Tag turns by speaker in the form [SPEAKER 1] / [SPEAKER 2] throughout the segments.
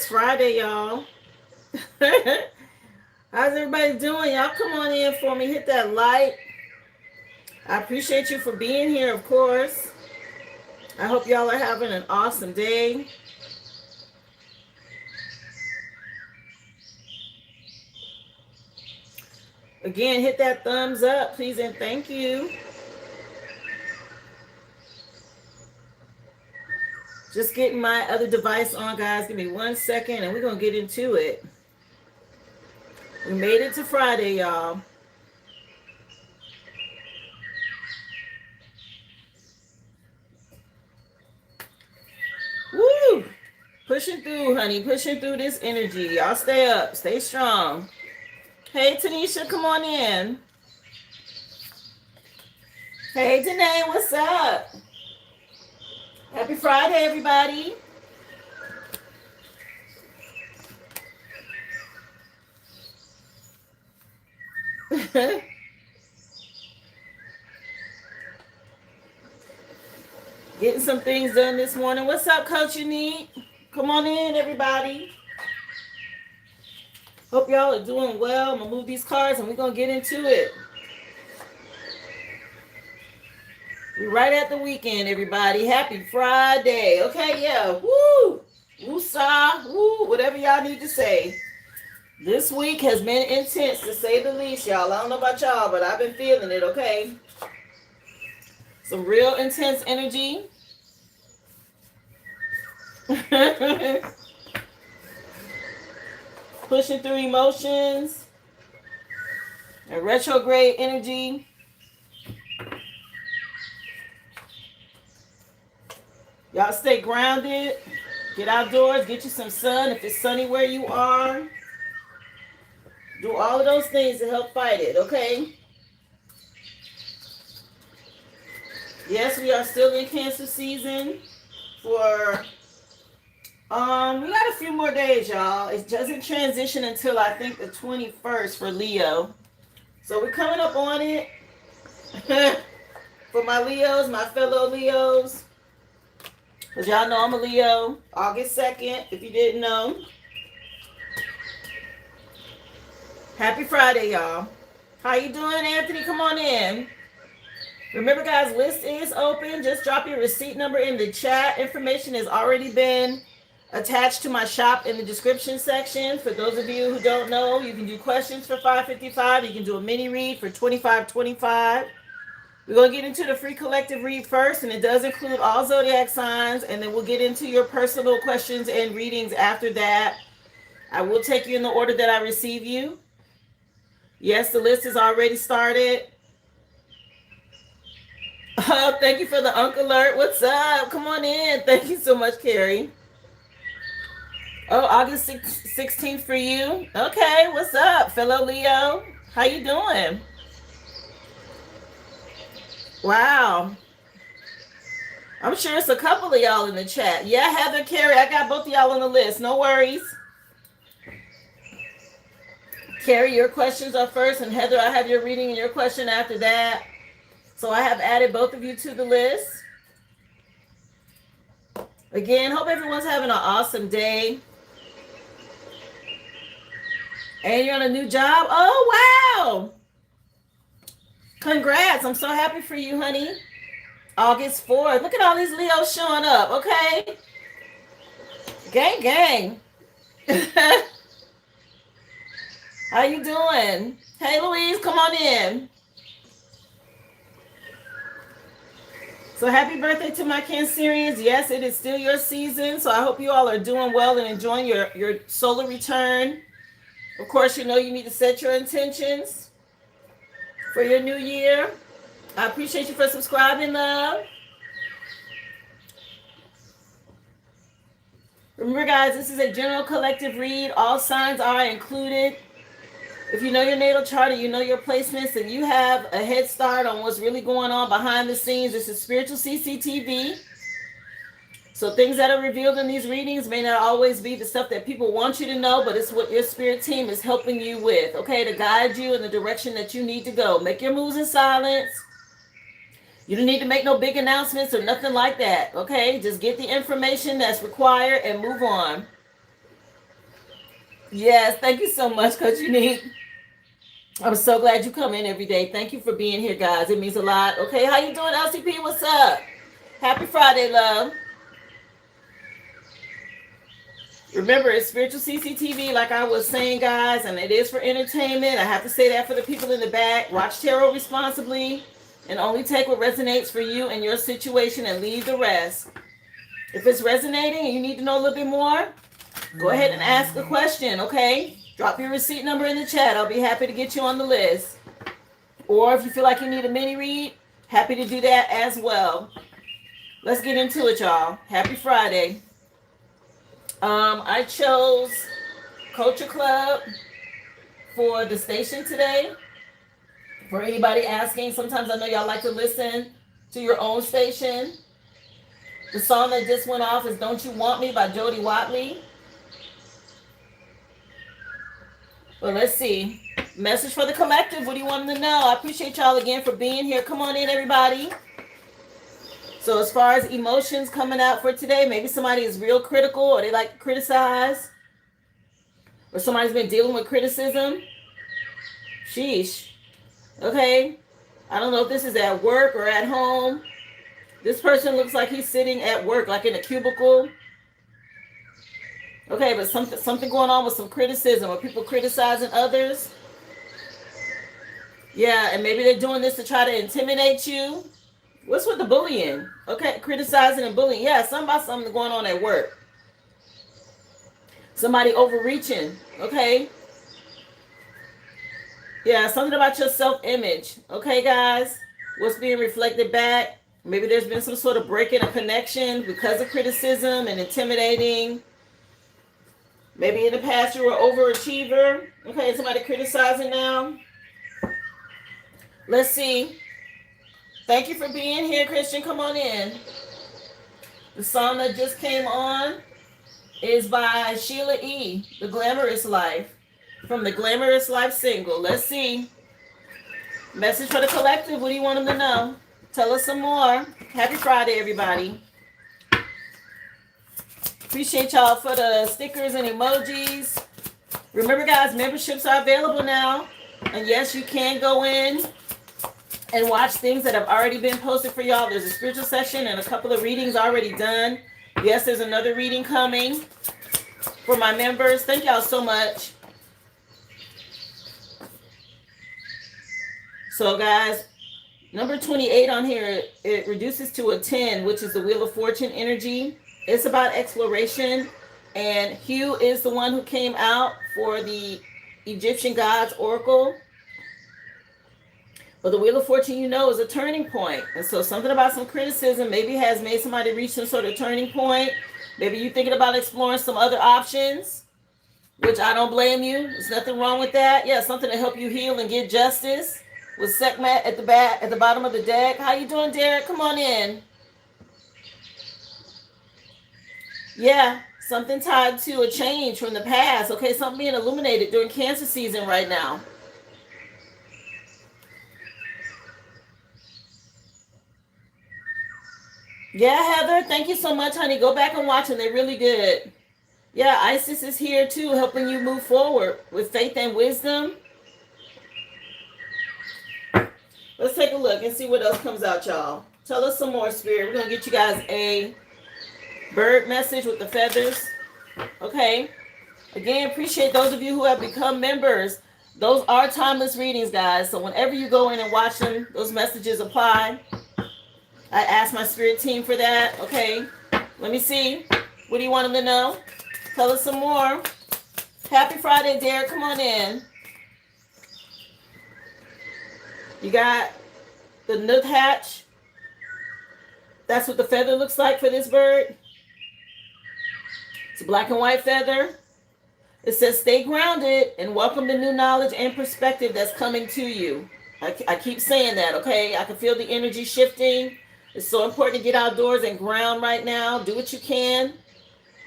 [SPEAKER 1] It's Friday, y'all. How's everybody doing? Y'all come on in for me. Hit that like. I appreciate you for being here, of course. I hope y'all are having an awesome day. Again, hit that thumbs up, please, and thank you. Just getting my other device on, guys. Give me 1 second, and we're going to get into it. We made it to Friday, y'all. Woo! Pushing through, honey. Pushing through this energy. Y'all stay up. Stay strong. Hey, Tanisha, come on in. Hey, Danae, what's up? Happy Friday, everybody. Getting some things done this morning. What's up, Coach Unique? Come on in, everybody. Hope y'all are doing well. I'm going to move these cards and we're going to get into it. We're right at the weekend, everybody. Happy Friday. Okay, yeah. Woo! Woo-sa. Woo! Whatever y'all need to say. This week has been intense, to say the least, y'all. I don't know about y'all, but I've been feeling it, okay? Some real intense energy. Pushing through emotions. And retrograde energy. Y'all stay grounded. Get outdoors. Get you some sun if it's sunny where you are. Do all of those things to help fight it, okay? Yes, we are still in Cancer season for, we got a few more days, y'all. It doesn't transition until I think the 21st for Leo. So we're coming up on it. For my Leos, my fellow Leos. Because y'all know I'm a Leo. August 2nd, if you didn't know. Happy Friday, y'all. How you doing, Anthony? Come on in. Remember, guys, list is open. Just drop your receipt number in the chat. Information has already been attached to my shop in the description section. For those of you who don't know, you can do questions for $5.55. You can do a mini read for $25.25. We're going to get into the free collective read first, and it does include all zodiac signs, and then we'll get into your personal questions and readings after that. I will take you in the order that I receive you. Yes, the list is already started. Oh, thank you for the Unk Alert. What's up? Come on in. Thank you so much, Carrie. Oh, August 16th for you. Okay, what's up, fellow Leo? How you doing? Wow. I'm sure it's a couple of y'all in the chat. Yeah, Heather, Carrie, I got both of y'all on the list. No worries. Carrie, your questions are first, and Heather, I have your reading and your question after that. So I have added both of you to the list. Again, hope everyone's having an awesome day. And you're on a new job? Oh, wow. Congrats. I'm so happy for you, honey. August 4th. Look at all these Leos showing up, okay? Gang, gang. How you doing? Hey, Louise, come on in. So happy birthday to my Cancerians. Yes, it is still your season. So I hope you all are doing well and enjoying your solar return. Of course, you know you need to set your intentions for your new year. I appreciate you for subscribing, love. Remember, guys, this is a general collective read. All signs are included. If you know your natal chart and you know your placements and you have a head start on what's really going on behind the scenes, this is spiritual CCTV. So things that are revealed in these readings may not always be the stuff that people want you to know, but it's what your spirit team is helping you with, okay, to guide you in the direction that you need to go. Make your moves in silence. You don't need to make no big announcements or nothing like that, okay? Just get the information that's required and move on. Yes, thank you so much, Coach Unique. I'm so glad you come in every day. Thank you for being here, guys. It means a lot. Okay, how you doing, LCP? What's up? Happy Friday, love. Remember, it's spiritual CCTV, like I was saying, guys, and it is for entertainment. I have to say that for the people in the back. Watch tarot responsibly and only take what resonates for you and your situation and leave the rest. If it's resonating and you need to know a little bit more, go ahead and ask a question, okay? Drop your receipt number in the chat. I'll be happy to get you on the list. Or if you feel like you need a mini read, happy to do that as well. Let's get into it, y'all. Happy Friday. I chose Culture Club for the station today. For anybody asking, sometimes I know y'all like to listen to your own station. The song that just went off is Don't You Want Me by Jody Watley. Well, let's see. Message for the collective. What do you want them to know? I appreciate y'all again for being here. Come on in, everybody. So as far as emotions coming out for today, maybe somebody is real critical or they like to criticize. Or somebody's been dealing with criticism. Sheesh. Okay. I don't know if this is at work or at home. This person looks like he's sitting at work, like in a cubicle. Okay, but something going on with some criticism or people criticizing others. Yeah, and maybe they're doing this to try to intimidate you. What's with the bullying? Okay, criticizing and bullying. Yeah, something going on at work. Somebody overreaching. Okay. Yeah, something about your self-image. Okay, guys? What's being reflected back? Maybe there's been some sort of break in a connection because of criticism and intimidating. Maybe in the past you were an overachiever. Okay, somebody criticizing now. Let's see. Thank you for being here, Christian. Come on in. The song that just came on is by Sheila E., The Glamorous Life, from the Glamorous Life single. Let's see. Message for the collective. What do you want them to know? Tell us some more. Happy Friday, everybody. Appreciate y'all for the stickers and emojis. Remember, guys, memberships are available now. And yes, you can go in and watch things that have already been posted for y'all. There's a spiritual session and a couple of readings already done. Yes, there's another reading coming for my members. Thank y'all so much. So, guys, number 28 on here, it reduces to a 10, which is the Wheel of Fortune energy. It's about exploration. And Hugh is the one who came out for the Egyptian gods oracle. But the Wheel of Fortune, you know, is a turning point. And so something about some criticism maybe has made somebody reach some sort of turning point. Maybe you're thinking about exploring some other options, which I don't blame you. There's nothing wrong with that. Yeah, something to help you heal and get justice. With Sekhmet at the bottom of the deck. How you doing, Derek? Come on in. Yeah, something tied to a change from the past. Okay, something being illuminated during Cancer season right now. Yeah, Heather, thank you so much, honey. Go back and watch them. They're really good. Yeah, Isis is here too, helping you move forward with faith and wisdom. Let's take a look and see what else comes out, y'all. Tell us some more, Spirit. We're going to get you guys a bird message with the feathers. Okay. Again, appreciate those of you who have become members. Those are timeless readings, guys. So whenever you go in and watch them, those messages apply. I asked my spirit team for that. Okay. Let me see. What do you want them to know? Tell us some more. Happy Friday, Derek. Come on in. You got the nuthatch. That's what the feather looks like for this bird. It's a black and white feather. It says, stay grounded and welcome the new knowledge and perspective that's coming to you. I keep saying that, okay? I can feel the energy shifting. It's so important to get outdoors and ground right now. Do what you can,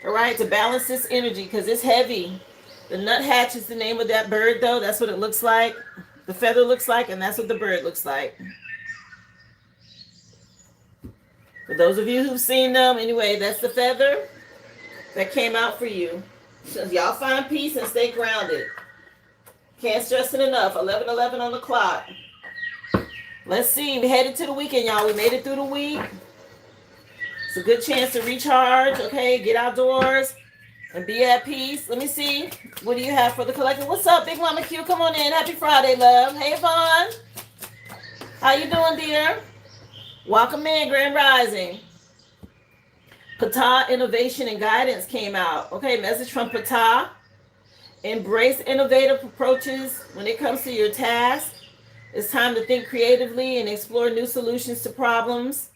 [SPEAKER 1] all right, to balance this energy because it's heavy. The nuthatch is the name of that bird, though. That's what it looks like. The feather looks like, and that's what the bird looks like. For those of you who've seen them, anyway, that's the feather that came out for you. So y'all find peace and stay grounded. Can't stress it enough. 11:11 on the clock. Let's see. We headed to the weekend, y'all. We made it through the week. It's a good chance to recharge, okay? Get outdoors and be at peace. Let me see. What do you have for the collective? What's up, Big Mama Q? Come on in. Happy Friday, love. Hey, Vaughn. How you doing, dear? Welcome in, Grand Rising. Pata Innovation and Guidance came out. Okay, message from Pata. Embrace innovative approaches when it comes to your task. It's time to think creatively and explore new solutions to problems.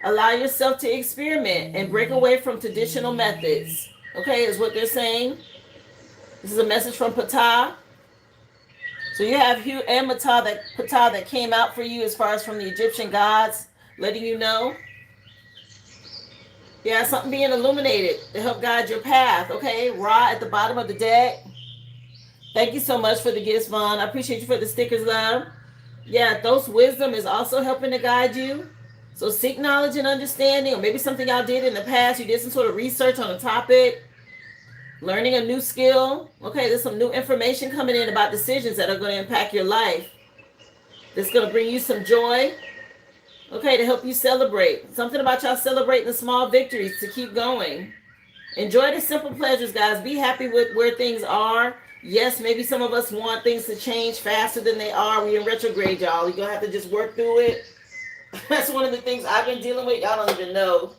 [SPEAKER 1] Allow yourself to experiment and break away from traditional methods. Okay, is what they're saying. This is a message from Ptah. So you have Hu and Ptah that came out for you as far as from the Egyptian gods, letting you know. Yeah, something being illuminated to help guide your path. Okay, Ra at the bottom of the deck. Thank you so much for the gifts, Vaughn. I appreciate you for the stickers, love. Yeah, those wisdom is also helping to guide you. So seek knowledge and understanding, or maybe something y'all did in the past. You did some sort of research on a topic, learning a new skill. Okay, there's some new information coming in about decisions that are going to impact your life. That's going to bring you some joy. Okay, to help you celebrate. Something about y'all celebrating the small victories to keep going. Enjoy the simple pleasures, guys. Be happy with where things are. Yes, maybe some of us want things to change faster than they are. We're in retrograde, y'all. You're going to have to just work through it. That's one of the things I've been dealing with. Y'all don't even know.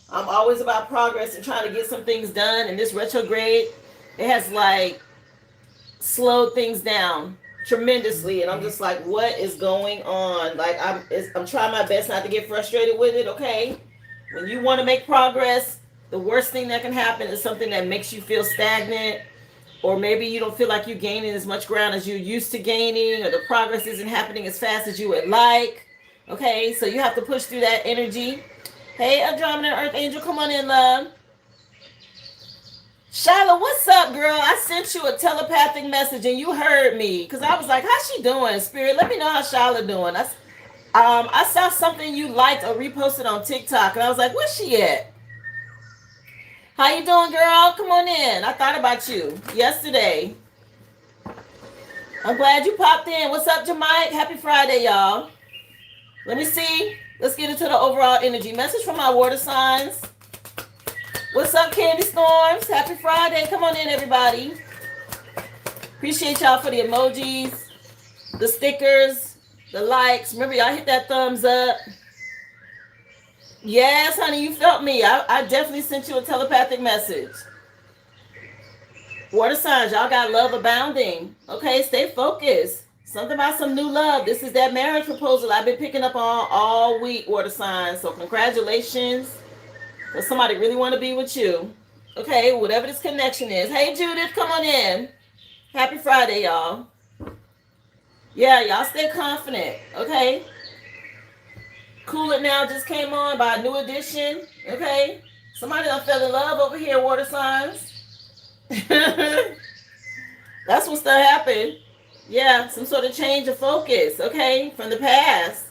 [SPEAKER 1] I'm always about progress and trying to get some things done. And this retrograde, it has like slowed things down tremendously. And I'm just like, what is going on? Like, I'm trying my best not to get frustrated with it, okay? When you want to make progress, the worst thing that can happen is something that makes you feel stagnant. Or maybe you don't feel like you're gaining as much ground as you're used to gaining. Or the progress isn't happening as fast as you would like. Okay, so you have to push through that energy. Hey, Andromeda Earth Angel, come on in, love. Shyla, what's up, girl? I sent you a telepathic message and you heard me. Because I was like, how's she doing, Spirit? Let me know how Shyla doing. I saw something you liked or reposted on TikTok. And I was like, where's she at? How you doing, girl? Come on in. I thought about you yesterday. I'm glad you popped in. What's up, Jamike? Happy Friday, y'all. Let me see. Let's get into the overall energy. Message from my water signs. What's up, Candy Storms? Happy Friday. Come on in, everybody. Appreciate y'all for the emojis, the stickers, the likes. Remember, y'all hit that thumbs up. Yes, honey, you felt me. I definitely sent you a telepathic message. Water signs, y'all got love abounding. Okay, stay focused. Something about some new love. This is that marriage proposal I've been picking up on all week, water signs. So congratulations. Because somebody really want to be with you. Okay, whatever this connection is. Hey, Judith, come on in. Happy Friday, y'all. Yeah, y'all stay confident. Okay. Cool It Now just came on by a new edition. Okay. Somebody done fell in love over here, water signs. That's what's gonna happen. Yeah, some sort of change of focus, okay, from the past.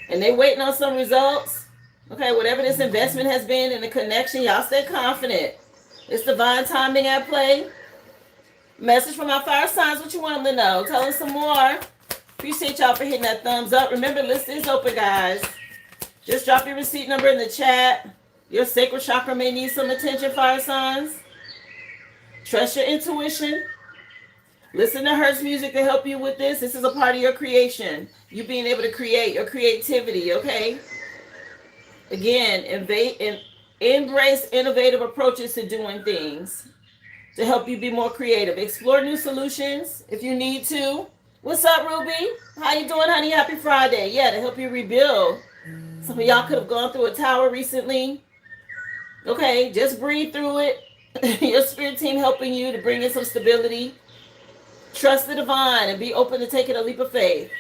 [SPEAKER 1] And they waiting on some results. Okay, whatever this investment has been in the connection, y'all stay confident. It's divine timing at play. Message from our fire signs, what you want them to know? Tell them some more. Appreciate y'all for hitting that thumbs up. Remember, list is open, guys. Just drop your receipt number in the chat. Your sacral chakra may need some attention, fire signs. Trust your intuition. Listen to Hertz music to help you with this. This is a part of your creation. You being able to create, your creativity, okay? Again, embrace innovative approaches to doing things to help you be more creative. Explore new solutions if you need to. What's up, Ruby? How you doing, honey? Happy Friday. Yeah, to help you rebuild. Some of y'all could have gone through a tower recently. Okay, just breathe through it. Your spirit team helping you to bring in some stability. Trust the divine and be open to taking a leap of faith.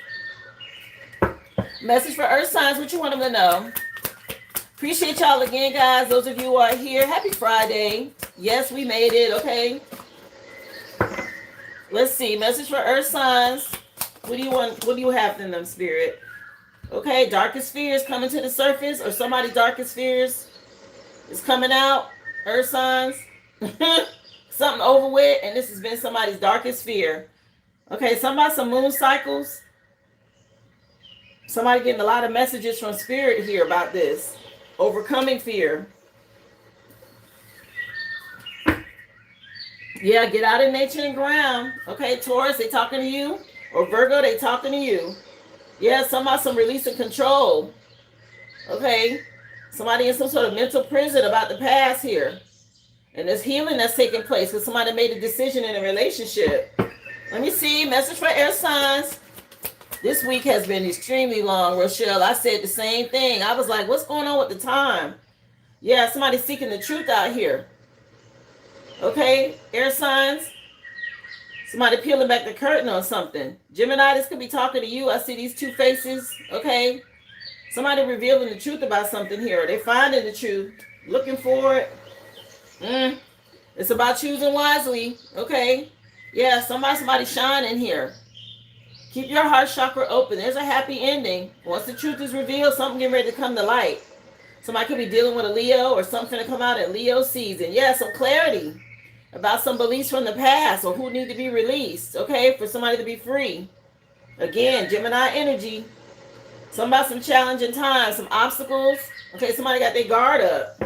[SPEAKER 1] Message for earth signs, what you want them to know. Appreciate y'all again, guys. Those of you who are here, happy Friday. Yes, we made it, okay? Let's see. Message for earth signs. What do you want? What do you have in them, spirit? Okay, darkest fears coming to the surface, or somebody darkest fears is coming out. Earth signs. something over with, and this has been somebody's darkest fear. Okay, some moon cycles. Somebody getting a lot of messages from spirit here about this. Overcoming fear. Yeah, get out in nature and ground. Okay, Taurus, they talking to you. Or Virgo, they talking to you. Yeah, some release and control. Okay, somebody in some sort of mental prison about the past here. And there's healing that's taking place because somebody made a decision in a relationship. Let me see, message for air signs. This week has been extremely long, Rochelle. I said the same thing. I was like, what's going on with the time? Yeah, somebody's seeking the truth out here. Okay, air signs. Somebody peeling back the curtain on something. Gemini, this could be talking to you. I see these two faces. Okay, somebody revealing the truth about something here. They're finding the truth, looking for it. It's about choosing wisely. Okay, yeah, somebody shining here. Keep your heart chakra open. There's a happy ending. Once the truth is revealed, something getting ready to come to light. Somebody could be dealing with a Leo or something to come out at Leo season. Yeah, some clarity about some beliefs from the past or who need to be released. Okay, for somebody to be free. Again, Gemini energy. Some challenging times, some obstacles. Okay, somebody got their guard up.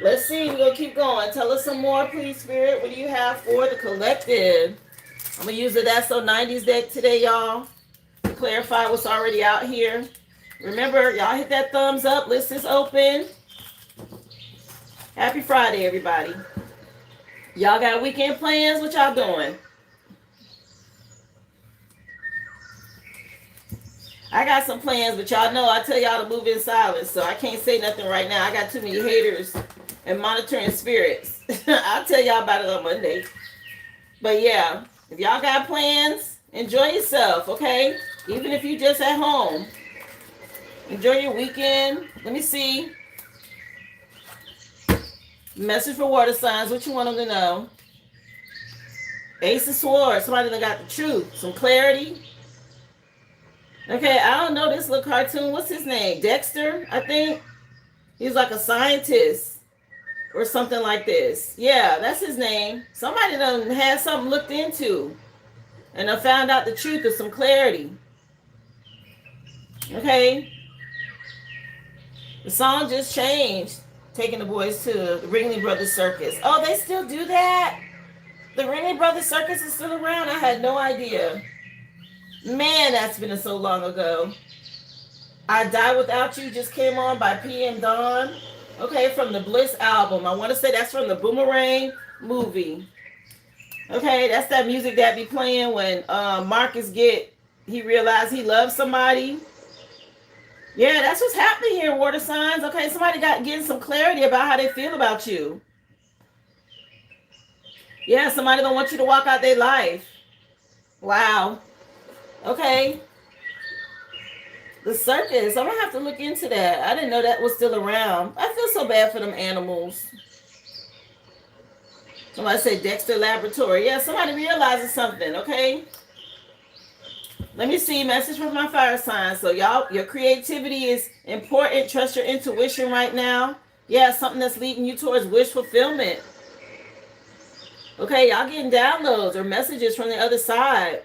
[SPEAKER 1] Let's see. We're going to keep going. Tell us some more, please, Spirit. What do you have for the collective? I'm going to use the That's So 90s deck today, y'all, to clarify what's already out here. Remember, y'all hit that thumbs up. List is open. Happy Friday, everybody. Y'all got weekend plans? What y'all doing? I got some plans, but y'all know I tell y'all to move in silence, so I can't say nothing right now. I got too many haters and monitoring spirits. I'll tell y'all about it on Monday. But yeah, if y'all got plans, enjoy yourself, okay? Even if you just at home. Enjoy your weekend. Let me see. Message for water signs. What you want them to know? Ace of Swords. Somebody that got the truth. Some clarity. Okay, I don't know this little cartoon. What's his name? Dexter, I think. He's like a scientist or something like this. Yeah, that's his name. Somebody done had something looked into and I found out the truth of some clarity. Okay. The song just changed. Taking the boys to the Ringling Brothers Circus. Oh, they still do that? The Ringling Brothers Circus is still around? I had no idea. Man, that's been so long ago. I Die Without You just came on by PM Dawn. Okay, from the Bliss album. I want to say that's from the Boomerang movie. Okay, that's that music that be playing when Marcus he realized he loves somebody. Yeah, that's what's happening here, water signs. Okay, somebody getting some clarity about how they feel about you. Yeah, somebody don't want you to walk out their life. Wow. Okay. The circus. I'm going to have to look into that. I didn't know that was still around. I feel so bad for them animals. Somebody said Dexter Laboratory. Yeah, somebody realizes something, okay? Let me see. Message from my fire signs. So y'all, your creativity is important. Trust your intuition right now. Yeah, something that's leading you towards wish fulfillment. Okay, y'all getting downloads or messages from the other side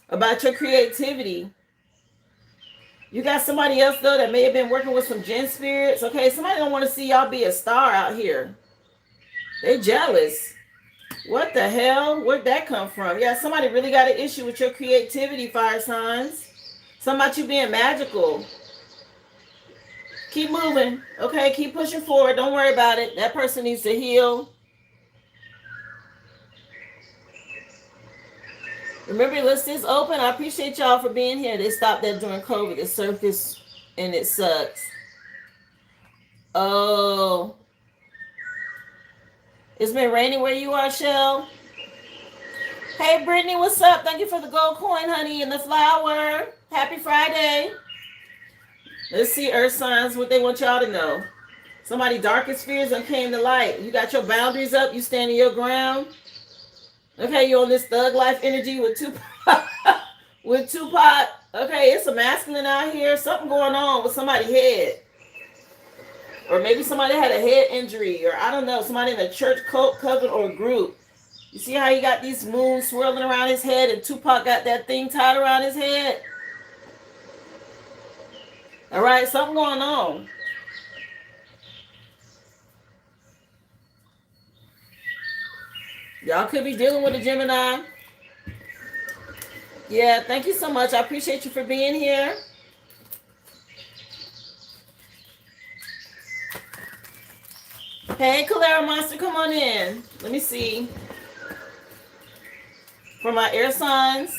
[SPEAKER 1] about your creativity. You got somebody else, though, that may have been working with some Gen spirits. Okay, somebody don't want to see y'all be a star out here. They jealous. What the hell? Where'd that come from? Yeah, somebody really got an issue with your creativity, fire signs. Something about you being magical. Keep moving. Okay, keep pushing forward. Don't worry about it. That person needs to heal. Remember, the list is open. I appreciate y'all for being here. They stopped that during COVID. The circus, and it sucks. Oh. It's been raining where you are, Shell. Hey, Brittany, what's up? Thank you for the gold coin, honey, and the flower. Happy Friday. Let's see, Earth signs, what they want y'all to know. Somebody darkest fears and came to light. You got your boundaries up. You standing your ground. Okay, you're on this thug life energy with Tupac. with Tupac. Okay, it's a masculine out here. Something going on with somebody's head. Or maybe somebody had a head injury, or I don't know, somebody in a church cult, coven, or group. You see how he got these moons swirling around his head, and Tupac got that thing tied around his head? All right, something going on. Y'all could be dealing with a Gemini. Yeah, thank you so much. I appreciate you for being here. Hey, Calera Monster, come on in. Let me see. For my air signs,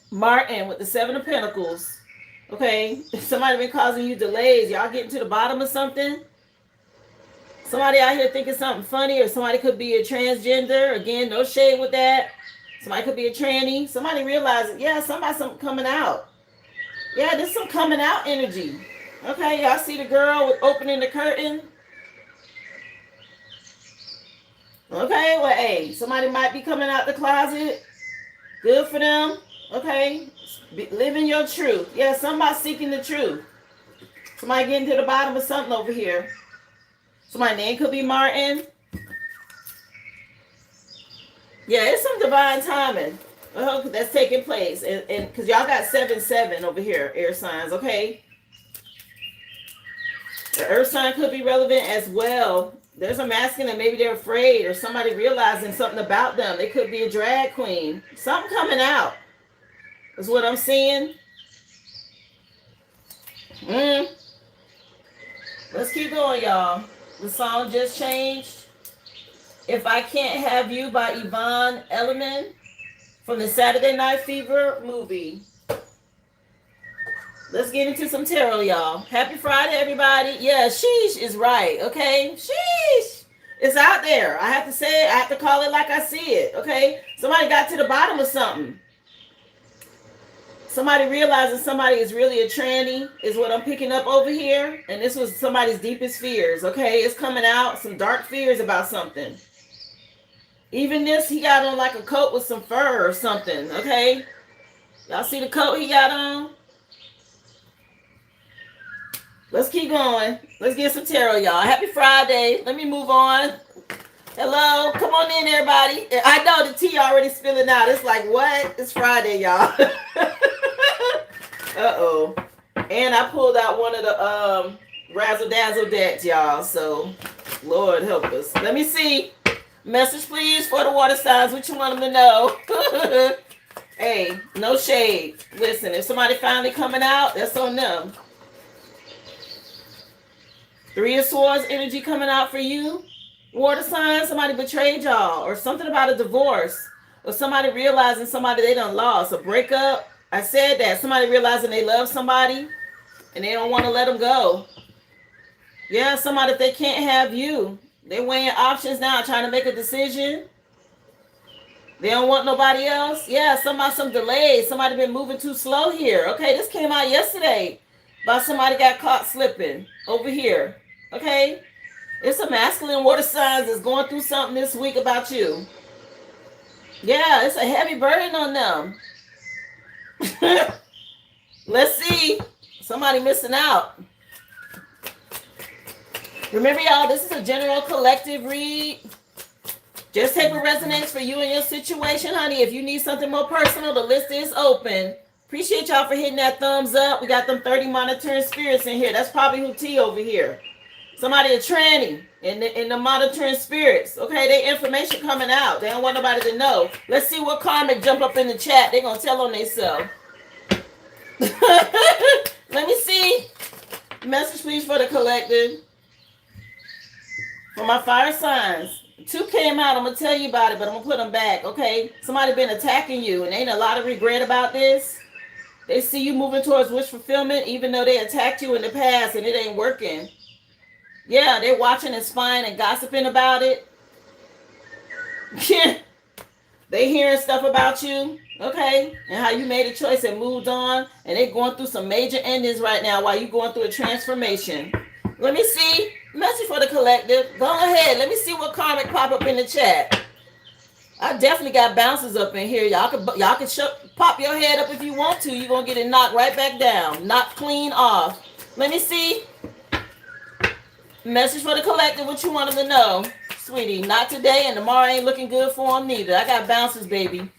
[SPEAKER 1] Martin with the 7 of Pentacles. Okay, somebody been causing you delays. Y'all getting to the bottom of something? Somebody out here thinking something funny, or somebody could be a transgender. Again, no shade with that. Somebody could be a tranny. Somebody realizes, yeah, something coming out. Yeah, there's some coming out energy. Okay, y'all see the girl with opening the curtain? Okay, well, hey, somebody might be coming out the closet. Good for them. Okay, living your truth. Yeah, somebody seeking the truth. Somebody getting to the bottom of something over here. Somebody's name could be Martin. Yeah, it's some divine timing that's taking place. And because y'all got 7-7 over here, air signs, okay? The earth sign could be relevant as well. There's a masculine that maybe they're afraid, or somebody realizing something about them. They could be a drag queen. Something coming out is what I'm seeing. Let's keep going, y'all. The song just changed. If I Can't Have You by Yvonne Elliman from the Saturday Night Fever movie. Let's get into some tarot, y'all. Happy Friday, everybody. Yeah, sheesh is right, okay? Sheesh. It's out there. I have to say it. I have to call it like I see it, okay? Somebody got to the bottom of something. Somebody realizing somebody is really a tranny is what I'm picking up over here. And this was somebody's deepest fears, okay? It's coming out, some dark fears about something. Even this, he got on like a coat with some fur or something, okay? Y'all see the coat he got on? Let's keep going. Let's get some tarot, y'all. Happy Friday. Let me move on. Hello. Come on in, everybody. I know the tea already spilling out. It's like, what? It's Friday, y'all. Uh-oh. And I pulled out one of the Razzle Dazzle decks, y'all. So, Lord help us. Let me see. Message, please, for the water signs. What you want them to know? Hey, no shade. Listen, if somebody finally coming out, that's on them. 3 of Swords energy coming out for you. Water signs, somebody betrayed y'all, or something about a divorce, or somebody realizing somebody they done lost, a breakup. I said that. Somebody realizing they love somebody and they don't want to let them go. Yeah, somebody, if they can't have you, they weighing options now, trying to make a decision. They don't want nobody else. Yeah, some delays. Somebody been moving too slow here. Okay, this came out yesterday about somebody got caught slipping over here. Okay, it's a masculine water signs that's going through something this week about you. Yeah, it's a heavy burden on them. Let's see. Somebody missing out. Remember, y'all, this is a general collective read. Just take what resonates for you and your situation, honey. If you need something more personal, the list is open. Appreciate y'all for hitting that thumbs up. We got them 30 monitoring spirits in here. That's probably who T over here. Somebody a tranny in the monitoring spirits. Okay, they information coming out. They don't want nobody to know. Let's see what karmic jump up in the chat. They're going to tell on themselves. Let me see. Message, please, for the collective. For my fire signs. 2 came out. I'm going to tell you about it, but I'm going to put them back, okay? Somebody been attacking you, and ain't a lot of regret about this. They see you moving towards wish fulfillment, even though they attacked you in the past, and it ain't working. Yeah, they're watching and spying and gossiping about it. They hearing stuff about you, okay? And how you made a choice and moved on, and they're going through some major endings right now while you're going through a transformation. Let me see. Message for the collective. Go ahead. Let me see what karmic pop up in the chat. I definitely got bouncers up in here. Y'all can pop your head up if you want to. You're going to get it knocked right back down. Knocked clean off. Let me see. Message for the collective, what you want them to know. Sweetie, not today, and tomorrow ain't looking good for them neither. I got bounces, baby.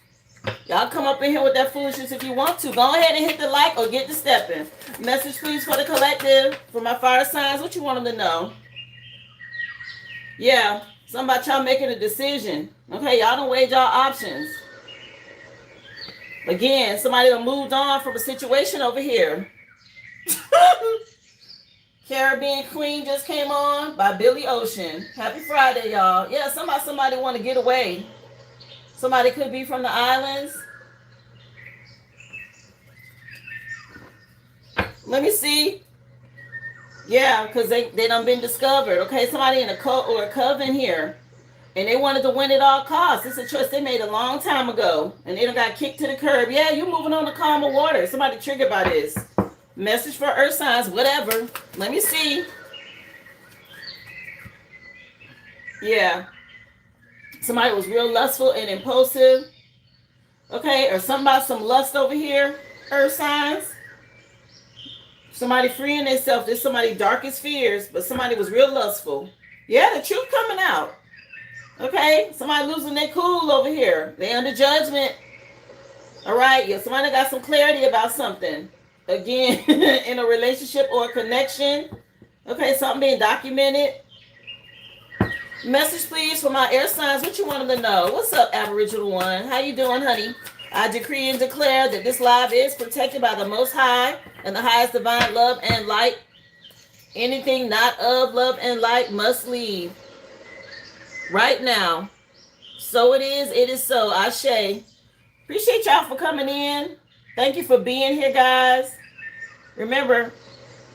[SPEAKER 1] Y'all come up in here with that foolishness if you want to. Go ahead and hit the like or get the stepping. Message, please, for the collective. For my fire signs, what you want them to know. Yeah, something about y'all making a decision. Okay, y'all don't weigh y'all options. Again, somebody done moved on from a situation over here. Caribbean Queen just came on by Billy Ocean. Happy Friday, y'all. Yeah, somebody want to get away. Somebody could be from the islands. Let me see. Yeah, because they done been discovered. Okay, somebody in a cult or a coven here. And they wanted to win at all costs. It's a choice they made a long time ago. And they done got kicked to the curb. Yeah, you moving on to calmer water. Somebody triggered by this. Message for earth signs, whatever. Let me see. Yeah. Somebody was real lustful and impulsive. Okay, or something about some lust over here. Earth signs. Somebody freeing themselves. There's somebody darkest fears, but somebody was real lustful. Yeah, the truth coming out. Okay, somebody losing their cool over here. They under judgment. All right, yeah, somebody got some clarity about something. Again, in a relationship or a connection. Okay, something being documented. Message, please, for my air signs. What you want them to know? What's up, Aboriginal one? How you doing, honey? I decree and declare that this live is protected by the Most High and the highest divine love and light. Anything not of love and light must leave. Right now. So it is so. Ashe. Appreciate y'all for coming in. Thank you for being here, guys. Remember,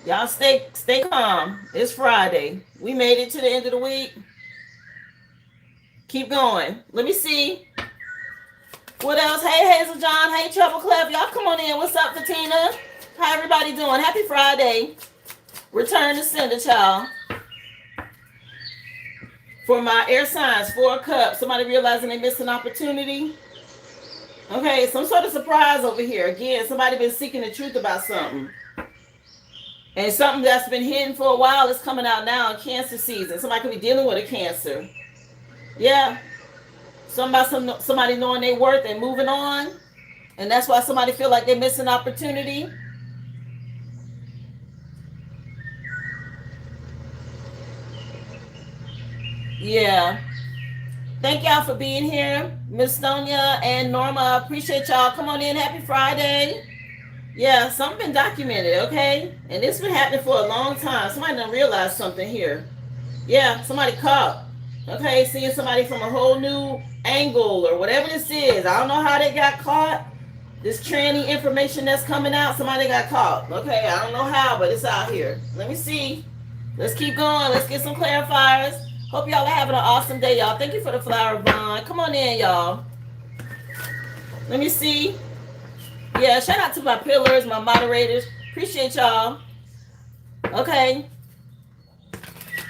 [SPEAKER 1] y'all stay calm. It's Friday. We made it to the end of the week. Keep going. Let me see. What else? Hey, Hazel John. Hey, Trouble Clef. Y'all come on in. What's up, Fatina? How everybody doing? Happy Friday. Return to sender, child. For my air signs, 4 cups. Somebody realizing they missed an opportunity. Okay, some sort of surprise over here. Again, somebody been seeking the truth about something. And something that's been hidden for a while is coming out now in Cancer season. Somebody could be dealing with a Cancer. Yeah. Somebody knowing their worth and moving on. And that's why somebody feel like they're missing opportunity. Yeah. Thank y'all for being here. Miss Sonia and Norma, appreciate y'all. Come on in. Happy Friday. Yeah, something been documented, okay? And it's been happening for a long time. Somebody done realized something here. Yeah, somebody caught. Okay, seeing somebody from a whole new angle or whatever this is. I don't know how they got caught. This tranny information that's coming out, somebody got caught. Okay, I don't know how, but it's out here. Let me see. Let's keep going. Let's get some clarifiers. Hope y'all are having an awesome day, y'all. Thank you for the flower bond. Come on in, y'all. Let me see. Yeah, shout out to my pillars, my moderators. Appreciate y'all. Okay.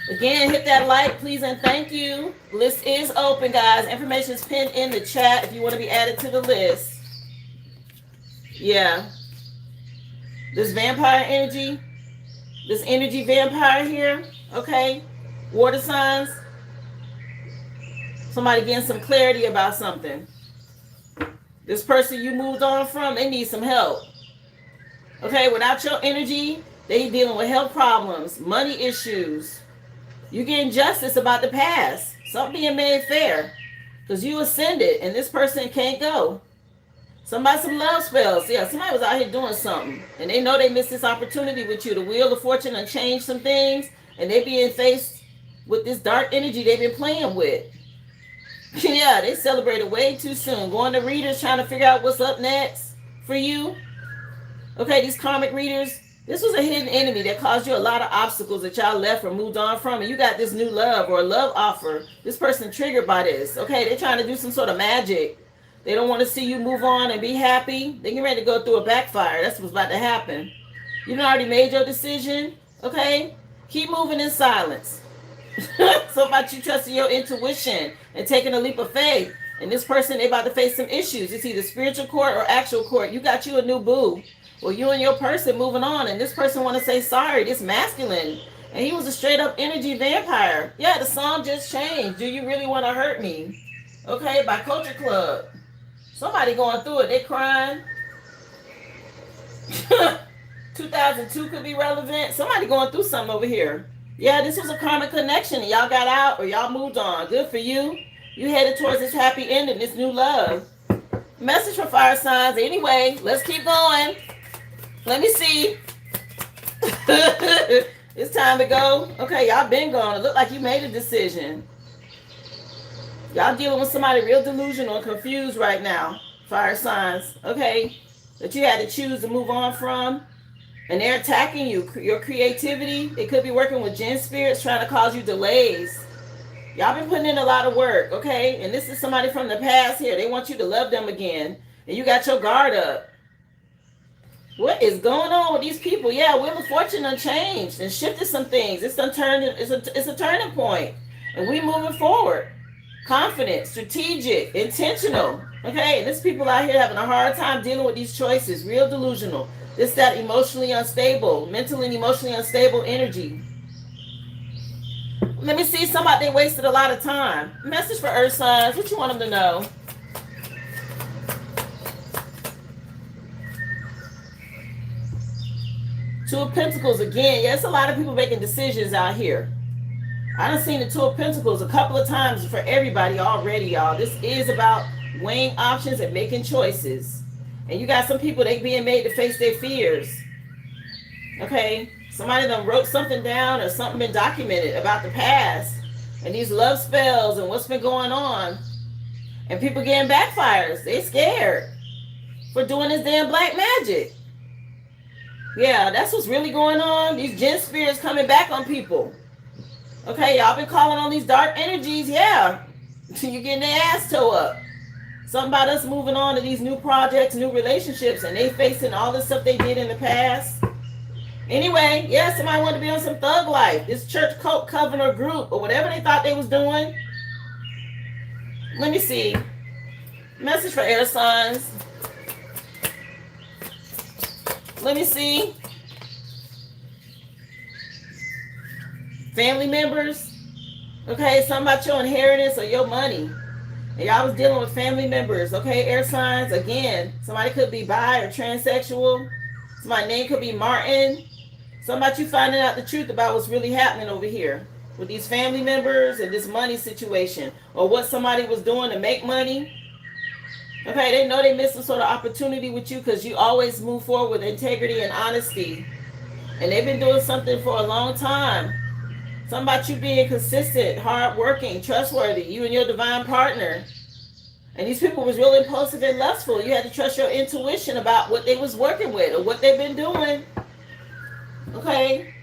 [SPEAKER 1] Again, hit that like, please, and thank you. List is open, guys. Information is pinned in the chat if you want to be added to the list. Yeah. This vampire energy. This energy vampire here. Okay. Water signs. Somebody getting some clarity about something. This person you moved on from, they need some help. Okay, without your energy, they dealing with health problems, money issues. You getting justice about the past. Something being made fair. Because you ascended and this person can't go. Somebody some love spells. Yeah, somebody was out here doing something. And they know they missed this opportunity with you. The wheel of fortune and changed some things. And they being faced with this dark energy they've been playing with. Yeah, they celebrated way too soon. Going to readers trying to figure out what's up next for you. Okay, these karmic readers, this was a hidden enemy that caused you a lot of obstacles that y'all left or moved on from. And you got this new love or a love offer. This person triggered by this. Okay, they're trying to do some sort of magic. They don't want to see you move on and be happy. They're getting ready to go through a backfire. That's what's about to happen. You've already made your decision. Okay, keep moving in silence. So about you trusting your intuition and taking a leap of faith. And this person, they about to face some issues. It's either spiritual court or actual court. You got you a new boo. Well, you and your person moving on. And this person want to say sorry. This masculine And he was a straight up energy vampire. Yeah, the song just changed. Do you really want to hurt me? Okay, by Culture Club. Somebody going through it. They crying. 2002 could be relevant. Somebody going through something over here. Yeah, this was a karmic connection. And y'all got out or y'all moved on. Good for you. You headed towards this happy ending, this new love. Message for fire signs. Anyway, let's keep going. Let me see. It's time to go. Okay, y'all been gone. It looked like you made a decision. Y'all dealing with somebody real delusional and confused right now. Fire signs. Okay, that you had to choose to move on from. And they're attacking you. Your creativity. They could be working with Jinn spirits trying to cause you delays. Y'all been putting in a lot of work, okay? And this is somebody from the past here. They want you to love them again. And you got your guard up. What is going on with these people? Yeah, Wheel of Fortune unchanged and shifted some things. It's a turning point. And we moving forward. Confident, strategic, intentional. Okay, and there's people out here having a hard time dealing with these choices. Real delusional. This, that, emotionally unstable. Mentally and emotionally unstable energy. Let me see. Somebody wasted a lot of time. Message for Earth signs. What you want them to know? Two of Pentacles again. Yeah, it's a lot of people making decisions out here. I done seen the Two of Pentacles a couple of times for everybody already, y'all. This is about weighing options and making choices. And you got some people, they being made to face their fears. Okay? Somebody done wrote something down or something been documented about the past. And these love spells and what's been going on. And people getting backfires. They scared for doing this damn black magic. Yeah, that's what's really going on. These Jinn spirits coming back on people. Okay, y'all been calling on these dark energies. Yeah. You getting their ass toe up. Something about us moving on to these new projects, new relationships, and they facing all the stuff they did in the past. Anyway, yeah, somebody wanted to be on some thug life. This church cult covenant group or whatever they thought they was doing. Let me see. Message for air signs. Let me see. Family members. Okay, something about your inheritance or your money. And y'all was dealing with family members. Okay, air signs. Again, somebody could be bi or transsexual. Somebody's name could be Martin. Something about you finding out the truth about what's really happening over here with these family members and this money situation, or what somebody was doing to make money. Okay, they know they missed some sort of opportunity with you because you always move forward with integrity and honesty. And they've been doing something for a long time. Something about you being consistent, hardworking, trustworthy, you and your divine partner. And these people was real impulsive and lustful. You had to trust your intuition about what they was working with or what they've been doing. Okay,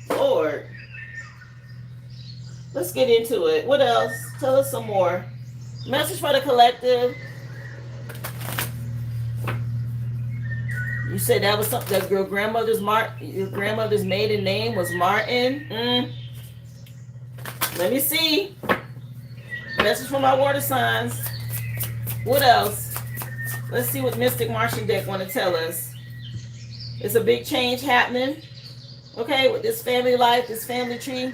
[SPEAKER 1] Lord. Let's get into it. What else? Tell us some more. Message for the collective. You said that was something that your grandmother's maiden name was Martin. Let me see. Message from my water signs. What else? Let's see what Mystic Martian deck want to tell us. It's a big change happening. Okay, with this family life, this family tree.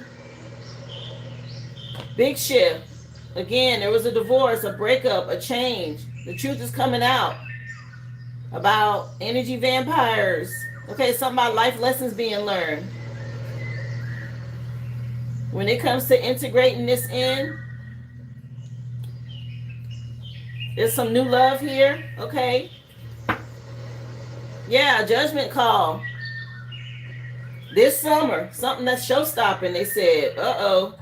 [SPEAKER 1] Big shift. Again, there was a divorce, a breakup, a change. The truth is coming out about energy vampires. Okay, something about life lessons being learned. When it comes to integrating this in, there's some new love here. Okay. Yeah, judgment call. This summer, something that's show-stopping, they said. Uh-oh.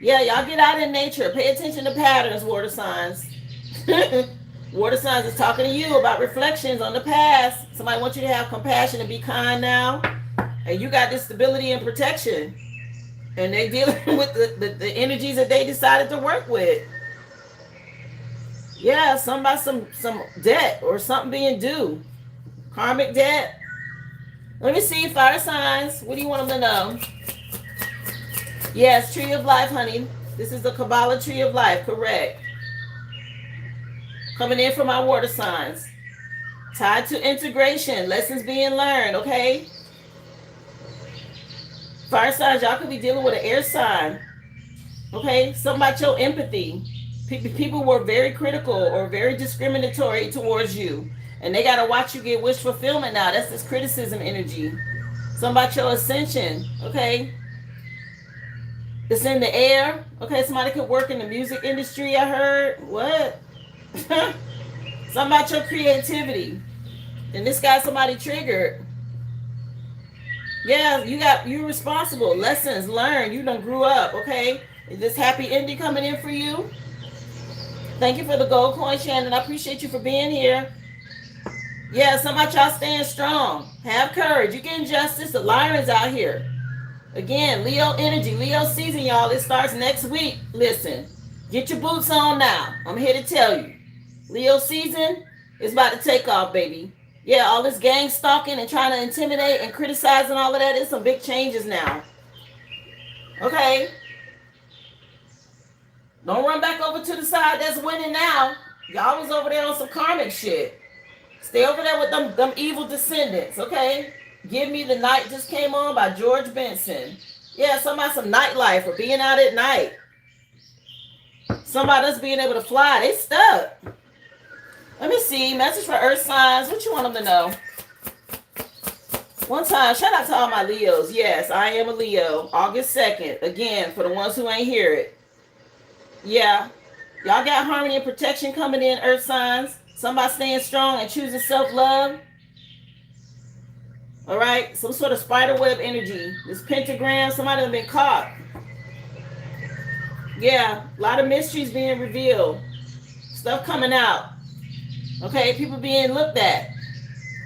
[SPEAKER 1] Yeah, y'all get out in nature. Pay attention to patterns, water signs. Water signs is talking to you about reflections on the past. Somebody wants you to have compassion and be kind now. And you got this stability and protection. And they dealing with the energies that they decided to work with. Yeah, something about some debt or something being due. Karmic debt. Let me see, fire signs. What do you want them to know? Yes, tree of life, honey. This is the Kabbalah tree of life, correct. Coming in from our water signs. Tied to integration, lessons being learned, okay? Fire signs, y'all could be dealing with an air sign. Okay, something about your empathy. People were very critical or very discriminatory towards you, and they gotta watch you get wish fulfillment now. That's this criticism energy. Something about your ascension. Okay, it's in the air. Okay, somebody could work in the music industry. I heard what? Something about your creativity, and this got somebody triggered. Yeah, you're responsible. Lessons learned. You done grew up. Okay, is this happy ending coming in for you? Thank you for the gold coin, Shannon. I appreciate you for being here. Yeah, some of y'all staying strong. Have courage. You're getting justice. The lions out here. Again, Leo energy, Leo season, y'all. It starts next week. Listen, get your boots on now. I'm here to tell you. Leo season is about to take off, baby. Yeah, all this gang stalking and trying to intimidate and criticize and all of that is some big changes now. Okay? Don't run back over to the side that's winning now. Y'all was over there on some karmic shit. Stay over there with them evil descendants, okay? Give Me the Night just came on by George Benson. Yeah, somebody some nightlife or being out at night. Somebody else being able to fly. They stuck. Let me see. Message for Earth signs. What you want them to know? One time, shout out to all my Leos. Yes, I am a Leo. August 2nd. Again, for the ones who ain't hear it. Yeah. Y'all got harmony and protection coming in, Earth signs. Somebody staying strong and choosing self-love. All right. Some sort of spider web energy. This pentagram, somebody have been caught. Yeah. A lot of mysteries being revealed. Stuff coming out. Okay. People being looked at.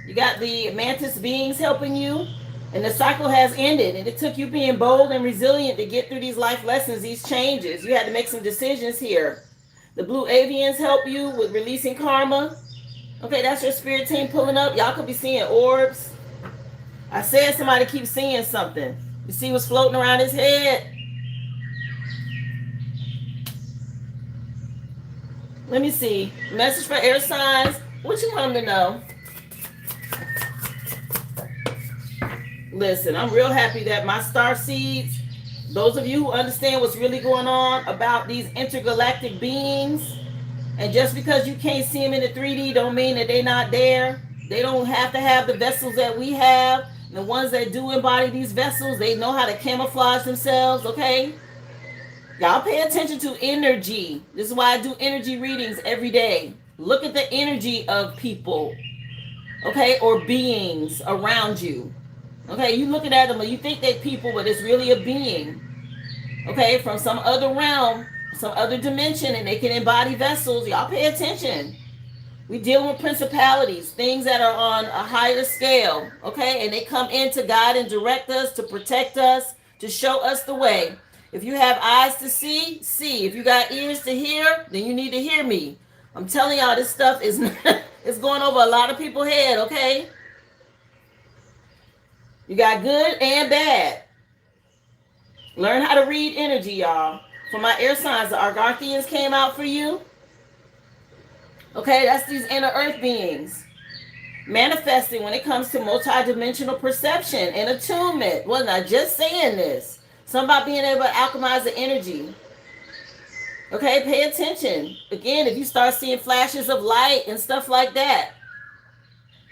[SPEAKER 1] You got the mantis beings helping you. And the cycle has ended. And it took you being bold and resilient to get through these life lessons, these changes. You had to make some decisions here. The blue avians help you with releasing karma. Okay, that's your spirit team pulling up. Y'all could be seeing orbs. I said somebody keeps seeing something. You see what's floating around his head? Let me see. Message for air signs. What you want them to know? Listen, I'm real happy that my star seeds, those of you who understand what's really going on about these intergalactic beings, and just because you can't see them in the 3D don't mean that they're not there. They don't have to have the vessels that we have. The ones that do embody these vessels, they know how to camouflage themselves, okay? Y'all pay attention to energy. This is why I do energy readings every day. Look at the energy of people, okay, or beings around you. Okay, you looking at them and you think they're people, but it's really a being. Okay, from some other realm, some other dimension, and they can embody vessels. Y'all pay attention. We deal with principalities, things that are on a higher scale. Okay, and they come in to guide and direct us, to protect us, to show us the way. If you have eyes to see, see. If you got ears to hear, then you need to hear me. I'm telling y'all, this stuff is it's going over a lot of people's head. Okay. You got good and bad. Learn how to read energy, y'all. For my air signs, the Argarthians came out for you. Okay, that's these inner earth beings. Manifesting when it comes to multidimensional perception and attunement. Wasn't I just saying this? Something about being able to alchemize the energy. Okay, pay attention. Again, if you start seeing flashes of light and stuff like that,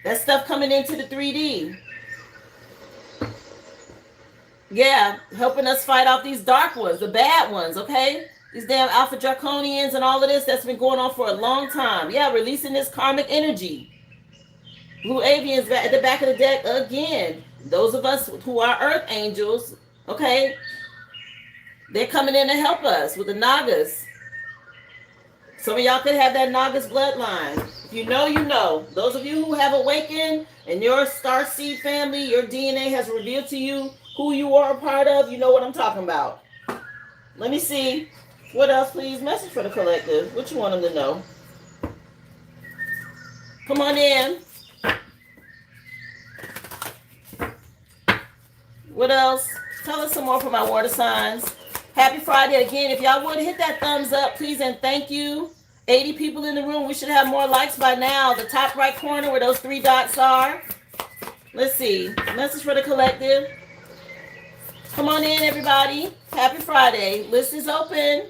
[SPEAKER 1] that stuff coming into the 3D. Yeah, helping us fight off these dark ones, the bad ones, okay? These damn alpha draconians and all of this that's been going on for a long time. Yeah, releasing this karmic energy. Blue avians at the back of the deck again. Those of us who are earth angels, okay? They're coming in to help us with the Nagas. Some of y'all could have that Nagas bloodline. If you know, you know. Those of you who have awakened and your star seed family, your DNA has revealed to you who you are a part of, you know what I'm talking about. Let me see. What else, please? Message for the collective. What you want them to know? Come on in. What else? Tell us some more for my water signs. Happy Friday again. If y'all would hit that thumbs up, please, and thank you. 80 people in the room. We should have more likes by now. The top right corner where those 3 dots are. Let's see. Message for the collective. Come on in, everybody. Happy Friday. List is open.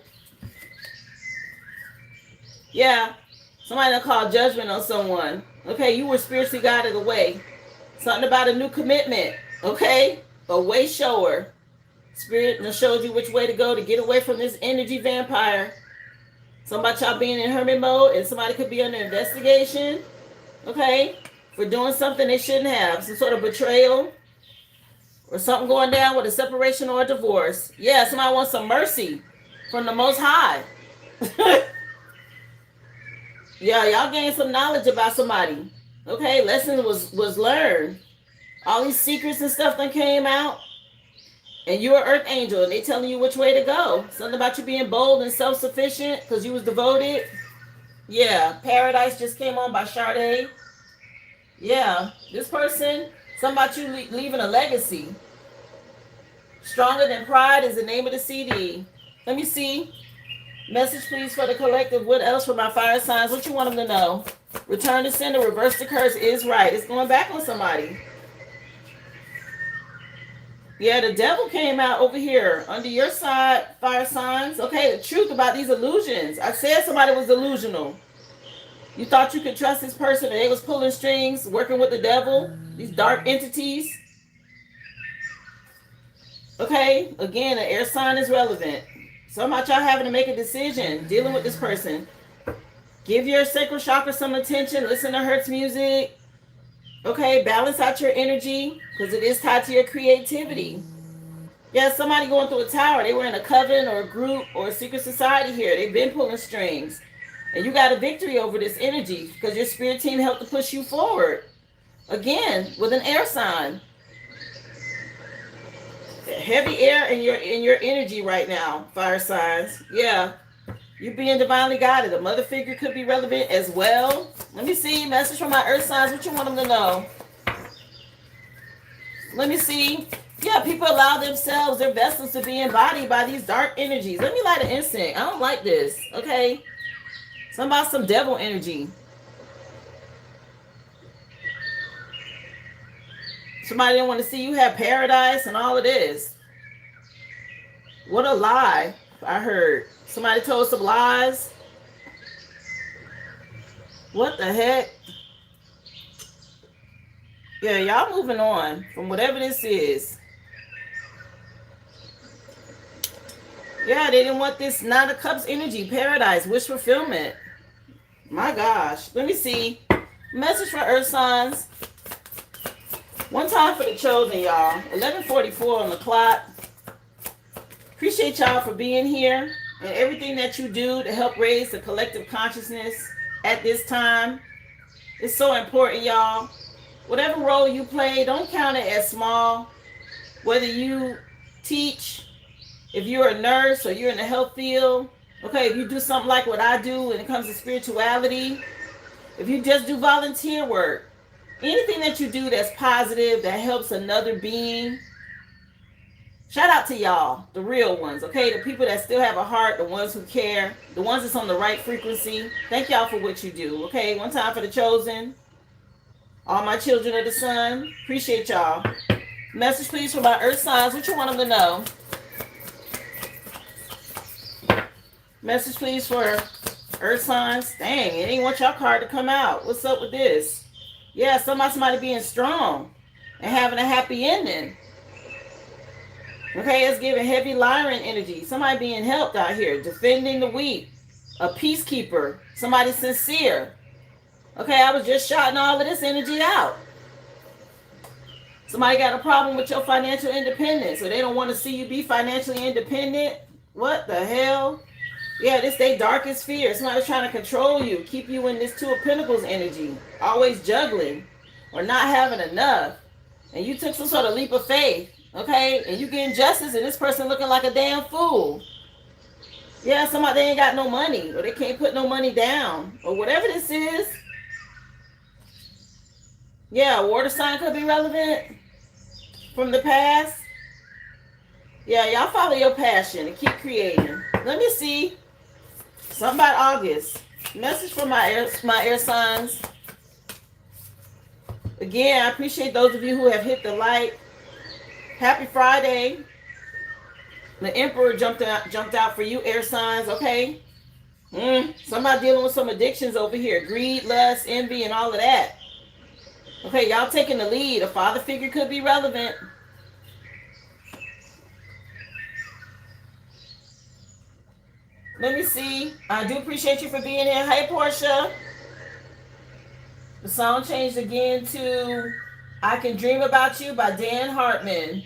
[SPEAKER 1] Yeah. Somebody done called judgment on someone. Okay, you were spiritually guided away. Something about a new commitment. Okay? A way shower. Spirit done showed you which way to go to get away from this energy vampire. Something about y'all being in hermit mode, and somebody could be under investigation. Okay? For doing something they shouldn't have. Some sort of betrayal. Or something going down with a separation or a divorce. Yeah, somebody wants some mercy from the Most High. Yeah, y'all gained some knowledge about somebody. Okay, lesson was learned. All these secrets and stuff that came out. And you're an earth angel, and they telling you which way to go. Something about you being bold and self-sufficient because you was devoted. Yeah, Paradise just came on by Sade. Yeah, this person, something about you leaving a legacy. Stronger Than Pride is the name of the CD. Let me see. Message, please, for the collective. What else for my fire signs? What you want them to know? Return to sender, reverse the curse is right. It's going back on somebody. Yeah, the devil came out over here under your side, fire signs. Okay, the truth about these illusions. I said somebody was delusional. You thought you could trust this person and they was pulling strings, working with the devil, these dark entities. Okay, again, the air sign is relevant. Some about y'all having to make a decision, dealing with this person. Give your sacral chakra some attention, listen to Hertz music. Okay, balance out your energy because it is tied to your creativity. Yeah, somebody going through a tower. They were in a coven or a group or a secret society here. They've been pulling strings. And you got a victory over this energy because your spirit team helped to push you forward. Again, with an air sign. Heavy air in your energy right now, fire signs. Yeah. You being divinely guided. A mother figure could be relevant as well. Let me see. Message from my earth signs. What you want them to know? Let me see. Yeah, people allow themselves, their vessels, to be embodied by these dark energies. Let me light an incense. I don't like this. Okay. Something about some devil energy. Somebody didn't want to see you have paradise and all of this. What a lie. I heard. Somebody told some lies. What the heck? Yeah, y'all moving on from whatever this is. Yeah, they didn't want this Nine of Cups energy, paradise, wish fulfillment. My gosh. Let me see. Message for earth signs. One time for the chosen, y'all. 11:44 on the clock. Appreciate y'all for being here and everything that you do to help raise the collective consciousness at this time. It's so important, y'all. Whatever role you play, don't count it as small. Whether you teach, if you're a nurse or you're in the health field, okay, if you do something like what I do when it comes to spirituality, if you just do volunteer work, anything that you do that's positive, that helps another being, shout out to y'all, the real ones, okay? The people that still have a heart, the ones who care, the ones that's on the right frequency. Thank y'all for what you do, okay? One time for the chosen. All my children of the sun. Appreciate y'all. Message, please, for my earth signs. What you want them to know? Message, please, for earth signs. Dang, it ain't want y'all card to come out. What's up with this? Yeah, somebody being strong and having a happy ending. Okay, it's giving heavy Lyran energy. Somebody being helped out here, defending the weak, a peacekeeper, somebody sincere. Okay, I was just shouting all of this energy out. Somebody got a problem with your financial independence, or they don't want to see you be financially independent. What the hell? Yeah, this their darkest fear. Somebody's trying to control you, keep you in this Two of Pentacles energy, always juggling or not having enough. And you took some sort of leap of faith. Okay, and you getting justice, and this person looking like a damn fool. Yeah, somebody they ain't got no money, or they can't put no money down, or whatever this is. Yeah, a water sign could be relevant from the past. Yeah, y'all follow your passion and keep creating. Let me see. Something about August. Message for my air signs. Again, I appreciate those of you who have hit the like. Happy Friday. The Emperor jumped out for you, air signs, okay? Somebody dealing with some addictions over here. Greed, lust, envy, and all of that. Okay, y'all taking the lead. A father figure could be relevant. Let me see. I do appreciate you for being here. Hey, Portia. The song changed again to I Can Dream About You by Dan Hartman.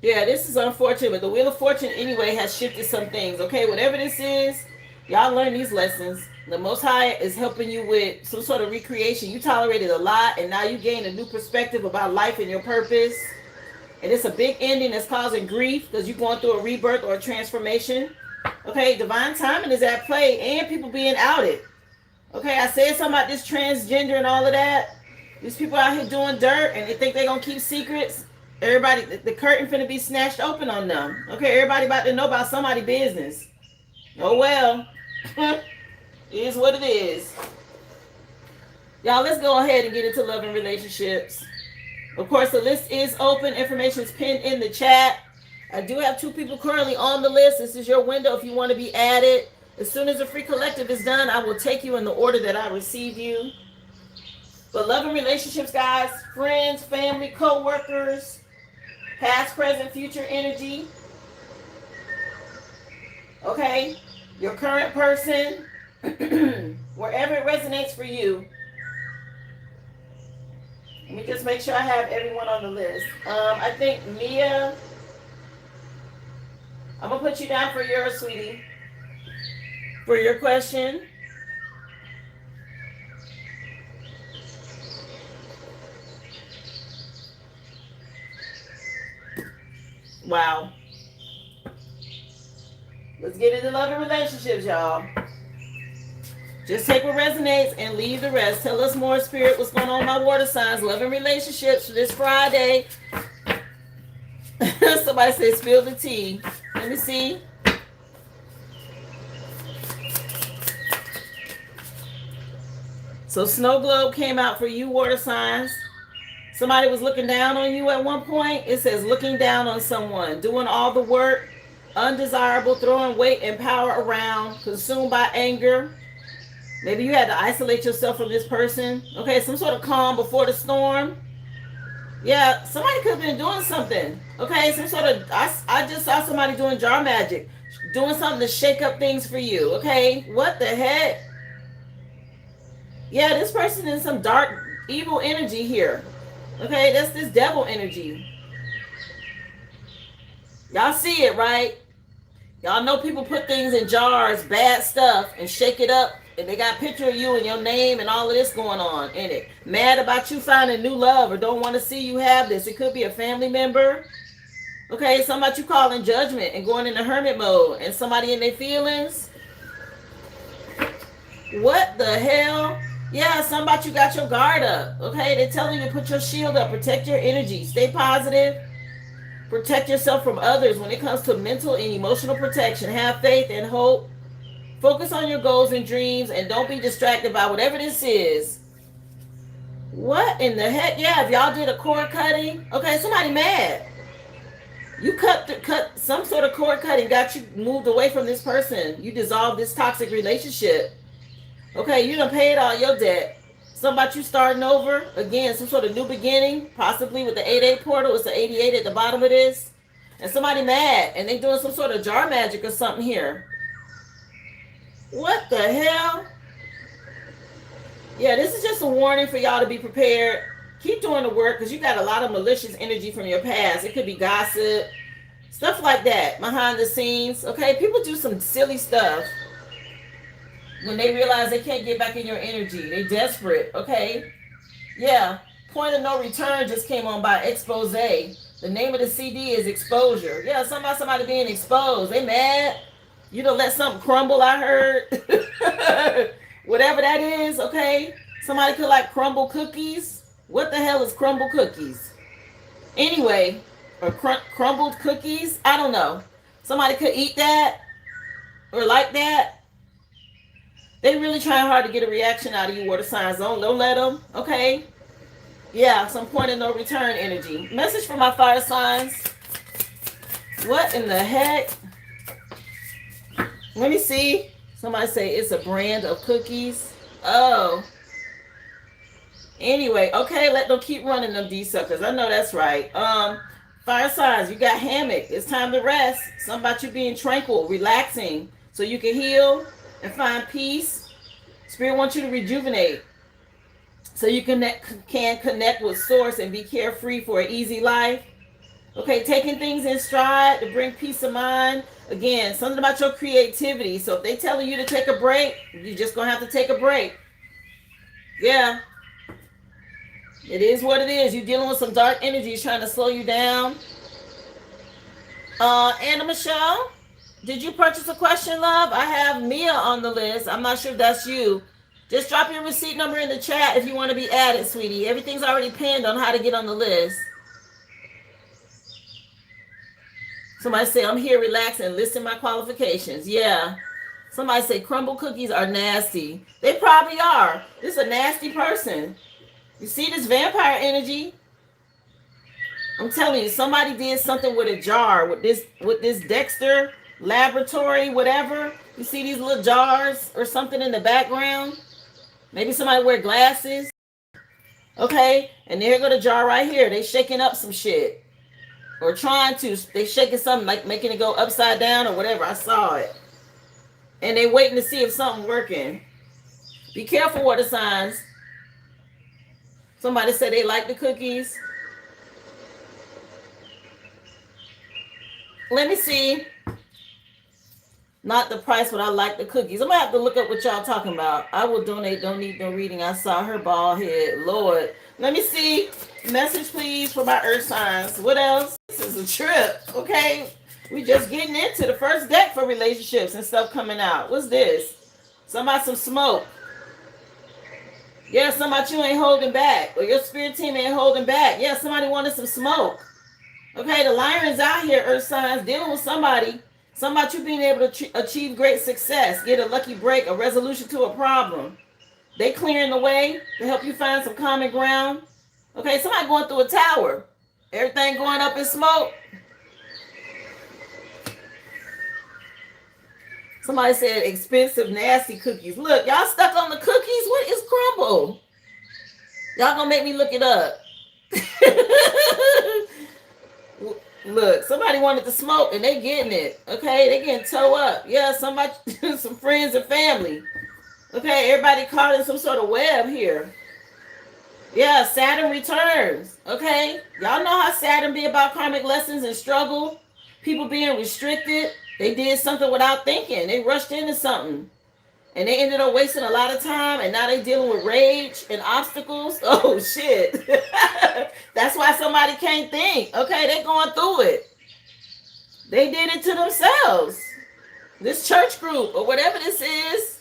[SPEAKER 1] Yeah, this is unfortunate, but the Wheel of Fortune anyway has shifted some things. Okay, whatever this is, y'all learn these lessons. The Most High is helping you with some sort of recreation. You tolerated a lot, and now you gain a new perspective about life and your purpose. And it's a big ending that's causing grief because you're going through a rebirth or a transformation. Okay, divine timing is at play, and people being outed. Okay, I said something about this transgender and all of that. These people out here doing dirt, and they think they're going to keep secrets. Everybody, the curtain finna be snatched open on them. Okay, everybody about to know about somebody's business. Oh well. It is what it is. Y'all, let's go ahead and get into love and relationships. Of course, the list is open. Information is pinned in the chat. I do have 2 people currently on the list. This is your window if you want to be added. As soon as the free collective is done, I will take you in the order that I receive you. But love and relationships, guys, friends, family, co-workers, past, present, future energy. Okay? Your current person, wherever it resonates for you. Let me just make sure I have everyone on the list. I think Mia, I'm going to put you down for yours, sweetie. For your question. Wow. Let's get into love and relationships, y'all. Just take what resonates and leave the rest. Tell us more, Spirit, what's going on in my water signs. Love and relationships for this Friday. Somebody said spill the tea. Let me see. So Snow Globe came out for you, water signs. Somebody was looking down on you at one point. It says looking down on someone, doing all the work, undesirable, throwing weight and power around, consumed by anger. Maybe you had to isolate yourself from this person. Okay, some sort of calm before the storm. Yeah, somebody could have been doing something. Okay, some sort of, I just saw somebody doing jar magic, doing something to shake up things for you. Okay, what the heck? Yeah, this person is some dark, evil energy here. Okay, that's this devil energy. Y'all see it, right? Y'all know people put things in jars, bad stuff, and shake it up. And they got a picture of you and your name and all of this going on in it. Mad about you finding new love or don't want to see you have this. It could be a family member. Okay, somebody you calling judgment and going into hermit mode. And somebody in their feelings. What the hell? Yeah, somebody you got your guard up. Okay, they're telling you to put your shield up. Protect your energy. Stay positive. Protect yourself from others when it comes to mental and emotional protection. Have faith and hope. Focus on your goals and dreams and don't be distracted by whatever this is. What in the heck? Yeah, if y'all did a cord cutting. Okay, somebody mad. You cut some sort of cord cutting, got you moved away from this person. You dissolved this toxic relationship. Okay, you done paid all your debt. Something about you starting over. Again, some sort of new beginning, possibly with the 8-8 portal. It's the 88 at the bottom of this. And somebody mad and they doing some sort of jar magic or something here. What the hell? Yeah, this is just a warning for y'all to be prepared. Keep doing the work because you got a lot of malicious energy from your past. It could be gossip, stuff like that, behind the scenes. Okay, people do some silly stuff when they realize they can't get back in your energy. They desperate, okay? Yeah, Point of No Return just came on by Expose. The name of the CD is Exposure. Yeah, somebody being exposed. They mad. You don't let something crumble, I heard. Whatever that is, okay? Somebody could like crumble cookies. What the hell is crumble cookies? Anyway, or crumbled cookies? I don't know. Somebody could eat that or like that. They really trying hard to get a reaction out of you, water signs. Don't let them, okay? Yeah, some point of no return energy. Message for my fire signs. What in the heck? Let me see. Somebody say it's a brand of cookies. Oh. Anyway, okay, let them keep running them D suckers. I know that's right. Fire signs, you got hammock. It's time to rest. Something about you being tranquil, relaxing, so you can heal and find peace. Spirit wants you to rejuvenate, so you can connect with source and be carefree for an easy life. Okay, taking things in stride to bring peace of mind. Again, something about your creativity. So if they telling you to take a break, you're just gonna have to take a break. Yeah, it is what it is. You're dealing with some dark energies trying to slow you down. Anna Michelle, did you purchase a question, love? I have Mia on the list. I'm not sure if that's you. Just drop your receipt number in the chat if you want to be added, sweetie. Everything's already pinned on how to get on the list. Somebody say, I'm here relaxing, listing my qualifications. Yeah. Somebody say, crumble cookies are nasty. They probably are. This is a nasty person. You see this vampire energy? I'm telling you, somebody did something with a jar, with this Dexter laboratory, whatever. You see these little jars or something in the background? Maybe somebody wear glasses. Okay, and there go the jar right here. They shaking up some shit. Or trying to. They shaking something, like making it go upside down or whatever. I saw it. And they waiting to see if something working. Be careful, water signs. Somebody said they like the cookies. Let me see. Not the price, but I like the cookies. I'm gonna have to look up what y'all talking about. I will donate. Don't need no reading. I saw her bald head. Lord. Let me see. Message, please, for my earth signs. What else? This is a trip. Okay. We just getting into the first deck for relationships and stuff coming out. What's this? Somebody some smoke. Yeah, somebody you ain't holding back. Or your spirit team ain't holding back. Yeah, somebody wanted some smoke. Okay, the lions out here, earth signs, dealing with somebody. Somebody you being able to achieve great success. Get a lucky break, a resolution to a problem. They clearing the way to help you find some common ground. Okay, somebody going through a tower. Everything going up in smoke. Somebody said expensive, nasty cookies. Look, y'all stuck on the cookies? What is crumble? Y'all gonna make me look it up. Look, somebody wanted to smoke and they getting it. Okay, they getting toe up. Yeah, somebody, some friends and family. Okay, everybody caught in some sort of web here. Yeah, Saturn returns. Okay, y'all know how Saturn be about karmic lessons and struggle. People being restricted. They did something without thinking. They rushed into something. And they ended up wasting a lot of time. And now they dealing with rage and obstacles. Oh, shit. That's why somebody can't think. Okay, they going through it. They did it to themselves. This church group or whatever this is.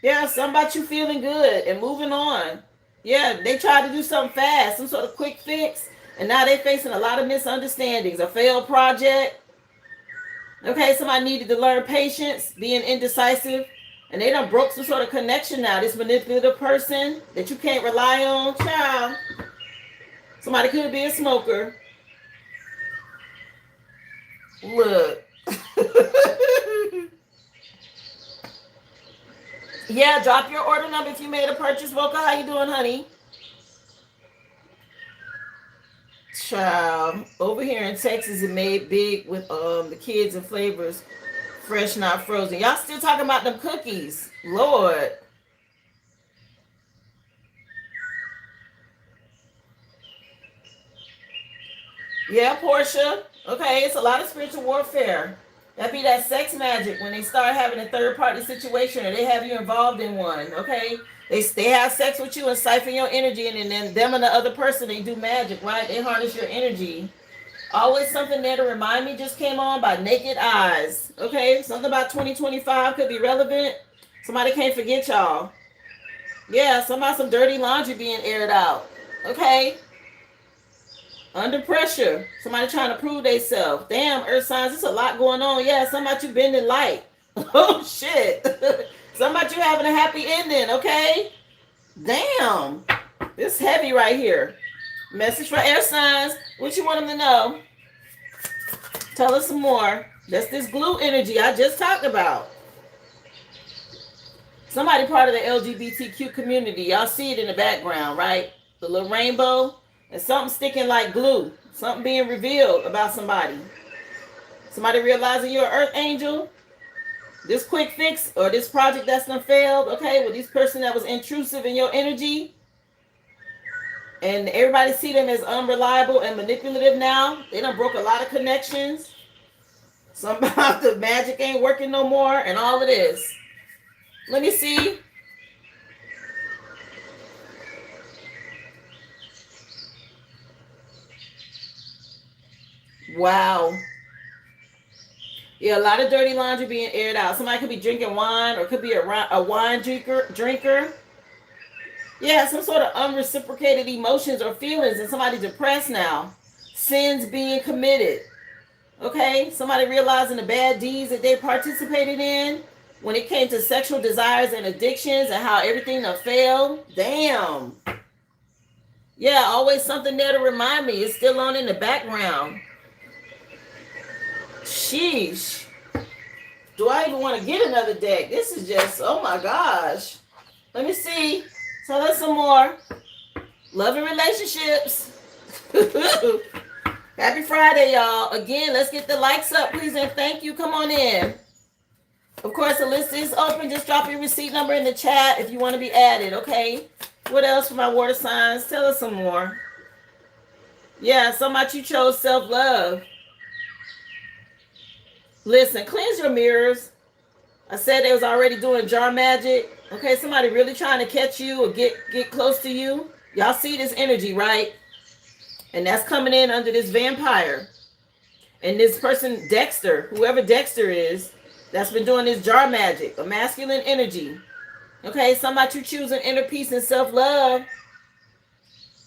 [SPEAKER 1] Yeah, something about you feeling good and moving on. Yeah, they tried to do something fast, some sort of quick fix. And now they're facing a lot of misunderstandings, a failed project. Okay, somebody needed to learn patience, being indecisive. And they done broke some sort of connection now. This manipulative person that you can't rely on. Child. Somebody could be a smoker. Look. Yeah, drop your order number if you made a purchase. Voca, how you doing, honey? Child, over here in Texas, it made big with the kids and flavors, fresh not frozen. Y'all still talking about them cookies, Lord. Yeah, Portia. Okay, it's a lot of spiritual warfare. That be that sex magic when they start having a third party situation or they have you involved in one. Okay, they have sex with you and siphon your energy, and then them and the other person they do magic, right? They harness your energy. Always something there to remind me just came on by Naked Eyes. Okay, something about 2025 could be relevant. Somebody can't forget y'all. Yeah, some dirty laundry being aired out. Okay. Under pressure. Somebody trying to prove themselves. Damn, earth signs, there's a lot going on. Yeah, somebody you bending light. Oh shit. Somebody you having a happy ending, okay? Damn. This heavy right here. Message for air signs. What you want them to know? Tell us some more. That's this glue energy I just talked about. Somebody part of the LGBTQ community. Y'all see it in the background, right? The little rainbow. And something sticking like glue. Something being revealed about somebody. Somebody realizing you're an earth angel. This quick fix or this project that's done failed, okay, with this person that was intrusive in your energy, and everybody see them as unreliable and manipulative now. They done broke a lot of connections. Somehow the magic ain't working no more and all of this. Let me see. Wow. Yeah, a lot of dirty laundry being aired out. Somebody could be drinking wine or could be a wine drinker. Yeah, some sort of unreciprocated emotions or feelings and somebody depressed now. Sins being committed. Okay? Somebody realizing the bad deeds that they participated in when it came to sexual desires and addictions and how everything done failed. Damn. Yeah, always something there to remind me. It's still on in the background. Sheesh. Do I even want to get another deck? This is just, oh my gosh. Let me see. Tell us some more. Love and relationships. Happy Friday, y'all. Again, let's get the likes up, please, and thank you. Come on in. Of course, the list is open. Just drop your receipt number in the chat if you want to be added, okay? What else for my water signs? Tell us some more. Yeah, somebody you chose self-love. Listen, cleanse your mirrors. I said they was already doing jar magic. Okay, somebody really trying to catch you or get close to you. Y'all see this energy, right? And that's coming in under this vampire. And this person, Dexter, whoever Dexter is, that's been doing this jar magic, a masculine energy. Okay, somebody you choosing inner peace and self-love.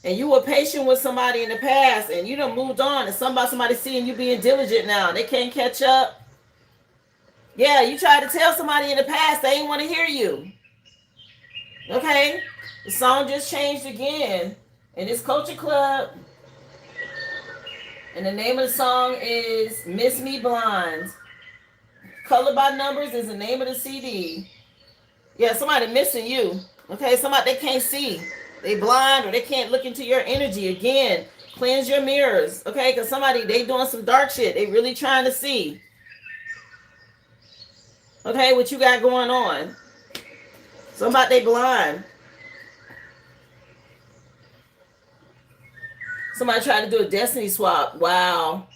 [SPEAKER 1] And you were patient with somebody in the past and you done moved on. And somebody seeing you being diligent now. They can't catch up. Yeah, you tried to tell somebody in the past, they ain't want to hear you. Okay? The song just changed again. And it's Culture Club. And the name of the song is Miss Me Blind. Color by Numbers is the name of the CD. Yeah, somebody missing you. Okay, somebody they can't see. They blind or they can't look into your energy. Again, cleanse your mirrors. Okay, because somebody, they doing some dark shit. They really trying to see. Okay, what you got going on? Somebody they blind. Somebody tried to do a destiny swap. Wow.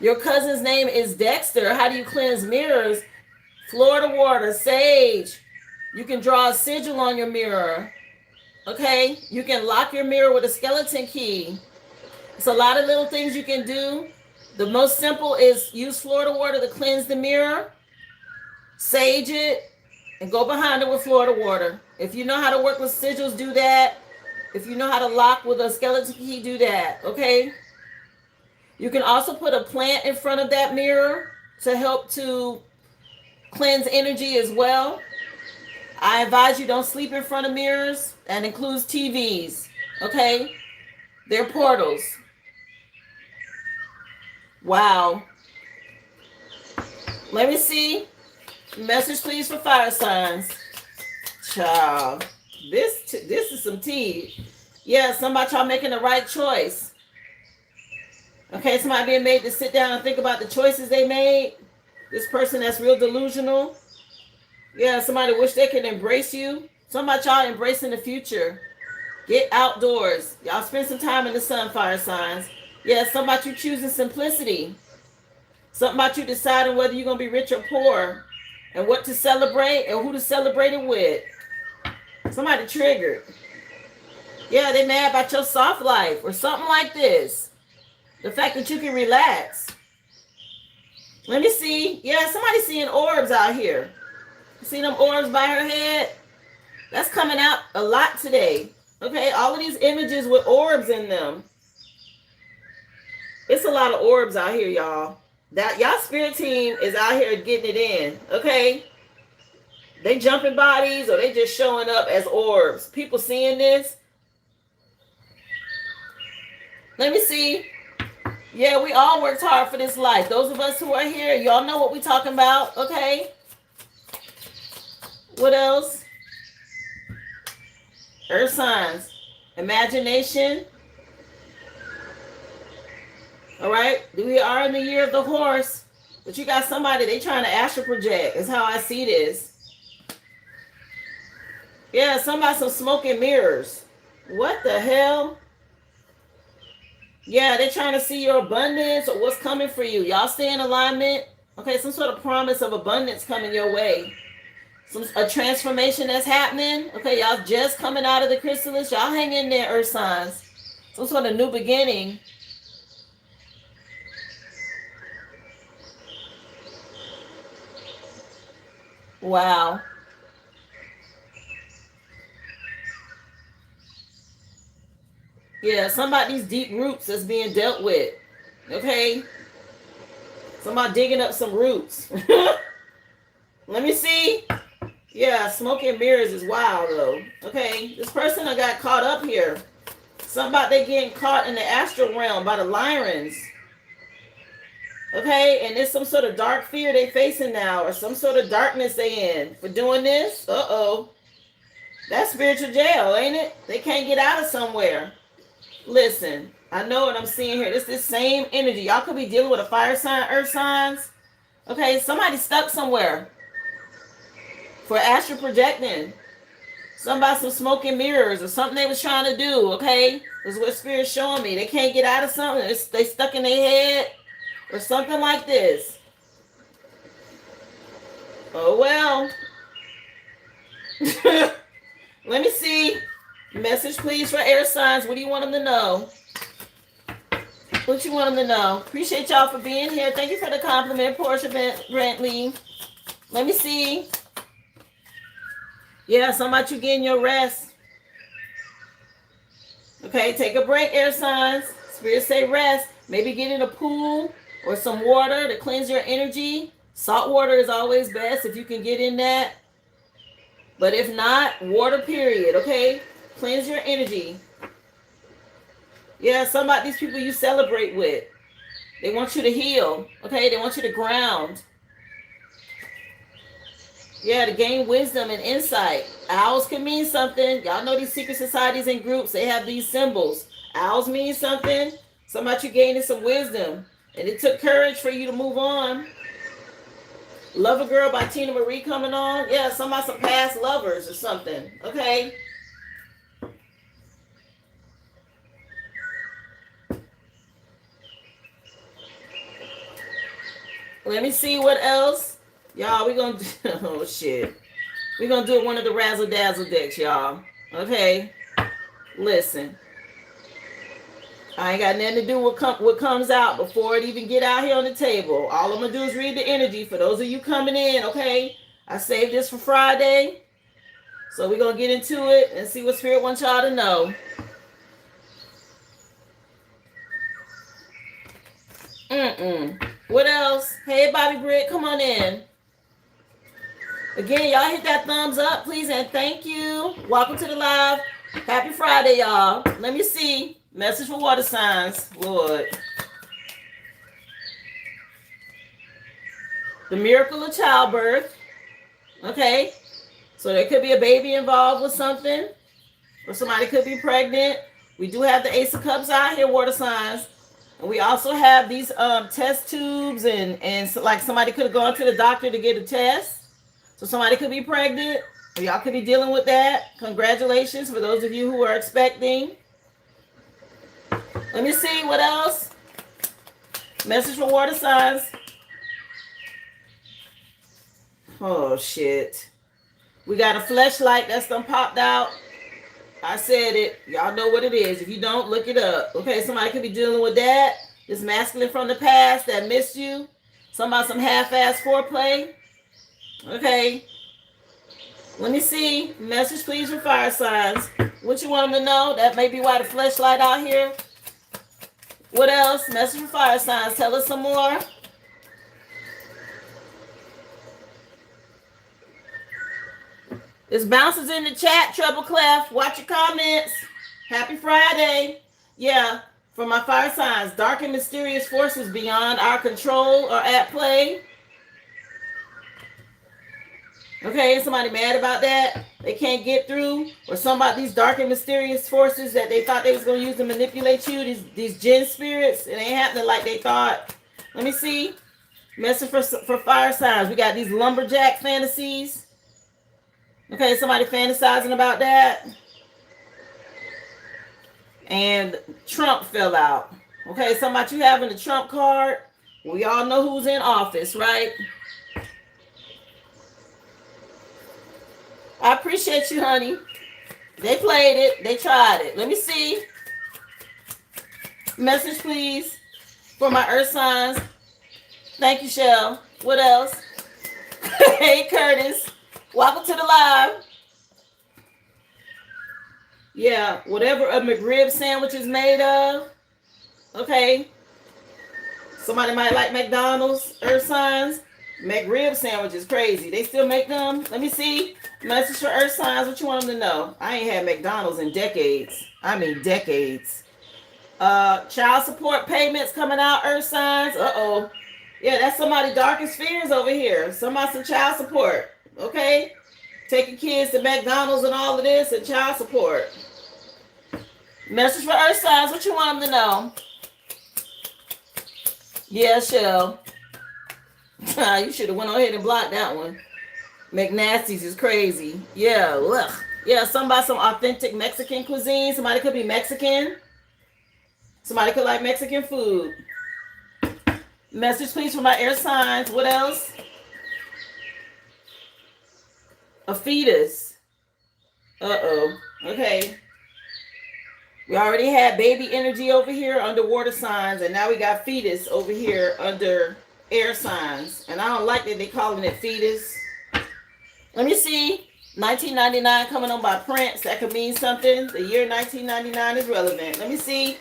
[SPEAKER 1] Your cousin's name is Dexter. How do you cleanse mirrors? Florida water, sage. You can draw a sigil on your mirror. Okay? You can lock your mirror with a skeleton key. It's a lot of little things you can do. The most simple is use Florida water to cleanse the mirror. Sage it. And go behind it with Florida water. If you know how to work with sigils, do that. If you know how to lock with a skeleton key, do that. Okay? You can also put a plant in front of that mirror to help to cleanse energy as well. I advise you don't sleep in front of mirrors. That includes TVs. Okay? They're portals. Wow. Let me see. Message please for fire signs. Child. This is some tea. Yeah, somebody y'all making the right choice. Okay, somebody being made to sit down and think about the choices they made. This person that's real delusional. Yeah, somebody wish they could embrace you. Somebody y'all embracing the future. Get outdoors. Y'all spend some time in the sun, fire signs. Yeah, something about you choosing simplicity. Something about you deciding whether you're going to be rich or poor. And what to celebrate and who to celebrate it with. Somebody triggered. Yeah, they mad about your soft life or something like this. The fact that you can relax. Let me see. Yeah, somebody seeing orbs out here. See them orbs by her head? That's coming out a lot today. Okay, all of these images with orbs in them. It's a lot of orbs out here, y'all. That y'all spirit team is out here getting it in, okay? They jumping bodies or they just showing up as orbs. People seeing this. Let me see. Yeah, we all worked hard for this life. Those of us who are here, y'all know what we talking about, okay? What else? Earth signs. Imagination. All right? We are in the year of the horse. But you got somebody, they trying to astral project. Is how I see this. Yeah, somebody some smoke and mirrors. What the hell? Yeah, they're trying to see your abundance or what's coming for you. Y'all stay in alignment. Okay, some sort of promise of abundance coming your way. A transformation that's happening. Okay, y'all just coming out of the chrysalis. Y'all hang in there, earth signs. Some sort of new beginning. Wow. Yeah, somebody's deep roots that's being dealt with. Okay? Somebody digging up some roots. Let me see. Yeah, smoke and mirrors is wild though. Okay? This person that got caught up here. Somebody they getting caught in the astral realm by the Lyrans. Okay? And there's some sort of dark fear they facing now or some sort of darkness they in for doing this. Uh-oh. That's spiritual jail, ain't it? They can't get out of somewhere. Listen, I know what I'm seeing here. This same energy. Y'all could be dealing with a fire sign, earth signs. Okay, somebody stuck somewhere for astral projecting. Somebody some smoke and mirrors or something they was trying to do. Okay, this is what spirit's showing me. They can't get out of something. They stuck in their head or something like this. Oh well. Let me see. Message, please, for air signs. What do you want them to know? What you want them to know? Appreciate y'all for being here. Thank you for the compliment, Portia Brantley. Let me see. Yeah, somebody you getting your rest. Okay, take a break, air signs. Spirit say rest. Maybe get in a pool or some water to cleanse your energy. Salt water is always best if you can get in that. But if not, water period, okay? Cleanse your energy. Yeah, some of these people you celebrate with. They want you to heal, okay? They want you to ground. Yeah, to gain wisdom and insight. Owls can mean something. Y'all know these secret societies and groups, they have these symbols. Owls mean something. Somebody you gaining some wisdom. And it took courage for you to move on. Love a Girl by Tina Marie coming on. Yeah, some past lovers or something. Okay. Let me see what else. Y'all, we gonna do, oh shit. We're gonna do one of the Razzle Dazzle decks, y'all. Okay. Listen. I ain't got nothing to do with what comes out before it even get out here on the table. All I'm gonna do is read the energy for those of you coming in, okay? I saved this for Friday. So we're gonna get into it and see what Spirit wants y'all to know. What else? Hey, Bobby Britt, come on in. Again, y'all hit that thumbs up, please, and thank you. Welcome to the live. Happy Friday, y'all. Let me see. Message for water signs, Lord. The miracle of childbirth. Okay. So there could be a baby involved with something. Or somebody could be pregnant. We do have the Ace of Cups out here, water signs. And we also have these test tubes and so, like somebody could have gone to the doctor to get a test. So somebody could be pregnant. Or y'all could be dealing with that. Congratulations for those of you who are expecting. Let me see what else. Message for water signs. Oh shit. We got a fleshlight that's done popped out. I said it. Y'all know what it is. If you don't, look it up. Okay, somebody could be dealing with that. This masculine from the past that missed you. Somebody some half-ass foreplay. Okay. Let me see. Message please for fire signs. What you want them to know? That may be why the fleshlight out here. What else? Message for fire signs. Tell us some more. It's bounces in the chat, Trouble Clef. Watch your comments. Happy Friday. Yeah, for my fire signs, dark and mysterious forces beyond our control are at play. Okay, somebody mad about that? They can't get through? Or somebody, these dark and mysterious forces that they thought they was going to use to manipulate you, these jinn spirits, it ain't happening like they thought. Let me see. Message for fire signs. We got these lumberjack fantasies. Okay, somebody fantasizing about that. And Trump fell out. Okay, somebody you having the Trump card. We all know who's in office, right? I appreciate you, honey. They played it. They tried it. Let me see. Message, please, for my earth signs. Thank you, Shell. What else? Hey, Curtis. Welcome to the live. Yeah, whatever a McRib sandwich is made of. Okay. Somebody might like McDonald's earth signs. McRib sandwich is crazy. They still make them. Let me see. Message for earth signs. What you want them to know? I ain't had McDonald's in decades. I mean decades. Child support payments coming out, earth signs. Uh-oh. Yeah, that's somebody's darkest fears over here. Somebody some child support. Okay? Taking kids to McDonald's and all of this and child support. Message for earth signs. What you want them to know? Yeah, Shell. You should have went ahead and blocked that one. McNasty's is crazy. Yeah, ugh. Yeah, somebody some authentic Mexican cuisine. Somebody could be Mexican. Somebody could like Mexican food. Message, please, for my air signs. What else? A fetus. Uh-oh. Okay. We already had baby energy over here under water signs, and now we got fetus over here under air signs. And I don't like that they calling it fetus. Let me see. 1999 coming on by Prince. That could mean something. The year 1999 is relevant. Let me see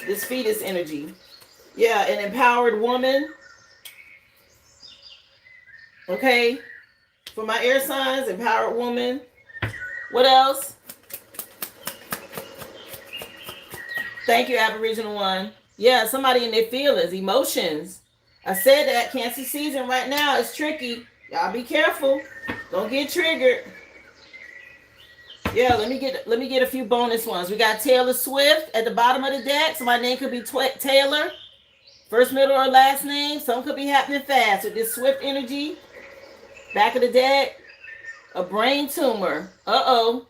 [SPEAKER 1] this fetus energy. Yeah, an empowered woman. Okay. For my air signs, empowered woman. What else? Thank you, Aboriginal one. Yeah, somebody in their feelings, emotions. I said that Cancer season right now is tricky. Y'all be careful. Don't get triggered. Yeah, let me get a few bonus ones. We got Taylor Swift at the bottom of the deck. So my name could be Taylor. First, middle, or last name. Some could be happening fast with this Swift energy. Back of the deck. A brain tumor. Uh-oh.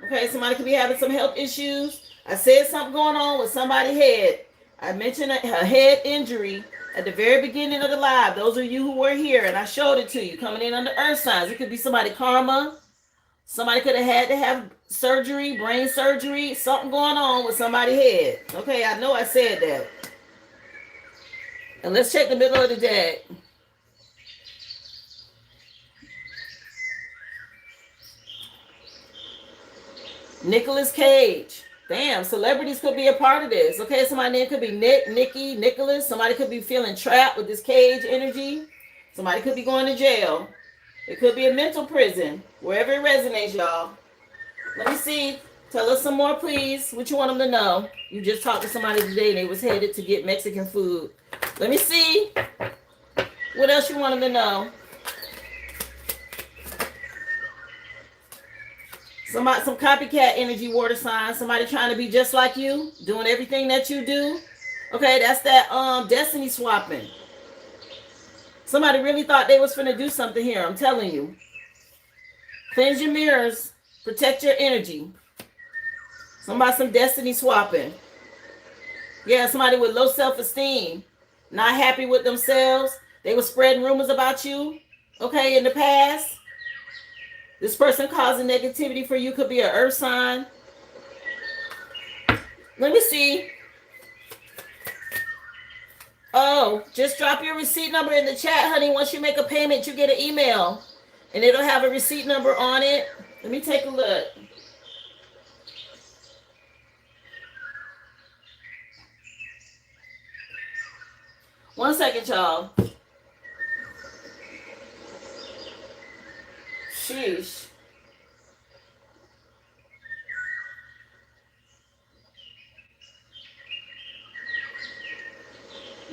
[SPEAKER 1] Okay, somebody could be having some health issues. I said something going on with somebody's head. I mentioned a head injury at the very beginning of the live. Those of you who were here, and I showed it to you, coming in under earth signs. It could be somebody karma. Somebody could have had to have surgery, brain surgery, something going on with somebody's head. Okay, I know I said that. And let's check the middle of the deck. Nicolas Cage. Damn, celebrities could be a part of this. Okay, somebody's name could be Nick, Nikki, Nicholas. Somebody could be feeling trapped with this Cage energy. Somebody could be going to jail. It could be a mental prison, wherever it resonates, y'all. Let me see. Tell us some more, please. What you want them to know? You just talked to somebody today and they was headed to get Mexican food. Let me see. What else you want them to know? Some copycat energy, water sign. Somebody trying to be just like you, doing everything that you do. Okay, that's that destiny swapping. Somebody really thought they was finna do something here. I'm telling you. Cleanse your mirrors. Protect your energy. Somebody some destiny swapping. Yeah, somebody with low self-esteem. Not happy with themselves. They were spreading rumors about you. Okay, in the past. This person causing negativity for you could be an earth sign. Let me see. Oh, just drop your receipt number in the chat, honey. Once you make a payment, you get an email. And it'll have a receipt number on it. Let me take a look. One second, y'all. Sheesh.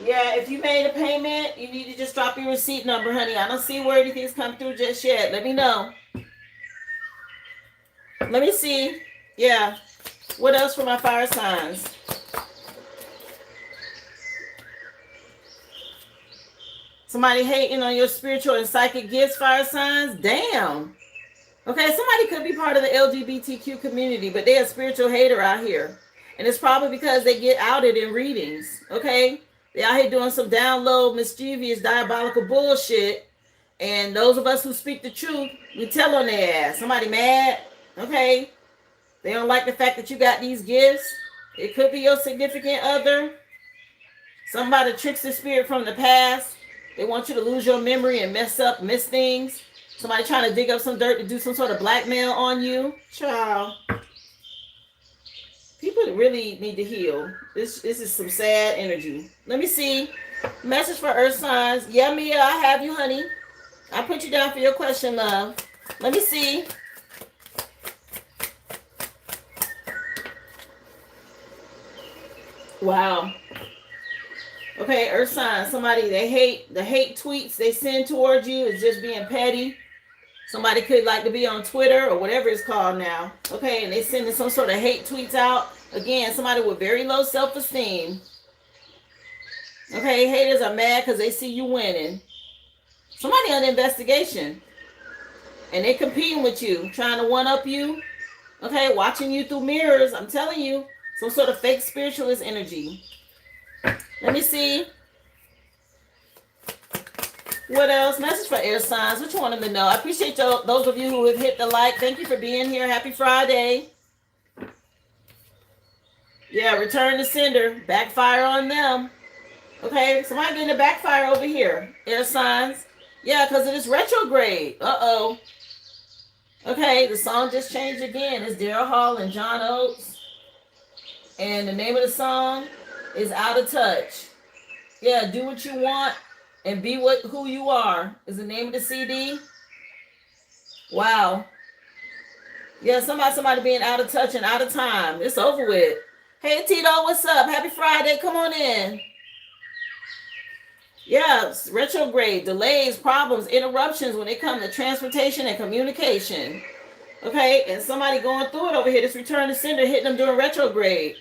[SPEAKER 1] Yeah, if you made a payment, you need to just drop your receipt number, honey. I don't see where anything's come through just yet. Let me know. Let me see. Yeah. What else for my fire signs? Somebody hating on your spiritual and psychic gifts, fire signs? Damn. Okay, somebody could be part of the LGBTQ community, but they're a spiritual hater out here. And it's probably because they get outed in readings. Okay? They out here doing some down low, mischievous, diabolical bullshit. And those of us who speak the truth, we tell on their ass. Somebody mad? Okay? They don't like the fact that you got these gifts. It could be your significant other. Somebody tricks the spirit from the past. They want you to lose your memory and miss things. Somebody trying to dig up some dirt to do some sort of blackmail on you. Child. People really need to heal. This is some sad energy. Let me see. Message for earth signs. Yeah, Mia, I have you, honey. I put you down for your question, love. Let me see. Wow. Okay, earth sign. Somebody the hate tweets they send towards you is just being petty. Somebody could like to be on Twitter or whatever it's called now. Okay, and they sending some sort of hate tweets out. Again, somebody with very low self-esteem. Okay, haters are mad because they see you winning. Somebody on investigation. And they competing with you, trying to one-up you. Okay, watching you through mirrors. I'm telling you, some sort of fake spiritualist energy. Let me see. What else? Message for air signs. What you want them to know? I appreciate those of you who have hit the like. Thank you for being here. Happy Friday. Yeah, return to sender. Backfire on them. Okay, somebody getting a backfire over here. Air signs. Yeah, because it is retrograde. Uh-oh. Okay, the song just changed again. It's Daryl Hall and John Oates. And the name of the song is Out of Touch. Yeah, do what you want and be who you are is the name of the CD. Wow. Yeah, somebody being out of touch and out of time. It's over with. Hey, Tito, what's up? Happy Friday. Come on in. Yeah, retrograde, delays, problems, interruptions when it comes to transportation and communication. Okay, and somebody going through it over here. This return to sender hitting them during retrograde.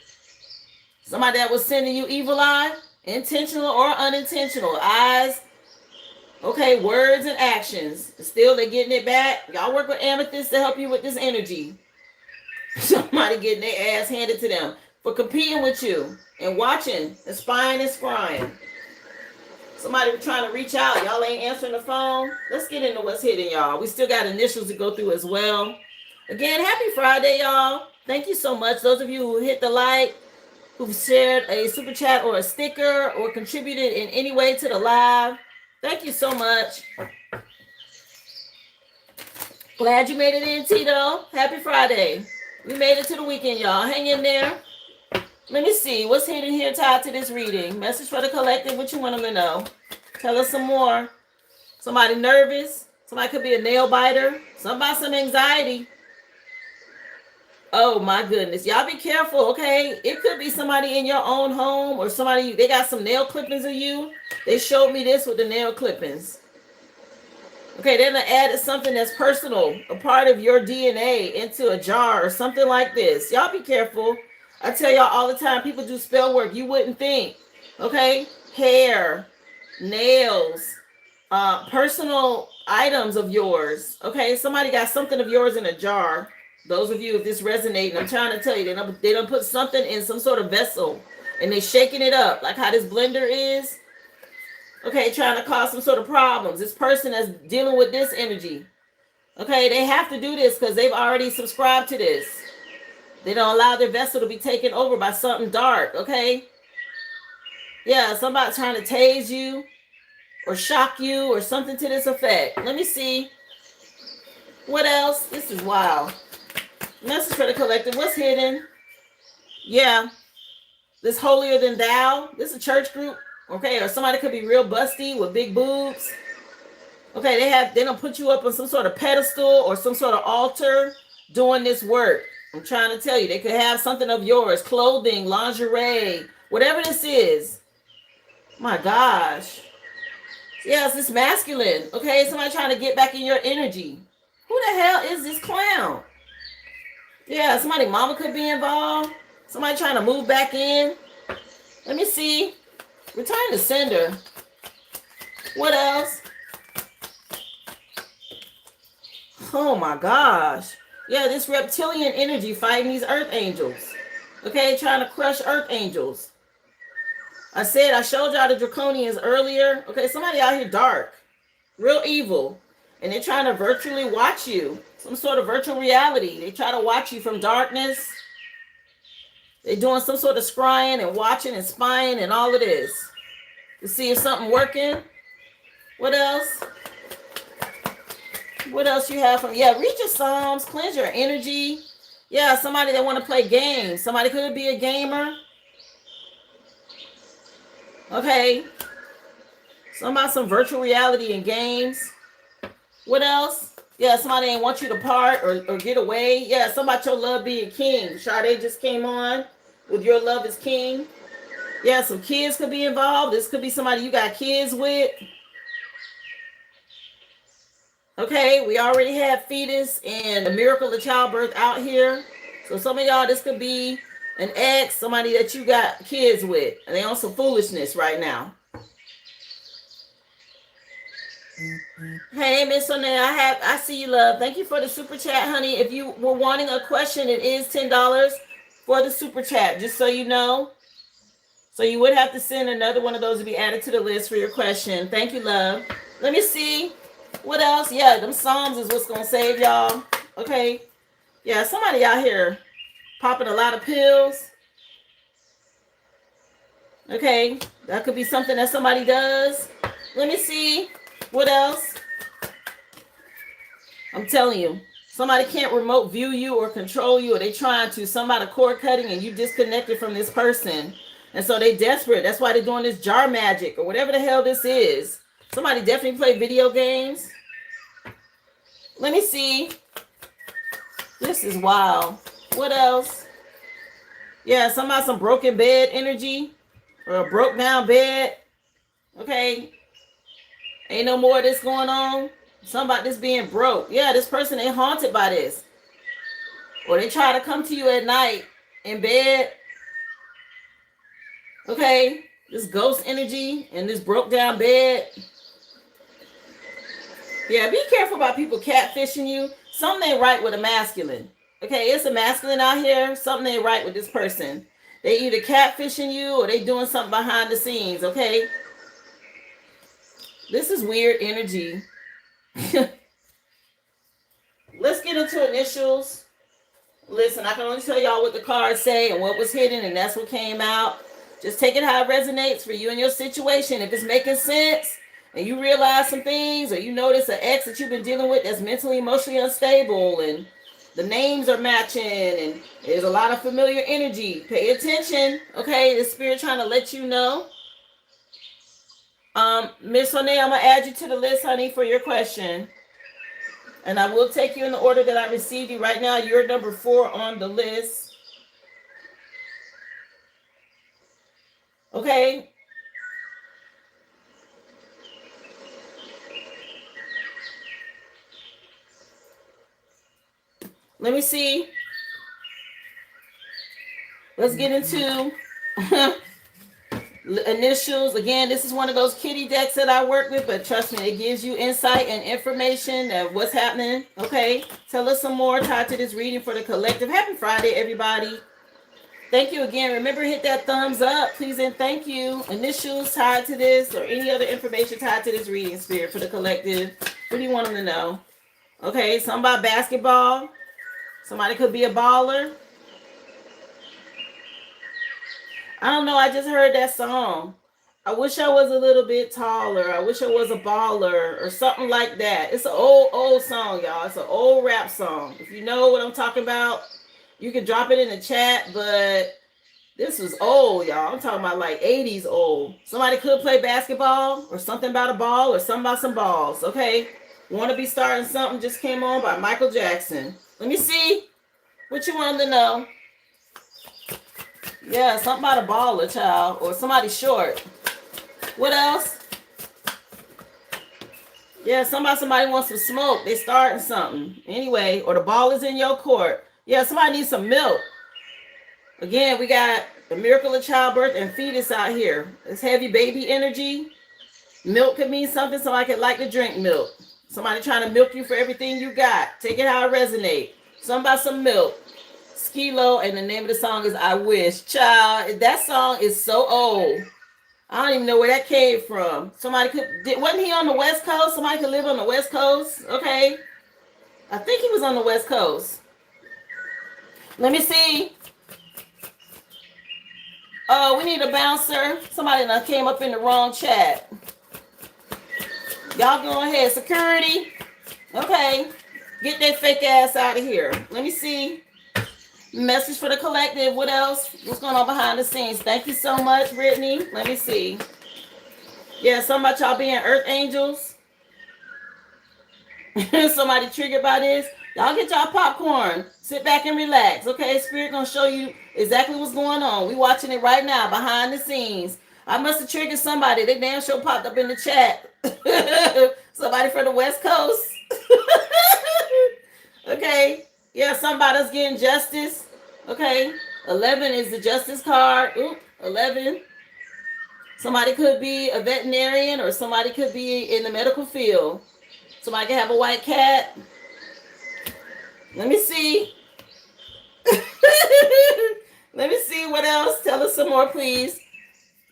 [SPEAKER 1] Somebody that was sending you evil eye, intentional or unintentional, eyes, okay, words and actions. Still, they're getting it back. Y'all work with amethyst to help you with this energy. Somebody getting their ass handed to them for competing with you and watching and spying and scrying. Somebody trying to reach out. Y'all ain't answering the phone. Let's get into what's hitting y'all. We still got initials to go through as well. Again, happy Friday, y'all. Thank you so much. Those of you who hit the like, who've shared a super chat or a sticker or contributed in any way to the live. Thank you so much. Glad you made it in, Tito. Happy Friday. We made it to the weekend, y'all. Hang in there. Let me see. What's hidden here tied to this reading? Message for the collective. What you want them to know? Tell us some more. Somebody nervous. Somebody could be a nail biter. Somebody some anxiety. Oh my goodness. Y'all be careful, okay? It could be somebody in your own home or somebody, they got some nail clippings of you. They showed me this with the nail clippings. Okay, they're gonna add something that's personal, a part of your DNA into a jar or something like this. Y'all be careful. I tell y'all all the time, people do spell work. You wouldn't think, okay? Hair, nails, personal items of yours, okay? Somebody got something of yours in a jar. Those of you, if this resonates, I'm trying to tell you, they don't put something in some sort of vessel and they shaking it up like how this blender is. Okay, trying to cause some sort of problems. This person that's dealing with this energy. Okay, they have to do this because they've already subscribed to this. They don't allow their vessel to be taken over by something dark, okay? Yeah, somebody trying to tase you or shock you or something to this effect. Let me see. What else? This is wild. Message for the collective. What's hidden? Yeah. This holier than thou. This is a church group. Okay, or somebody could be real busty with big boobs. Okay, they don't put you up on some sort of pedestal or some sort of altar doing this work. I'm trying to tell you, they could have something of yours, clothing, lingerie, whatever this is. My gosh. Yes, it's masculine. Okay, somebody trying to get back in your energy. Who the hell is this clown? Yeah, somebody mama could be involved. Somebody trying to move back in. Let me see. Return to sender. What else? Oh my gosh. Yeah, this reptilian energy fighting these earth angels. Okay, trying to crush earth angels. I showed y'all the draconians earlier. Okay, somebody out here dark. Real evil. And they're trying to virtually watch you. Some sort of virtual reality. They try to watch you from darkness. They're doing some sort of scrying and watching and spying and all of this. To see if something working. What else? What else you have from? Yeah, read your Psalms. Cleanse your energy. Yeah, somebody that want to play games. Somebody could be a gamer. Okay. Something about some virtual reality and games. What else? Yeah, somebody ain't want you to part or get away. Yeah, something about your love being king. Sade just came on with your love is king. Yeah, some kids could be involved. This could be somebody you got kids with. Okay, we already have fetus and a miracle of childbirth out here. So some of y'all, this could be an ex, somebody that you got kids with. And they on some foolishness right now. Hey, Miss Sonia, I see you, love. Thank you for the super chat, honey. If you were wanting a question, it is $10 for the super chat, just so you know. So you would have to send another one of those to be added to the list for your question. Thank you, love. Let me see. What else? Yeah, them Psalms is what's going to save y'all. Okay. Yeah, somebody out here popping a lot of pills. Okay. That could be something that somebody does. Let me see. What else? I'm telling you, somebody can't remote view you or control you, or they trying to. Somebody cord cutting and you disconnected from this person. And so they desperate. That's why they're doing this jar magic or whatever the hell this is. Somebody definitely play video games. Let me see. This is wild. What else? Yeah, somebody some broken bed energy or a broke down bed. Okay. Ain't no more of this going on. Something about this being broke. Yeah, this person ain't haunted by this. Or they try to come to you at night in bed. Okay. This ghost energy and this broke down bed. Yeah, be careful about people catfishing you. Something ain't right with a masculine. Okay, it's a masculine out here. Something ain't right with this person. They either catfishing you or they doing something behind the scenes, okay? This is weird energy. Let's get into initials. Listen, I can only tell y'all what the cards say and what was hidden, and that's what came out. Just take it how it resonates for you and your situation. If it's making sense and you realize some things, or you notice an ex that you've been dealing with that's mentally, emotionally unstable, and the names are matching, and there's a lot of familiar energy, pay attention, okay? The spirit trying to let you know. Miss Honey, I'm going to add you to the list, honey, for your question. And I will take you in the order that I received you. Right now, you're number 4 on the list. Okay. Let me see. Let's get into initials. Again, this is one of those kitty decks that I work with, but trust me, it gives you insight and information of what's happening. Okay. Tell us some more tied to this reading for the collective. Happy Friday, everybody. Thank you again. Remember, hit that thumbs up, please, and thank you. Initials tied to this or any other information tied to this reading, spirit, for the collective. What do you want them to know? Okay, something about basketball. Somebody could be a baller. I don't know. I just heard that song. I wish I was a little bit taller. I wish I was a baller or something like that. It's an old song, y'all. It's an old rap song. If you know what I'm talking about, you can drop it in the chat, but this was old, y'all. I'm talking about like 80s old. Somebody could play basketball or something about a ball or something about some balls, okay? Want to be starting something just came on by Michael Jackson. Let me see what you want them to know. Yeah, something about a baller, child, or somebody short. What else? Yeah, somebody wants some smoke. They starting something. Anyway, or the ball is in your court. Yeah, somebody needs some milk. Again, we got the miracle of childbirth and fetus out here. It's heavy baby energy. Milk could mean something. Somebody could like to drink milk. Somebody trying to milk you for everything you got. Take it how it resonate. Something about some milk. Skilo, and the name of the song is I Wish. Child, that song is so old. I don't even know where that came from. Somebody wasn't he on the West Coast? Somebody could live on the West Coast. Okay. I think he was on the West Coast. Let me see. Oh, we need a bouncer. Somebody that came up in the wrong chat. Y'all go ahead. Security. Okay. Get that fake ass out of here. Let me see. Message for the collective. What else? What's going on behind the scenes? Thank you so much, Brittany. Let me see. Yeah, something about y'all being earth angels. Somebody triggered by this. Y'all get y'all popcorn. Sit back and relax. Okay, Spirit gonna show you exactly what's going on. We watching it right now behind the scenes. I must have triggered somebody. They damn sure popped up in the chat. Somebody from the West Coast. Okay. Yeah, somebody's getting justice. Okay. 11 is the justice card. Ooh, 11. Somebody could be a veterinarian or somebody could be in the medical field. Somebody can have a white cat. Let me see. Let me see what else. Tell us some more, please.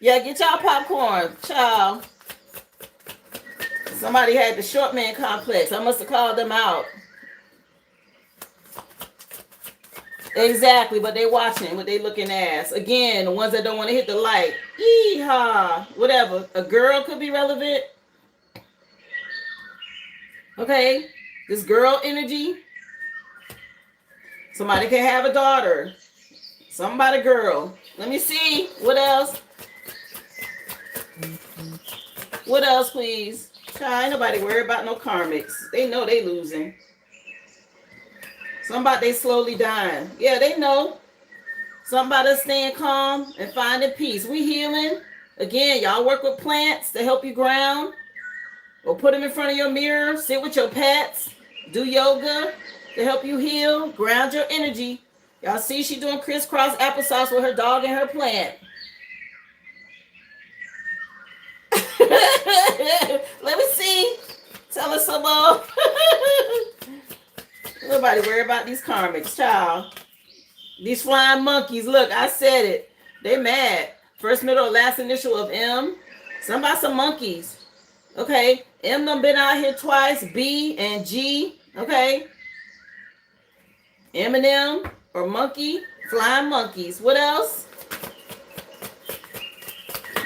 [SPEAKER 1] Yeah, get y'all popcorn. Child. Somebody had the short man complex. I must have called them out. Exactly, but they watching what they looking at. Again, the ones that don't want to hit the light. Yeehaw. Whatever. A girl could be relevant. Okay. This girl energy. Somebody can have a daughter. Somebody girl. Let me see. What else? What else, please? Ain't nobody worry about no karmics. They know they losing. Somebody they slowly dying. Yeah, they know. Somebody staying calm and finding peace. We healing. Again, y'all work with plants to help you ground. Or put them in front of your mirror. Sit with your pets. Do yoga to help you heal. Ground your energy. Y'all see she doing crisscross applesauce with her dog and her plant. Let me see. Tell us some more. Nobody worry about these karmics, child. These flying monkeys. Look, I said it. They mad. First, middle, or last initial of M. Somebody some monkeys. Okay. M done been out here twice. B and G. Okay. Eminem or monkey. Flying monkeys. What else?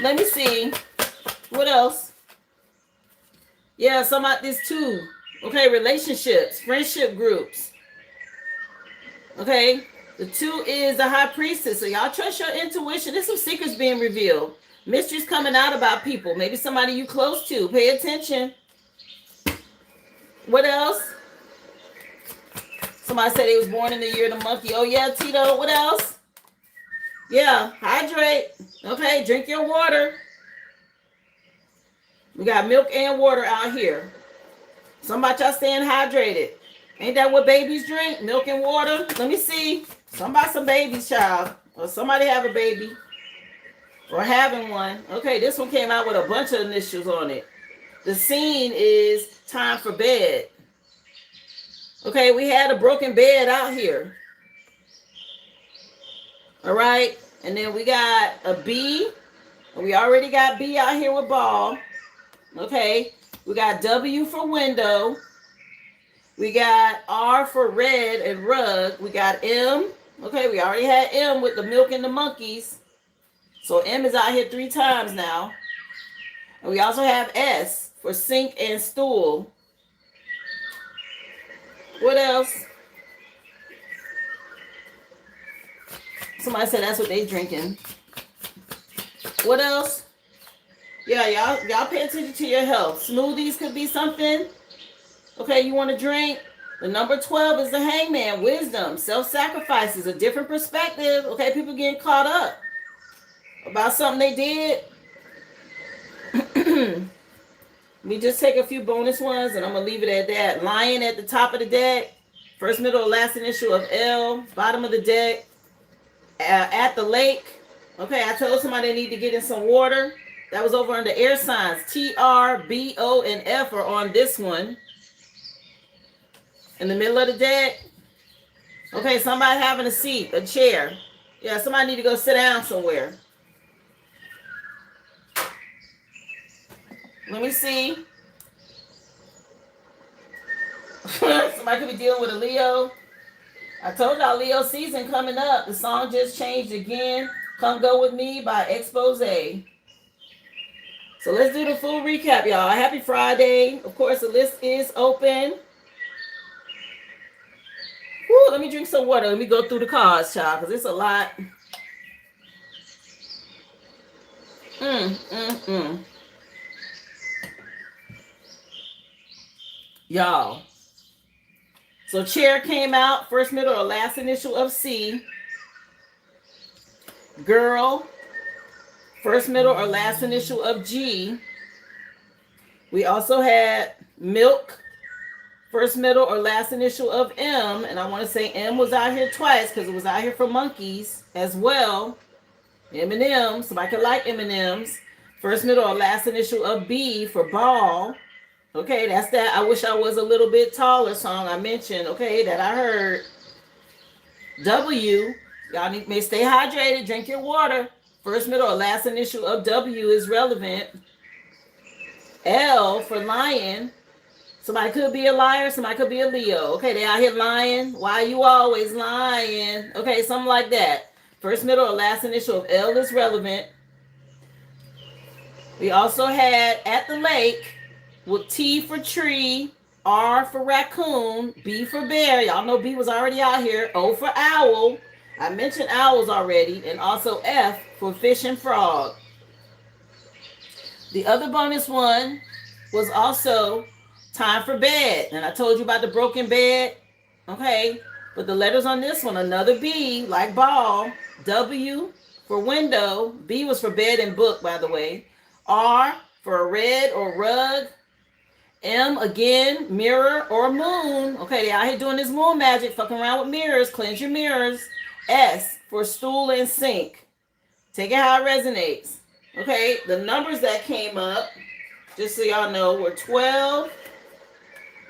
[SPEAKER 1] Let me see. What else? Yeah, some about this too. Okay, relationships, friendship groups. Okay, the 2 is the high priestess. So y'all trust your intuition. There's some secrets being revealed. Mysteries coming out about people. Maybe somebody you close to. Pay attention. What else? Somebody said they was born in the year of the monkey. Oh yeah, Tito. What else? Yeah, hydrate. Okay, drink your water. We got milk and water out here. Somebody y'all staying hydrated. Ain't that what babies drink? Milk and water? Let me see. Somebody some babies, child. Or somebody have a baby. Or having one. Okay, this one came out with a bunch of initials on it. The scene is time for bed. Okay, we had a broken bed out here. All right. And then we got a B. We already got B out here with ball. Okay. We got W for window. We got R for red and rug. We got M. Okay, we already had M with the milk and the monkeys. So M is out here 3 times now. And we also have S for sink and stool. What else? Somebody said that's what they drinking. What else? Yeah, y'all pay attention to your health. Smoothies could be something. Okay, you want to drink? The number 12 is the hangman. Wisdom, self-sacrifice is a different perspective. Okay, people getting caught up about something they did. We just take a few bonus ones, and I'm going to leave it at that. Lion at the top of the deck. First, middle, or last initial of L. Bottom of the deck. At the lake. Okay, I told somebody they need to get in some water. That was over under air signs. T, R, B, O, and F are on this one. In the middle of the deck. Okay, somebody having a seat, a chair. Yeah, somebody need to go sit down somewhere. Let me see. Somebody could be dealing with a Leo. I told y'all Leo season coming up. The song just changed again. Come Go With Me by Expose. So let's do the full recap, y'all. Happy Friday. Of course, the list is open. Woo, let me drink some water. Let me go through the cards, child, because it's a lot. Y'all. So chair came out, first, middle, or last initial of C. Girl, first, middle, or last initial of G. We also had milk, first, middle, or last initial of M. And I want to say M was out here twice because it was out here for monkeys as well. M&M, somebody could like M&Ms. First, middle, or last initial of B for ball. Okay, that's that I Wish I Was a Little Bit Taller song I mentioned, okay, that I heard. W, y'all may stay hydrated, drink your water. First, middle, or last initial of W is relevant. L for lion. Somebody could be a liar, somebody could be a Leo. Okay, they out here lying. Why you always lying? Okay, something like that. First, middle, or last initial of L is relevant. We also had at the lake with T for tree, R for raccoon, B for bear. Y'all know B was already out here. O for owl. I mentioned owls already. And also F for fish and frog. The other bonus one was also time for bed. And I told you about the broken bed. Okay. But the letters on this one, another B, like ball. W for window. B was for bed and book, by the way. R for a red or rug. M again, mirror or moon. Okay, they out here doing this moon magic, fucking around with mirrors. Cleanse your mirrors. S for stool and sink. Take it how it resonates. Okay, the numbers that came up, just so y'all know, were 12,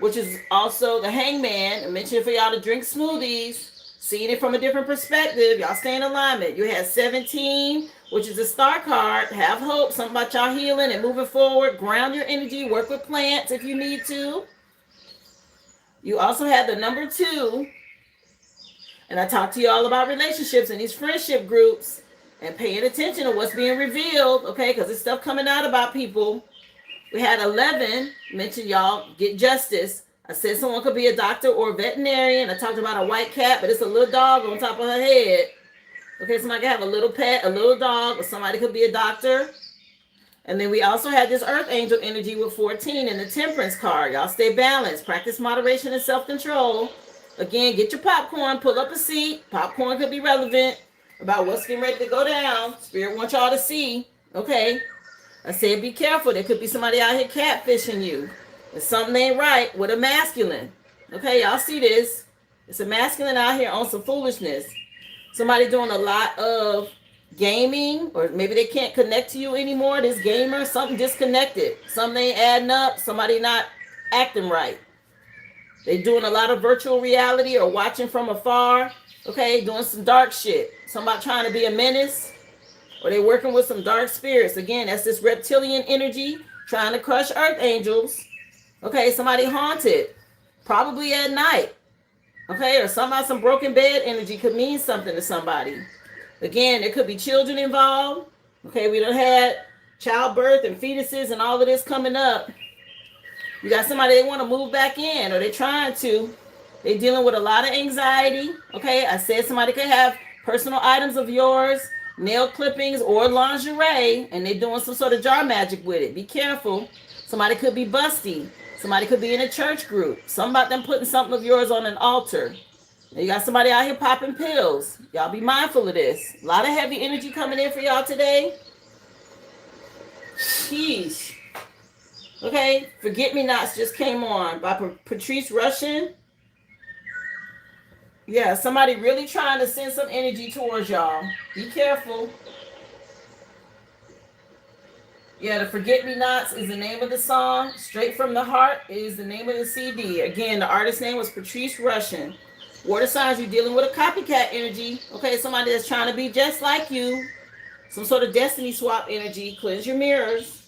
[SPEAKER 1] which is also the hangman. I mentioned for y'all to drink smoothies, seeing it from a different perspective. Y'all stay in alignment. You had 17, which is a star card. Have hope. Something about y'all healing and moving forward. Ground your energy. Work with plants if you need to. You also had the number 2. And I talked to you all about relationships and these friendship groups and paying attention to what's being revealed. Okay, because there's stuff coming out about people. We had 11. Mentioned y'all get justice. I said someone could be a doctor or a veterinarian. I talked about a white cat, but it's a little dog on top of her head. Okay, somebody could have a little pet, a little dog, or somebody could be a doctor. And then we also had this earth angel energy with 14 in the temperance card. Y'all stay balanced. Practice moderation and self-control. Again, get your popcorn. Pull up a seat. Popcorn could be relevant about what's getting ready to go down. Spirit wants y'all to see. Okay. I said be careful. There could be somebody out here catfishing you. If something ain't right with a masculine. Okay, y'all see this. It's a masculine out here on some foolishness. Somebody doing a lot of gaming, or maybe they can't connect to you anymore. This gamer, something disconnected. Something ain't adding up. Somebody not acting right. They doing a lot of virtual reality or watching from afar. Okay, doing some dark shit. Somebody trying to be a menace, or they working with some dark spirits. Again, that's this reptilian energy trying to crush earth angels. Okay, somebody haunted, probably at night. Okay, or somehow some broken bed energy could mean something to somebody. Again, there could be children involved. Okay, we done had childbirth and fetuses and all of this coming up. You got somebody they want to move back in, or they're trying to. They're dealing with a lot of anxiety. Okay, I said somebody could have personal items of yours, nail clippings or lingerie, and they're doing some sort of jar magic with it. Be careful. Somebody could be busty. Somebody could be in a church group. Some about them putting something of yours on an altar. You got somebody out here popping pills. Y'all be mindful of this. A lot of heavy energy coming in for y'all today. Sheesh. Okay, Forget Me Nots just came on by Patrice Rushen. Yeah, somebody really trying to send some energy towards y'all. Be careful. Yeah, the Forget Me Nots is the name of the song. Straight from the Heart is the name of the CD. Again, the artist's name was Patrice Rushen. Water signs, you're dealing with a copycat energy. Okay, somebody that's trying to be just like you. Some sort of destiny swap energy. Cleanse your mirrors.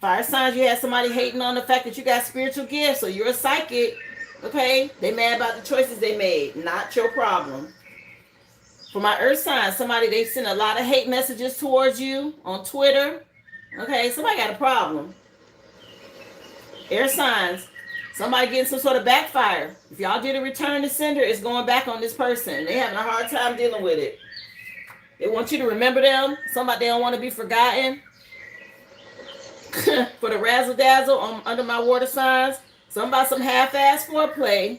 [SPEAKER 1] Fire signs, you had somebody hating on the fact that you got spiritual gifts, so you're a psychic. Okay, they mad about the choices they made. Not your problem. For my earth signs, somebody, they send a lot of hate messages towards you on Twitter. Okay, somebody got a problem. Air signs, somebody getting some sort of backfire. If y'all did a return to sender, it's going back on this person. They having a hard time dealing with it. They want you to remember them. Somebody they don't want to be forgotten. For the razzle dazzle under my water signs, somebody some half-ass foreplay.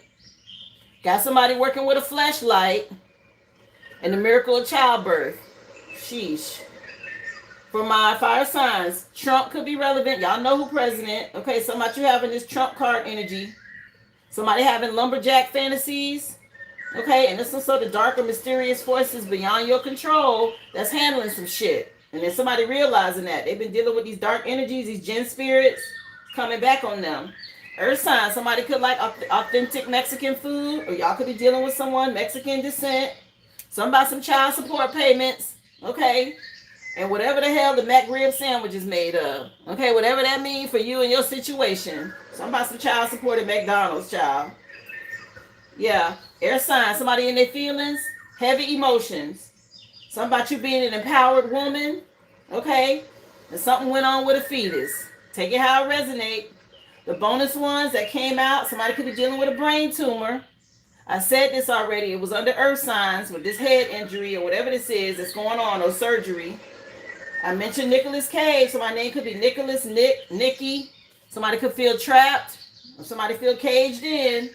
[SPEAKER 1] Got somebody working with a fleshlight. And the miracle of childbirth. Sheesh. For my fire signs, Trump could be relevant. Y'all know who president. Okay, somebody you having this Trump card energy. Somebody having lumberjack fantasies. Okay, and there's some sort of dark or mysterious forces beyond your control that's handling some shit. And then somebody realizing that. They've been dealing with these dark energies, these gen spirits, coming back on them. Earth sign, somebody could like authentic Mexican food, or y'all could be dealing with someone Mexican descent. Somebody some child support payments. Okay. And whatever the hell the McRib sandwich is made of. Okay, whatever that means for you and your situation. Somebody some child support at McDonald's, child. Yeah. Air sign, somebody in their feelings, heavy emotions. Something about you being an empowered woman. Okay? And something went on with a fetus. Take it how it resonates. The bonus ones that came out, somebody could be dealing with a brain tumor. I said this already. It was under earth signs with this head injury or whatever this is that's going on, or surgery. I mentioned Nicolas Cage, so my name could be Nicholas, Nikki. Somebody could feel trapped, or somebody feel caged in.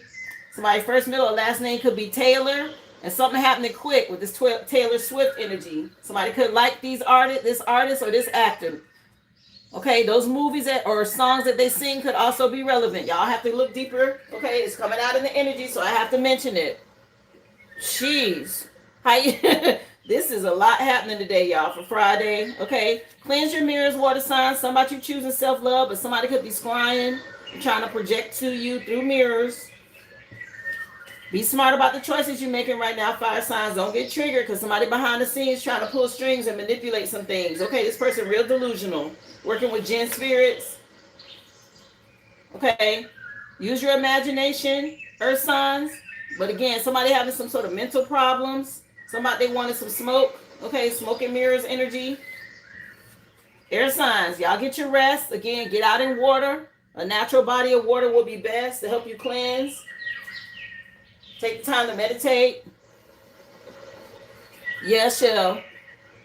[SPEAKER 1] Somebody first, middle, or last name could be Taylor, and something happening quick with this Taylor Swift energy. Somebody could like this artist, or this actor. Okay, those movies or songs that they sing could also be relevant. Y'all have to look deeper. Okay, it's coming out in the energy, so I have to mention it. Jeez. This is a lot happening today, y'all, for Friday. Okay, cleanse your mirrors, water signs. Somebody you choosing self-love, but somebody could be scrying and trying to project to you through mirrors. Be smart about the choices you're making right now, fire signs. Don't get triggered because somebody behind the scenes trying to pull strings and manipulate some things. Okay, this person real delusional. Working with gen spirits. Okay, use your imagination, earth signs. But again, somebody having some sort of mental problems. Somebody they wanted some smoke. Okay, smoke and mirrors energy. Air signs, y'all get your rest. Again, get out in water. A natural body of water will be best to help you cleanse. Take the time to meditate. Yes, Shell.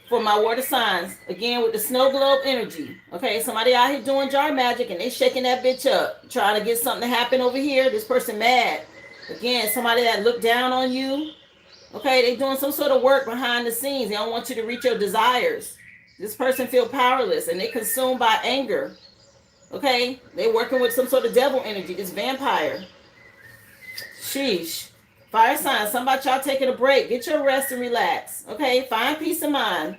[SPEAKER 1] For my water signs, again with the snow globe energy. Okay, somebody out here doing jar magic and they shaking that bitch up, trying to get something to happen over here. This person mad. Again, somebody that looked down on you. Okay, they doing some sort of work behind the scenes. They don't want you to reach your desires. This person feel powerless and they consumed by anger. Okay, they working with some sort of devil energy, this vampire. Sheesh. Fire sign, somebody y'all taking a break. Get your rest and relax. Okay, find peace of mind.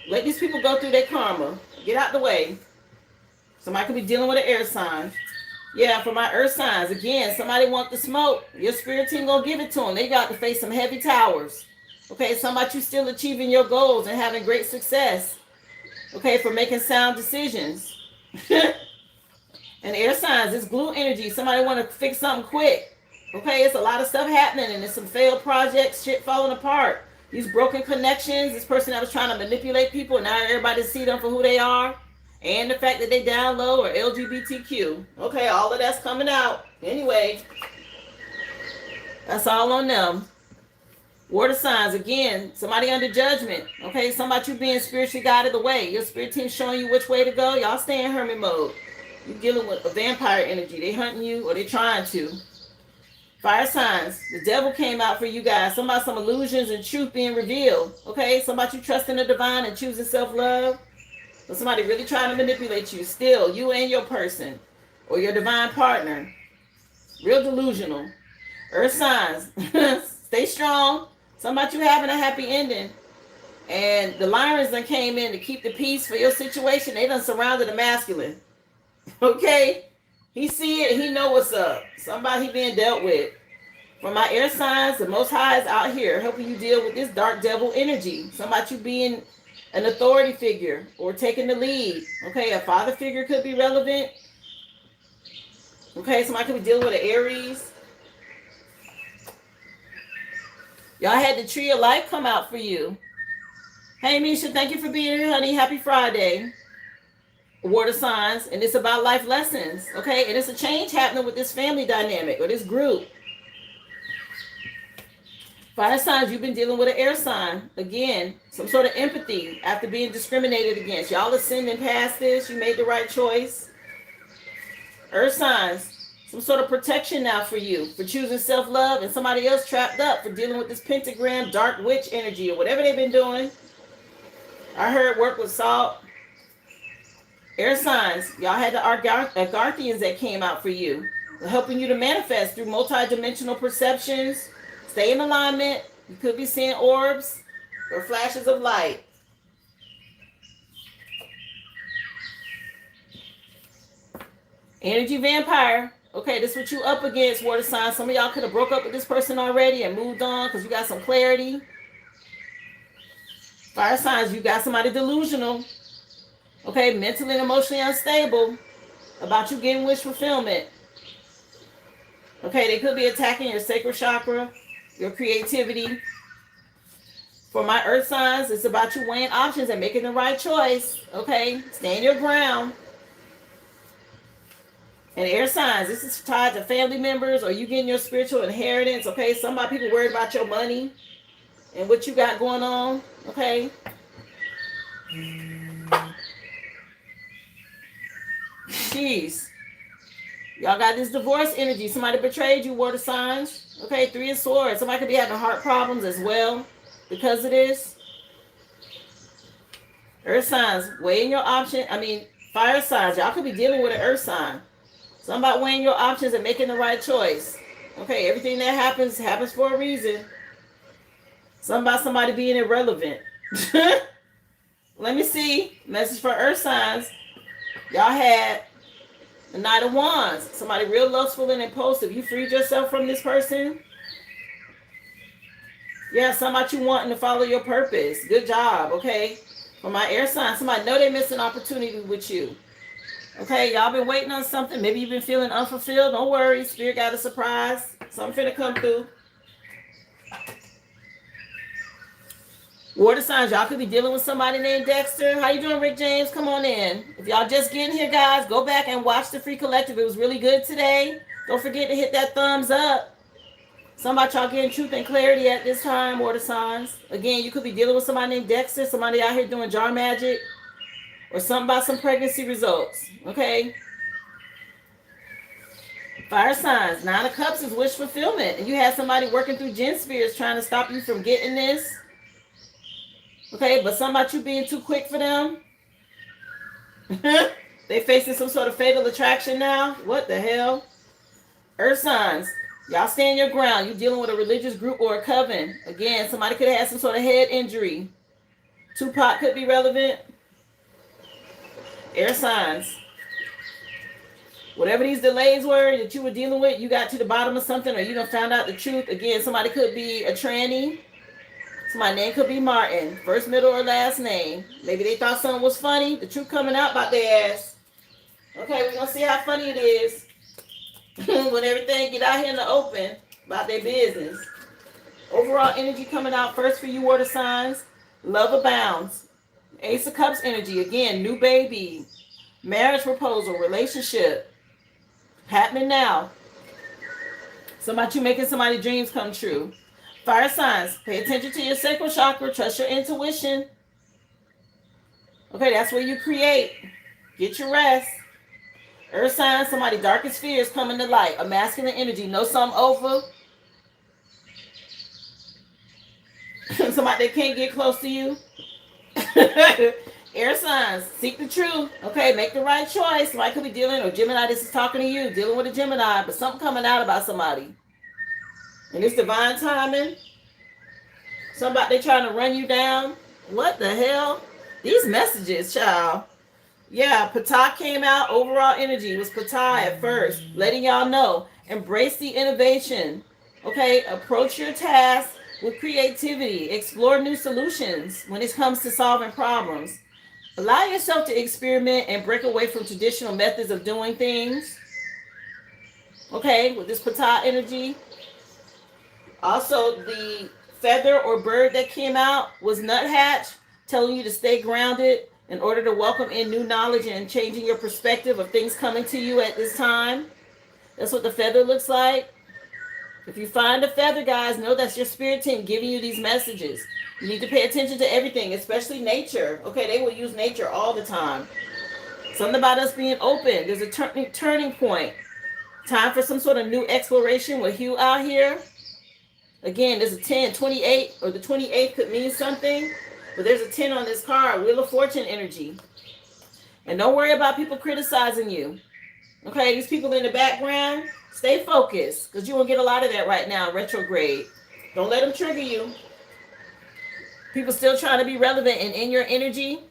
[SPEAKER 1] Let these people go through their karma. Get out the way. Somebody could be dealing with an air sign. Yeah, for my earth signs, again, somebody want the smoke. Your spirit team gonna give it to them. They got to face some heavy towers. Okay, somebody you still achieving your goals and having great success. Okay, for making sound decisions. And air signs, it's glue energy. Somebody want to fix something quick. Okay, it's a lot of stuff happening and it's some failed projects, shit falling apart. These broken connections, this person that was trying to manipulate people, now everybody see them for who they are. And the fact that they down low or LGBTQ. Okay, all of that's coming out. Anyway, that's all on them. Water signs, again, somebody under judgment. Okay, somebody you being spiritually guided away. Your spirit team showing you which way to go. Y'all stay in hermit mode. You're dealing with a vampire energy. They hunting you or they trying to. Fire signs, the devil came out for you guys. Somebody some illusions and truth being revealed. Okay, somebody you trust in the divine and choosing self-love. So somebody really trying to manipulate you still, you and your person or your divine partner. Real delusional. Earth signs. Stay strong. Something about you having a happy ending. And the lions done came in to keep the peace for your situation. They done surrounded the masculine. Okay? He see it. He know what's up. Somebody being dealt with. For my air signs, the Most High is out here helping you deal with this dark devil energy. Somebody you being an authority figure or taking the lead. Okay? A father figure could be relevant. Okay? Somebody could be dealing with an Aries. Y'all had the tree of life come out for you. Hey, Misha, thank you for being here, honey. Happy Friday. Water signs, and it's about life lessons, okay? And it's a change happening with this family dynamic or this group. Fire signs, you've been dealing with an air sign. Again, some sort of empathy after being discriminated against. Y'all are ascending past this. You made the right choice. Earth signs, some sort of protection now for you for choosing self-love, and somebody else trapped up for dealing with this pentagram, dark witch energy or whatever they've been doing. I heard work with salt. Air signs, y'all had the Argarthians that came out for you, helping you to manifest through multi-dimensional perceptions. Stay in alignment. You could be seeing orbs or flashes of light. Energy vampire. Okay, this is what you up against, water signs. Some of y'all could have broke up with this person already and moved on because you got some clarity. Fire signs, you got somebody delusional. Okay, mentally and emotionally unstable about you getting wish fulfillment. Okay, they could be attacking your sacral chakra, your creativity. For my earth signs, it's about you weighing options and making the right choice. Okay, stand your ground. And air signs, this is tied to family members or you getting your spiritual inheritance. Okay, somebody, people worried about your money and what you got going on. Okay. Jeez. Y'all got this divorce energy. Somebody betrayed you, water signs. Okay, 3 of Swords. Somebody could be having heart problems as well because of this. Earth signs, weighing your option. Fire signs. Y'all could be dealing with an earth sign. Something about weighing your options and making the right choice. Okay, everything that happens for a reason. Something about somebody being irrelevant. Let me see. Message for earth signs. Y'all had the Knight of Wands. Somebody real lustful and impulsive. You freed yourself from this person. Yeah, something about you wanting to follow your purpose. Good job, okay? For my air sign, somebody know they missed an opportunity with you. Okay, y'all been waiting on something. Maybe you've been feeling unfulfilled. Don't worry. Spirit got a surprise. Something finna come through. Water signs, y'all could be dealing with somebody named Dexter. How you doing, Rick James? Come on in. If y'all just getting here, guys, go back and watch the Free Collective. It was really good today. Don't forget to hit that thumbs up. Somebody y'all getting truth and clarity at this time, water signs. Again, you could be dealing with somebody named Dexter, somebody out here doing jar magic, or something about some pregnancy results, okay? Fire signs, 9 of Cups is wish fulfillment. And you had somebody working through Gen spheres trying to stop you from getting this. Okay, but something about you being too quick for them. They facing some sort of fatal attraction now. What the hell? Earth signs, y'all stand your ground. You dealing with a religious group or a coven. Again, somebody could have had some sort of head injury. Tupac could be relevant. Air signs. Whatever these delays were that you were dealing with, you got to the bottom of something or you done found out the truth. Again, somebody could be a tranny. My name could be Martin. First, middle, or last name. Maybe they thought something was funny. The truth coming out about their ass. Okay, we're going to see how funny it is. When everything get out here in the open about their business. Overall energy coming out first for you, water signs. Love abounds. Ace of Cups energy. Again, new baby. Marriage proposal. Relationship. Happening now. Somebody you making somebody's dreams come true. Fire signs, pay attention to your sacral chakra. Trust your intuition. Okay, that's where you create. Get your rest. Earth signs, somebody darkest fears coming to light. A masculine energy. Know something over. Somebody that can't get close to you. Air signs, seek the truth. Okay, make the right choice. Somebody could be dealing, or Gemini, this is talking to you, dealing with a Gemini, but something coming out about somebody. And it's divine timing. Somebody trying to run you down. What the hell? These messages, child. Yeah, Ptah came out. Overall energy was Ptah at first, letting y'all know. Embrace the innovation. Okay, approach your task with creativity. Explore new solutions when it comes to solving problems. Allow yourself to experiment and break away from traditional methods of doing things. Okay, with this Ptah energy. Also, the feather or bird that came out was nuthatch, telling you to stay grounded in order to welcome in new knowledge and changing your perspective of things coming to you at this time. That's what the feather looks like. If you find a feather, guys, know that's your spirit team giving you these messages. You need to pay attention to everything, especially nature. Okay, they will use nature all the time. Something about us being open. There's a turning point. Time for some sort of new exploration with Hugh out here. Again, there's a 10, 28, or the 28th could mean something. But there's a 10 on this card, Wheel of Fortune energy. And don't worry about people criticizing you. Okay, these people in the background, stay focused, because you won't get a lot of that right now, retrograde. Don't let them trigger you. People still trying to be relevant and in your energy.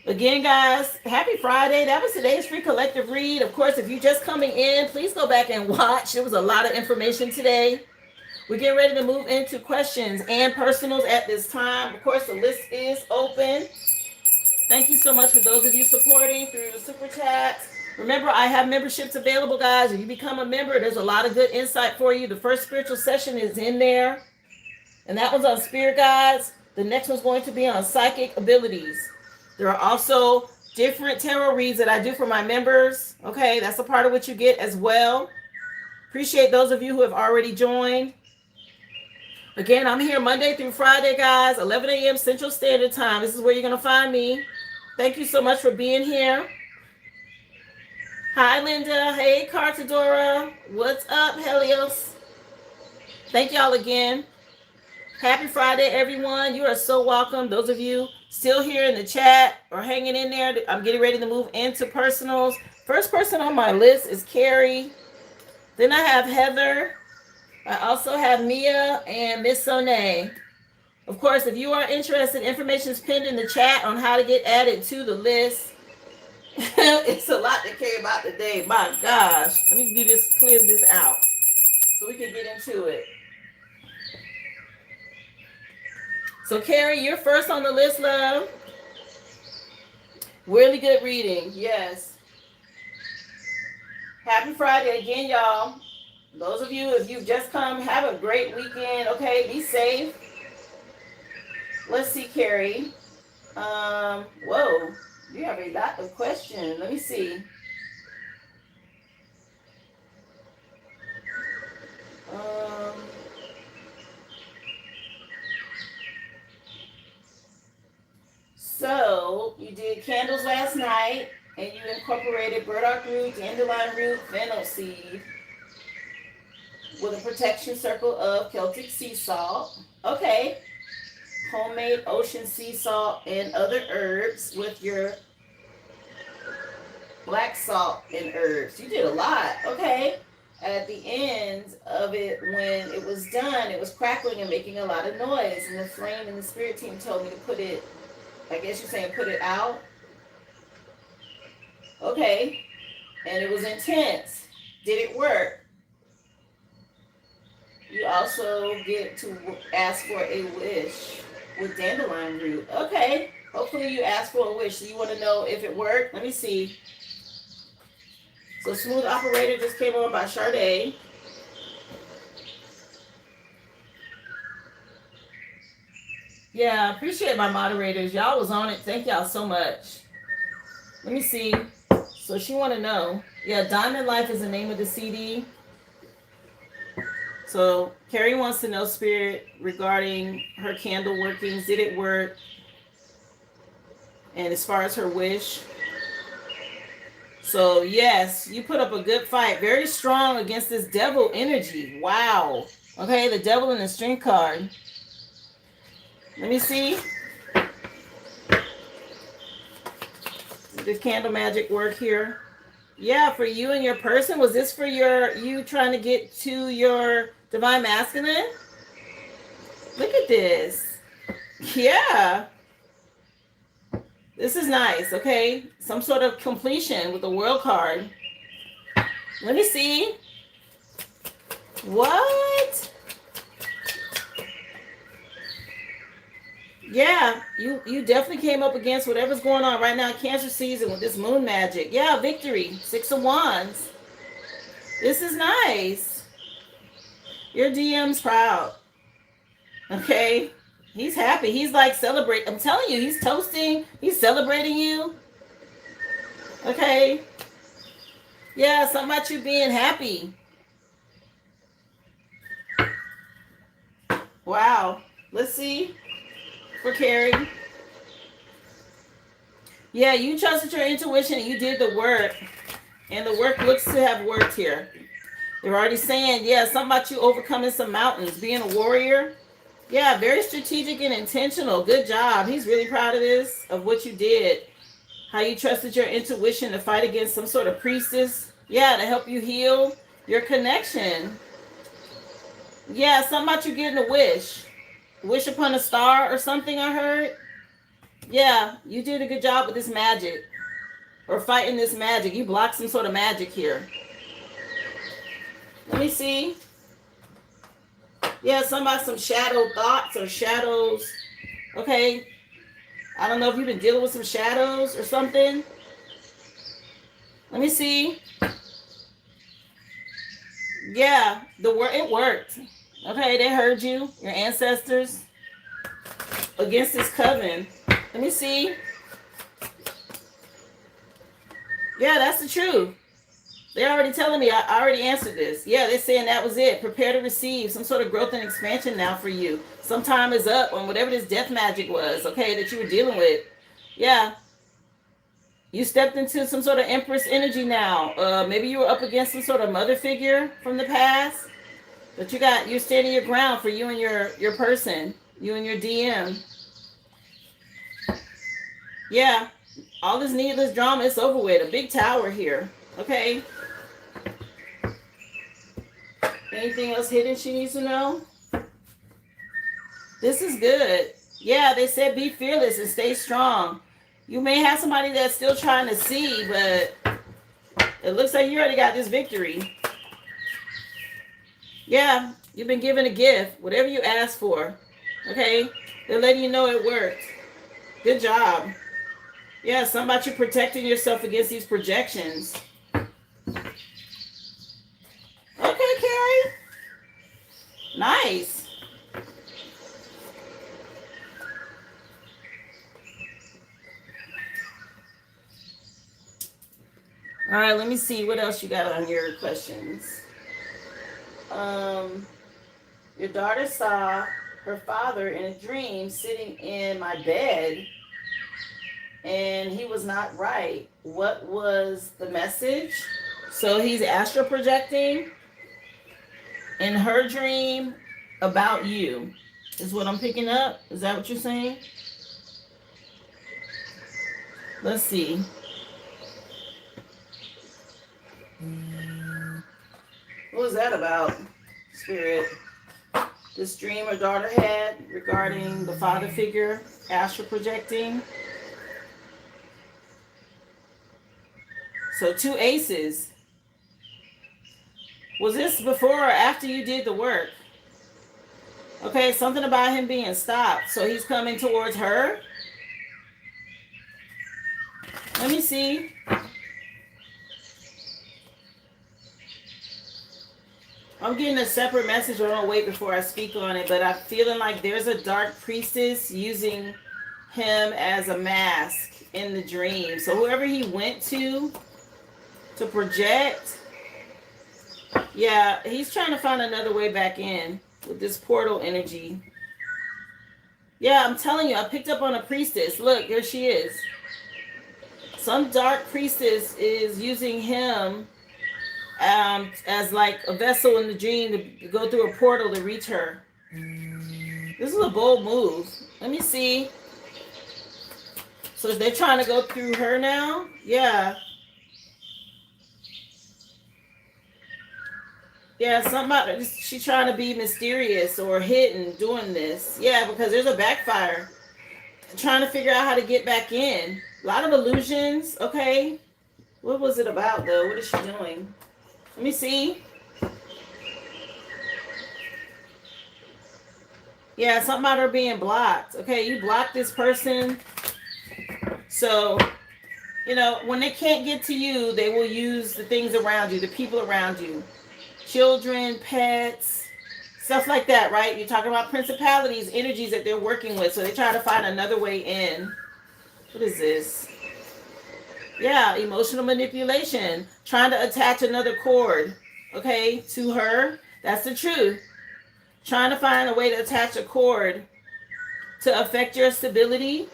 [SPEAKER 1] Again, guys, happy Friday. That was today's free collective read. Of course, if you're just coming in, please go back and watch. There was a lot of information today. We're getting ready to move into questions and personals at this time. Of course, the list is open. Thank you so much for those of you supporting through the super chats. Remember, I have memberships available, guys. If you become a member, there's a lot of good insight for you. The first spiritual session is in there, and that one's on spirit guides. The next one's going to be on psychic abilities. There are also different tarot reads that I do for my members. Okay, that's a part of what you get as well. Appreciate those of you who have already joined. Again, I'm here Monday through Friday, guys, 11 a.m. Central Standard Time. This is where you're going to find me. Thank you so much for being here. Hi, Linda. Hey, Cartadora. What's up, Helios? Thank y'all again. Happy Friday, everyone. You are so welcome. Those of you still here in the chat or hanging in there, I'm getting ready to move into personals. First person on my list is Carrie. Then I have Heather. I also have Mia and Miss Sonae. Of course, if you are interested, information is pinned in the chat on how to get added to the list. It's a lot that came out today. My gosh. Let me do this, cleanse this out so we can get into it. So, Carrie, you're first on the list, love. Really good reading. Yes. Happy Friday again, y'all. Those of you, if you've just come, have a great weekend. Okay, be safe. Let's see, Carrie. Whoa, you have a lot of questions. Let me see. So you did candles last night, and you incorporated burdock root, dandelion root, fennel seed, with a protection circle of Celtic sea salt. Okay. Homemade ocean sea salt and other herbs with your black salt and herbs. You did a lot. Okay. At the end of it, when it was done, it was crackling and making a lot of noise. And the flame and the spirit team told me to put it, I guess you're saying put it out. Okay. And it was intense. Did it work? You also get to ask for a wish with dandelion root. Okay. Hopefully you asked for a wish. So you want to know if it worked? Let me see. So Smooth Operator just came on by Sade. Yeah, I appreciate my moderators. Y'all was on it. Thank y'all so much. Let me see. So she want to know. Yeah, Diamond Life is the name of the CD. So Carrie wants to know, Spirit, regarding her candle workings. Did it work? And as far as her wish. So yes, you put up a good fight. Very strong against this devil energy. Wow. Okay, the devil in the string card. Let me see. This candle magic work here. Yeah, for you and your person. Was this for you trying to get to your divine masculine? Look at this. Yeah. This is nice, okay? Some sort of completion with the world card. Let me see. What? Yeah, you definitely came up against whatever's going on right now in Cancer season with this moon magic. Yeah, victory. 6 of Wands. This is nice. Your DM's proud. Okay? He's happy. He's like celebrating. I'm telling you, he's toasting. He's celebrating you. Okay? Yeah, something about you being happy. Wow. Let's see. For Carrie. Yeah, you trusted your intuition and you did the work. And the work looks to have worked here. They're already saying, yeah, something about you overcoming some mountains, being a warrior. Yeah, very strategic and intentional. Good job. He's really proud of this, of what you did. How you trusted your intuition to fight against some sort of priestess. Yeah, to help you heal your connection. Yeah, something about you getting a wish. Wish upon a star or something, I heard. Yeah, you did a good job with this magic. Or fighting this magic. You blocked some sort of magic here. Let me see. Yeah, something about some shadow thoughts or shadows. Okay. I don't know if you've been dealing with some shadows or something. Let me see. Yeah, it worked. Okay, they heard you, your ancestors, against this coven. Let me see. Yeah, that's the truth. They're already telling me. I already answered this. Yeah, they're saying that was it. Prepare to receive some sort of growth and expansion now for you. Some time is up on whatever this death magic was, okay, that you were dealing with. Yeah. You stepped into some sort of Empress energy now. Maybe you were up against some sort of mother figure from the past. But you're standing your ground for you and your person. You and your DM. Yeah. All this needless drama is over with. A big tower here. Okay. Anything else hidden she needs to know? This is good. Yeah, they said be fearless and stay strong. You may have somebody that's still trying to see, but it looks like you already got this victory. Yeah, you've been given a gift. Whatever you asked for. Okay? They're letting you know it worked. Good job. Yeah, something about you protecting yourself against these projections. Okay, Carrie. Nice. All right, let me see what else you got on your questions. Your daughter saw her father in a dream sitting in my bed, and he was not right. What was the message? So he's astral projecting in her dream about you, is what I'm picking up. Is that what you're saying? Let's see. What was that about, Spirit? This dream her daughter had regarding the father figure, astral projecting. So 2 aces. Was this before or after you did the work? Okay, something about him being stopped. So he's coming towards her. Let me see. I'm getting a separate message. I don't wait before I speak on it, but I'm feeling like there's a dark priestess using him as a mask in the dream. So whoever he went to project, yeah, he's trying to find another way back in with this portal energy. Yeah, I'm telling you, I picked up on a priestess. Look, there she is. Some dark priestess is using him as like a vessel in the dream to go through a portal to reach her. This is a bold move. Let me see. So they're trying to go through her now? Yeah. Yeah, somebody, she's trying to be mysterious or hidden doing this. Yeah, because there's a backfire. Trying to figure out how to get back in. A lot of illusions, okay? What was it about, though? What is she doing? Let me see. Yeah, something about her being blocked. Okay, you block this person. So, when they can't get to you, they will use the things around you, the people around you. Children, pets, stuff like that, right? You're talking about principalities, energies that they're working with. So they try to find another way in. What is this? Yeah, emotional manipulation. Trying to attach another cord, okay, to her. That's the truth. Trying to find a way to attach a cord to affect your stability.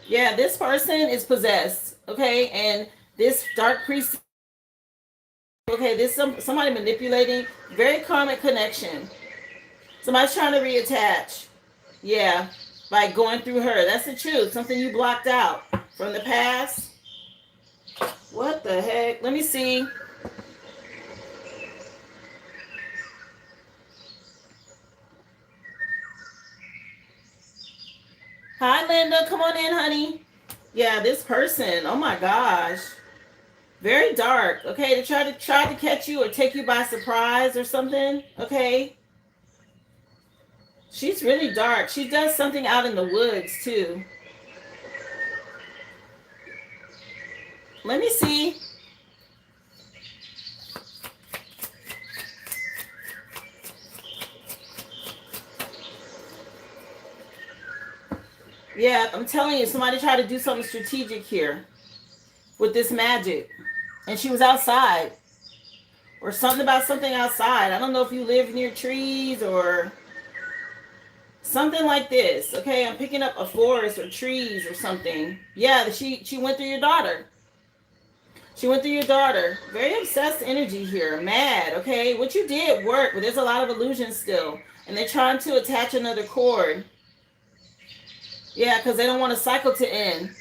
[SPEAKER 1] Yeah, this person is possessed, okay? And this dark priest, okay, this somebody manipulating, very karmic connection. Somebody's trying to reattach. Yeah, by going through her. That's the truth. Something you blocked out from the past. What the heck? Let me see. Hi, Linda. Come on in, honey. Yeah, this person. Oh my gosh. Very dark. Okay, they try to catch you or take you by surprise or something. Okay. She's really dark. She does something out in the woods too. Let me see. Yeah, I'm telling you, somebody tried to do something strategic here with this magic. And she was outside. Or something about something outside. I don't know if you live near trees or something like this. Okay, I'm picking up a forest or trees or something. Yeah, she went through your daughter. She went through your daughter. Very obsessed energy here. Mad, okay? What you did worked, but there's a lot of illusion still. And they're trying to attach another cord. Yeah, because they don't want a cycle to end.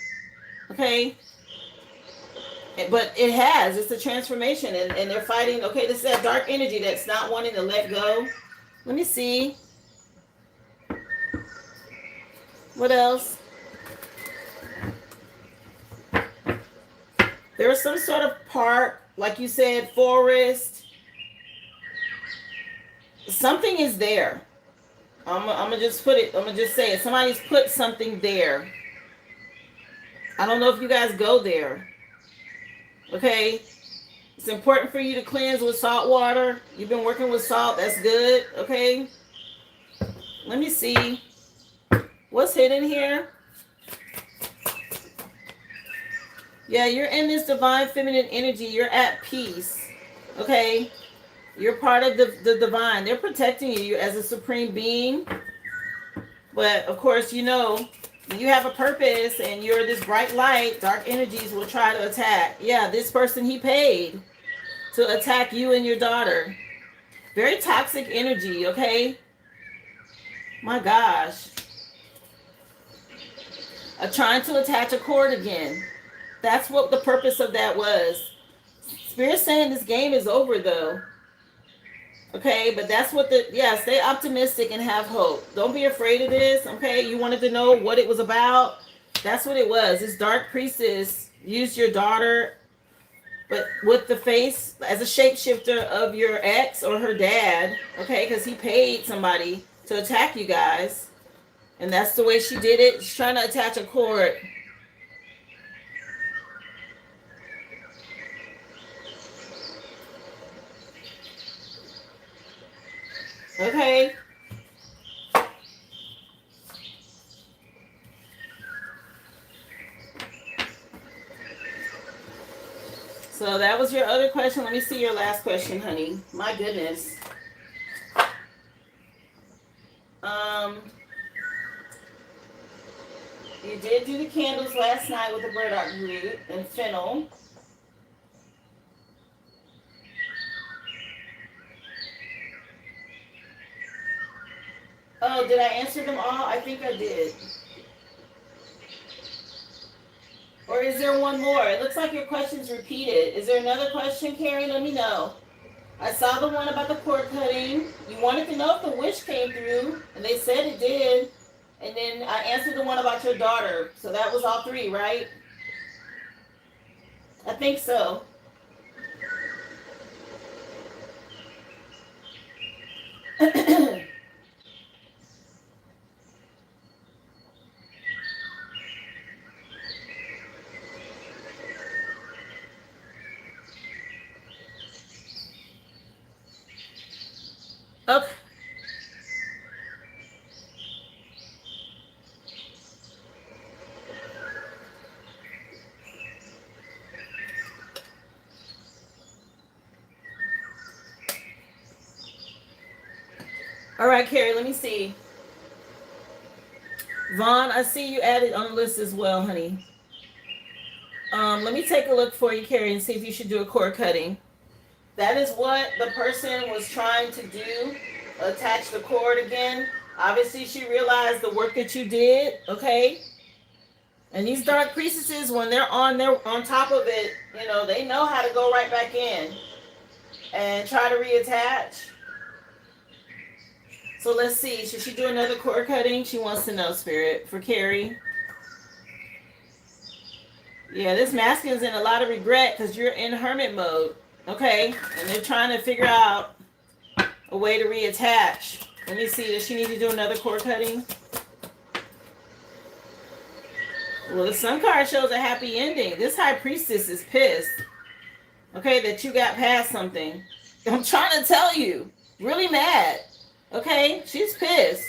[SPEAKER 1] Okay? But it has. It's a transformation. And they're fighting. Okay, this is that dark energy that's not wanting to let go. Let me see. What else? There was some sort of park, like you said, forest. Something is there. I'm gonna just put it. I'm gonna just say it. Somebody's put something there. I don't know if you guys go there. Okay, it's important for you to cleanse with salt water. You've been working with salt. That's good. Okay. Let me see. What's hidden here? Yeah, you're in this divine feminine energy. You're at peace. Okay. You're part of the divine. They're protecting you as a supreme being. But of course, you have a purpose and you're this bright light. Dark energies will try to attack. Yeah, this person he paid to attack you and your daughter. Very toxic energy, okay? My gosh. Trying to attach a cord again. That's what the purpose of that was. Spirit saying this game is over though. Okay, but that's what stay optimistic and have hope. Don't be afraid of this, okay? You wanted to know what it was about. That's what it was. This dark priestess used your daughter, but with the face as a shapeshifter of your ex or her dad, okay? Because he paid somebody to attack you guys. And that's the way she did it. She's trying to attach a cord. Okay. So that was your other question. Let me see your last question, honey. My goodness. You did do the candles last night with the burdock root and fennel. Oh, know. Did I answer them all? I think I did. Or is there one more? It looks like your question's repeated. Is there another question, Carrie? Let me know. I saw the one about the cord cutting. You wanted to know if the wish came through, and they said it did. And then I answered the one about your daughter. So that was all three, right? I think so. Okay. All right, Carrie, let me see. Vaughn, I see you added on the list as well, honey. Let me take a look for you, Carrie, and see if you should do a cord cutting. That is what the person was trying to do. Attach the cord again. Obviously, she realized the work that you did, okay? And these dark priestesses, when they're on top of it, you know, they know how to go right back in and try to reattach. So let's see. Should she do another cord cutting? She wants to know, Spirit, for Carrie. Yeah, this masculine's in a lot of regret because you're in hermit mode, okay? And they're trying to figure out a way to reattach. Let me see. Does she need to do another cord cutting? Well, the Sun card shows a happy ending. This High Priestess is pissed, okay, that you got past something. I'm trying to tell you. Really mad. Okay? She's pissed.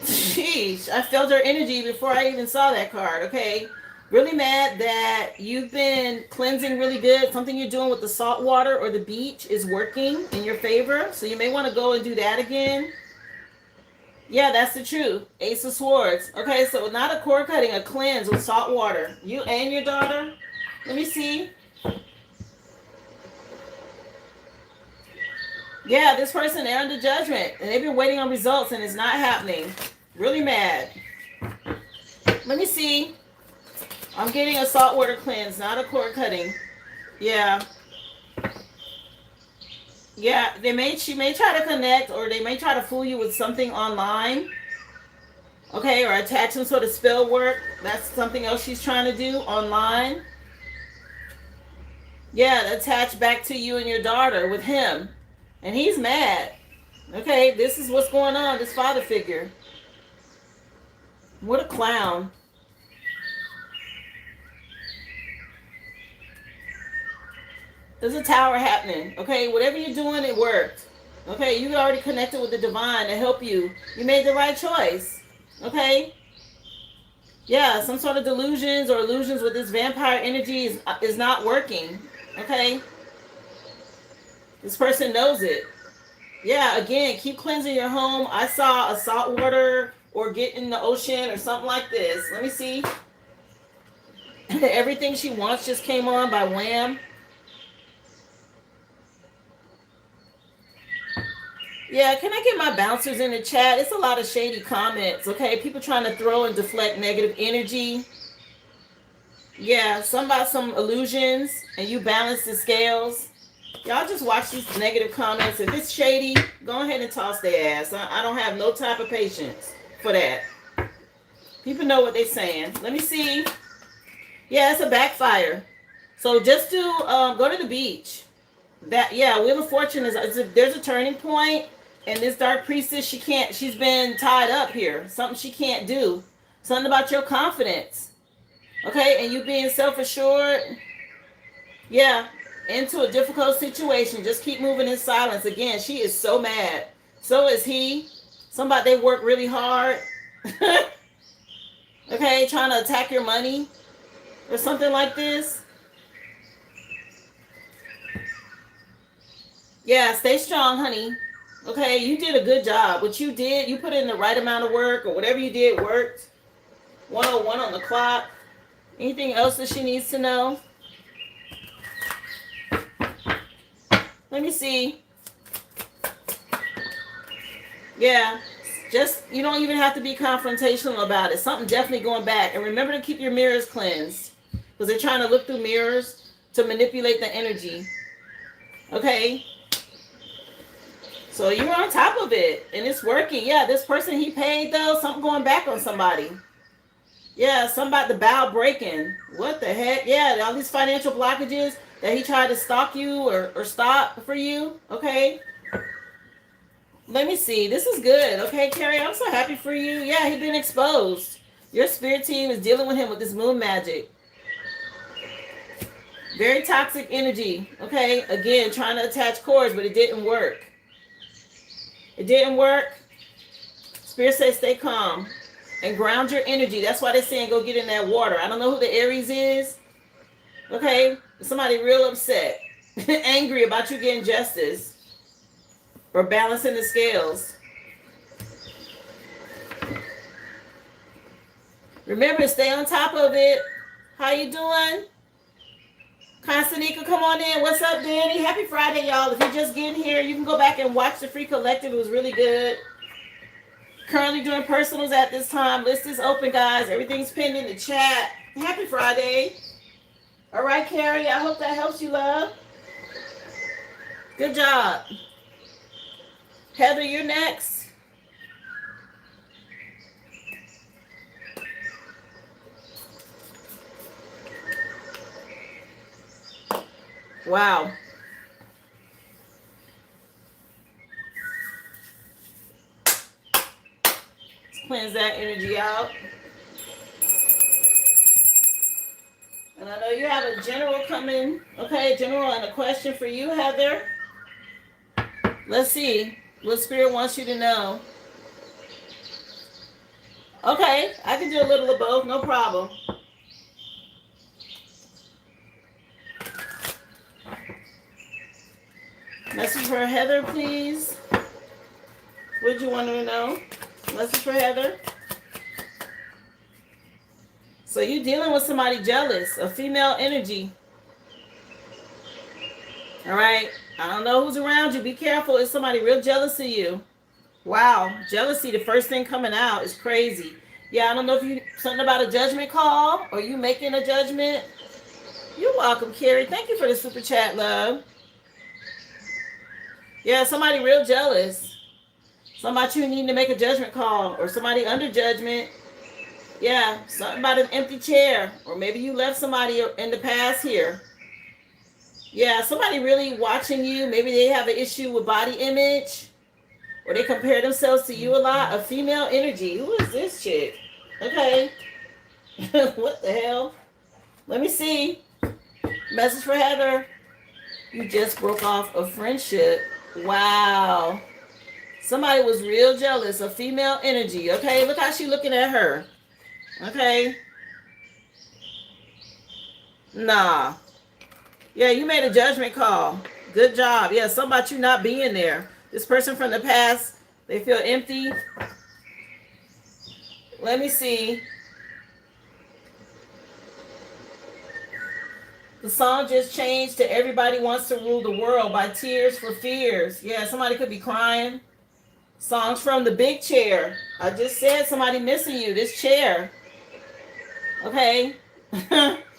[SPEAKER 1] Sheesh. I felt her energy before I even saw that card, okay? Really mad that you've been cleansing really good. Something you're doing with the salt water or the beach is working in your favor. So you may want to go and do that again. Yeah, that's the truth. Ace of Swords. Okay, so not a cord cutting, a cleanse with salt water. You and your daughter. Let me see. Yeah, this person, they're under judgment. And they've been waiting on results and it's not happening. Really mad. Let me see. I'm getting a saltwater cleanse, not a cord cutting. Yeah. Yeah, she may try to connect or they may try to fool you with something online. Okay, or attach some sort of spell work. That's something else she's trying to do online. Yeah, attach back to you and your daughter with him. And he's mad. Okay, this is what's going on, this father figure. What a clown. There's a tower happening. Okay, whatever you're doing, it worked. Okay, you already connected with the divine to help you. You made the right choice. Okay? Yeah, some sort of delusions or illusions with this vampire energy is not working. Okay? This person knows it. Yeah, again, keep cleansing your home. I saw a salt water or get in the ocean or something like this. Let me see. Everything she wants just came on by wham. Yeah, can I get my bouncers in the chat? It's a lot of shady comments, okay? People trying to throw and deflect negative energy. Yeah, some illusions, and you balance the scales. Y'all just watch these negative comments. If it's shady, go ahead and toss their ass. I don't have no type of patience for that. People know what they're saying. Let me see. Yeah, it's a backfire. So just go to the beach. Wheel of Fortune there's a turning point, and this dark priestess, she's been tied up here. Something she can't do. Something about your confidence. Okay, and you being self-assured. Yeah, into a difficult situation. Just keep moving in silence. Again, she is so mad. So is he. Somebody, they work really hard. Okay, trying to attack your money or something like this. Yeah, stay strong, honey. Okay, you did a good job. What you did, you put in the right amount of work, or whatever you did worked. 101 on the clock. Anything else that she needs to know? Let me see. Yeah, Just, you don't even have to be confrontational about it. Something definitely going back. And remember to keep your mirrors cleansed, because they're trying to look through mirrors to manipulate the energy. Okay? So you're on top of it, and it's working. Yeah, this person he paid, though, something going back on somebody. Yeah, somebody, the bow breaking. What the heck? Yeah, all these financial blockages that he tried to stalk you or stop for you. Okay? Let me see. This is good. Okay, Carrie, I'm so happy for you. Yeah, he's been exposed. Your spirit team is dealing with him with this moon magic. Very toxic energy. Okay, again, trying to attach cords, but it didn't work. It didn't work. Spirit says stay calm and ground your energy. That's why they're saying go get in that water. I don't know who the Aries is. Okay, somebody real upset, angry about you getting justice. Or balancing the scales. Remember, stay on top of it. How you doing? Constanica, come on in. What's up, Danny? Happy Friday, y'all. If you're just getting here, you can go back and watch the free collective. It was really good. Currently doing personals at this time. List is open, guys. Everything's pinned in the chat. Happy Friday. All right, Carrie. I hope that helps you, love. Good job. Heather, you're next. Wow. Let's cleanse that energy out. And I know you have a general coming. Okay, general, and a question for you, Heather. Let's see what Spirit wants you to know. Okay, I can do a little of both, no problem. Message for Heather, please. What do you want to know? Message for Heather. So you're dealing with somebody jealous, a female energy. All right. I don't know who's around you. Be careful. Is somebody real jealous of you? Wow. Jealousy, the first thing coming out is crazy. Yeah, I don't know if you, something about a judgment call or you making a judgment. You're welcome, Carrie. Thank you for the super chat, love. Yeah, somebody real jealous. Somebody you need to make a judgment call or somebody under judgment. Yeah, something about an empty chair. Or maybe you left somebody in the past here. Yeah, somebody really watching you. Maybe they have an issue with body image. Or they compare themselves to you a lot. A female energy. Who is this chick? Okay. What the hell? Let me see. Message for Heather. You just broke off a friendship. Wow. Somebody was real jealous. A female energy. Okay, look how she looking at her. Okay. Nah. Yeah, you made a judgment call. Good job. Yeah, something about you not being there. This person from the past, they feel empty. Let me see. The song just changed to Everybody Wants to Rule the World by Tears for Fears. Yeah, somebody could be crying. Songs from the big chair. I just said somebody missing you. This chair. Okay.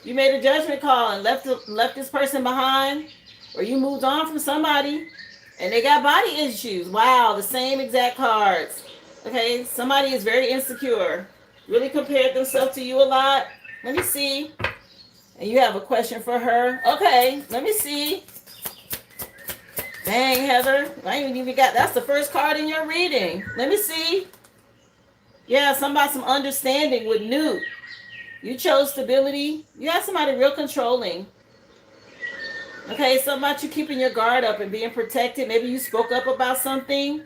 [SPEAKER 1] You made a judgment call and left this person behind, or you moved on from somebody and they got body issues. Wow, the same exact cards. Okay, somebody is very insecure, really compared themselves to you a lot. Let me see. And you have a question for her. Okay, let me see. Dang, Heather, I ain't even got, that's the first card in your reading. Let me see. Yeah, somebody some understanding with Newt. You chose stability. You had somebody real controlling. Okay, something about you keeping your guard up and being protected. Maybe you spoke up about something.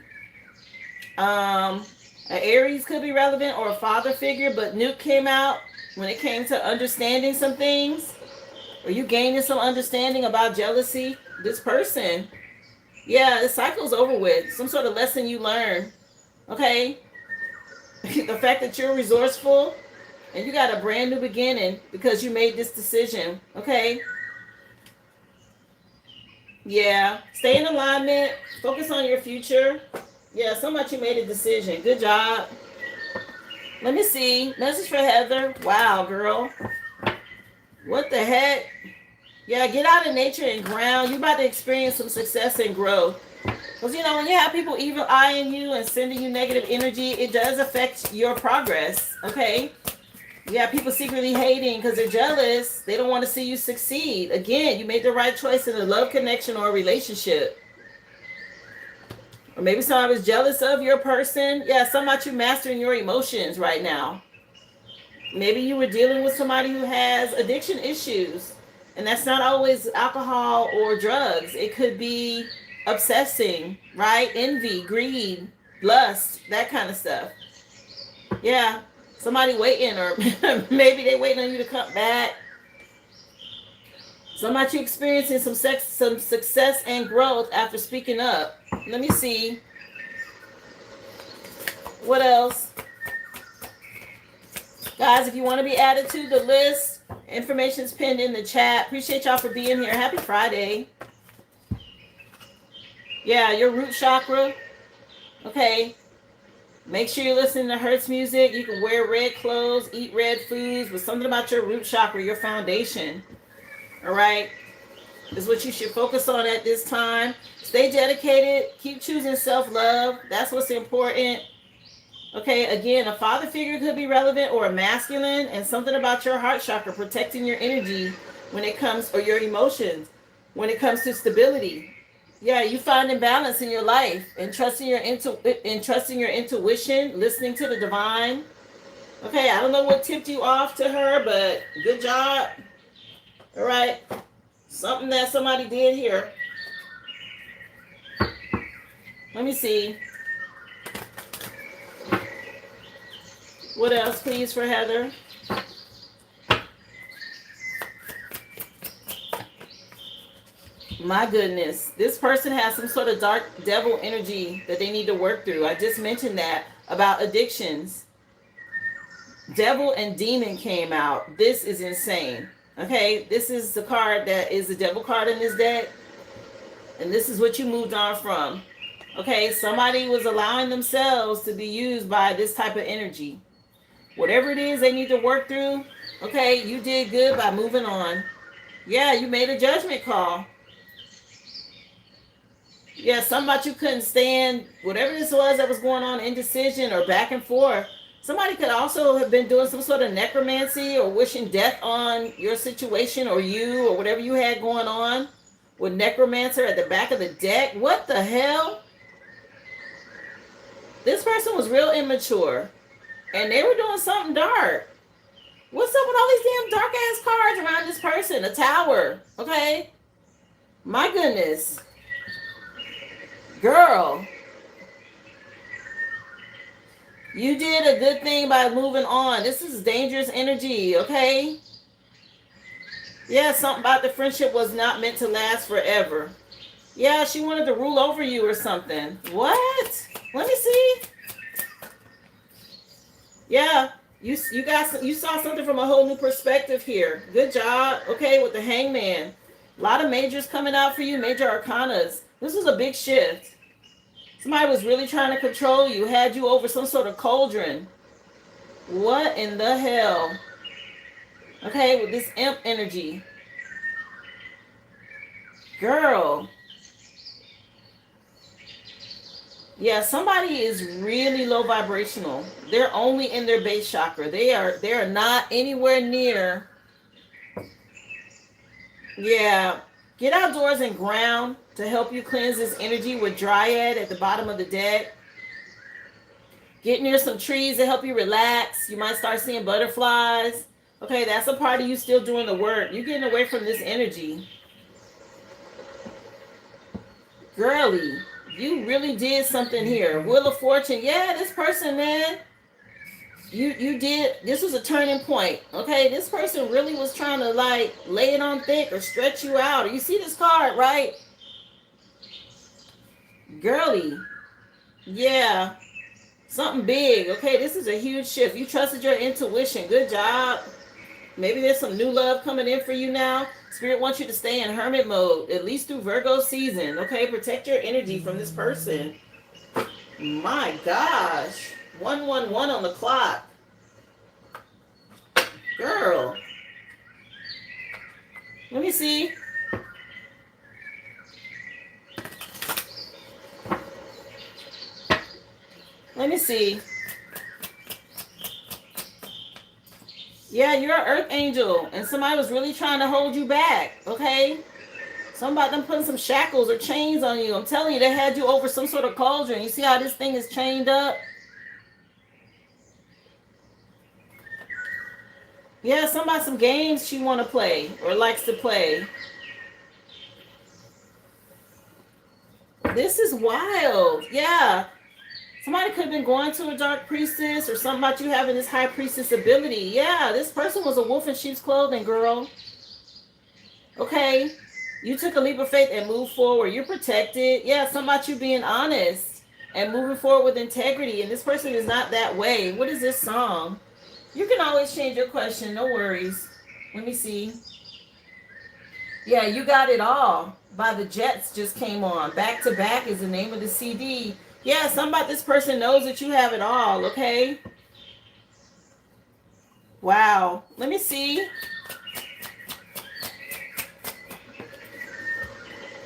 [SPEAKER 1] An Aries could be relevant or a father figure, but Newt came out when it came to understanding some things. Or you gaining some understanding about jealousy. This person. Yeah, the cycle's over with. Some sort of lesson you learn. Okay? The fact that you're resourceful. And you got a brand new beginning because you made this decision. Okay? Yeah. Stay in alignment. Focus on your future. Yeah, so much you made a decision. Good job. Let me see. Message for Heather. Wow, girl. What the heck? Yeah, get out in nature and ground. You're about to experience some success and growth. Because, you know, when you have people evil eyeing you and sending you negative energy, it does affect your progress, okay? You have people secretly hating because they're jealous. They don't want to see you succeed. Again, you made the right choice in a love connection or a relationship. Or maybe somebody was jealous of your person. Yeah, something about you mastering your emotions right now. Maybe you were dealing with somebody who has addiction issues. And that's not always alcohol or drugs. It could be obsessing, right? Envy, greed, lust, that kind of stuff. Yeah, somebody waiting, or maybe they waiting on you to come back. Somebody you experiencing some success and growth after speaking up. Let me see. What else? Guys, if you want to be added to the list, information is pinned in the chat. Appreciate y'all for being here. Happy Friday. Yeah, your root chakra. Okay. Make sure you're listening to Hertz music. You can wear red clothes, eat red foods, but something about your root chakra, your foundation. All right. Is what you should focus on at this time. Stay dedicated. Keep choosing self-love. That's what's important. Okay, again, a father figure could be relevant, or a masculine, and something about your heart chakra, protecting your energy when it comes, or your emotions, when it comes to stability. Yeah, you finding balance in your life and trusting your intuition, listening to the divine. Okay, I don't know what tipped you off to her, but good job. All right, something that somebody did here. Let me see. What else, please, for Heather? My goodness. This person has some sort of dark devil energy that they need to work through. I just mentioned that about addictions. Devil and demon came out. This is insane. Okay, this is the card that is the devil card in this deck. And this is what you moved on from. Okay, somebody was allowing themselves to be used by this type of energy. Whatever it is they need to work through, okay, you did good by moving on. Yeah, you made a judgment call. Yeah, something about you couldn't stand whatever this was that was going on, indecision or back and forth. Somebody could also have been doing some sort of necromancy or wishing death on your situation or you or whatever you had going on with necromancer at the back of the deck. What the hell? This person was real immature. And they were doing something dark. What's up with all these damn dark ass cards around this person? A tower. Okay? My goodness. Girl. You did a good thing by moving on. This is dangerous energy. Okay? Yeah, something about the friendship was not meant to last forever. Yeah, she wanted to rule over you or something. What? Let me see. Yeah, you saw something from a whole new perspective here. Good job. Okay, with the hangman. A lot of majors coming out for you, major arcanas. This is a big shift. Somebody was really trying to control you, had you over some sort of cauldron. What in the hell? Okay, with this imp energy. Girl. Yeah, somebody is really low vibrational. They're only in their base chakra. They are not anywhere near. Yeah. Get outdoors and ground to help you cleanse this energy with Dryad at the bottom of the deck. Get near some trees to help you relax. You might start seeing butterflies. Okay, that's a part of you still doing the work. You're getting away from this energy. Girly. You really did something here. Wheel of Fortune. Yeah, this person, man. You did. This was a turning point. Okay, this person really was trying to like lay it on thick or stretch you out. You see this card, right? Girly. Yeah. Something big. Okay, this is a huge shift. You trusted your intuition. Good job. Maybe there's some new love coming in for you now. Spirit wants you to stay in hermit mode, at least through Virgo season. Okay, protect your energy from this person. My gosh. 111 on the clock. Girl. Let me see. Let me see. Yeah, you're an earth angel, and somebody was really trying to hold you back, okay? Somebody them putting some shackles or chains on you. I'm telling you, they had you over some sort of cauldron. You see how this thing is chained up? Yeah, somebody some games she want to play or likes to play. This is wild. Yeah. Somebody could have been going to a dark priestess or something about you having this high priestess ability. Yeah, this person was a wolf in sheep's clothing, girl. Okay. You took a leap of faith and moved forward. You're protected. Yeah, something about you being honest and moving forward with integrity. And this person is not that way. What is this song? You can always change your question. No worries. Let me see. Yeah, You Got It All by the Jets just came on. Back to Back is the name of the CD. Yeah, something about this person knows that you have it all, okay? Wow. Let me see.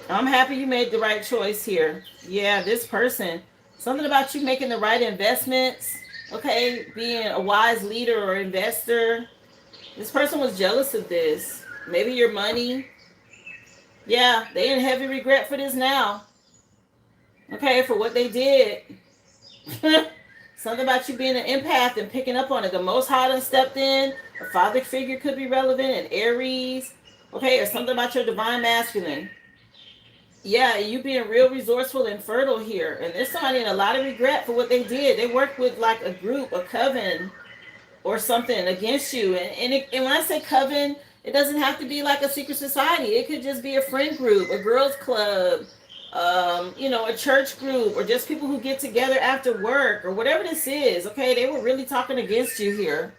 [SPEAKER 1] I'm happy you made the right choice here. Yeah, this person. Something about you making the right investments, okay? Being a wise leader or investor. This person was jealous of this. Maybe your money. Yeah, they in heavy regret for this now. Okay, for what they did. Something about you being an empath and picking up on it. The Most High done stepped in. A father figure could be relevant. An Aries. Okay, or something about your divine masculine. Yeah, you being real resourceful and fertile here. And there's somebody in a lot of regret for what they did. They worked with like a group, a coven, or something against you. And when I say coven, it doesn't have to be like a secret society. It could just be a friend group, a girls club, a church group, or just people who get together after work, or whatever this is. Okay, they were really talking against you here.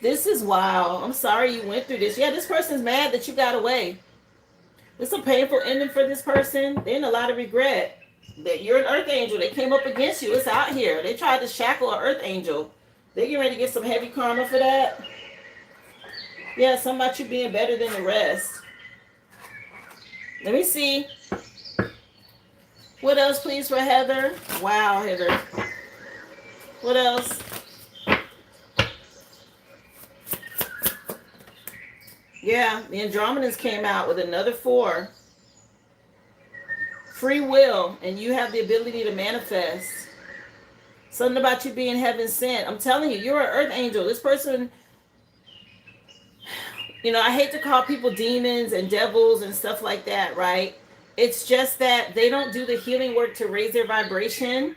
[SPEAKER 1] This is wild. I'm sorry you went through this. Yeah, this person's mad that you got away. It's a painful ending for this person. They're in a lot of regret. That you're an earth angel. They came up against you. It's out here. They tried to shackle an earth angel. They get ready to get some heavy karma for that. Yeah, something about you being better than the rest. Let me see. What else, please, for Heather? Wow, Heather. What else? Yeah, the Andromedans came out with another 4. Free will, and you have the ability to manifest. Something about you being heaven sent. I'm telling you, you're an earth angel. This person, I hate to call people demons and devils and stuff like that, right? It's just that they don't do the healing work to raise their vibration,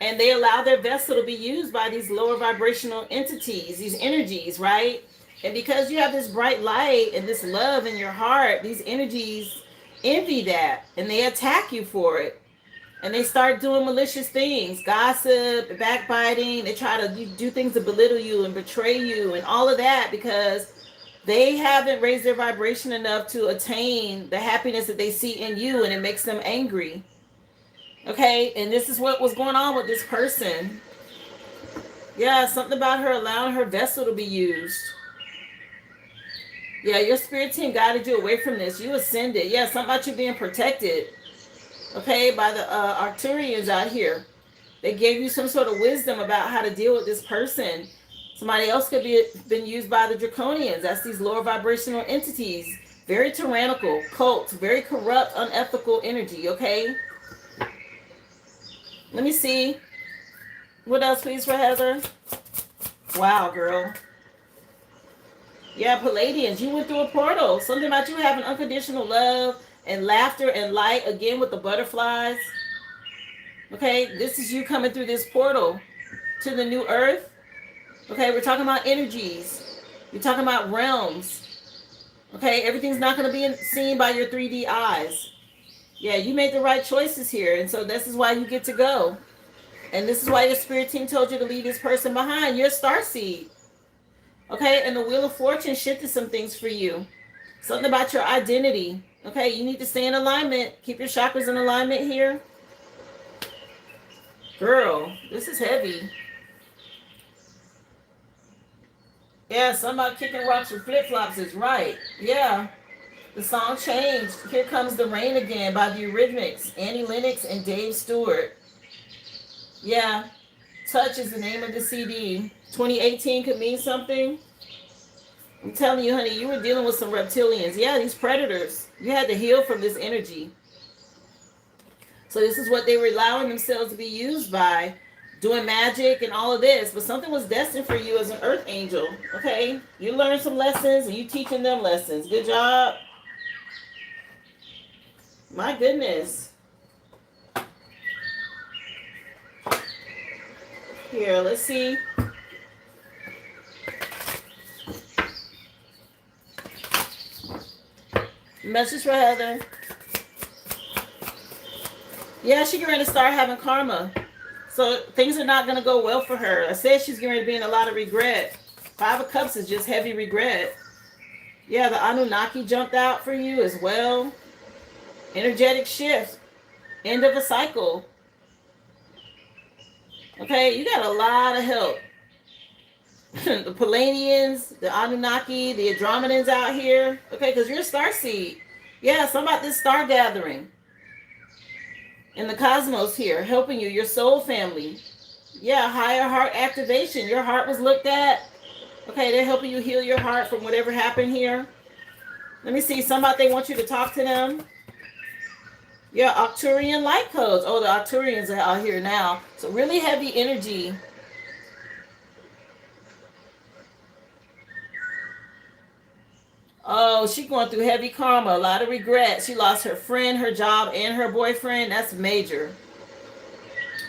[SPEAKER 1] and they allow their vessel to be used by these lower vibrational entities, these energies, right? And because you have this bright light and this love in your heart, these energies envy that, and they attack you for it. And they start doing malicious things, gossip, backbiting. They try to do things to belittle you and betray you and all of that because they haven't raised their vibration enough to attain the happiness that they see in you, and it makes them angry. Okay, and this is what was going on with this person. Yeah, something about her allowing her vessel to be used. Yeah, your spirit team guided you away from this. You ascended. Yeah, something about you being protected. Okay, by the Arcturians out here. They gave you some sort of wisdom about how to deal with this person. Somebody else could be been used by the Draconians. That's these lower vibrational entities. Very tyrannical, cults, very corrupt, unethical energy, okay? Let me see. What else, please, for Heather? Wow, girl. Yeah, Palladians, you went through a portal. Something about you having unconditional love and laughter and light, again with the butterflies. Okay, this is you coming through this portal to the new earth. Okay, we're talking about energies. We're talking about realms. Okay, everything's not going to be seen by your 3D eyes. Yeah, you made the right choices here, and so this is why you get to go. And this is why your spirit team told you to leave this person behind. You're a starseed. Okay, and the Wheel of Fortune shifted some things for you. Something about your identity. Okay, you need to stay in alignment. Keep your chakras in alignment here. Girl, this is heavy. Yeah, somebody kicking rocks with flip-flops is right. Yeah. The song changed. Here Comes the Rain Again by the Eurythmics, Annie Lennox and Dave Stewart. Yeah. Touch is the name of the CD. 2018 could mean something. I'm telling you, honey, you were dealing with some reptilians. Yeah, these predators. You had to heal from this energy. So this is what they were allowing themselves to be used by, doing magic and all of this. But something was destined for you as an earth angel. Okay? You learned some lessons and you teaching them lessons. Good job. My goodness. Here, let's see. Message for Heather. Yeah, she's going to start having karma. So things are not going to go well for her. I said she's going to be in a lot of regret. 5 of Cups is just heavy regret. Yeah, the Anunnaki jumped out for you as well. Energetic shift. End of a cycle. Okay, you got a lot of help. The Palladians, the Anunnaki, the Andromedans out here. Okay, because you're a starseed. Yeah, some about this star gathering. And the cosmos here, helping you, your soul family. Yeah, higher heart activation. Your heart was looked at. Okay, they're helping you heal your heart from whatever happened here. Let me see, somebody they want you to talk to them. Yeah, Arcturian light codes. Oh, the Arcturians are out here now. So really heavy energy. Oh, she's going through heavy karma, a lot of regret. She lost her friend, her job, and her boyfriend. That's major.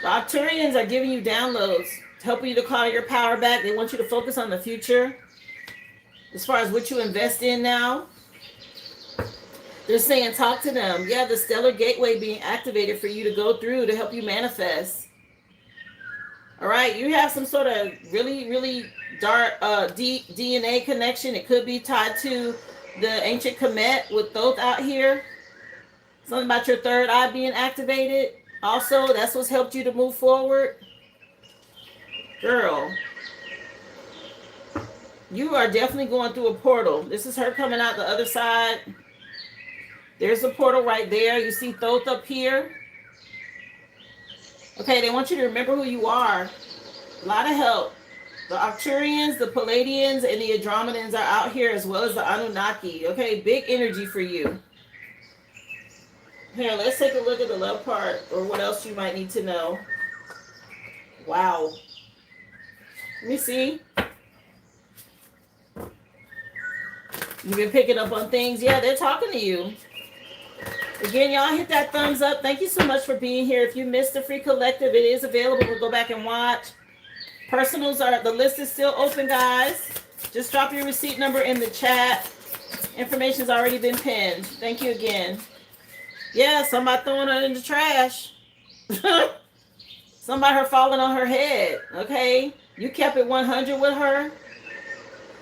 [SPEAKER 1] The Arcturians are giving you downloads, helping you to call your power back. They want you to focus on the future as far as what you invest in now. They're saying talk to them. Yeah, the stellar gateway being activated for you to go through to help you manifest. All right, you have some sort of really, really dark deep DNA connection. It could be tied to the ancient Kemet with Thoth out here. Something about your third eye being activated. Also, that's what's helped you to move forward. Girl, you are definitely going through a portal. This is her coming out the other side. There's a portal right there. You see Thoth up here. Okay, they want you to remember who you are. A lot of help. The Arcturians, the Palladians, and the Andromedans are out here as well as the Anunnaki. Okay, big energy for you. Here, let's take a look at the love part or what else you might need to know. Wow. Let me see. You've been picking up on things. Yeah, they're talking to you. Again, y'all hit that thumbs up. Thank you so much for being here. If you missed the free collective, it is available. We'll go back and watch. Personals are, the list is still open, guys. Just drop your receipt number in the chat. Information's already been pinned. Thank you again. Yeah, somebody throwing her in the trash. Somebody her falling on her head. Okay? You kept it 100 with her.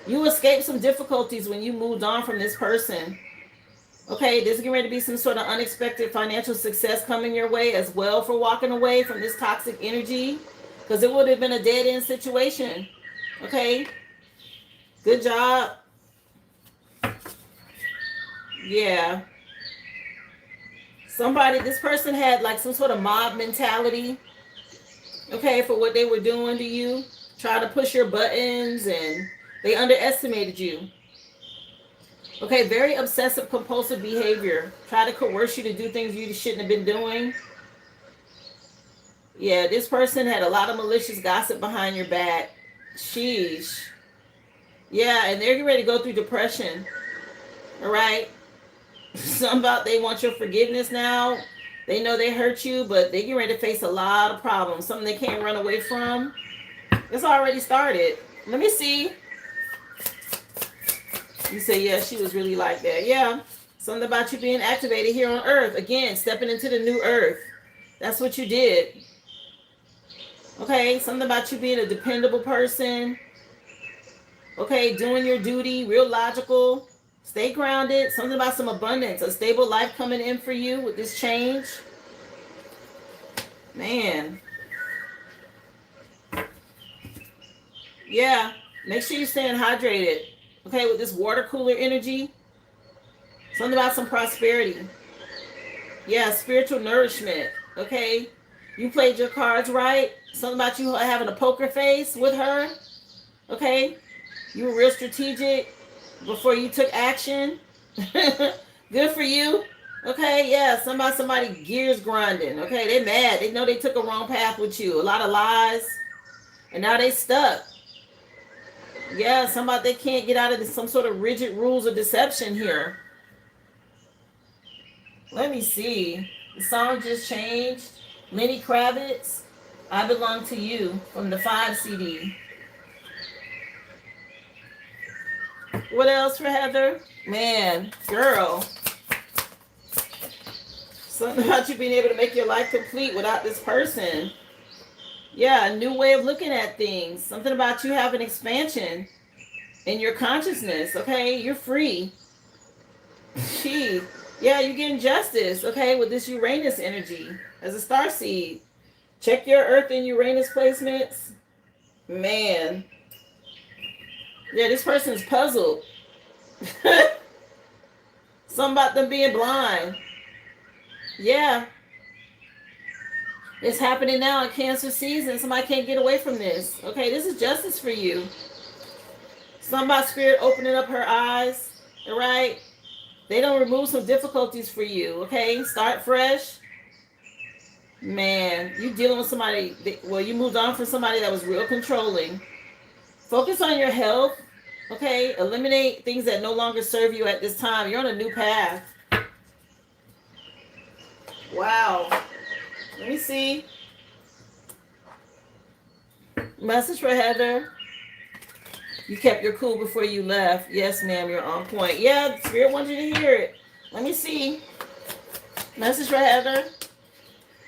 [SPEAKER 1] You escaped some difficulties when you moved on from this person. Okay, there's getting ready to be some sort of unexpected financial success coming your way as well for walking away from this toxic energy. Because it would have been a dead-end situation. Okay? Good job. Yeah. Somebody, this person had like some sort of mob mentality. Okay, for what they were doing to you. Trying to push your buttons and they underestimated you. Okay, very obsessive compulsive behavior. Try to coerce you to do things you shouldn't have been doing. Yeah, this person had a lot of malicious gossip behind your back. Sheesh. Yeah, and they're getting ready to go through depression. All right? Some about they want your forgiveness now. They know they hurt you, but they get ready to face a lot of problems. Something they can't run away from. It's already started. Let me see. You say, yeah, she was really like that. Yeah. Something about you being activated here on Earth. Again, stepping into the new Earth. That's what you did. Okay, something about you being a dependable person. Okay, doing your duty, real logical. Stay grounded. Something about some abundance, a stable life coming in for you with this change. Man. Yeah. Make sure you're staying hydrated. Okay, with this water cooler energy. Something about some prosperity. Yeah, spiritual nourishment. Okay. You played your cards right. Something about you having a poker face with her. Okay. You were real strategic before you took action. Good for you. Okay, yeah, somebody gears grinding. Okay, they mad. They know they took a wrong path with you. A lot of lies. And now they stuck. Yeah, somebody they can't get out of some sort of rigid rules of deception here. Let me see. The song just changed. Lenny Kravitz, I Belong to You from the 5 CD. What else for Heather? Man, girl. Something about you being able to make your life complete without this person. Yeah, a new way of looking at things. Something about you having expansion in your consciousness. Okay, you're free. Gee, yeah, you're getting justice. Okay, with this Uranus energy as a star seed. Check your Earth and Uranus placements. Man. Yeah, this person's puzzled. Something about them being blind. Yeah. It's happening now in Cancer season. Somebody can't get away from this. Okay, this is justice for you. Something about Spirit opening up her eyes. All right? They don't remove some difficulties for you. Okay? Start fresh. Man, you dealing with somebody. Well, you moved on from somebody that was real controlling. Focus on your health. Okay? Eliminate things that no longer serve you at this time. You're on a new path. Wow. Let me see. Message for Heather. You kept your cool before you left. Yes, ma'am, you're on point. Yeah, Spirit wants you to hear it. Let me see. Message for Heather.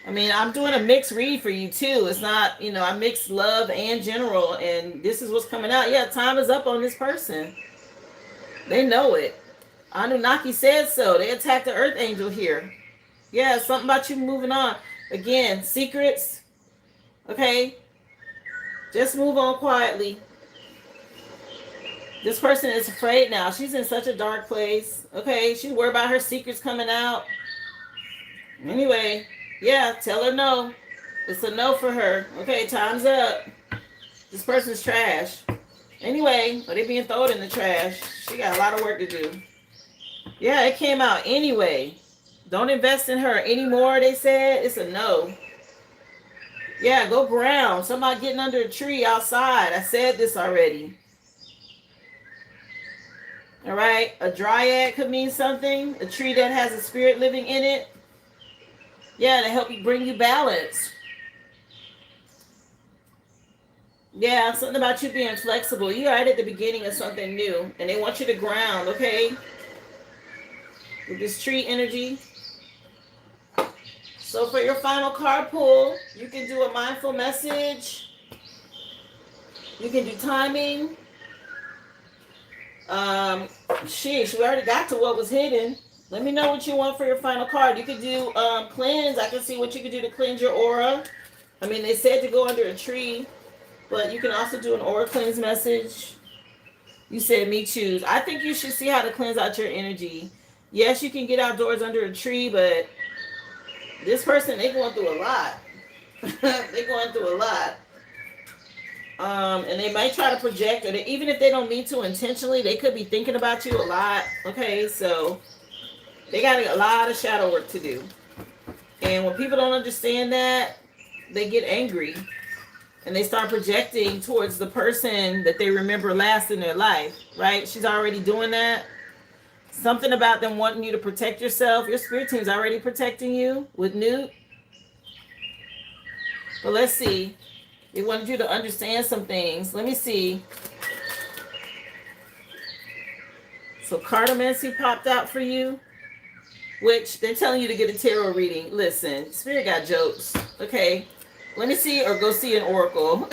[SPEAKER 1] I mean, I'm doing a mixed read for you, too. It's not, I mix love and general, and this is what's coming out. Yeah, time is up on this person. They know it. Anunnaki said so. They attacked the Earth Angel here. Yeah, something about you moving on. Again, secrets. Okay? Just move on quietly. This person is afraid now. She's in such a dark place. Okay? She's worried about her secrets coming out. Anyway, yeah, tell her no. It's a no for her. Okay, time's up. This person's trash. Anyway, are they being thrown in the trash? She got a lot of work to do. Yeah, it came out anyway. Don't invest in her anymore, they said. It's a no. Yeah, go ground. Somebody getting under a tree outside. I said this already. All right. A dryad could mean something. A tree that has a spirit living in it. Yeah, to help you bring you balance. Yeah, something about you being flexible. You're right at the beginning of something new. And they want you to ground, okay? With this tree energy. So for your final card pull, you can do a mindful message. You can do timing. Sheesh, we already got to what was hidden. Let me know what you want for your final card. You could do cleanse. I can see what you could do to cleanse your aura. I mean, they said to go under a tree, but you can also do an aura cleanse message. You said me choose. I think you should see how to cleanse out your energy. Yes, you can get outdoors under a tree, but this person, they're going through a lot. They're going through a lot. And they might try to project, or even if they don't mean to intentionally, they could be thinking about you a lot. Okay, so they got a lot of shadow work to do. And when people don't understand that, they get angry. And they start projecting towards the person that they remember last in their life, right? She's already doing that. Something about them wanting you to protect yourself. Your spirit team's already protecting you with Newt. But let's see. They wanted you to understand some things. Let me see. So cartomancy popped out for you, which they're telling you to get a tarot reading. Listen, Spirit got jokes. Okay. Let me see, or go see an oracle.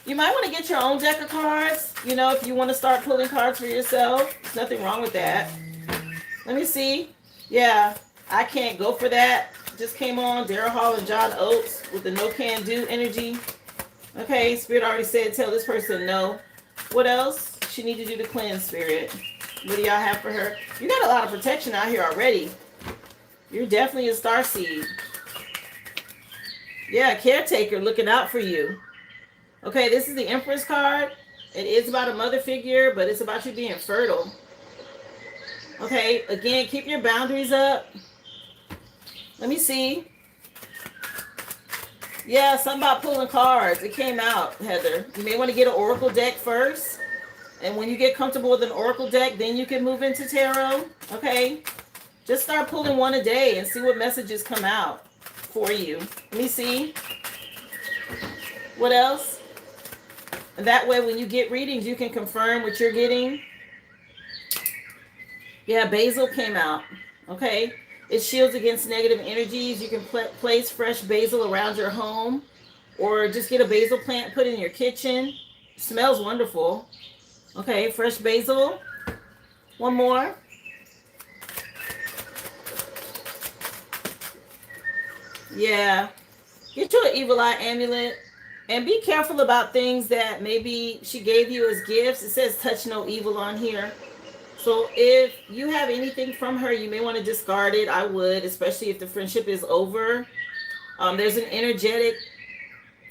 [SPEAKER 1] You might want to get your own deck of cards, if you want to start pulling cards for yourself. There's nothing wrong with that. Let me see. Yeah, I can't go for that. Just came on Daryl Hall and John Oates with the no can do energy. Okay, Spirit already said tell this person no. What else she need to do to cleanse, Spirit? What do y'all have for her? You got a lot of protection out here already. You're definitely a star seed. Yeah, caretaker looking out for you. Okay, this is the Empress card. It is about a mother figure, but it's about you being fertile. Okay, again, keep your boundaries up. Let me see. Yeah, something about pulling cards. It came out, Heather. You may want to get an oracle deck first. And when you get comfortable with an oracle deck, then you can move into tarot. Okay? Just start pulling one a day and see what messages come out for you. Let me see. What else? And that way, when you get readings, you can confirm what you're getting. Yeah, basil came out. Okay? It shields against negative energies. You can place fresh basil around your home. Or just get a basil plant, put it in your kitchen. It smells wonderful. Okay, fresh basil. One more. Yeah. Get you an evil eye amulet. And be careful about things that maybe she gave you as gifts. It says touch no evil on here. So if you have anything from her, you may want to discard it. I would, especially if the friendship is over. There's an energetic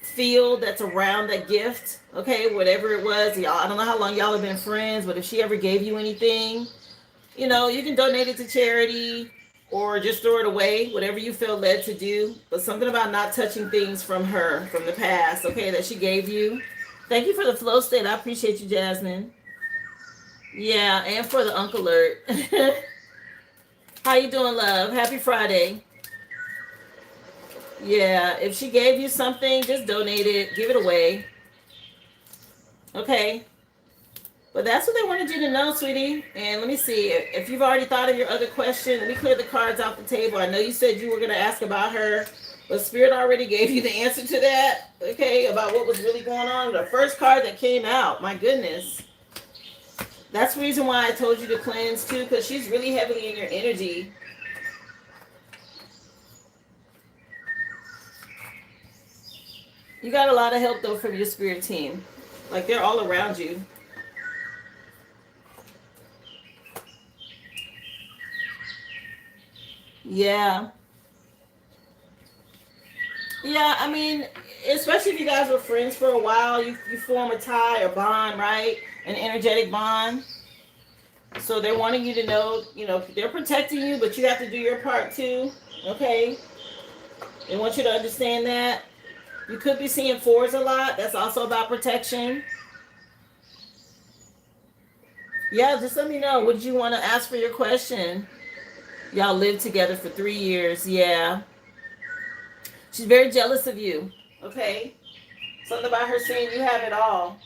[SPEAKER 1] field that's around that gift. Okay, whatever it was. Y'all, I don't know how long y'all have been friends, but if she ever gave you anything, you can donate it to charity or just throw it away, whatever you feel led to do. But something about not touching things from her, from the past, okay, that she gave you. Thank you for the flow state. I appreciate you, Jasmine. Yeah, and for the Unk Alert. How you doing, love? Happy Friday. Yeah, if she gave you something, just donate it. Give it away. Okay. But that's what they wanted you to know, sweetie. And let me see. If you've already thought of your other question, let me clear the cards off the table. I know you said you were going to ask about her, but Spirit already gave you the answer to that. Okay, about what was really going on. The first card that came out. My goodness. That's the reason why I told you to cleanse too, because she's really heavily in your energy. You got a lot of help though from your spirit team. Like they're all around you. Yeah. Yeah, I mean, especially if you guys were friends for a while, you form a tie or bond, right? An energetic bond. So they're wanting you to know, they're protecting you, but you have to do your part too. Okay? They want you to understand that. You could be seeing fours a lot. That's also about protection. Yeah, just let me know. What did you want to ask for your question? Y'all lived together for 3 years. Yeah. She's very jealous of you. Okay? Something about her saying you have it all.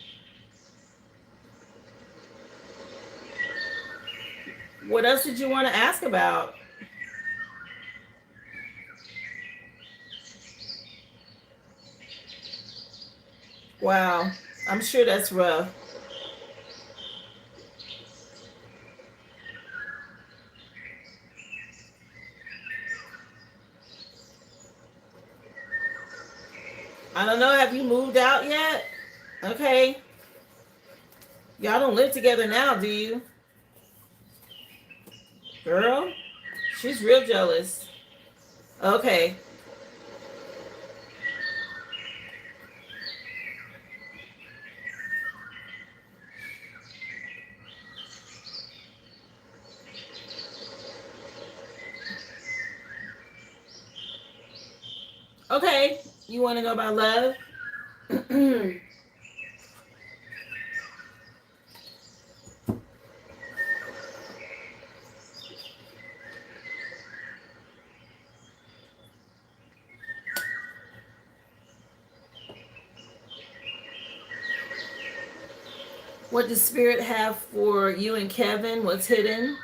[SPEAKER 1] What else did you want to ask about? Wow. I'm sure that's rough. I don't know. Have you moved out yet? Okay. Y'all don't live together now, do you? Girl, she's real jealous. Okay. Okay. You want to go by love? What does Spirit have for you and Kevin? What's hidden?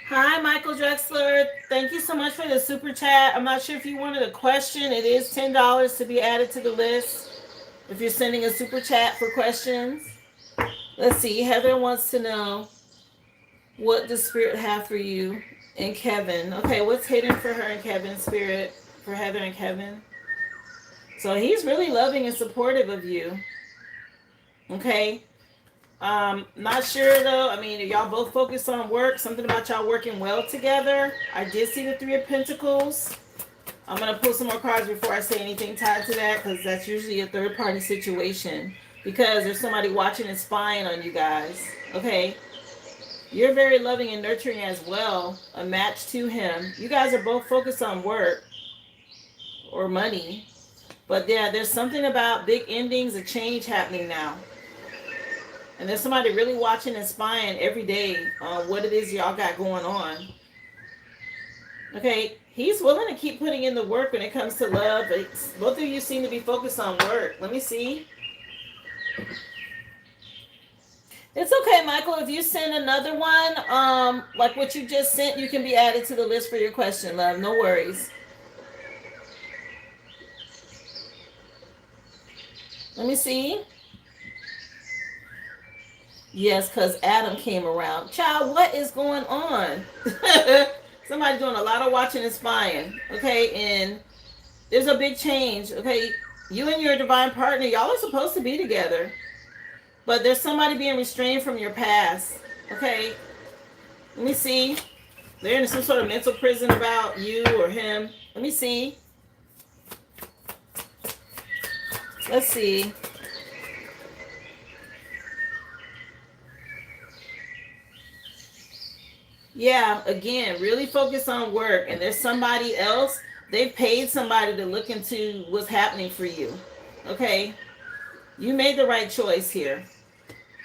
[SPEAKER 1] Hi, Michael Drexler. Thank you so much for the super chat. I'm not sure if you wanted a question. It is $10 to be added to the list. If you're sending a super chat for questions. Let's see. Heather wants to know, what does Spirit have for you and Kevin? Okay, what's hidden for her and Kevin, Spirit? For Heather and Kevin? So he's really loving and supportive of you. Okay. Not sure though. I mean, y'all both focused on work. Something about y'all working well together. I did see the Three of Pentacles. I'm going to pull some more cards before I say anything tied to that, because that's usually a third party situation. Because there's somebody watching and spying on you guys. Okay. You're very loving and nurturing as well. A match to him. You guys are both focused on work or money. But yeah, there's something about big endings, a change happening now. And there's somebody really watching and spying every day on what it is y'all got going on. Okay, he's willing to keep putting in the work when it comes to love. But both of you seem to be focused on work. Let me see. It's okay, Michael. If you send another one, like what you just sent, you can be added to the list for your question, love. No worries. Let me see. Yes, because Adam came around. Child, what is going on? Somebody doing a lot of watching and spying. Okay, and there's a big change. Okay, you and your divine partner, y'all are supposed to be together. But there's somebody being restrained from your past. Okay, let me see. They're in some sort of mental prison about you or him. Let me see. Let's see. Yeah, again, really focus on work. And there's somebody else. They've paid somebody to look into what's happening for you. Okay? You made the right choice here.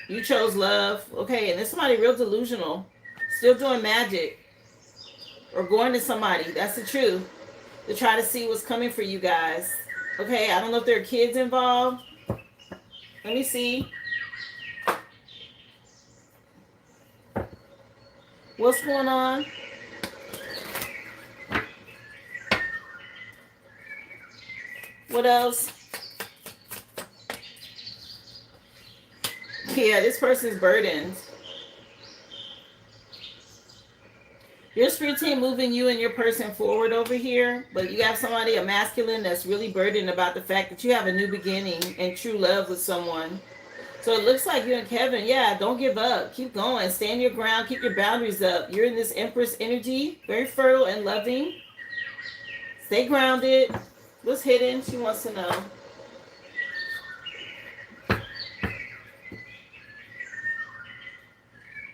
[SPEAKER 1] You chose love. Okay, and there's somebody real delusional. Still doing magic. Or going to somebody. That's the truth. To try to see what's coming for you guys. Okay, I don't know if there are kids involved. Let me see. What's going on? What else? Yeah, this person's burdened. Your spirit team moving you and your person forward over here, but you have somebody, a masculine, that's really burdened about the fact that you have a new beginning and true love with someone. So it looks like you and Kevin, yeah, don't give up. Keep going. Stand your ground. Keep your boundaries up. You're in this Empress energy, very fertile and loving. Stay grounded. What's hidden? She wants to know.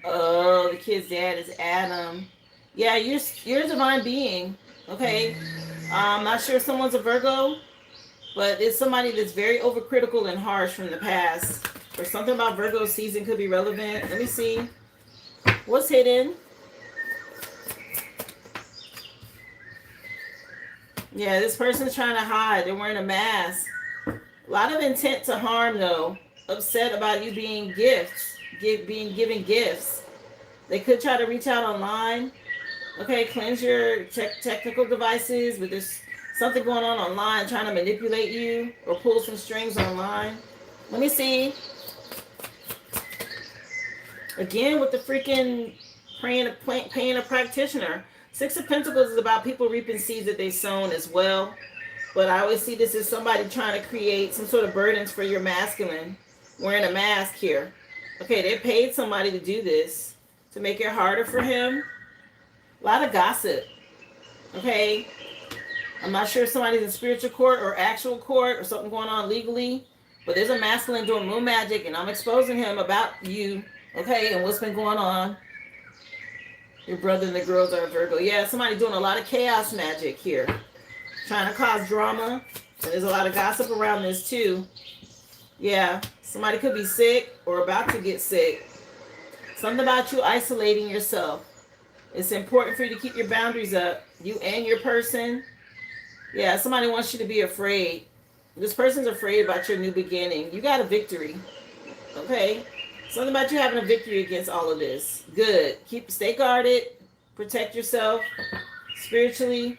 [SPEAKER 1] Oh, the kid's dad is Adam. Yeah, you're a divine being. Okay. I'm not sure if someone's a Virgo, but it's somebody that's very overcritical and harsh from the past. Or something about Virgo season could be relevant. Let me see. What's hidden? Yeah, this person's trying to hide. They're wearing a mask. A lot of intent to harm, though. Upset about you being being given gifts. They could try to reach out online. Okay, cleanse your technical devices, but there's something going on online trying to manipulate you or pull some strings online. Let me see. Again, with the freaking paying a practitioner. Six of Pentacles is about people reaping seeds that they've sown as well. But I always see this as somebody trying to create some sort of burdens for your masculine. Wearing a mask here. Okay, they paid somebody to do this. To make it harder for him. A lot of gossip. Okay. I'm not sure if somebody's in spiritual court or actual court or something going on legally. But there's a masculine doing moon magic and I'm exposing him about you. Okay, and what's been going on. Your brother and the girls are Virgo. Yeah, somebody doing a lot of chaos magic here. Trying to cause drama. And there's a lot of gossip around this too. Yeah, somebody could be sick or about to get sick. Something about you isolating yourself. It's important for you to keep your boundaries up. You and your person. Yeah, somebody wants you to be afraid. This person's afraid about your new beginning. You got a victory. Okay? Something about you having a victory against all of this. Good. Stay guarded. Protect yourself spiritually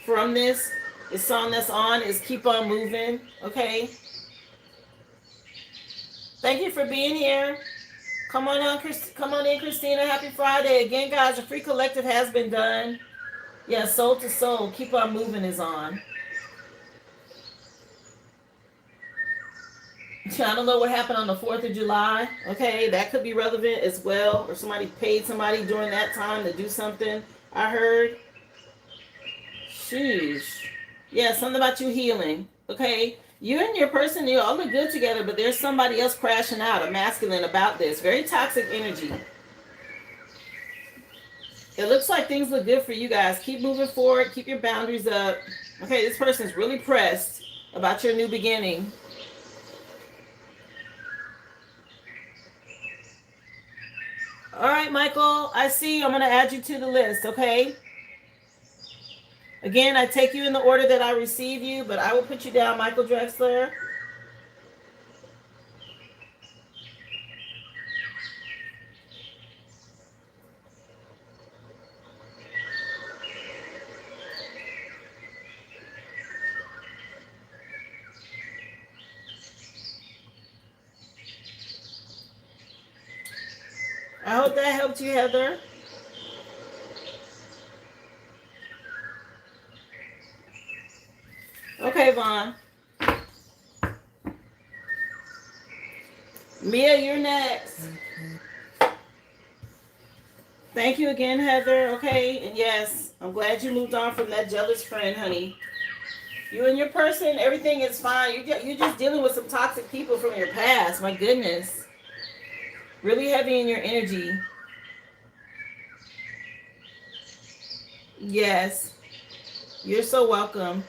[SPEAKER 1] from this. The song that's on is Keep On Moving. Okay. Thank you for being here. Come on come on in, Christina. Happy Friday. Again, guys, the free collective has been done. Yeah, Soul to Soul. Keep On Moving is on. I don't know what happened on the 4th of July. Okay, that could be relevant as well. Or somebody paid somebody during that time to do something. I heard. Sheesh. Yeah, something about you healing. Okay, you and your person, you all look good together, but there's somebody else crashing out, a masculine, about this. Very toxic energy. It looks like things look good for you guys. Keep moving forward. Keep your boundaries up. Okay, this person's really pressed about your new beginning. All right, Michael, I see you. I'm going to add you to the list, okay? Again, I take you in the order that I receive you, but I will put you down, Michael Drexler. I hope that helped you, Heather. Okay, Vaughn. Mia, you're next. Thank you again, Heather. Okay, and yes, I'm glad you moved on from that jealous friend, honey. You and your person, everything is fine. You're just dealing with some toxic people from your past. My goodness. Really heavy in your energy. Yes. You're so welcome.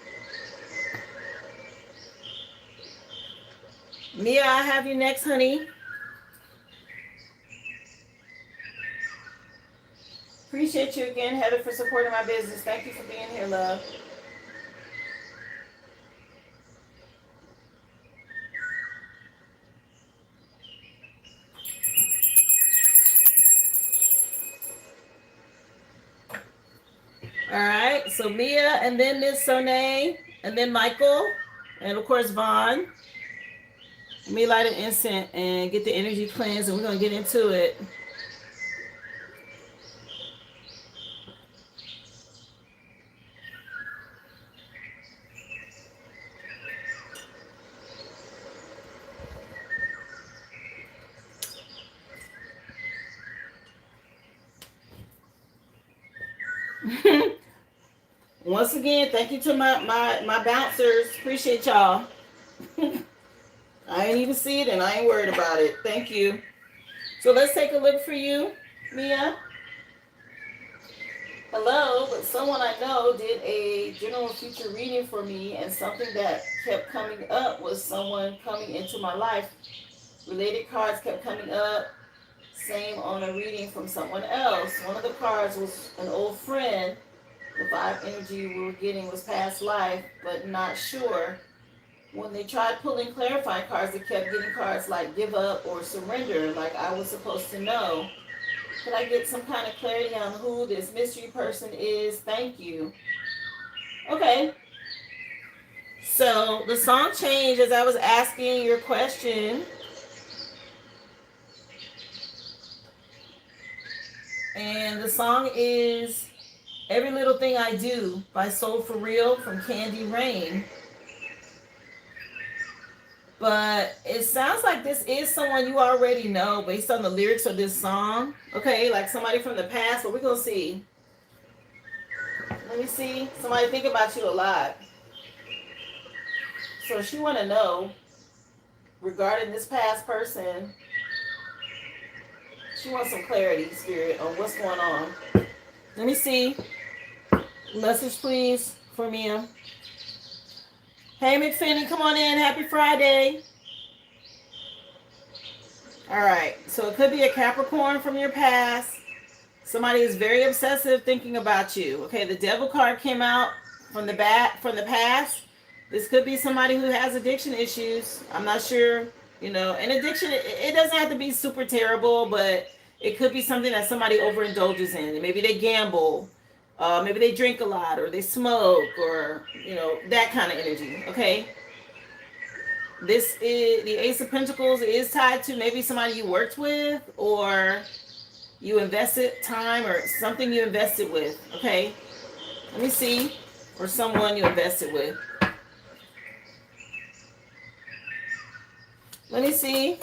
[SPEAKER 1] Mia, I have you next, honey. Appreciate you again, Heather, for supporting my business. Thank you for being here, love. All right, so Mia, and then Miss Sonae, and then Michael, and of course Vaughn. Let me light an incense and get the energy cleansed, and we're going to get into it. Once again, thank you to my bouncers. Appreciate y'all. I ain't even see it, and I ain't worried about it. Thank you. So let's take a look for you, Mia. Hello, but someone I know did a general future reading for me, and something that kept coming up was someone coming into my life. Related cards kept coming up. Same on a reading from someone else. One of the cards was an old friend. The vibe energy we were getting was past life, but not sure. When they tried pulling clarifying cards, they kept getting cards like give up or surrender, like I was supposed to know. Could I get some kind of clarity on who this mystery person is? Thank you. Okay. So the song changed as I was asking your question. And the song is Every Little Thing I Do by Soul For Real from Candy Rain. But it sounds like this is someone you already know based on the lyrics of this song. Okay, like somebody from the past, but we're going to see. Let me see. Somebody think about you a lot. So she want to know regarding this past person. She wants some clarity, Spirit, on what's going on. Let me see. Message, please, for Mia. Hey, McFinney, come on in. Happy Friday. All right. So it could be a Capricorn from your past. Somebody is very obsessive thinking about you. Okay, the Devil card came out from the past. This could be somebody who has addiction issues. I'm not sure. And addiction, it doesn't have to be super terrible, but it could be something that somebody overindulges in. Maybe they gamble. Maybe they drink a lot or they smoke or, you know, that kind of energy. Okay. This is the Ace of Pentacles is tied to maybe somebody you worked with or you invested time or something you invested with. Okay. Let me see. Or someone you invested with. Let me see.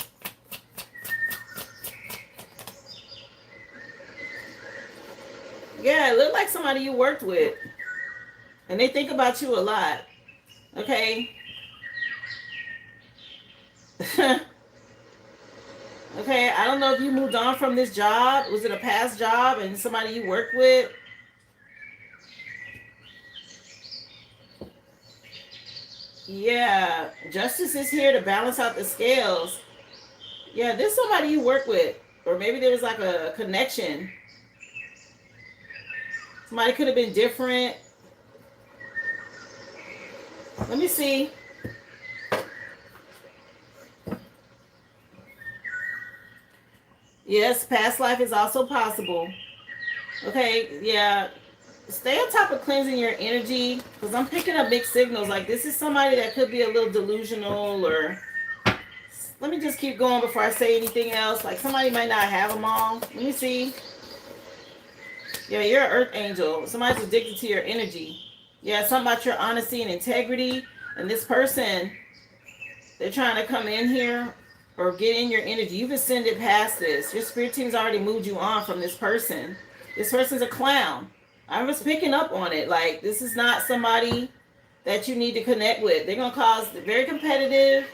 [SPEAKER 1] Yeah, it looked like somebody you worked with. And they think about you a lot. Okay. Okay, I don't know if you moved on from this job. Was it a past job and somebody you worked with? Yeah, justice is here to balance out the scales. Yeah, this is somebody you work with. Or maybe there was like a connection. Somebody could have been different. Let me see. Yes, past life is also possible. Okay, yeah. Stay on top of cleansing your energy because I'm picking up mixed signals. Like this is somebody that could be a little delusional or let me just keep going before I say anything else. Like somebody might not have them all. Let me see. Yeah, you're an earth angel. Somebody's addicted to your energy. Yeah, something about your honesty and integrity. And this person, they're trying to come in here or get in your energy. You've ascended past this. Your spirit team's already moved you on from this person. This person's a clown. I was picking up on it. Like, this is not somebody that you need to connect with. They're going to cause very competitive,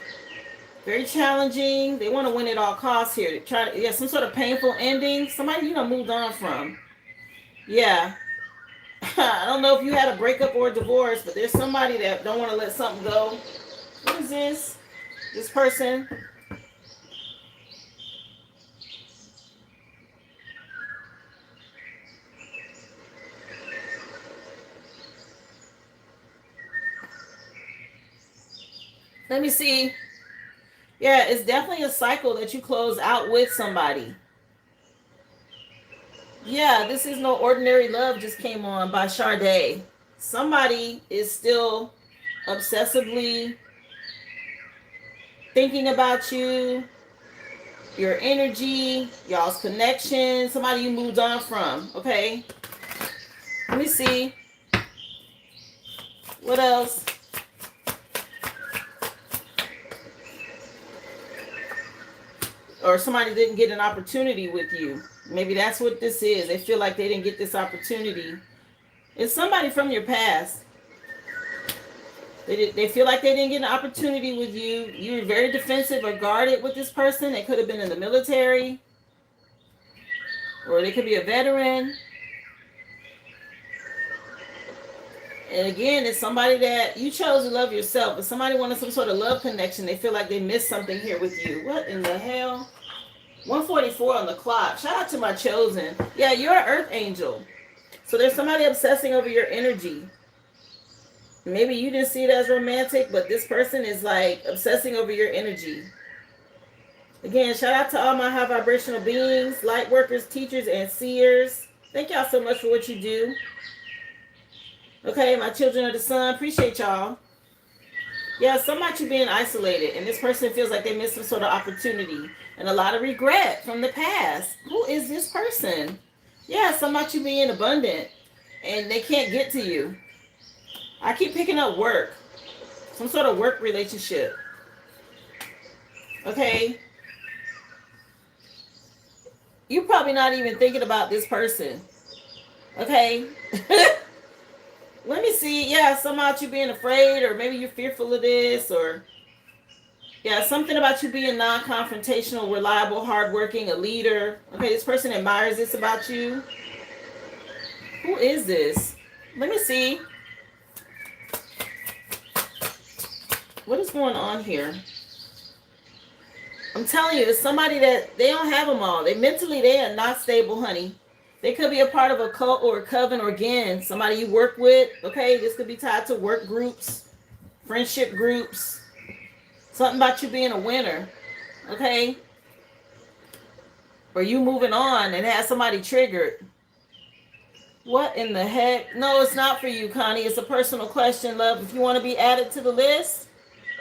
[SPEAKER 1] very challenging. They want to win at all costs here. Try to, yeah, some sort of painful ending. Somebody you know moved on from. Yeah. I don't know if you had a breakup or a divorce, but there's somebody that don't want to let something go. What is this? This person. Let me see. Yeah, it's definitely a cycle that you close out with somebody. Yeah, this is no ordinary love just came on by Sade. Somebody is still obsessively thinking about you, your energy, y'all's connection, somebody you moved on from. Okay. Let me see. What else? Or somebody didn't get an opportunity with you. Maybe that's what this is. They feel like they didn't get this opportunity. It's somebody from your past. They feel like they didn't get an opportunity with you. You were very defensive or guarded with this person. They could have been in the military. Or they could be a veteran. And again, it's somebody that you chose to love yourself. But somebody wanted some sort of love connection. They feel like they missed something here with you. What in the hell? 1:44 on the clock. Shout out to my chosen. Yeah, you're an earth angel. So there's somebody obsessing over your energy. Maybe you didn't see it as romantic, but this person is like obsessing over your energy. Again, shout out to all my high vibrational beings, light workers, teachers, and seers. Thank y'all so much for what you do. Okay, my children of the sun, appreciate y'all. Yeah, some about you being isolated, and this person feels like they missed some sort of opportunity and a lot of regret from the past. Who is this person? Yeah, some about you being abundant, and they can't get to you. I keep picking up work, some sort of work relationship. Okay, you're probably not even thinking about this person. Okay. Let me see. Yeah, some about you being afraid, or maybe you're fearful of this, or yeah, something about you being non-confrontational, reliable, hardworking, a leader. Okay, this person admires this about you. Who is this? Let me see. What is going on here? I'm telling you, it's somebody that they don't have them all. They are not stable, honey. They could be a part of a cult or a coven, or again, somebody you work with. Okay, this could be tied to work groups, friendship groups. Something about you being a winner. Okay, or you moving on and have somebody triggered. What in the heck? No, it's not for you, Connie. It's a personal question, love. If you want to be added to the list,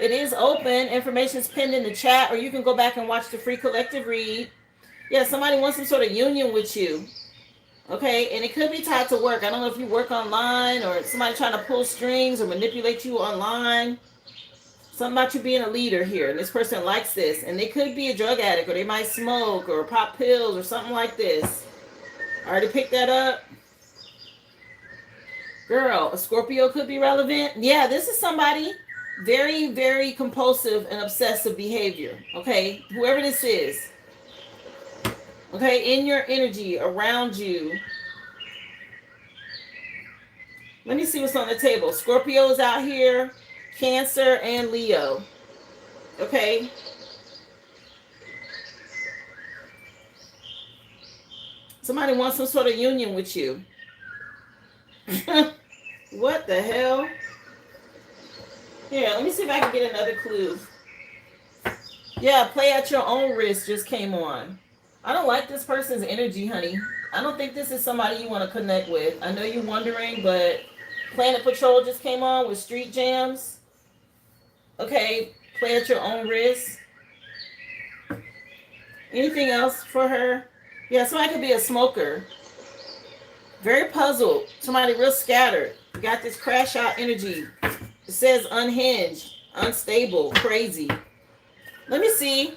[SPEAKER 1] it is open. Information's pinned in the chat, or you can go back and watch the free collective read. Yeah, somebody wants some sort of union with you. Okay, and it could be tied to work. I don't know if you work online or somebody trying to pull strings or manipulate you online. Something about you being a leader here, and this person likes this, and they could be a drug addict, or they might smoke or pop pills or something like this. I already picked that up. Girl, a Scorpio could be relevant. Yeah, this is somebody very, very compulsive and obsessive behavior. Okay, whoever this is. Okay, in your energy, around you. Let me see what's on the table. Scorpio is out here, Cancer, and Leo. Okay. Somebody wants some sort of union with you. What the hell? Here, let me see if I can get another clue. Yeah, play at your own risk just came on. I don't like this person's energy, honey. I don't think this is somebody you want to connect with. I know you're wondering, but Planet Patrol just came on with Street Jams. Okay, play at your own risk. Anything else for her? Yeah, somebody could be a smoker. Very puzzled. Somebody real scattered. Got this crash out energy. It says unhinged, unstable, crazy. Let me see.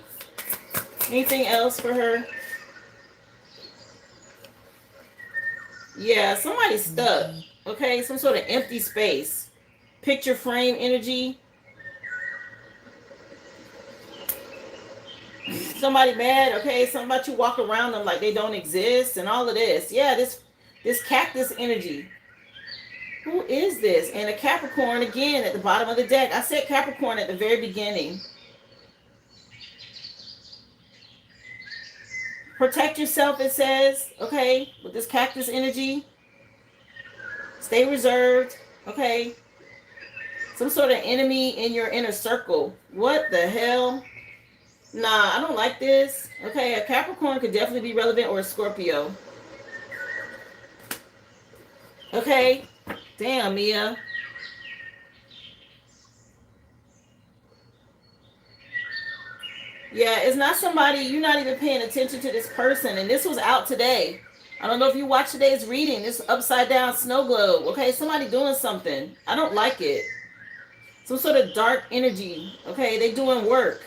[SPEAKER 1] Anything else for her? Yeah, somebody's stuck. Okay, some sort of empty space. Picture frame energy. Somebody mad. Okay, something about you walk around them like they don't exist and all of this. Yeah, this cactus energy. Who is this? And a Capricorn again at the bottom of the deck. I said Capricorn at the very beginning. Protect yourself, it says. Okay, with this cactus energy. Stay reserved. Okay. Some sort of enemy in your inner circle. What the hell? Nah, I don't like this. Okay, a Capricorn could definitely be relevant, or a Scorpio. Okay. Damn, Mia. Yeah, it's not somebody, you're not even paying attention to this person. And this was out today. I don't know if you watched today's reading. This upside down snow globe. Okay, somebody doing something. I don't like it. Some sort of dark energy. Okay, they doing work.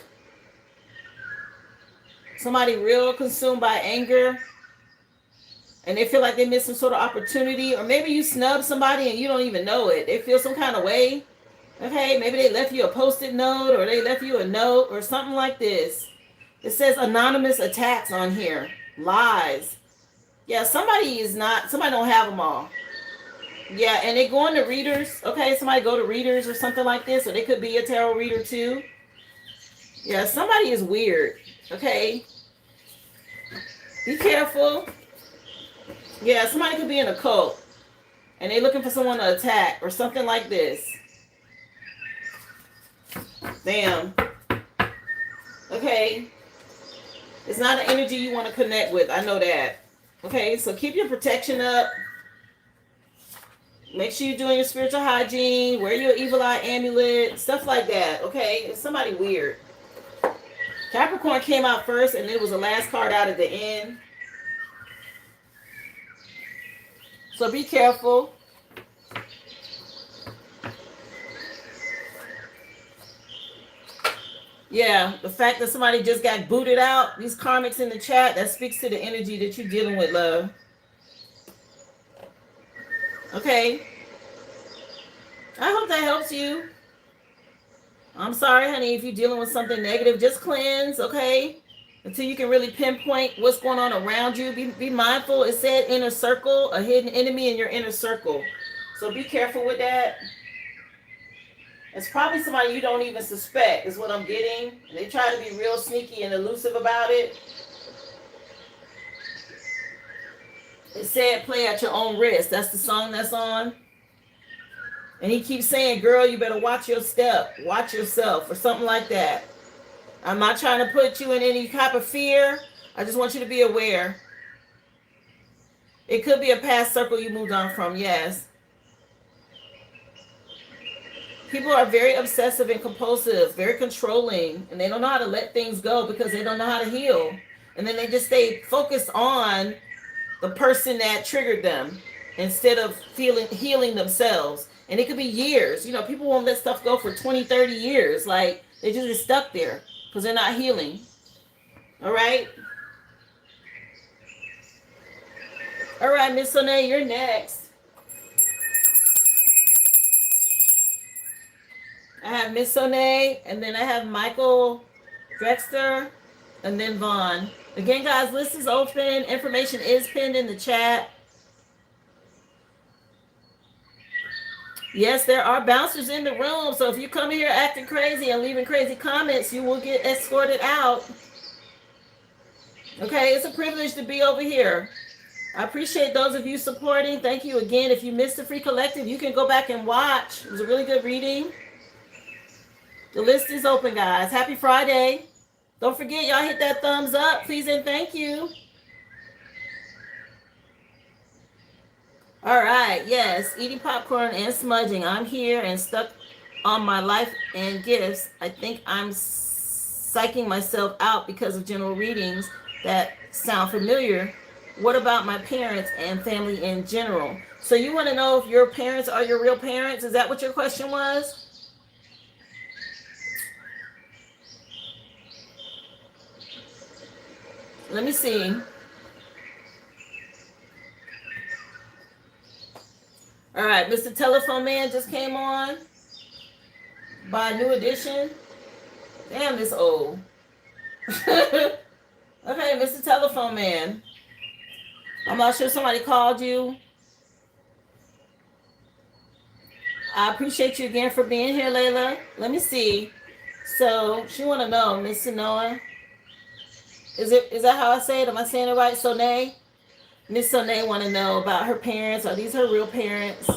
[SPEAKER 1] Somebody real consumed by anger. And they feel like they missed some sort of opportunity. Or maybe you snub somebody and you don't even know it. They feel some kind of way. Okay, maybe they left you a post-it note, or they left you a note or something like this. It says anonymous attacks on here. Lies. Yeah, somebody don't have them all. Yeah, and they go into readers. Okay, somebody go to readers or something like this, or they could be a tarot reader too. Yeah, somebody is weird. Okay. Be careful. Yeah, somebody could be in a cult, and they're looking for someone to attack or something like this. Damn. Okay. It's not an energy you want to connect with. I know that. Okay, so keep your protection up. Make sure you're doing your spiritual hygiene. Wear your evil eye amulet. Stuff like that. Okay? It's somebody weird. Capricorn came out first, and it was the last card out at the end. So be careful. Yeah, the fact that somebody just got booted out, these karmics in the chat, that speaks to the energy that you're dealing with, love. Okay. I hope that helps you. I'm sorry, honey, if you're dealing with something negative, just cleanse, okay? Until you can really pinpoint what's going on around you. Be mindful. It said inner circle, a hidden enemy in your inner circle. So be careful with that. It's probably somebody you don't even suspect, is what I'm getting. They try to be real sneaky and elusive about it. It said play at your own risk. That's the song that's on. And he keeps saying, girl, you better watch your step. Watch yourself, or something like that. I'm not trying to put you in any type of fear. I just want you to be aware. It could be a past circle you moved on from, yes. People are very obsessive and compulsive, very controlling, and they don't know how to let things go because they don't know how to heal. And then they just stay focused on the person that triggered them instead of healing themselves. And it could be years. You know, people won't let stuff go for 20, 30 years. Like, they just get stuck there because they're not healing. All right? All right, Miss Sonia, you're next. I have Miss Sonia, and then I have Michael Drexter, and then Vaughn. Again, guys, list is open. Information is pinned in the chat. Yes, there are bouncers in the room. So if you come here acting crazy and leaving crazy comments, you will get escorted out. Okay, it's a privilege to be over here. I appreciate those of you supporting. Thank you again. If you missed the free collective, you can go back and watch. It was a really good reading. The list is open, guys. Happy Friday. Don't forget, y'all hit that thumbs up, please and thank you. All right, yes, eating popcorn and smudging. I'm here and stuck on my life and gifts. I think I'm psyching myself out because of general readings that sound familiar. What about my parents and family in general? So you want to know if your parents are your real parents? Is that what your question was? Let me see. All right, Mr. Telephone Man just came on by New Edition. Damn, this old. Okay, Mr. Telephone Man. I'm not sure somebody called you. I appreciate you again for being here, Layla. Let me see. So she want to know, Miss Sonoa. Is that how I say it? Am I saying it right? Sonae? Miss Sonae want to know about her parents. Are these her real parents?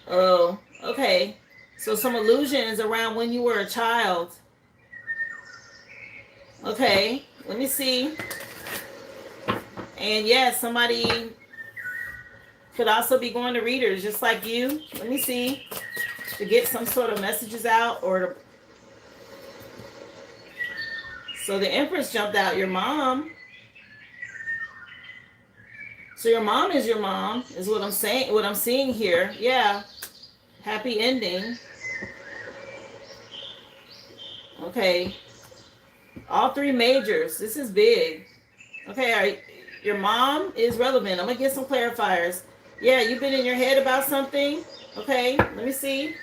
[SPEAKER 1] Oh, okay. So some illusions around when you were a child. Okay, let me see. And yes, somebody could also be going to readers just like you. Let me see. To get some sort of messages out or to... So the Empress jumped out. Your mom. So your mom is your mom, is what I'm saying, what I'm seeing here. Yeah. Happy ending. Okay. All three majors. This is big. Okay, all right. Your mom is relevant. I'm going to get some clarifiers. Yeah, you've been in your head about something. Okay, let me see.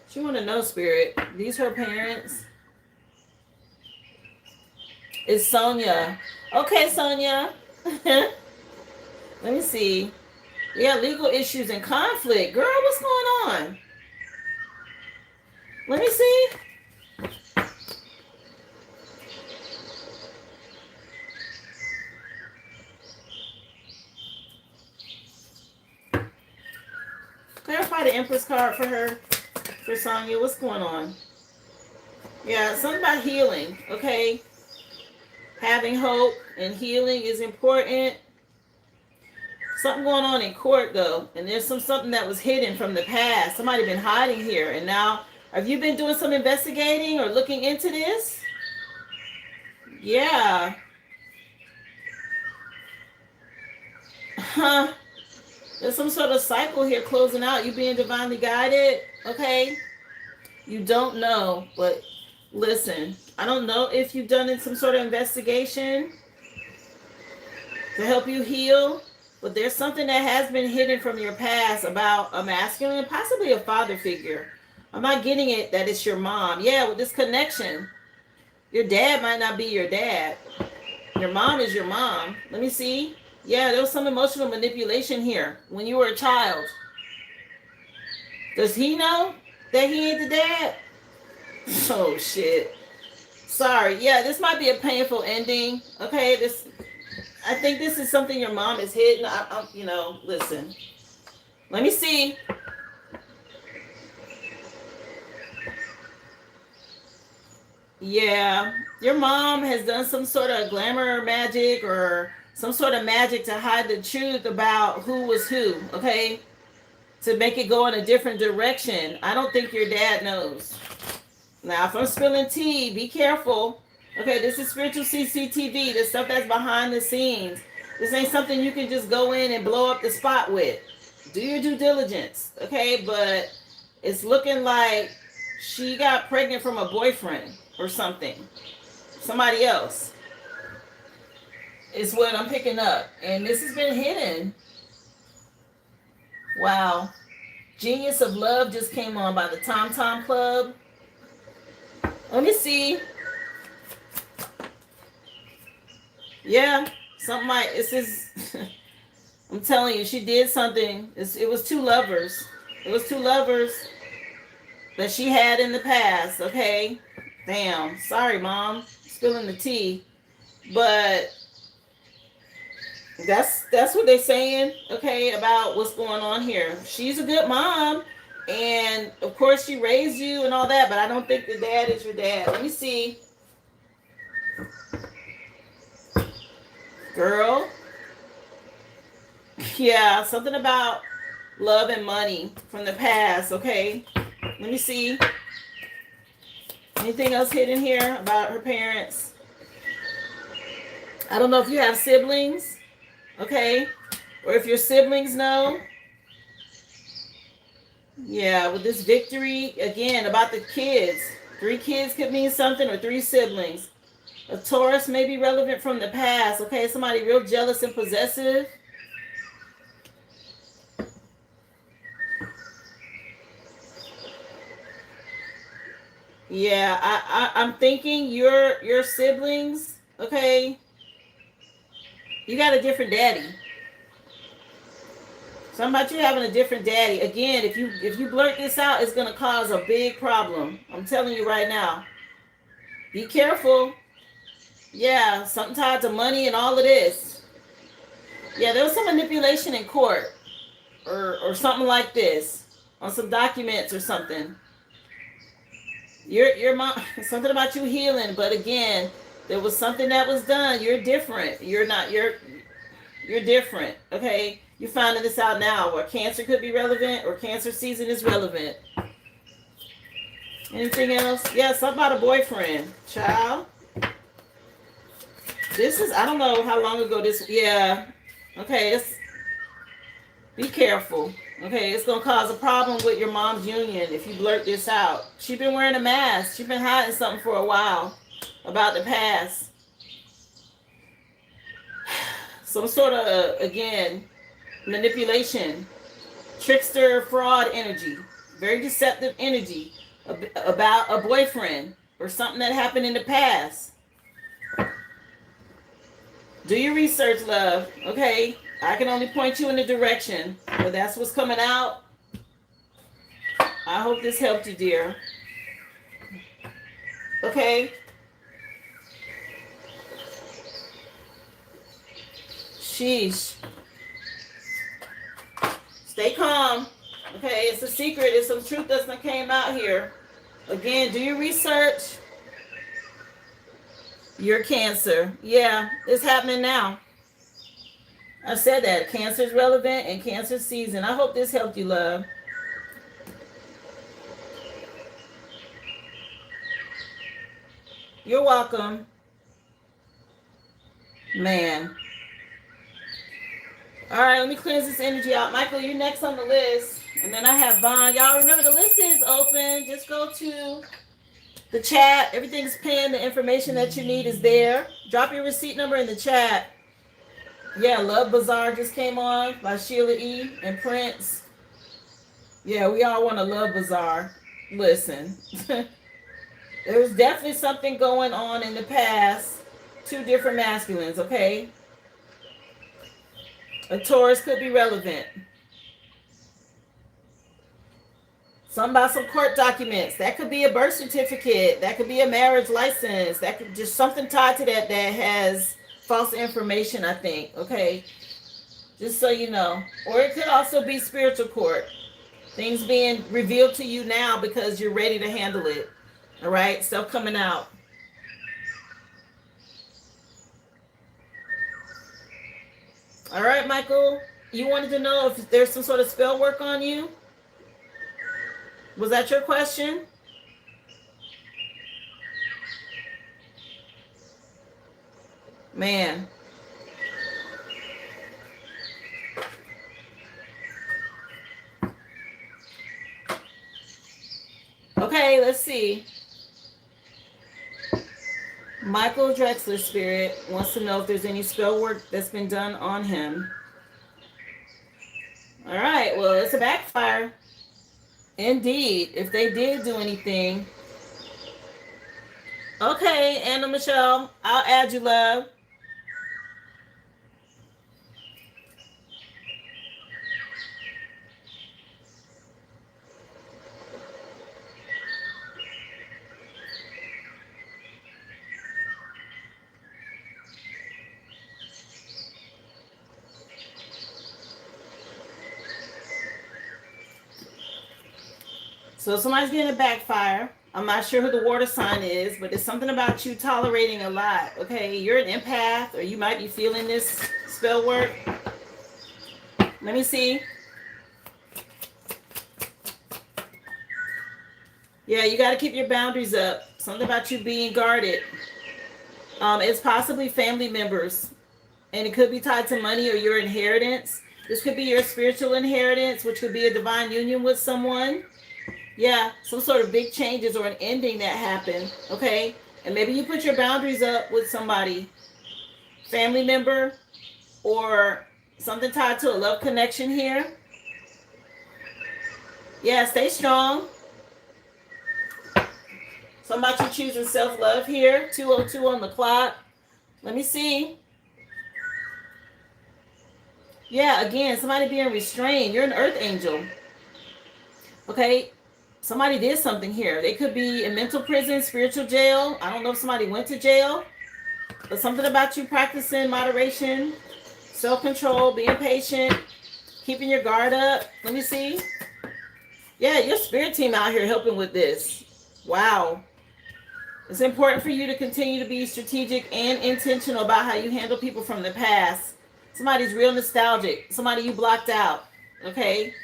[SPEAKER 1] She want to know, Spirit. These her parents. It's Sonia. Okay, Sonia. Let me see. Yeah, legal issues and conflict. Girl, what's going on? Let me see. Clarify the Empress card for her, for Sonia. What's going on? Yeah, something about healing, okay? Having hope and healing is important. Something going on in court, though. And there's something that was hidden from the past. Somebody been hiding here. And now, have you been doing some investigating or looking into this? Yeah. Huh. There's some sort of cycle here closing out. You being divinely guided, okay? You don't know, but listen, I don't know if you've done some sort of investigation to help you heal, but there's something that has been hidden from your past about a masculine, possibly a father figure. I'm not getting it that it's your mom. Yeah, with this connection, your dad might not be your dad. Your mom is your mom. Let me see. Yeah, there was some emotional manipulation here when you were a child. Does he know that he ain't the dad? Oh, shit. Sorry. Yeah, this might be a painful ending. Okay, I think this is something your mom is hidden. Listen. Let me see. Yeah. Your mom has done some sort of glamour magic or some sort of magic to hide the truth about who was who, okay? To make it go in a different direction. I don't think your dad knows. Now, if I'm spilling tea, be careful. Okay, this is spiritual CCTV, the stuff that's behind the scenes. This ain't something you can just go in and blow up the spot with. Do your due diligence, okay? But it's looking like she got pregnant from a boyfriend or something. Somebody else is what I'm picking up. And this has been hidden. Wow. Genius of Love just came on by the Tom Tom Club. Let me see. Yeah, something like this is. I'm telling you, she did something. It was two lovers. It was two lovers that she had in the past. Okay, damn. Sorry, mom, spilling the tea, but that's what they're saying. Okay, about what's going on here. She's a good mom, and of course she raised you and all that. But I don't think the dad is your dad. Let me see, girl. Yeah, something about love and money from the past, okay? Let me see. Anything else hidden here about her parents? I don't know if you have siblings, okay? Or if your siblings know. Yeah, with this victory, again, about the kids. 3 kids could mean something, or 3 siblings. A Taurus may be relevant from the past, okay? Somebody real jealous and possessive. Yeah, I'm thinking your siblings, okay? You got a different daddy. Something about you having a different daddy. Again, if you blurt this out, it's gonna cause a big problem. I'm telling you right now. Be careful. Yeah, something tied to money and all of this. Yeah, there was some manipulation in court or something like this on some documents or something. Your mom, something about you healing, but again, there was something that was done. You're different. You're different. Okay, you're finding this out now. Where cancer could be relevant, or cancer season is relevant. Anything else? Yeah, something about a boyfriend, child. This is, I don't know how long ago this. Yeah. Okay, be careful. Okay, it's gonna cause a problem with your mom's union if you blurt this out. She's been wearing a mask. She's been hiding something for a while about the past. Some sort of, again, manipulation, trickster, fraud energy, very deceptive energy about a boyfriend or something that happened in the past. Do your research, love. Okay, I can only point you in the direction, but that's what's coming out. I hope this helped you, dear. Okay. Sheesh. Stay calm. Okay, it's a secret. It's some truth that's not came out here. Again, do your research. You're Cancer. Yeah, it's happening now. I said that. Cancer is relevant and Cancer season. I hope this helped you, love. You're welcome. Man. All right, let me cleanse this energy out. Michael, you're next on the list. And then I have Vaughn. Y'all remember the list is open. Just go to the chat. Everything's pinned. The information that you need is there. Drop your receipt number in the chat. Yeah, Love Bazaar just came on by Sheila E. and Prince. Yeah, we all want a Love Bazaar. Listen, there's definitely something going on in the past. 2 different masculines, okay? A Taurus could be relevant. Something about some court documents. That could be a birth certificate. That could be a marriage license. That could just something tied to that has false information, I think. Okay. Just so you know. Or it could also be spiritual court. Things being revealed to you now because you're ready to handle it. All right. Stuff coming out. All right, Michael. You wanted to know if there's some sort of spell work on you? Was that your question? Man. Okay, let's see. Michael Drexler Spirit wants to know if there's any spell work that's been done on him. All right, well, it's a backfire. Indeed, if they did do anything. Okay, Anna Michelle, I'll add you, love. So somebody's getting a backfire. I'm not sure who the water sign is, but it's something about you tolerating a lot. Okay, you're an empath, or you might be feeling this spell work. Let me see. Yeah, you got to keep your boundaries up. Something about you being guarded. It's possibly family members, and it could be tied to money or your inheritance. This could be your spiritual inheritance, which could be a divine union with someone. Yeah, some sort of big changes or an ending that happened, okay? And maybe you put your boundaries up with somebody, family member, or something tied to a love connection here. Yeah, stay strong. Somebody choosing self-love here. 2:02 on the clock. Let me see. Yeah, again, somebody being restrained. You're an earth angel. Okay? Somebody did something here. They could be in mental prison, spiritual jail. I don't know if somebody went to jail. But something about you practicing moderation, self-control, being patient, keeping your guard up. Let me see. Yeah, your spirit team out here helping with this. Wow. It's important for you to continue to be strategic and intentional about how you handle people from the past. Somebody's real nostalgic. Somebody you blocked out. Okay?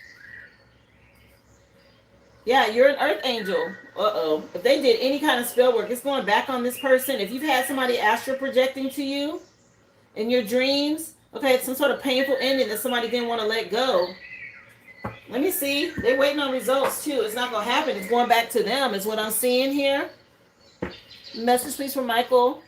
[SPEAKER 1] Yeah, you're an earth angel. Uh-oh. If they did any kind of spell work, it's going back on this person. If you've had somebody astral projecting to you in your dreams, okay, it's some sort of painful ending that somebody didn't want to let go. Let me see. They're waiting on results, too. It's not going to happen. It's going back to them is what I'm seeing here. Message, please, from Michael.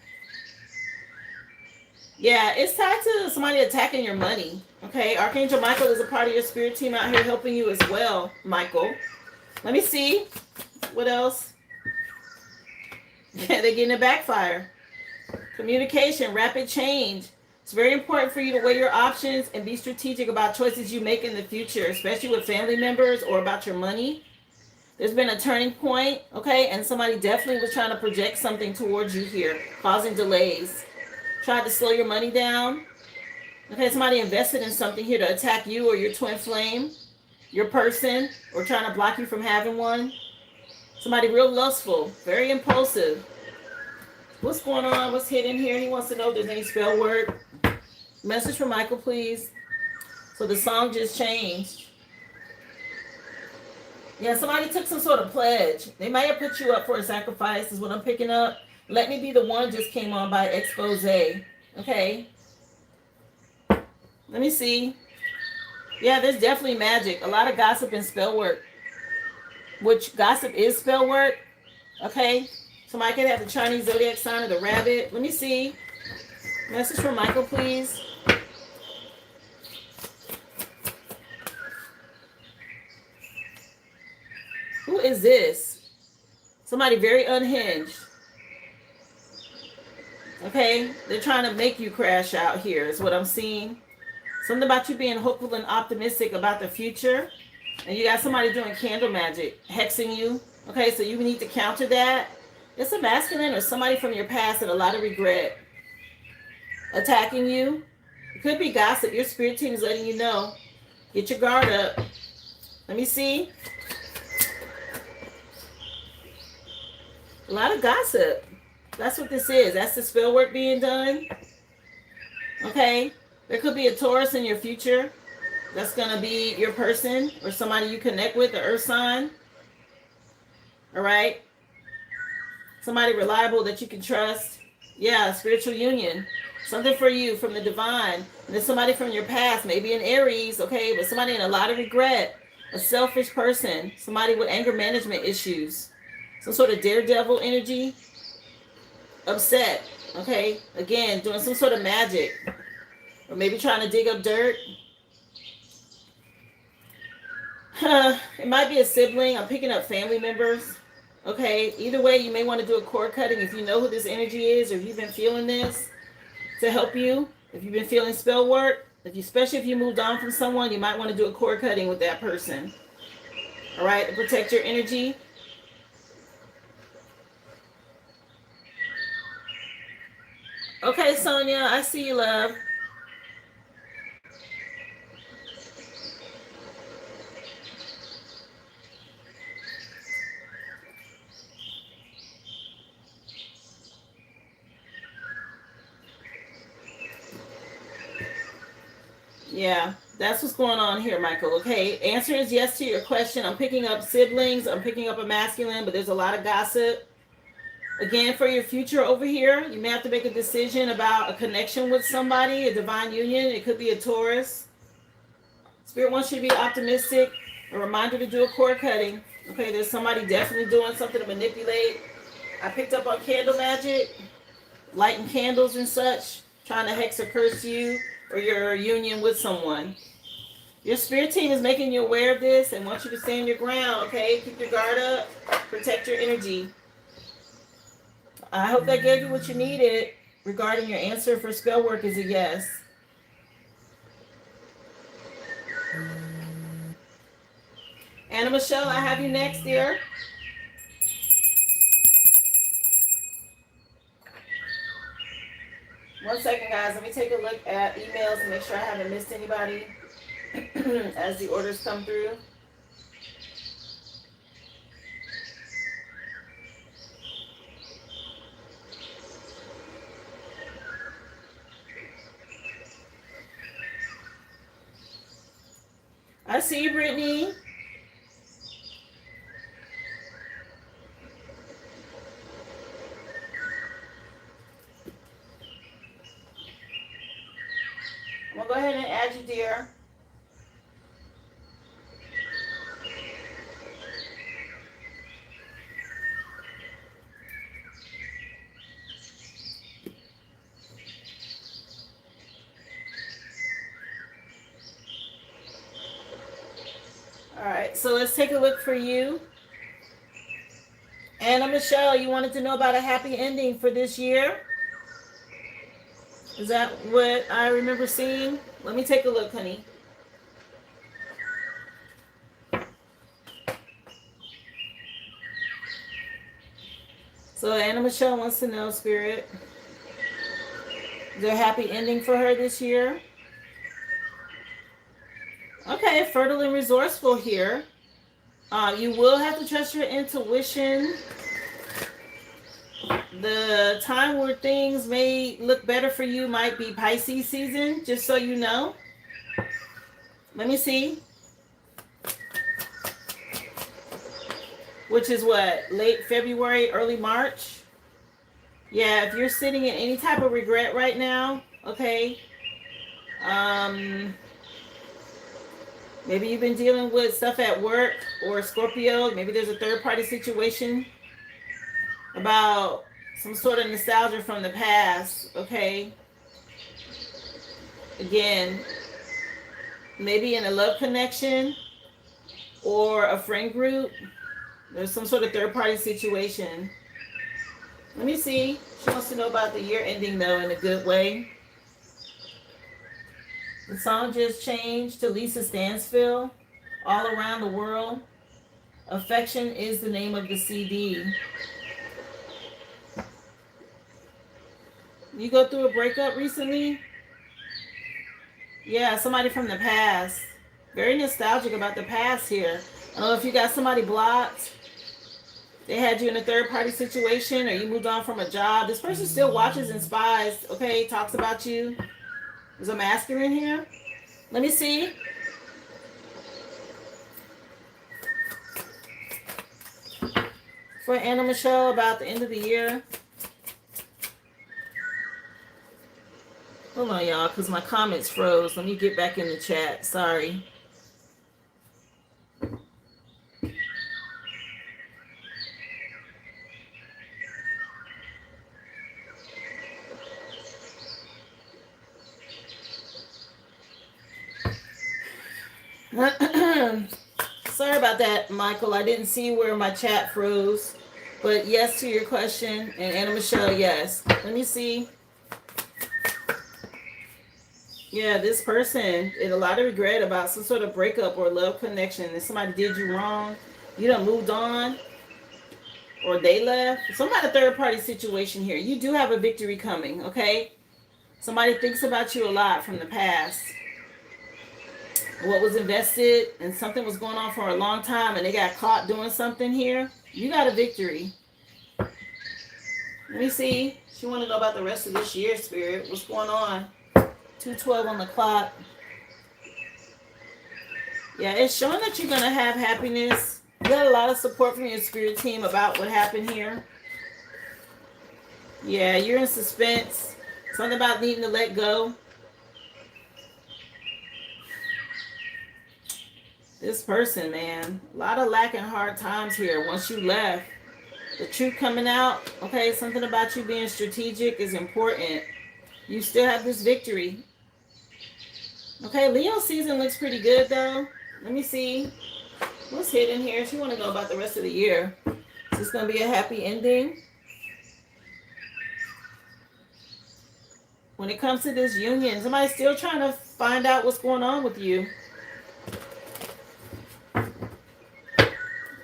[SPEAKER 1] Yeah, it's tied to somebody attacking your money. Okay, Archangel Michael is a part of your spirit team out here helping you as well, Michael. Let me see. What else? They're getting a backfire. Communication, rapid change. It's very important for you to weigh your options and be strategic about choices you make in the future, especially with family members or about your money. There's been a turning point, okay? And somebody definitely was trying to project something towards you here, causing delays. Tried to slow your money down. Okay, somebody invested in something here to attack you or your twin flame, your person, or trying to block you from having one. Somebody real lustful, very impulsive. What's going on? What's hidden here? He wants to know if there's any spell work. Message from Michael, please. So the song just changed. Yeah, somebody took some sort of pledge. They might have put you up for a sacrifice, is what I'm picking up. Let Me Be the One just came on by Expose. Okay. Let me see. Yeah, there's definitely magic. A lot of gossip and spell work. Which gossip is spell work. Okay. Somebody could have the Chinese zodiac sign of the rabbit. Let me see. Message from Michael, please. Who is this? Somebody very unhinged. Okay? They're trying to make you crash out here is what I'm seeing. Something about you being hopeful and optimistic about the future. And you got somebody doing candle magic, hexing you. Okay, so you need to counter that. It's a masculine or somebody from your past and a lot of regret. Attacking you. It could be gossip. Your spirit team is letting you know. Get your guard up. Let me see. A lot of gossip. That's what this is. That's the spell work being done. Okay. There could be a Taurus in your future. That's going to be your person or somebody you connect with, the earth sign. All right. Somebody reliable that you can trust. Yeah, spiritual union. Something for you from the divine. And then somebody from your past, maybe an Aries, okay, but somebody in a lot of regret. A selfish person. Somebody with anger management issues. Some sort of daredevil energy. Upset, okay? Again, doing some sort of magic. Or maybe trying to dig up dirt. It might be a sibling. I'm picking up family members. Okay, either way, you may want to do a cord cutting if you know who this energy is, or if you've been feeling this to help you. If you've been feeling spell work, especially if you moved on from someone, you might want to do a cord cutting with that person. All right, to protect your energy. Okay, Sonia, I see you, love. Yeah, that's what's going on here, Michael. Okay, answer is yes to your question. I'm picking up siblings. I'm picking up a masculine, but there's a lot of gossip. Again, for your future over here, you may have to make a decision about a connection with somebody, a divine union. It could be a Taurus. Spirit wants you to be optimistic. A reminder to do a cord cutting. Okay, there's somebody definitely doing something to manipulate. I picked up on candle magic, lighting candles and such, trying to hex or curse you or your union with someone. Your spirit team is making you aware of this and wants you to stand your ground, okay? Keep your guard up, protect your energy. I hope that gave you what you needed regarding your answer for spell work is a yes. Anna Michelle, I have you next, dear. One second, guys. Let me take a look at emails and make sure I haven't missed anybody as the orders come through. I see you, Brittany. I'm going to go ahead and add you, dear. All right, so let's take a look for you. Anna Michelle, you wanted to know about a happy ending for this year? Is that what I remember seeing? Let me take a look, honey. So Anna Michelle wants to know, Spirit, is there a happy ending for her this year? Okay, fertile and resourceful here. You will have to trust your intuition. The time where things may look better for you might be Pisces season, just so you know. Let me see. Which is what? Late February, early March? Yeah, if you're sitting in any type of regret right now, okay. Maybe you've been dealing with stuff at work or Scorpio. Maybe there's a third-party situation about some sort of nostalgia from the past, okay? Again, maybe in a love connection or a friend group. There's some sort of third-party situation. Let me see. She wants to know about the year ending, though, in a good way. The song just changed to Lisa Stansfield, All Around the World. Affection is the name of the CD. You go through a breakup recently? Yeah, somebody from the past. Very nostalgic about the past here. I don't know if you got somebody blocked. They had you in a third-party situation, or you moved on from a job. This person still watches and spies, okay? Talks about you. There's a masculine here. Let me see. For Anna Michelle about the end of the year. Hold on, y'all, because my comments froze. Let me get back in the chat. Sorry. Sorry about that, Michael. I didn't see where my chat froze. But yes to your question. And Anna Michelle, yes. Let me see. Yeah, this person had a lot of regret about some sort of breakup or love connection. And somebody did you wrong. You done moved on. Or they left. Some kind of third party situation here. You do have a victory coming, okay? Somebody thinks about you a lot from the past. What was invested and something was going on for a long time and they got caught doing something here. You got a victory. Let me see. She want to know about the rest of this year, Spirit. What's going on? 2:12 on the clock. Yeah, it's showing that you're going to have happiness. You got a lot of support from your spirit team about what happened here. Yeah, you're in suspense. Something about needing to let go. This person, man, a lot of lacking hard times here once you left. The truth coming out, okay, something about you being strategic is important. You still have this victory. Okay, Leo season looks pretty good, though. Let me see. What's hidden here? She want to know about the rest of the year. Is this going to be a happy ending? When it comes to this union, somebody's still trying to find out what's going on with you.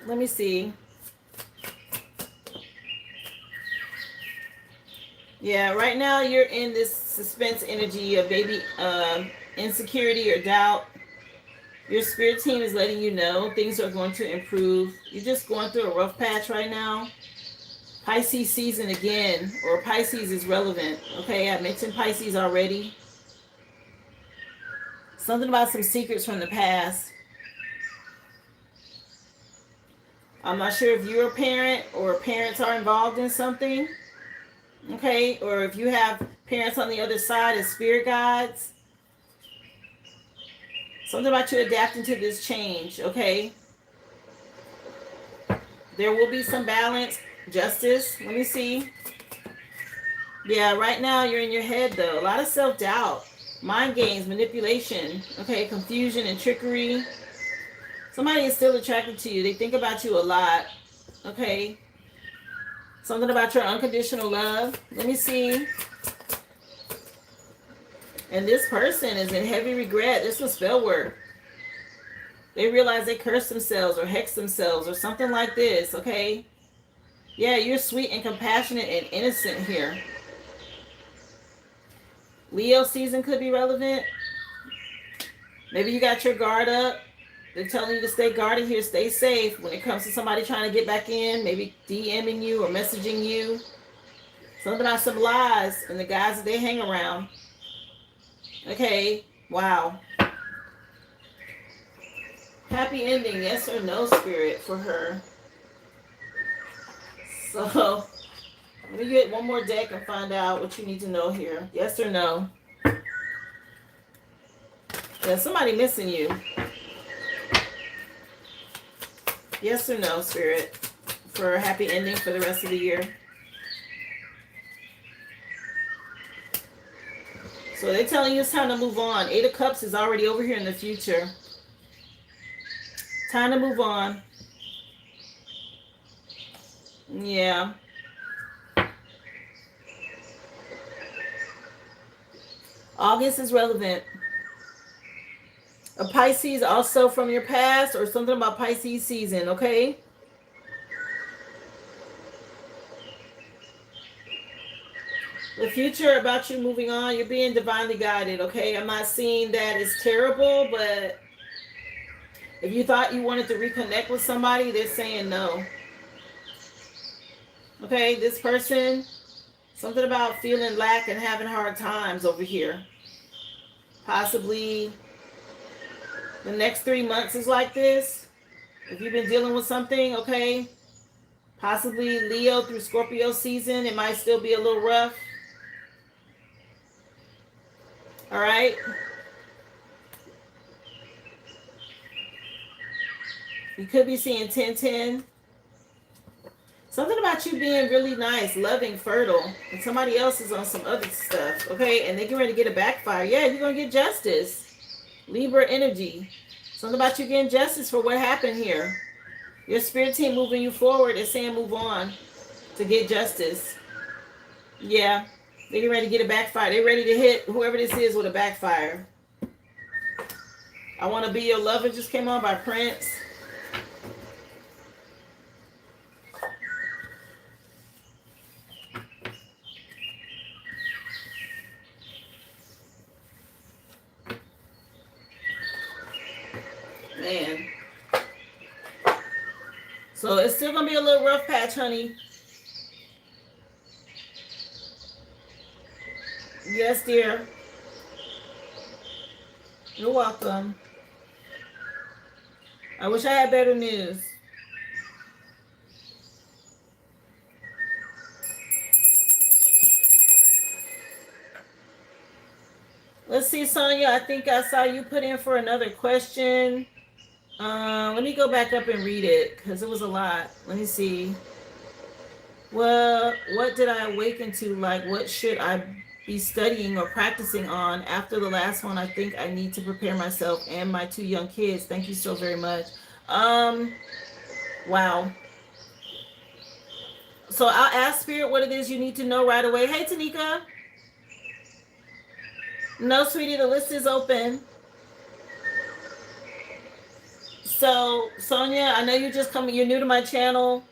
[SPEAKER 1] Let me see. Yeah, right now you're in this suspense energy of maybe insecurity or doubt. Your spirit team is letting you know things are going to improve. You're just going through a rough patch right now. Pisces season again, or Pisces is relevant. Okay, I mentioned Pisces already. Something about some secrets from the past. I'm not sure if you're a parent or parents are involved in something. Okay, or if you have parents on the other side as spirit guides. Something about you adapting to this change, okay? There will be some balance, justice. Let me see. Yeah, right now you're in your head, though. A lot of self-doubt, mind games, manipulation, okay, confusion and trickery. Somebody is still attracted to you. They think about you a lot, okay? Something about your unconditional love. Let me see. And this person is in heavy regret. This was spell work. They realize they cursed themselves or hexed themselves or something like this, okay? Yeah, you're sweet and compassionate and innocent here. Leo season could be relevant. Maybe you got your guard up. They're telling you to stay guarded here, stay safe when it comes to somebody trying to get back in, maybe DMing you or messaging you. Something about some lies and the guys that they hang around. Okay, wow. Happy ending, yes or no, Spirit, for her. So, let me get one more deck and find out what you need to know here. Yes or no? There's somebody missing you. Yes or no, Spirit, for a happy ending for the rest of the year. So they're telling you it's time to move on. 8 of Cups is already over here in the future. Time to move on. Yeah. August is relevant. A Pisces also from your past or something about Pisces season, okay? The future about you moving on, you're being divinely guided, okay? I'm not seeing that it's terrible, but if you thought you wanted to reconnect with somebody, they're saying no. Okay, this person, something about feeling lack and having hard times over here. Possibly the next 3 months is like this. If you've been dealing with something, okay, possibly Leo through Scorpio season, it might still be a little rough. All right. You could be seeing 10-10. Something about you being really nice, loving, fertile, and somebody else is on some other stuff, okay? And they get ready to get a backfire. Yeah, you're going to get justice. Libra energy. Something about you getting justice for what happened here. Your spirit team moving you forward is saying move on to get justice. Yeah, they get ready to get a backfire. They're ready to hit whoever this is with a backfire. I Want to Be Your Lover just came on by Prince. Man. So it's still going to be a little rough patch, honey. Yes, dear. You're welcome. I wish I had better news. Let's see, Sonia. I think I saw you put in for another question. Let me go back up and read it because it was a lot. Let me see. Well, what did I awaken to? Like, what should I be studying or practicing on after the last one? I think I need to prepare myself and my 2 young kids. Thank you so very much. Wow. So I'll ask Spirit what it is you need to know right away. Hey, Tanika. No, sweetie, the list is open. So, Sonia, I know you're just coming, you're new to my channel,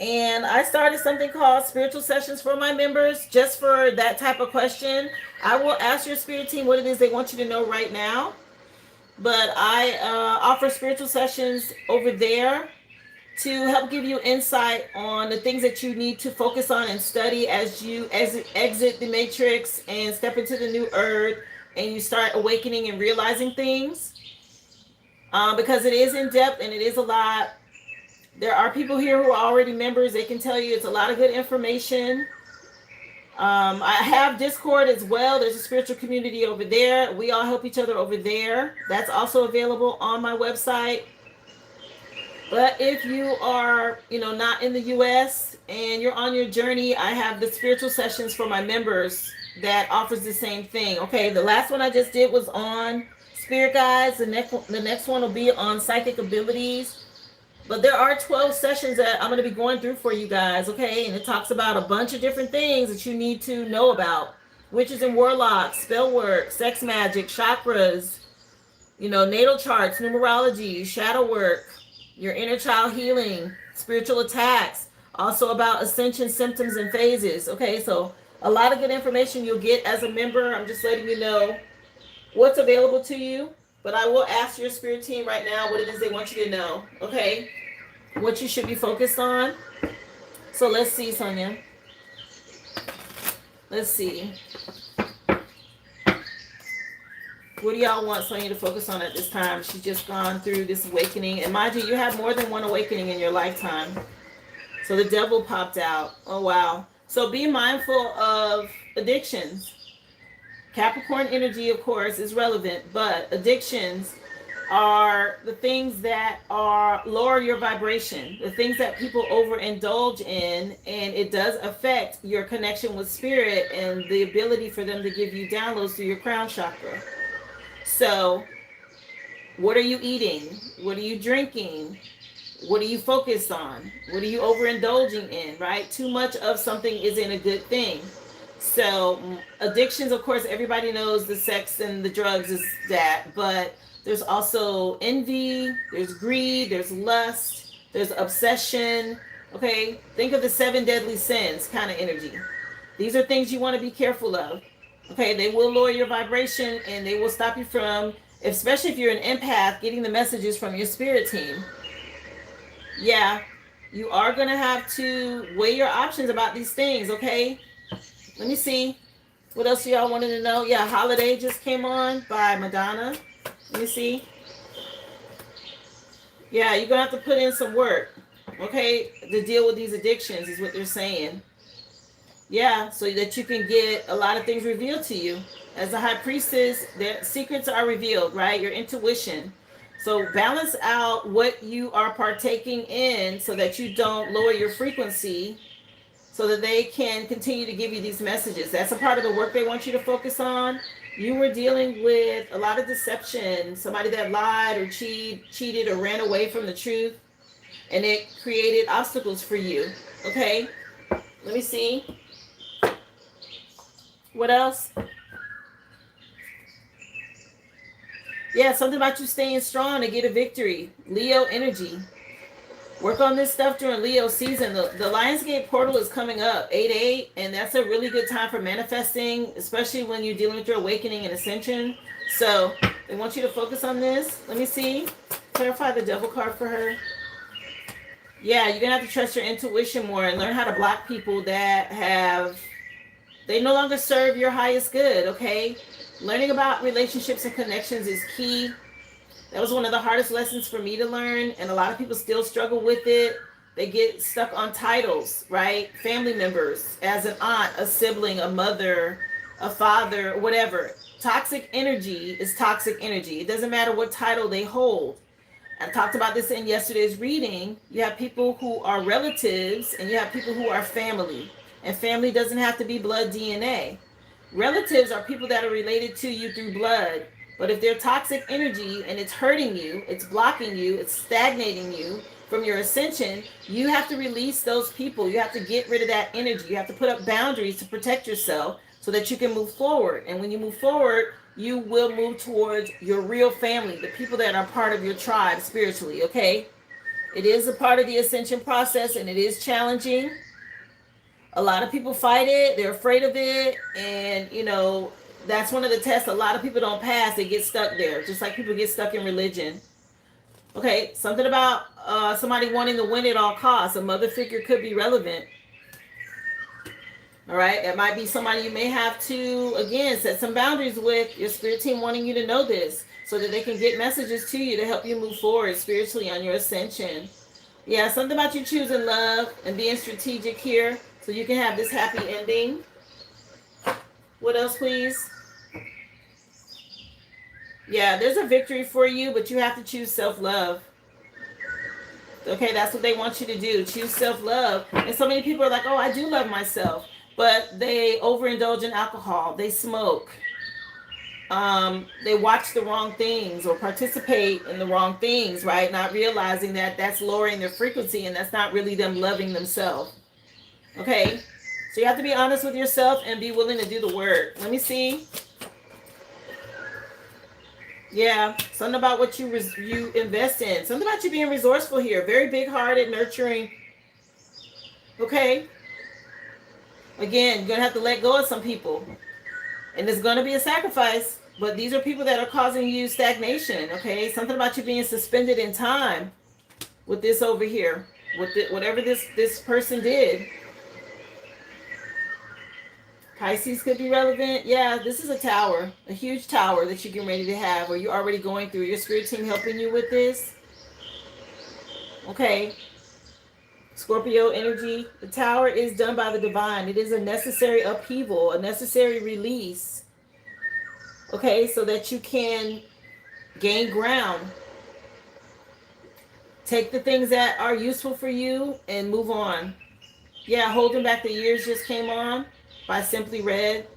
[SPEAKER 1] and I started something called Spiritual Sessions for my members, just for that type of question. I will ask your spirit team what it is they want you to know right now, but I offer spiritual sessions over there to help give you insight on the things that you need to focus on and study as you exit the matrix and step into the new earth and you start awakening and realizing things. Because it is in depth and it is a lot. There are people here who are already members. They can tell you it's a lot of good information. I have Discord as well. There's a spiritual community over there. We all help each other over there. That's also available on my website. But if you are, not in the U.S. and you're on your journey, I have the spiritual sessions for my members that offers the same thing. Okay, the last one I just did was on spirit guides. The next one will be on psychic abilities. But there are 12 sessions that I'm going to be going through for you guys, okay? And it talks about a bunch of different things that you need to know about. Witches and warlocks, spell work, sex magic, chakras, natal charts, numerology, shadow work, your inner child healing, spiritual attacks, also about ascension symptoms and phases, okay? So a lot of good information you'll get as a member. I'm just letting you know what's available to you. But I will ask your spirit team right now what it is they want you to know, okay? What you should be focused on. So let's see, Sonia. Let's see. What do y'all want Sonia to focus on at this time? She's just gone through this awakening. And mind you, you have more than one awakening in your lifetime. So the devil popped out. Oh, wow. So be mindful of addictions. Capricorn energy, of course, is relevant, but addictions are the things that lower your vibration, the things that people overindulge in, and it does affect your connection with spirit and the ability for them to give you downloads through your crown chakra. So, what are you eating? What are you drinking? What are you focused on? What are you overindulging in, right? Too much of something isn't a good thing. So addictions, of course, everybody knows the sex and the drugs is that, but there's also envy, there's greed, there's lust, there's obsession, okay? Think of the 7 deadly sins kind of energy. These are things you want to be careful of, okay? They will lower your vibration and they will stop you from, especially if you're an empath, getting the messages from your spirit team. Yeah, you are going to have to weigh your options about these things, okay? Let me see. What else y'all wanted to know? Yeah, Holiday just came on by Madonna. Let me see. Yeah, you're going to have to put in some work, okay, to deal with these addictions is what they're saying. Yeah, so that you can get a lot of things revealed to you. As a high priestess, their secrets are revealed, right? Your intuition. So balance out what you are partaking in so that you don't lower your frequency so that they can continue to give you these messages. That's a part of the work they want you to focus on. You were dealing with a lot of deception, somebody that lied or cheated or ran away from the truth, and it created obstacles for you. Okay, let me see. What else? Yeah, something about you staying strong to get a victory. Leo energy. Work on this stuff during Leo season. The Lionsgate portal is coming up, 8/8, and that's a really good time for manifesting, especially when you're dealing with your awakening and ascension. So they want you to focus on this. Let me see. Clarify the devil card for her. Yeah, you're going to have to trust your intuition more and learn how to block people that they no longer serve your highest good, okay? Learning about relationships and connections is key. That was one of the hardest lessons for me to learn, and a lot of people still struggle with it. They get stuck on titles, right? Family members, as an aunt, a sibling, a mother, a father, whatever. Toxic energy is toxic energy. It doesn't matter what title they hold. I talked about this in yesterday's reading. You have people who are relatives, and you have people who are family. And family doesn't have to be blood DNA. Relatives are people that are related to you through blood. But if they're toxic energy and it's hurting you, it's blocking you, it's stagnating you from your ascension, you have to release those people. You have to get rid of that energy. You have to put up boundaries to protect yourself so that you can move forward. And when you move forward, you will move towards your real family, the people that are part of your tribe spiritually, okay? It is a part of the ascension process, and it is challenging. A lot of people fight it. They're afraid of it. And, that's one of the tests a lot of people don't pass. They get stuck there, just like people get stuck in religion. Okay, something about somebody wanting to win at all costs. A mother figure could be relevant. All right, it might be somebody you may have to, again, set some boundaries with. Your spirit team wanting you to know this so that they can get messages to you to help you move forward spiritually on your ascension. Yeah, something about you choosing love and being strategic here so you can have this happy ending. What else, please? Yeah, there's a victory for you, but you have to choose self-love. Okay, that's what they want you to do. Choose self-love. And so many people are like, oh, I do love myself. But they overindulge in alcohol. They smoke. They watch the wrong things or participate in the wrong things, right? Not realizing that that's lowering their frequency and that's not really them loving themselves. Okay, so you have to be honest with yourself and be willing to do the work. Let me see. Yeah, something about what you invest in. Something about you being resourceful here. Very big-hearted, nurturing. Okay. Again, you're going to have to let go of some people. And it's going to be a sacrifice. But these are people that are causing you stagnation, okay? Something about you being suspended in time with this over here. With whatever this person did. Pisces could be relevant. Yeah, this is a tower, a huge tower that you're getting ready to have, or you're already going through. Your spirit team helping you with this. Okay. Scorpio energy. The tower is done by the divine. It is a necessary upheaval, a necessary release. Okay, so that you can gain ground. Take the things that are useful for you and move on. Yeah, holding back the years just came on by Simply Red.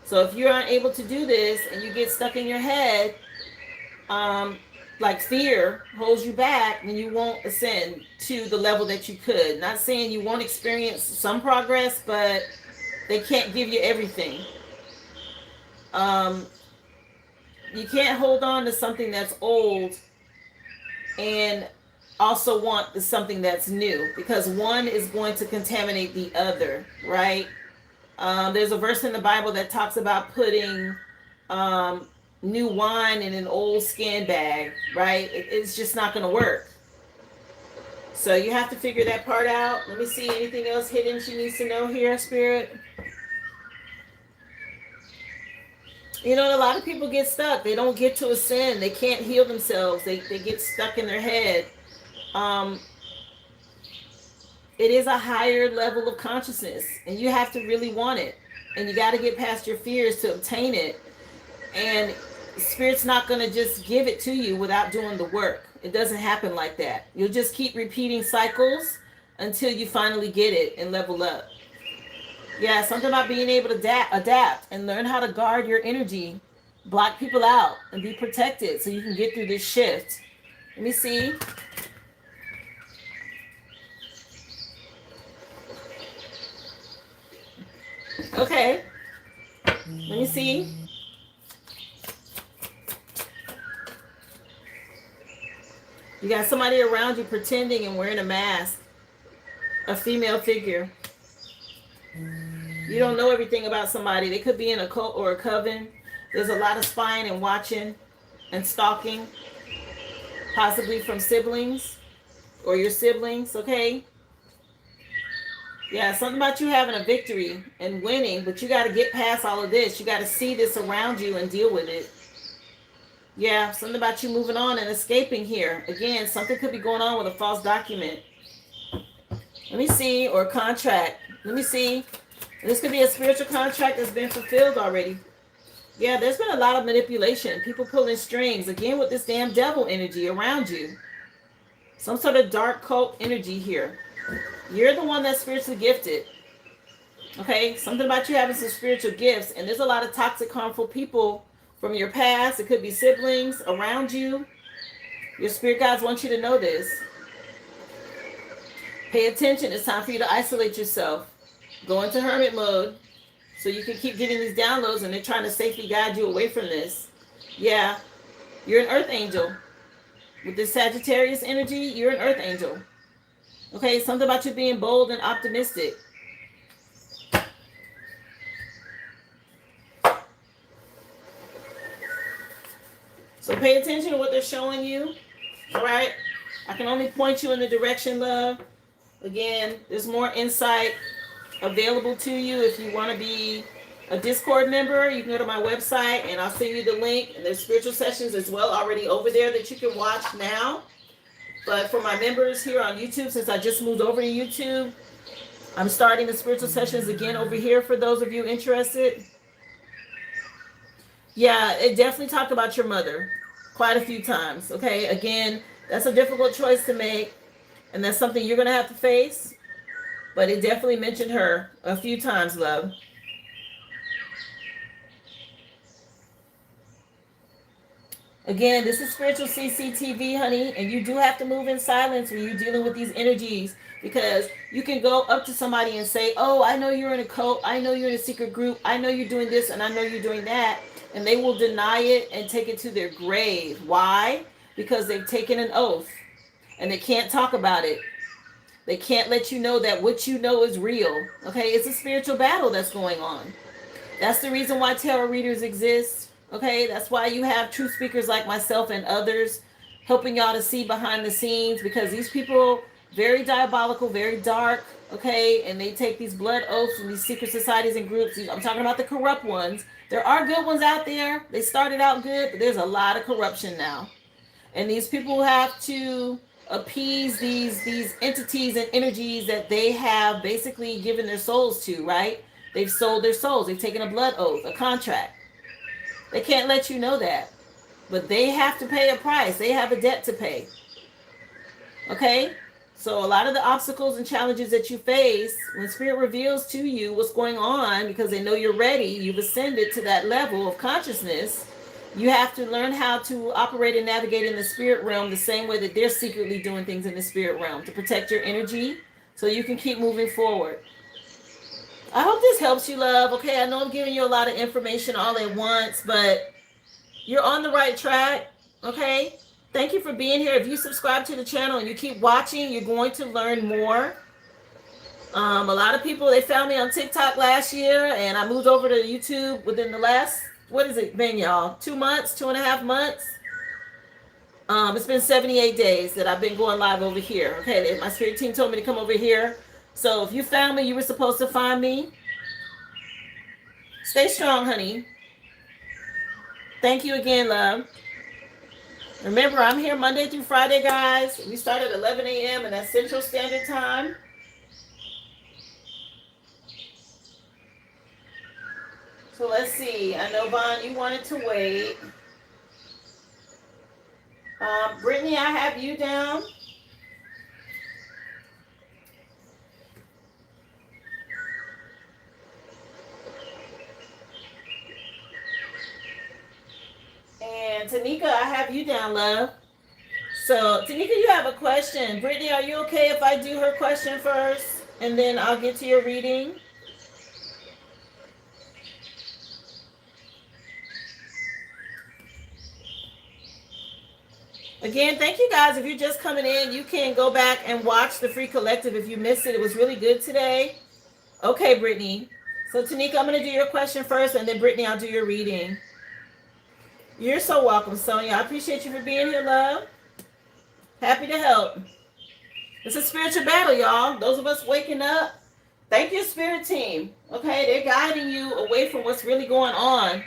[SPEAKER 1] So if you're unable to do this and you get stuck in your head, like fear holds you back, then you won't ascend to the level that you could. Not saying you won't experience some progress, but they can't give you everything. You can't hold on to something that's old and also want something that's new, because one is going to contaminate the other, right? There's a verse in the Bible that talks about putting new wine in an old skin bag, right? It's just not going to work. So you have to figure that part out. Let me see, anything else hidden she needs to know here, Spirit? You know, a lot of people get stuck. They don't get to ascend. They can't heal themselves. They get stuck in their head. Um, it is a higher level of consciousness, and you have to really want it. And you got to get past your fears to obtain it. And Spirit's not going to just give it to you without doing the work. It doesn't happen like that. You'll just keep repeating cycles until you finally get it and level up. Yeah, something about being able to adapt and learn how to guard your energy, block people out, and be protected so you can get through this shift. Let me see. Okay. Let me see. You got somebody around you pretending and wearing a mask. A female figure. You don't know everything about somebody. They could be in a cult or a coven. There's a lot of spying and watching and stalking, possibly from siblings or your siblings, okay? Yeah, something about you having a victory and winning, but you got to get past all of this. You got to see this around you and deal with it. Yeah, something about you moving on and escaping here. Again, something could be going on with a false document. Let me see, or a contract. Let me see. This could be a spiritual contract that's been fulfilled already. Yeah, there's been a lot of manipulation. People pulling strings. Again, with this damn devil energy around you. Some sort of dark cult energy here. You're the one that's spiritually gifted. Okay? Something about you having some spiritual gifts. And there's a lot of toxic, harmful people from your past. It could be siblings around you. Your spirit guides want you to know this. Pay attention. It's time for you to isolate yourself. Go into hermit mode so you can keep getting these downloads, and they're trying to safely guide you away from this. Yeah, you're an earth angel. With this Sagittarius energy, you're an earth angel. Okay, something about you being bold and optimistic. So pay attention to what they're showing you. All right? I can only point you in the direction, love. Again, there's more insight available to you. If you want to be a Discord member, you can go to my website and I'll send you the link. And there's spiritual sessions as well already over there that you can watch now. But for my members here on YouTube, since I just moved over to YouTube, I'm starting the spiritual sessions again over here for those of you interested. Yeah, it definitely talked about your mother quite a few times. Okay, again, that's a difficult choice to make, and that's something you're going to have to face. But it definitely mentioned her a few times, love. Again, this is spiritual CCTV, honey, and you do have to move in silence when you're dealing with these energies, because you can go up to somebody and say, oh, I know you're in a cult, I know you're in a secret group, I know you're doing this, and I know you're doing that, and they will deny it and take it to their grave. Why? Because they've taken an oath, and they can't talk about it. They can't let you know that what you know is real. Okay, it's a spiritual battle that's going on. That's the reason why tarot readers exist. Okay, that's why you have truth speakers like myself and others helping y'all to see behind the scenes, because these people very diabolical, very dark, okay, and they take these blood oaths and these secret societies and groups. I'm talking about the corrupt ones. There are good ones out there. They started out good, but there's a lot of corruption now. And these people have to appease these entities and energies that they have basically given their souls to, right? They've sold their souls. They've taken a blood oath, a contract. They can't let you know that. But they have to pay a price. They have a debt to pay. Okay? So a lot of the obstacles and challenges that you face, when Spirit reveals to you what's going on, because they know you're ready, you've ascended to that level of consciousness, you have to learn how to operate and navigate in the spirit realm the same way that they're secretly doing things in the spirit realm to protect your energy so you can keep moving forward. I hope this helps you, love. Okay, I know I'm giving you a lot of information all at once, but you're on the right track. Okay, thank you for being here. If you subscribe to the channel and you keep watching, you're going to learn more. A lot of people, they found me on TikTok last year, and I moved over to YouTube within the last, what has it been, y'all? 2 months, 2.5 months. It's been 78 days that I've been going live over here. Okay, my spirit team told me to come over here. So if you found me, you were supposed to find me. Stay strong, honey. Thank you again, love. Remember, I'm here Monday through Friday, guys. We start at 11 a.m. and that's Central Standard Time. So let's see. I know, Vaughn, you wanted to wait. Brittany, I have you down. And Tanika, I have you down, love. So, Tanika, you have a question. Brittany, are you okay if I do her question first? And then I'll get to your reading? Again, thank you guys. If you're just coming in, you can go back and watch the Free Collective if you missed it. It was really good today. Okay, Brittany. So, Tanika, I'm going to do your question first, and then, Brittany, I'll do your reading. You're so welcome, Sonia. I appreciate you for being here, love. Happy to help. It's a spiritual battle, y'all. Those of us waking up, thank your spirit team. Okay, they're guiding you away from what's really going on.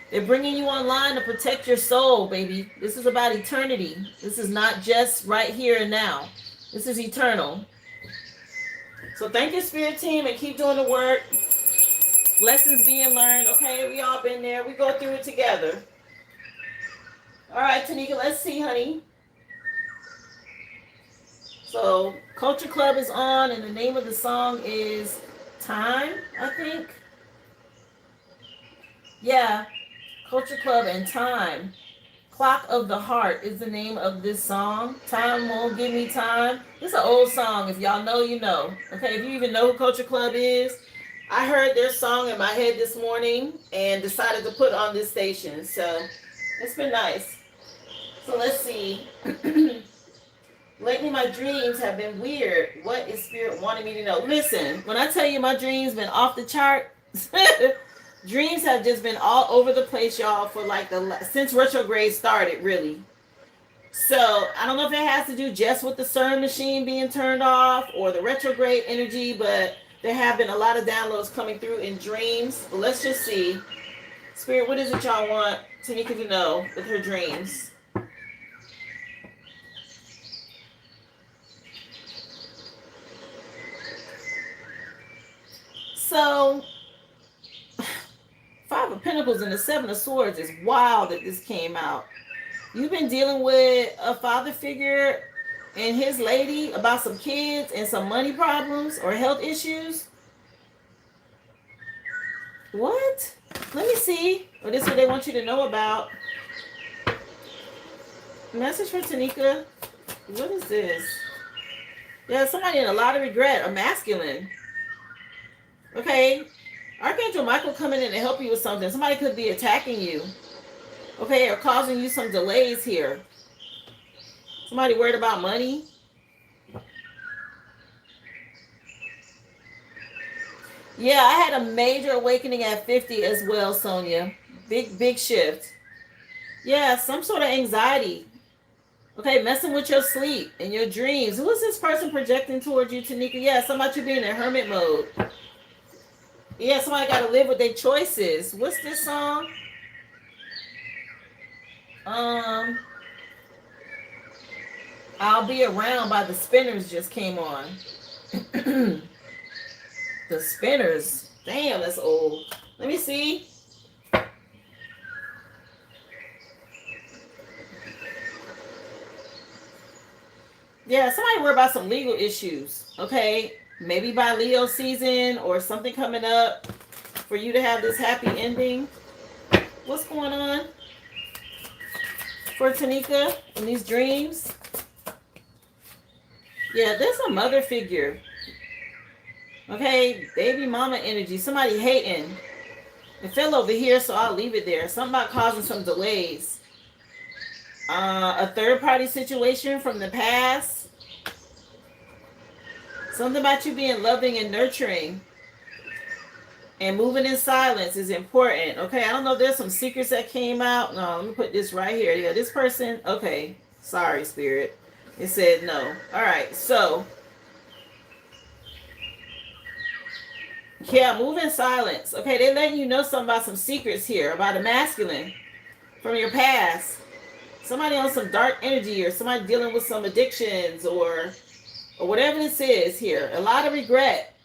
[SPEAKER 1] They're bringing you online to protect your soul, baby. This is about eternity. This is not just right here and now. This is eternal. So thank your spirit team and keep doing the work. Lessons being learned. Okay, we all been there. We go through it together. All right, Tanika, let's see, honey. So Culture Club is on, and the name of the song is Time, I think. Yeah, Culture Club and Time. Clock of the Heart is the name of this song. Time Won't Give Me Time. This is an old song. If y'all know, you know. Okay, if you even know who Culture Club is. I heard their song in my head this morning and decided to put on this station. So it's been nice. So let's see. Lately, my dreams have been weird. What is Spirit wanting me to know? Listen, when I tell you my dreams been off the chart, dreams have just been all over the place, y'all, for like since retrograde started, really. So I don't know if it has to do just with the CERN machine being turned off or the retrograde energy, but there have been a lot of downloads coming through in dreams. But let's just see. Spirit, what is it y'all want Tanika to know with her dreams? So, Five of Pentacles and the Seven of Swords is wild that this came out. You've been dealing with a father figure and his lady about some kids and some money problems or health issues. What? Let me see. Well, this is what they want you to know about. Message for Tanika. What is this? Yeah, somebody in a lot of regret, a masculine. Okay, Archangel Michael coming in to help you with something. Somebody could be attacking you. Okay, or causing you some delays here. Somebody worried about money. Yeah, I had a major awakening at 50 as well, Sonia. Big shift. Yeah, some sort of anxiety. Okay, messing with your sleep and your dreams. Who is this person projecting towards you, Tanika? Yeah, somebody you being in hermit mode. Yeah, somebody got to live with their choices. What's this song? I'll Be Around by the Spinners just came on. The Spinners. Damn, that's old. Let me see. Yeah, somebody worry about some legal issues. Okay, maybe by Leo season or something coming up for you to have this happy ending. What's going on for Tanika in these dreams? Yeah, there's a mother figure. Okay, baby mama energy. Somebody hating. It fell over here, so I'll leave it there. Something about causing some delays. A third-party situation from the past. Something about you being loving and nurturing. And moving in silence is important. Okay, I don't know if there's some secrets that came out. No, let me put this right here. Yeah, this person. Okay, sorry, Spirit. It said no. All right, so. Yeah, move in silence. Okay, they're letting you know something about some secrets here, about a masculine. from your past. Somebody on some dark energy, or somebody dealing with some addictions, or whatever this is here. A lot of regret.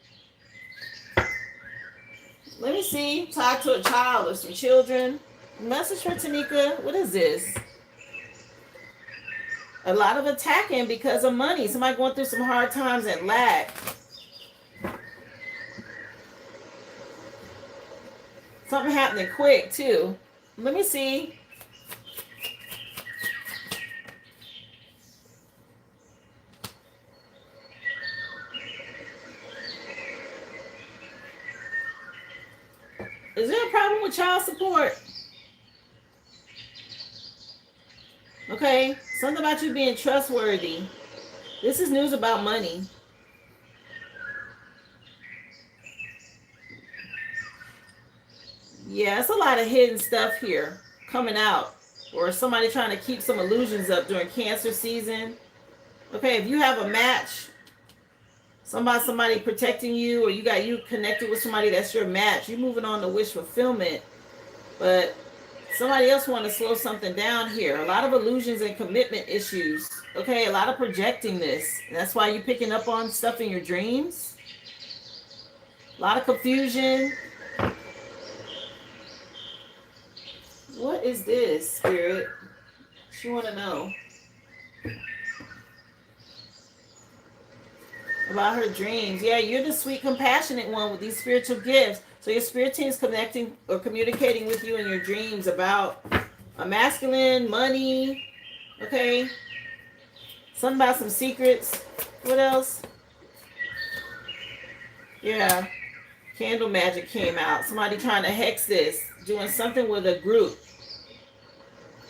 [SPEAKER 1] Let me see. Talk to a child or some children. Message for Tanika. What is this? A lot of attacking because of money. Somebody going through some hard times and lack. Something happening quick too. Let me see. Is there a problem with child support? Okay, something about you being trustworthy. This is news about money. Yeah, it's a lot of hidden stuff here coming out. Or somebody trying to keep some illusions up during Cancer season. Okay, if you have a match, somebody protecting you, or you connected with somebody that's your match, you're moving on to wish fulfillment. But somebody else want to slow something down here. A lot of illusions and commitment issues. Okay, a lot of projecting this. And that's why you're picking up on stuff in your dreams. A lot of confusion. What is this, Spirit? She want to know about her dreams. Yeah, you're the sweet, compassionate one with these spiritual gifts. So your spirit team is connecting or communicating with you in your dreams about a masculine, money. Okay. Something about some secrets. What else? Yeah. Candle magic came out. Somebody trying to hex this. Doing something with a group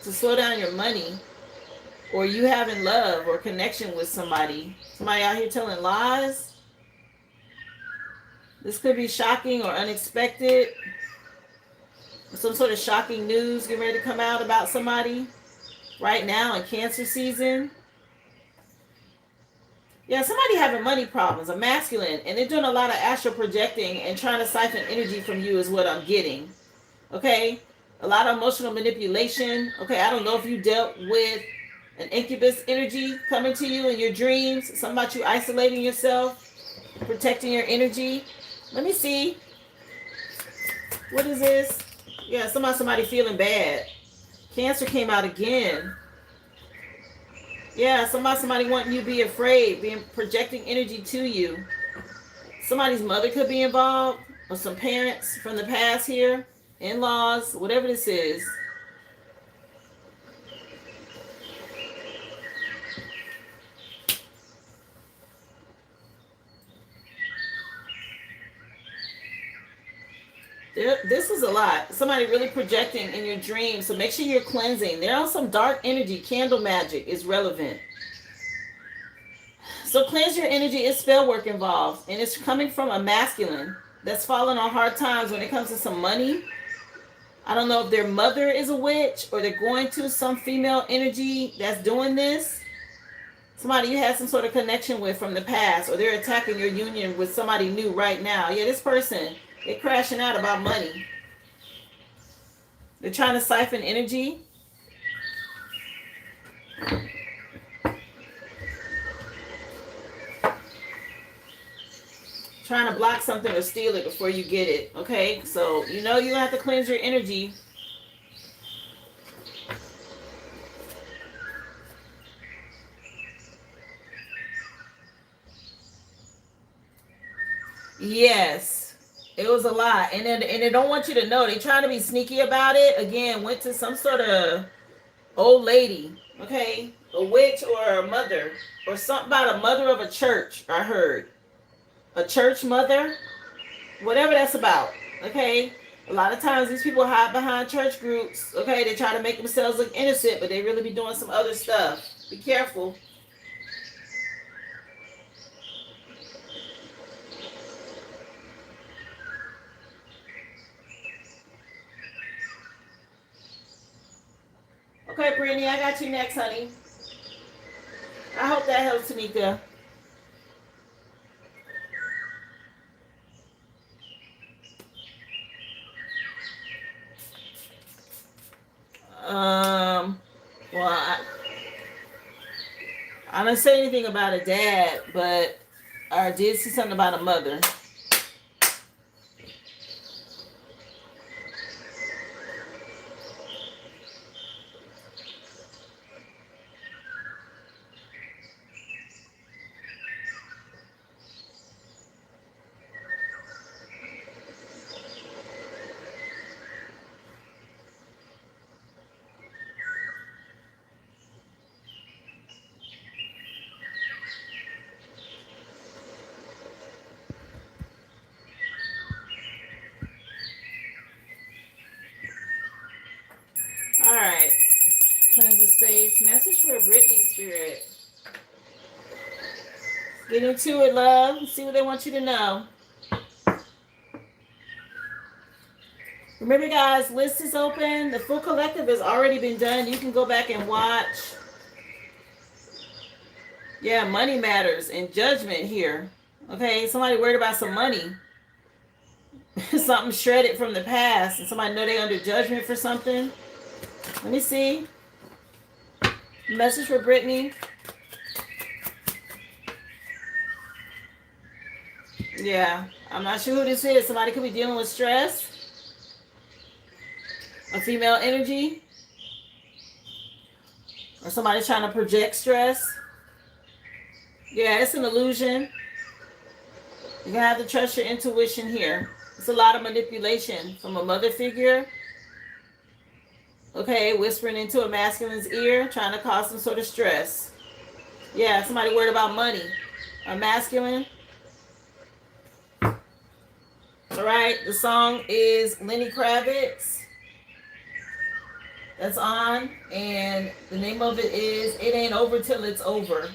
[SPEAKER 1] to slow down your money. Or you having love or connection with somebody. Somebody out here telling lies. This could be shocking or unexpected. Some sort of shocking news getting ready to come out about somebody right now in Cancer season. Yeah, somebody having money problems, a masculine, and they're doing a lot of astral projecting and trying to siphon energy from you is what I'm getting. Okay? A lot of emotional manipulation. Okay, I don't know if you dealt with an incubus energy coming to you in your dreams. Something about you isolating yourself, protecting your energy. Let me see. What is this? Yeah, somebody feeling bad. Cancer came out again. Yeah, somebody wanting you to be afraid, being projecting energy to you. Somebody's mother could be involved, or some parents from the past here, in-laws, whatever this is. This is a lot. Somebody really projecting in your dreams. So make sure you're cleansing. There are some dark energy. Candle magic is relevant. So cleanse your energy. It's spell work involved. And it's coming from a masculine that's fallen on hard times when it comes to some money. I don't know if their mother is a witch or they're going to some female energy that's doing this. Somebody you had some sort of connection with from the past, or they're attacking your union with somebody new right now. Yeah, this person, they're crashing out about money. They're trying to siphon energy. Trying to block something or steal it before you get it. Okay, so you know you have to cleanse your energy. Yes, it was a lot, and they don't want you to know. They trying to be sneaky about it. Again, went to some sort of old lady, okay, a witch or a mother, or something about a mother of a church. I heard a church mother, whatever that's about. Okay, a lot of times these people hide behind church groups. Okay, they try to make themselves look innocent, but they really be doing some other stuff. Be careful. Okay, Brittany, I got you next, honey. I hope that helps, Tanika. I didn't say anything about a dad, but I did see something about a mother. All right. Cleanse the space. Message for Brittany Spirit. Get into it, love. See what they want you to know. Remember, guys, list is open. The full collective has already been done. You can go back and watch. Yeah, money matters and judgment here. Okay, somebody worried about some money. Something shredded from the past, and somebody know they under judgment for something. Let me see. Message for Brittany. Yeah, I'm not sure who this is. Somebody could be dealing with stress. A female energy. Or somebody trying to project stress. Yeah, it's an illusion. You're going to have to trust your intuition here. It's a lot of manipulation from a mother figure. Okay, whispering into a masculine's ear, trying to cause some sort of stress. Yeah, somebody worried about money. A masculine. All right, the song is Lenny Kravitz. That's on, and the name of it is It Ain't Over Till It's Over.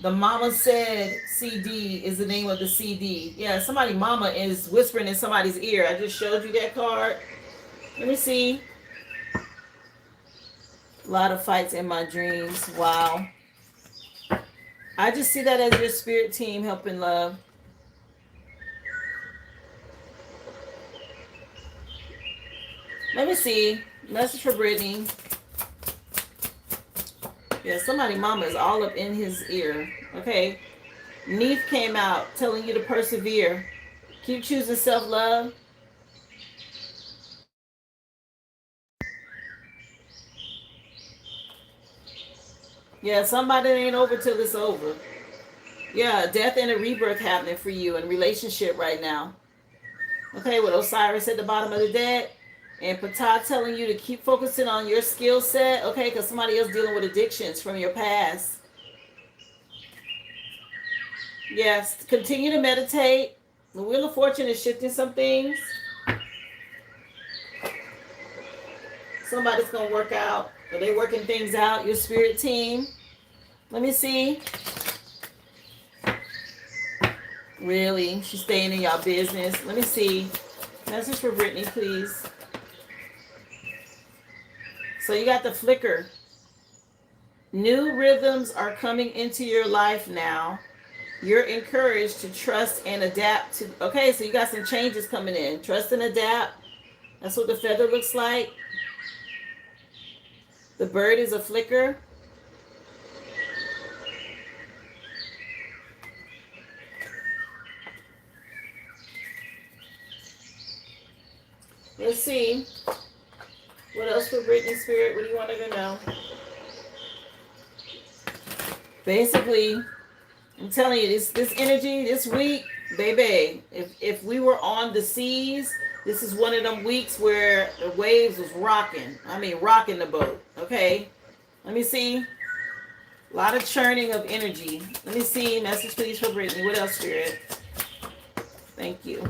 [SPEAKER 1] The Mama Said CD is the name of the CD. Yeah, somebody mama is whispering in somebody's ear. I just showed you that card. Let me see. A lot of fights in my dreams. Wow. I just see that as your spirit team helping love. Let me see. Message for Brittany. Yeah, somebody mama is all up in his ear. Okay. Neef came out telling you to persevere. Keep choosing self-love. Yeah, somebody ain't over till it's over. Yeah, death and a rebirth happening for you in relationship right now. Okay, with Osiris at the bottom of the deck. And Ptah telling you to keep focusing on your skill set. Okay, because somebody else dealing with addictions from your past. Yes, continue to meditate. The Wheel of Fortune is shifting some things. Somebody's going to work out. Are they working things out? Your spirit team. Let me see. Really? She's staying in y'all business. Let me see. Message for Brittany, please. So you got the flicker. New rhythms are coming into your life now. You're encouraged to trust and adapt to. Okay, so you got some changes coming in. Trust and adapt. That's what the feather looks like. The bird is a flicker. Let's see. What else for Brittany Spirit? What do you want her to know? Basically, I'm telling you, this energy this week, baby, if we were on the seas, this is one of them weeks where the waves was rocking. I mean, rocking the boat. Okay? Let me see. A lot of churning of energy. Let me see. Message please for Brittany. What else, Spirit? Thank you.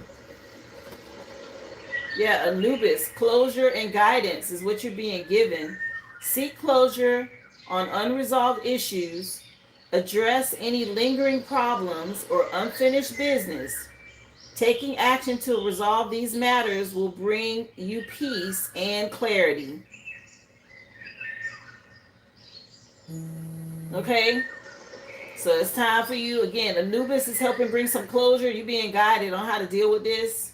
[SPEAKER 1] Yeah, Anubis. Closure and guidance is what you're being given. Seek closure on unresolved issues. Address any lingering problems or unfinished business. Taking action to resolve these matters will bring you peace and clarity. Okay? So it's time for you. Again, Anubis is helping bring some closure. You're being guided on how to deal with this.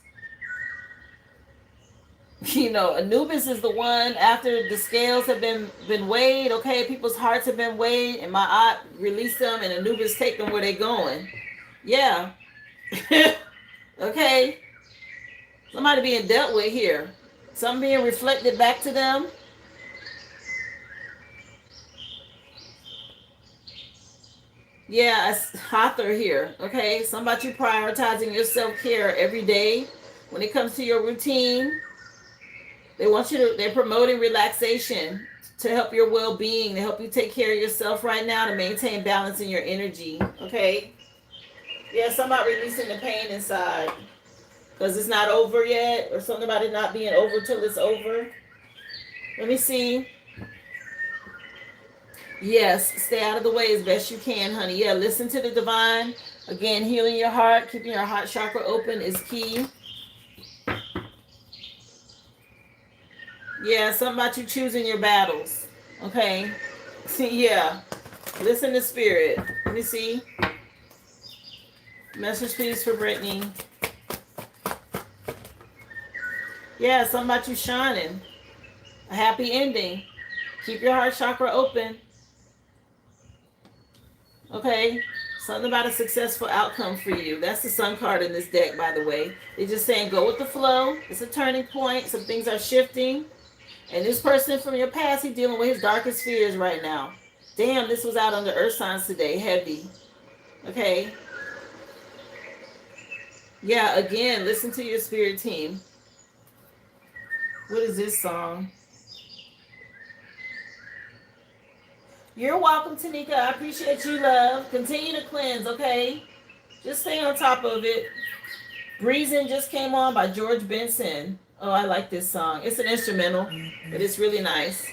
[SPEAKER 1] Anubis is the one after the scales have been weighed. Okay, people's hearts have been weighed, and my aunt released them, and Anubis take them where they going. Yeah. Okay. Somebody being dealt with here. Something being reflected back to them. Yeah, it's Hathor here. Okay, something about you prioritizing your self-care every day when it comes to your routine. They're promoting relaxation to help your well-being, to help you take care of yourself right now, to maintain balance in your energy. Okay. Yeah, something about releasing the pain inside because it's not over yet, or something about it not being over till it's over. Let me see. Yes, stay out of the way as best you can, honey. Yeah, listen to the divine. Again, healing your heart, keeping your heart chakra open is key. Yeah, something about you choosing your battles. Okay. Yeah. Listen to spirit. Let me see. Message please for Brittany. Yeah, something about you shining. A happy ending. Keep your heart chakra open. Okay. Something about a successful outcome for you. That's the sun card in this deck, by the way. They're just saying go with the flow. It's a turning point. Some things are shifting. And this person from your past, he's dealing with his darkest fears right now. Damn, this was out under earth signs today. Heavy. Okay. Yeah, again, listen to your spirit team. What is this song? You're welcome, Tanika. I appreciate you, love. Continue to cleanse, okay? Just stay on top of it. Breezing just came on by George Benson. Oh, I like this song. It's an instrumental, but it's really nice.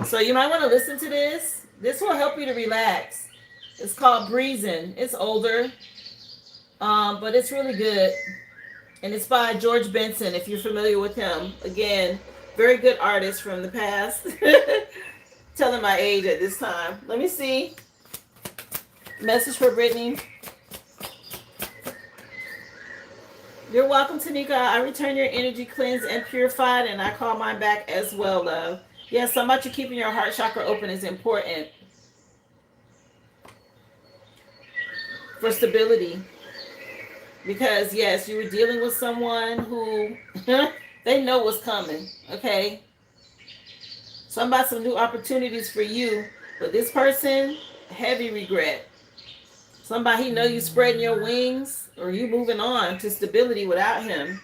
[SPEAKER 1] So you might want to listen to this. This will help you to relax. It's called Breezing. It's older, but it's really good. And it's by George Benson, if you're familiar with him. Again, very good artist from the past. Telling my age at this time. Let me see. Message for Brittany. You're welcome, Tanika. I return your energy cleansed and purified, and I call mine back as well, love. Yes, so much of keeping your heart chakra open is important for stability. Because, yes, you were dealing with someone who they know what's coming, okay? Some about some new opportunities for you, but this person, heavy regret. Somebody he know you spreading your wings or you moving on to stability without him.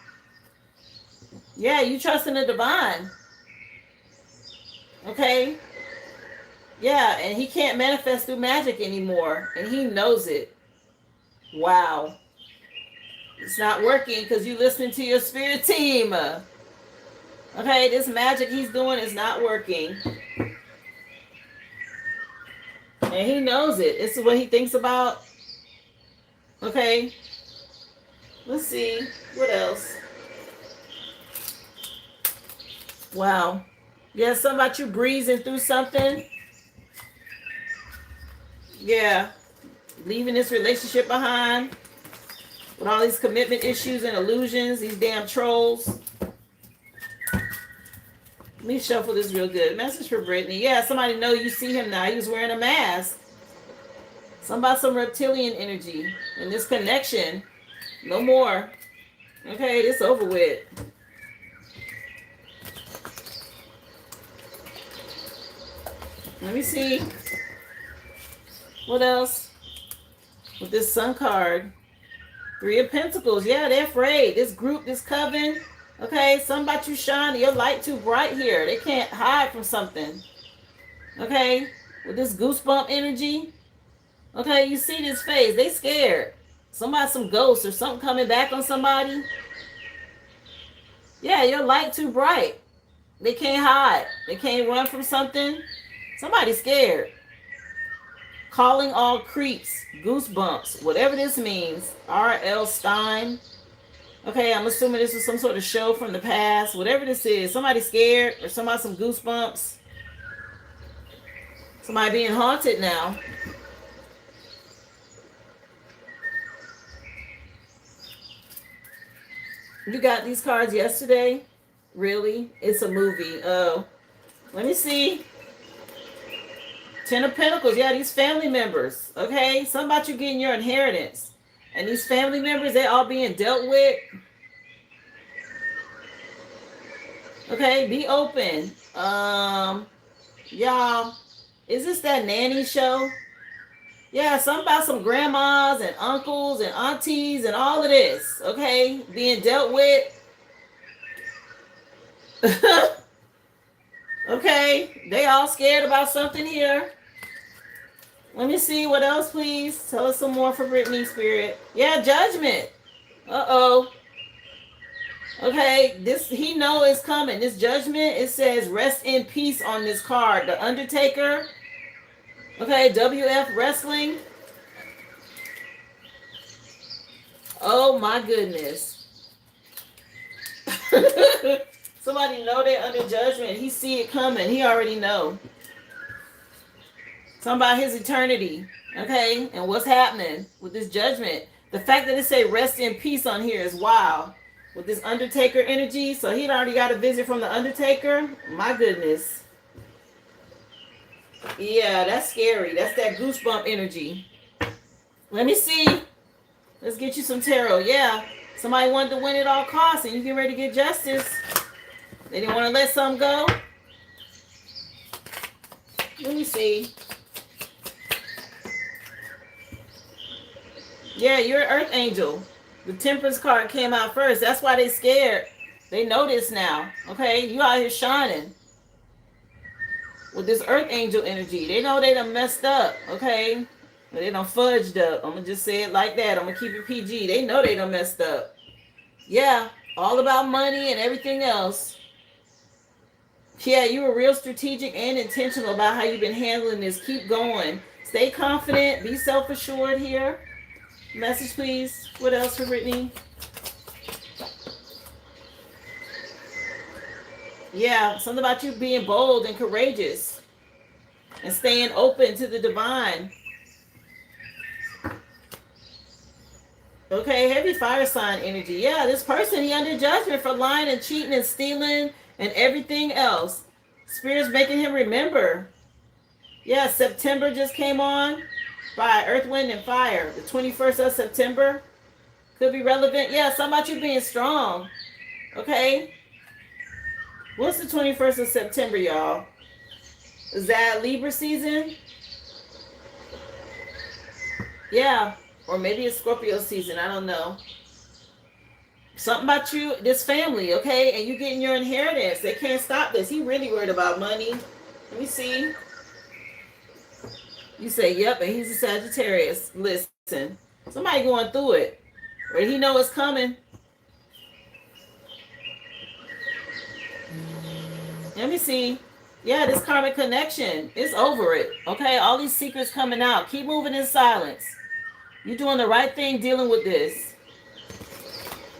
[SPEAKER 1] Yeah, you trust in the divine. Okay? Yeah, and he can't manifest through magic anymore, and he knows it. Wow. It's not working because you listening to your spirit team. Okay, this magic he's doing is not working. And he knows it. This is what he thinks about. Okay. Let's see. What else? Wow. Yeah, something about you breezing through something. Yeah. Leaving this relationship behind. With all these commitment issues and illusions. These damn trolls. Let me shuffle this real good. Message for Brittany. Yeah, somebody know you see him now. He was wearing a mask. Something about some reptilian energy. And this connection. No more. Okay, this over with. Let me see. What else? With this sun card. 3 of Pentacles. Yeah, they're afraid. This group, this coven. Okay, something about you shining. Your light too bright here. They can't hide from something. Okay, with this goosebump energy. Okay, you see this face. They scared. Somebody, some ghost or something coming back on somebody. Yeah, your light too bright. They can't hide. They can't run from something. Somebody's scared. Calling all creeps. Goosebumps. Whatever this means. R.L. Stein. Okay, I'm assuming this was some sort of show from the past. Whatever this is. Somebody scared or somebody some goosebumps. Somebody being haunted now. You got these cards yesterday. Really? It's a movie. Oh, let me see. Ten of Pentacles. Yeah, these family members. Okay, something about you getting your inheritance, and these family members, they all being dealt with. Okay, be open. Y'all, is this that nanny show? Yeah, something about some grandmas and uncles and aunties and all of this. Okay, being dealt with. Okay, they all scared about something here. Let me see what else, please. Tell us some more for Brittany Spirit. Yeah, judgment. Uh-oh. Okay, this he know is coming. This judgment, it says rest in peace on this card. The Undertaker. Okay, WF Wrestling. Oh my goodness. Somebody know they're under judgment. He see it coming. He already know. Something about his eternity. Okay, and what's happening with this judgment. The fact that it say rest in peace on here is wild. With this Undertaker energy. So he'd already got a visit from the Undertaker. My goodness. Yeah, that's scary. That's that goosebump energy. Let me see. Let's get you some tarot. Yeah. Somebody wanted to win at all costs and you get ready to get justice. They didn't want to let something go. Let me see. Yeah, you're an Earth Angel. The Temperance card came out first. That's why they scared. They know this now. Okay? You out here shining. With this Earth Angel energy. They know they done messed up. Okay? They done fudged up. I'm going to just say it like that. I'm going to keep it PG. They know they done messed up. Yeah. All about money and everything else. Yeah, you were real strategic and intentional about how you've been handling this. Keep going. Stay confident. Be self-assured here. Message, please. What else for Brittany? Yeah, something about you being bold and courageous and staying open to the divine. Okay, heavy fire sign energy. Yeah, this person, he under judgment for lying and cheating and stealing and everything else. Spirit's making him remember. Yeah, September just came on. By Earth, Wind, and Fire. The 21st of September. Could be relevant. Yeah, something about you being strong. Okay. What's the 21st of September, y'all? Is that Libra season? Yeah. Or maybe it's Scorpio season. I don't know. Something about you, this family, okay? And you getting your inheritance. They can't stop this. He really worried about money. Let me see. You say, yep, and he's a Sagittarius. Listen, somebody going through it. Or he know it's coming. Let me see. Yeah, this karmic connection. It's over it. Okay, all these secrets coming out. Keep moving in silence. You're doing the right thing dealing with this.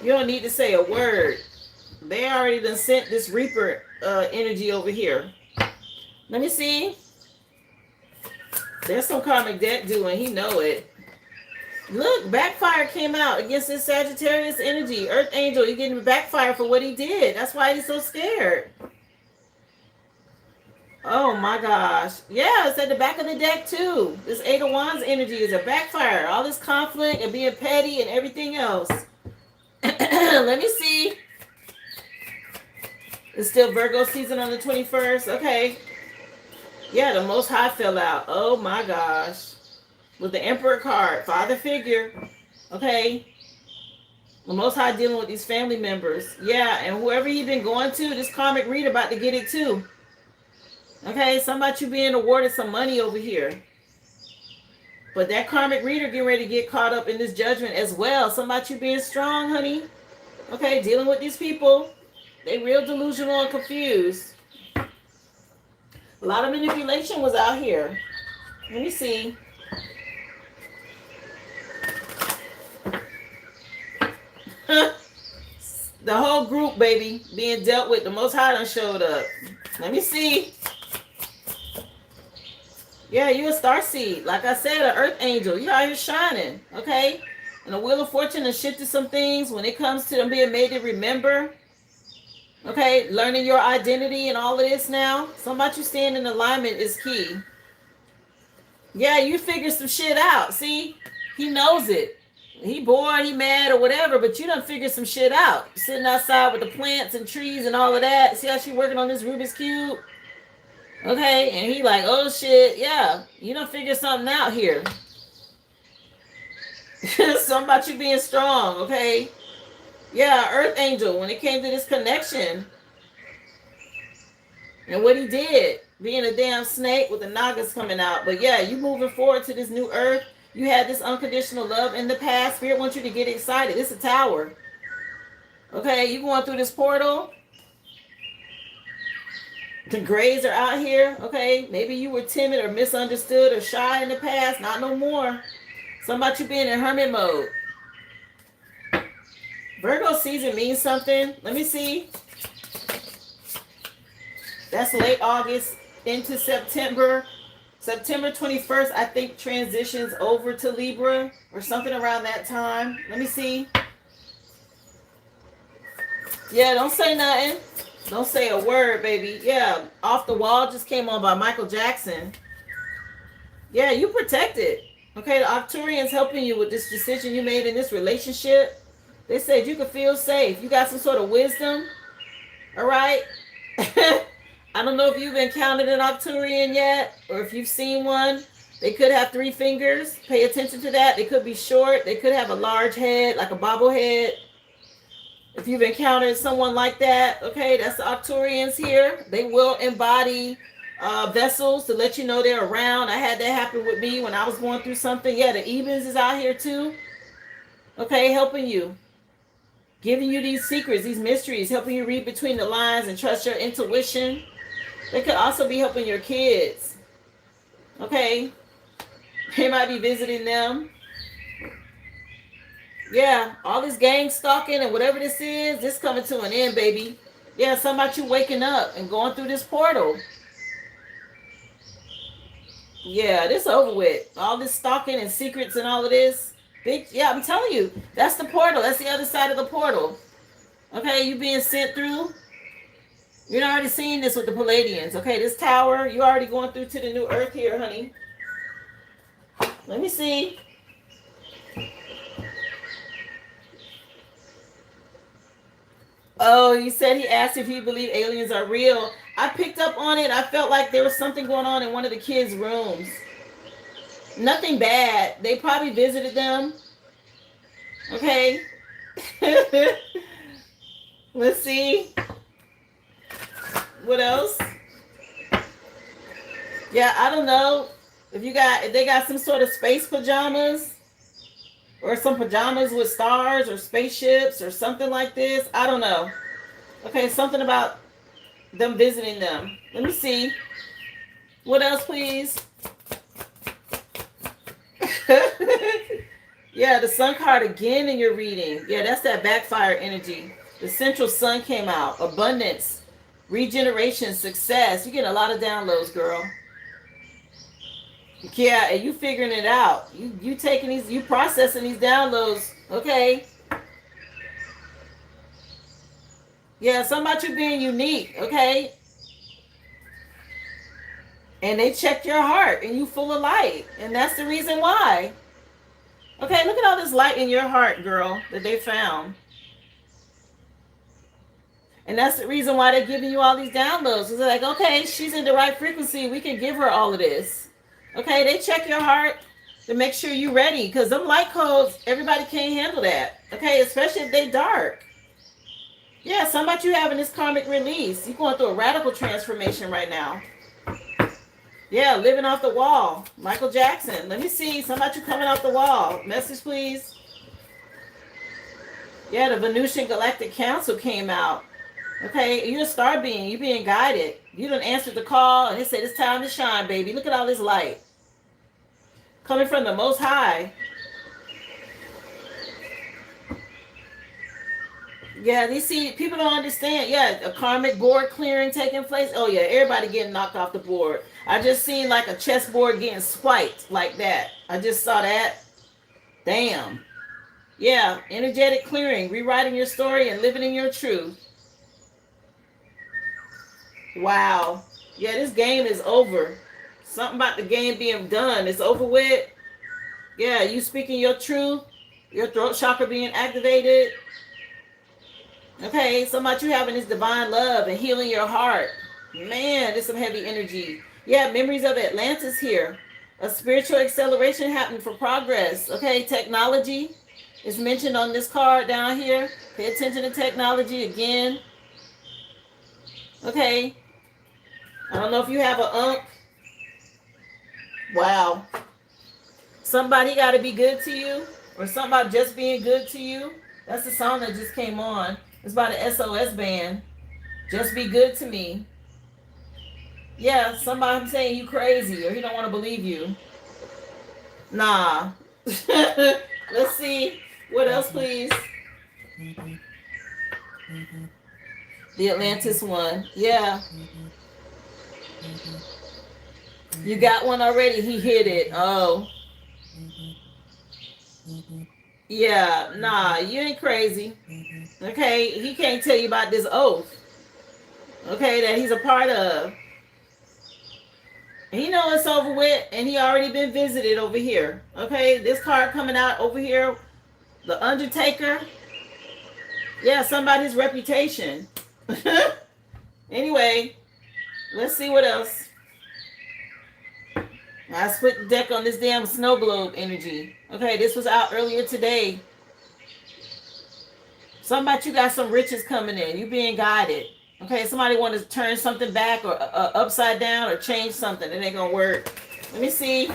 [SPEAKER 1] You don't need to say a word. They already done sent this Reaper energy over here. Let me see. There's some karmic debt due and he know it. Look, backfire came out against this Sagittarius energy. Earth Angel, he getting backfire for what he did. That's why he's so scared. Oh my gosh. Yeah, it's at the back of the deck too. This Eight of Wands energy is a backfire. All this conflict and being petty and everything else. Let me see. It's still Virgo season on the 21st. Okay. Yeah, the Most High fell out. Oh my gosh. With the Emperor card, father figure. Okay. The Most High dealing with these family members. Yeah, and whoever he been going to, this karmic reader about to get it too. Okay, something about you being awarded some money over here. But that karmic reader getting ready to get caught up in this judgment as well. Something about you being strong, honey. Okay, dealing with these people. They real delusional and confused. A lot of manipulation was out here. Let me see. The whole group, baby, being dealt with. The Most High done showed up. Let me see. Yeah, you a star seed. Like I said, an earth angel. You out here shining, okay? And the Wheel of Fortune has shifted some things when it comes to them being made to remember. Okay, learning your identity and all of this now. Something about you staying in alignment is key. Yeah, you figure some shit out. See, he knows it. He bored, he mad or whatever, but you done figure some shit out. Sitting outside with the plants and trees and all of that. See how she working on this Rubik's Cube? Okay, and he like, oh shit, yeah, you done figure something out here. Something about you being strong, okay? Yeah, Earth Angel, when it came to this connection and what he did, being a damn snake with the nagas coming out. But yeah, you moving forward to this new Earth. You had this unconditional love in the past. Spirit wants you to get excited. It's a tower. Okay, you going through this portal. The grays are out here. Okay, maybe you were timid or misunderstood or shy in the past. Not no more. Something about you being in hermit mode. Virgo season means something. Let me see. That's late August into September. September 21st, I think, transitions over to Libra or something around that time. Let me see. Yeah, don't say nothing. Don't say a word, baby. Yeah, Off the Wall just came on by Michael Jackson. Yeah, you protected. Okay, the Arcturians helping you with this decision you made in this relationship. They said you could feel safe. You got some sort of wisdom. All right? I don't know if you've encountered an Arcturian yet or if you've seen one. They could have 3 fingers. Pay attention to that. They could be short. They could have a large head, like a bobblehead. If you've encountered someone like that, okay, that's the Arcturians here. They will embody vessels to let you know they're around. I had that happen with me when I was going through something. Yeah, the Ebens is out here too. Okay, helping you. Giving you these secrets, these mysteries, helping you read between the lines and trust your intuition. They could also be helping your kids. Okay? They might be visiting them. Yeah, all this gang stalking and whatever this is, this coming to an end, baby. Yeah, something about you waking up and going through this portal. Yeah, this over with. All this stalking and secrets and all of this. Yeah, I'm telling you, that's the portal. That's the other side of the portal. Okay, you being sent through. You're already seeing this with the Palladians. Okay, this tower, you already going through to the new Earth here, honey. Let me see. Oh, he said he asked if he believed aliens are real. I picked up on it. I felt like there was something going on in one of the kids' rooms. Nothing bad. They probably visited them. Okay. Let's see. What else? Yeah, I don't know if they got some sort of space pajamas or some pajamas with stars or spaceships or something like this. I don't know. Okay, something about them visiting them. Let me see. What else, please? Yeah, the sun card again in your reading. Yeah, that's that backfire energy. The central sun came out. Abundance, regeneration, success. You're getting a lot of downloads, girl. Yeah, and you figuring it out. You taking these, you processing these downloads. Okay. Yeah, something about you being unique. Okay. And they checked your heart and you full of light. And that's the reason why. Okay, look at all this light in your heart, girl, that they found. And that's the reason why they're giving you all these downloads. It's like, okay, she's in the right frequency. We can give her all of this. Okay, they check your heart to make sure you're ready. Because them light codes, everybody can't handle that. Okay, especially if they dark. Yeah, something about you having this karmic release. You're going through a radical transformation right now. Yeah, living off the wall. Michael Jackson. Let me see. Something about you coming off the wall. Message, please. Yeah, the Venusian Galactic Council came out. Okay, you're a star being. You're being guided. You done answered the call, and they said it's time to shine, baby. Look at all this light. Coming from the Most High. Yeah, they see, people don't understand. Yeah, a karmic board clearing taking place. Oh, yeah, everybody getting knocked off the board. I just seen like a chessboard getting swiped like that. I just saw that. Damn. Yeah, energetic clearing, rewriting your story and living in your truth. Wow. Yeah, this game is over. Something about the game being done. It's over with. Yeah, you speaking your truth. Your throat chakra being activated. Okay, so much you having this divine love and healing your heart. Man, there's some heavy energy. Yeah, memories of Atlantis here. A spiritual acceleration happening for progress. Okay, technology is mentioned on this card down here. Pay attention to technology again. Okay, I don't know if you have a unk. Wow. Somebody got to be good to you, or something about just being good to you. That's the song that just came on. It's by the SOS band. Just be good to me. Yeah, somebody saying you crazy or he don't want to believe you. Nah. Let's see. What else, please? The Atlantis one. Yeah. You got one already. He hit it. Oh. Yeah. Nah, you ain't crazy. Okay. He can't tell you about this oath. Okay, that he's a part of. He know it's over with, and he already been visited over here. Okay, this card coming out over here, the Undertaker. Yeah, somebody's reputation. Anyway, let's see what else. I split the deck on this damn snow globe energy. Okay, this was out earlier today. Something about you got some riches coming in. You being guided. Okay, somebody want to turn something back or upside down or change something. It ain't gonna work. Let me see.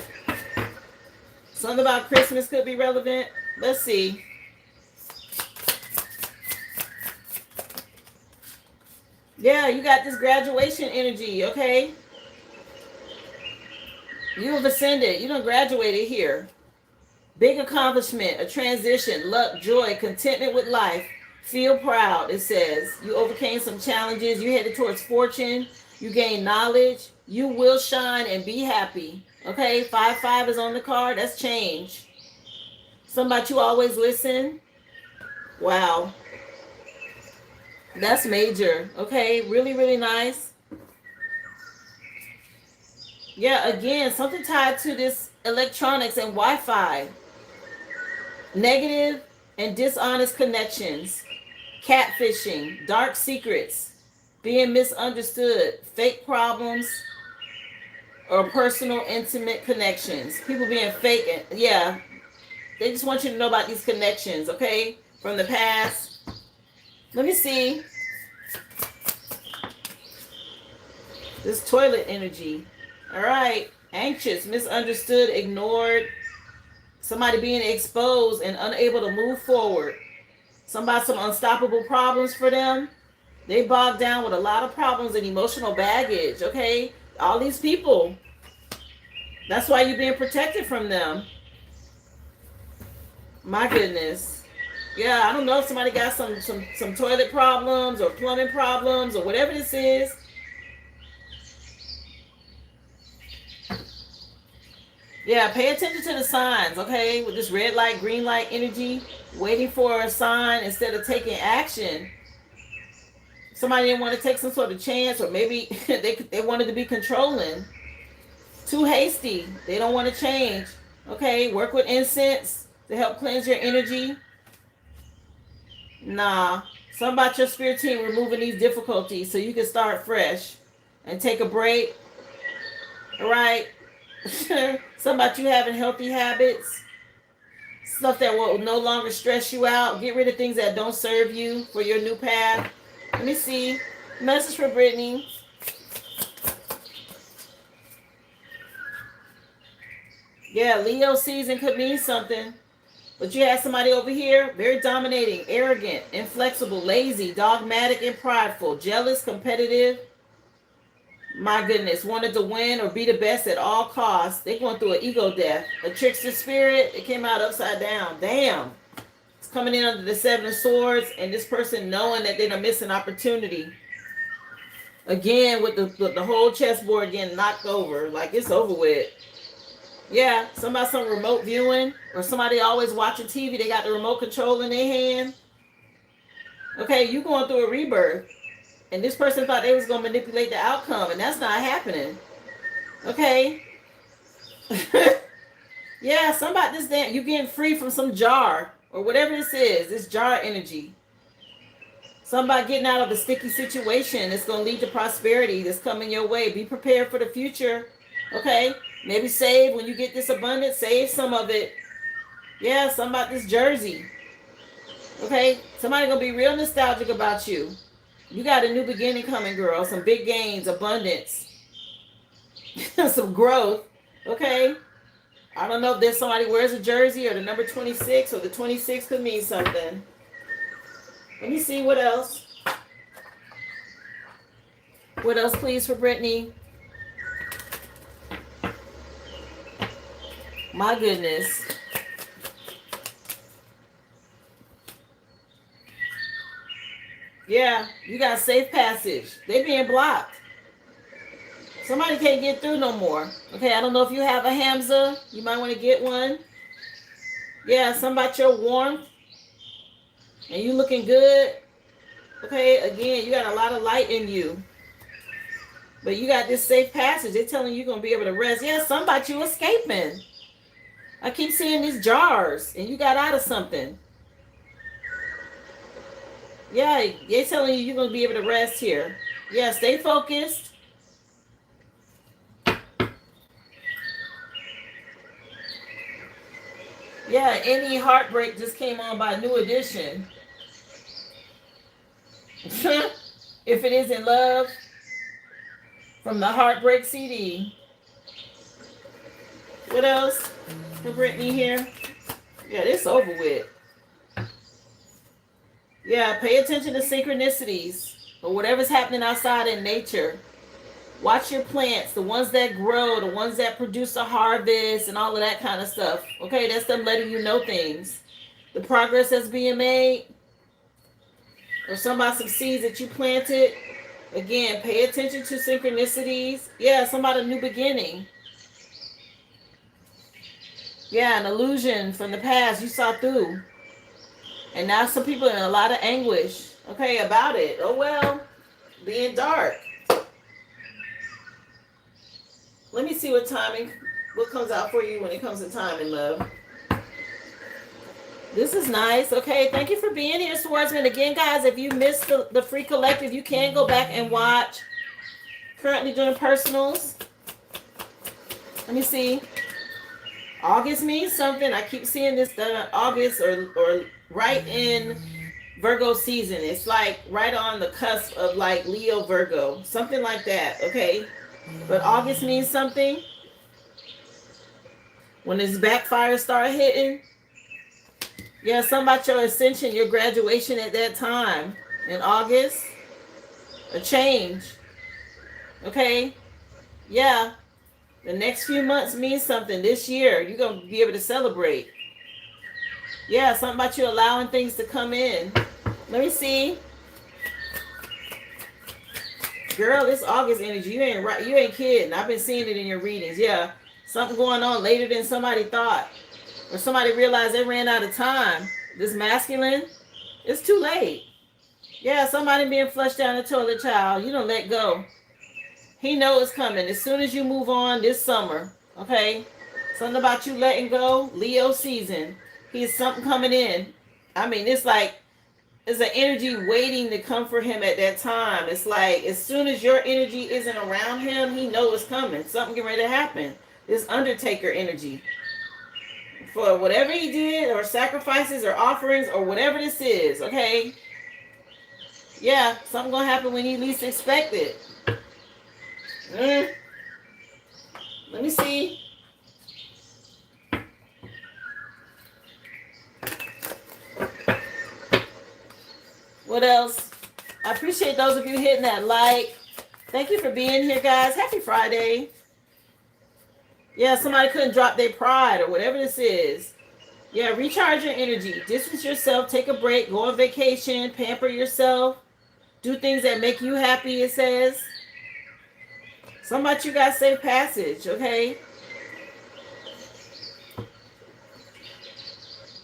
[SPEAKER 1] Something about Christmas could be relevant. Let's see. Yeah, you got this graduation energy, okay? You have ascended. You done graduated here. Big accomplishment, a transition, luck, joy, contentment with life. Feel proud, it says. You overcame some challenges. You headed towards fortune. You gained knowledge. You will shine and be happy. Okay, 5-5 is on the card. That's change. Somebody you always listen. Wow. That's major. Okay, really, really nice. Yeah, again, something tied to this electronics and Wi-Fi. Negative and dishonest connections. Catfishing, dark secrets, being misunderstood, fake problems, or personal intimate connections. People being fake. Yeah, they just want you to know about these connections, okay, from the past. Let me see. This toilet energy. All right. Anxious, misunderstood, ignored. Somebody being exposed and unable to move forward. Somebody, some unstoppable problems for them. They bogged down with a lot of problems and emotional baggage, okay? All these people. That's why you're being protected from them. My goodness. Yeah, I don't know if somebody got some toilet problems or plumbing problems or whatever this is. Yeah, pay attention to the signs, okay? With this red light, green light energy, waiting for a sign instead of taking action. Somebody didn't want to take some sort of chance, or maybe they wanted to be controlling. Too hasty. They don't want to change. Okay, work with incense to help cleanse your energy. Nah, something about your spirit team removing these difficulties so you can start fresh and take a break. All right. Something about you having healthy habits. Stuff that will no longer stress you out. Get rid of things that don't serve you for your new path. Let me see. Message for Brittany. Yeah, Leo season could mean something. But you have somebody over here, very dominating, arrogant, inflexible, lazy, dogmatic, and prideful, jealous, competitive. My goodness, wanted to win or be the best at all costs. They're going through an ego death. A trickster spirit, it came out upside down. Damn. It's coming in under the 7 of Swords, and this person knowing that they're going to miss an opportunity. Again, with the whole chessboard getting knocked over. Like, it's over with. Yeah, some remote viewing, or somebody always watching TV. They got the remote control in their hand. Okay, you going through a rebirth. And this person thought they was going to manipulate the outcome, and that's not happening. Okay? Yeah, somebody this damn you getting free from some jar or whatever this jar energy. Somebody getting out of a sticky situation. It's going to lead to prosperity that's coming your way. Be prepared for the future. Okay? Maybe save when you get this abundance. Save some of it. Yeah, something about this jersey. Okay? Somebody going to be real nostalgic about you. You got a new beginning coming, girl. Some big gains, abundance. Some growth. Okay? I don't know if there's somebody wears a jersey or the number 26 or the 26 could mean something. Let me see what else. What else, please, for Brittany? My goodness. Yeah, you got safe passage. They being blocked. Somebody can't get through no more. Okay, I don't know if you have a Hamza. You might want to get one. Yeah, something about your warmth. And you looking good. Okay, again, you got a lot of light in you. But you got this safe passage. They're telling you you're going to be able to rest. Yeah, something about you escaping. I keep seeing these jars. And you got out of something. Yeah, they're telling you you're going to be able to rest here. Yeah, stay focused. Yeah, any heartbreak just came on by New Edition. If it isn't love, from the Heartbreak CD. What else for Brittany here? Yeah, this over with. Yeah, pay attention to synchronicities or whatever's happening outside in nature. Watch your plants, the ones that grow, the ones that produce a harvest and all of that kind of stuff. Okay, that's them letting you know things. The progress that's being made. Or some seeds that you planted. Again, pay attention to synchronicities. Yeah, somebody new beginning. Yeah, an illusion from the past you saw through. And now some people are in a lot of anguish. Okay, about it. Oh well, being dark. Let me see what comes out for you when it comes to timing, love. This is nice. Okay, thank you for being here, Swordsman. Again, guys, if you missed the free collective, you can go back and watch. Currently doing personals. Let me see. August means something. I keep seeing this August or right in Virgo season. It's like right on the cusp of like Leo, Virgo. Something like that, okay? But August means something. When this backfire start hitting. Yeah, something about your ascension, your graduation at that time in August. A change. Okay? Yeah. The next few months means something. This year, you're going to be able to celebrate. Yeah, something about you allowing things to come in. Let me see. Girl, this August energy, you ain't right. You ain't kidding. I've been seeing it in your readings. Yeah, something going on later than somebody thought. Or somebody realized they ran out of time. This masculine, it's too late. Yeah, somebody being flushed down the toilet, child. You don't let go. He knows it's coming. As soon as you move on this summer, okay? Something about you letting go. Leo season. He's something coming in. I mean, it's like, there's an energy waiting to come for him at that time. It's like, as soon as your energy isn't around him, he knows it's coming. Something getting ready to happen. This Undertaker energy. For whatever he did, or sacrifices, or offerings, or whatever this is, okay? Yeah, something gonna happen when you least expect it. Let me see. What else? I appreciate those of you hitting that like. Thank you for being here, guys. Happy Friday. Yeah, somebody couldn't drop their pride or whatever this is. Yeah, recharge your energy. Distance yourself. Take a break. Go on vacation. Pamper yourself. Do things that make you happy, it says. Something about you got safe passage, okay?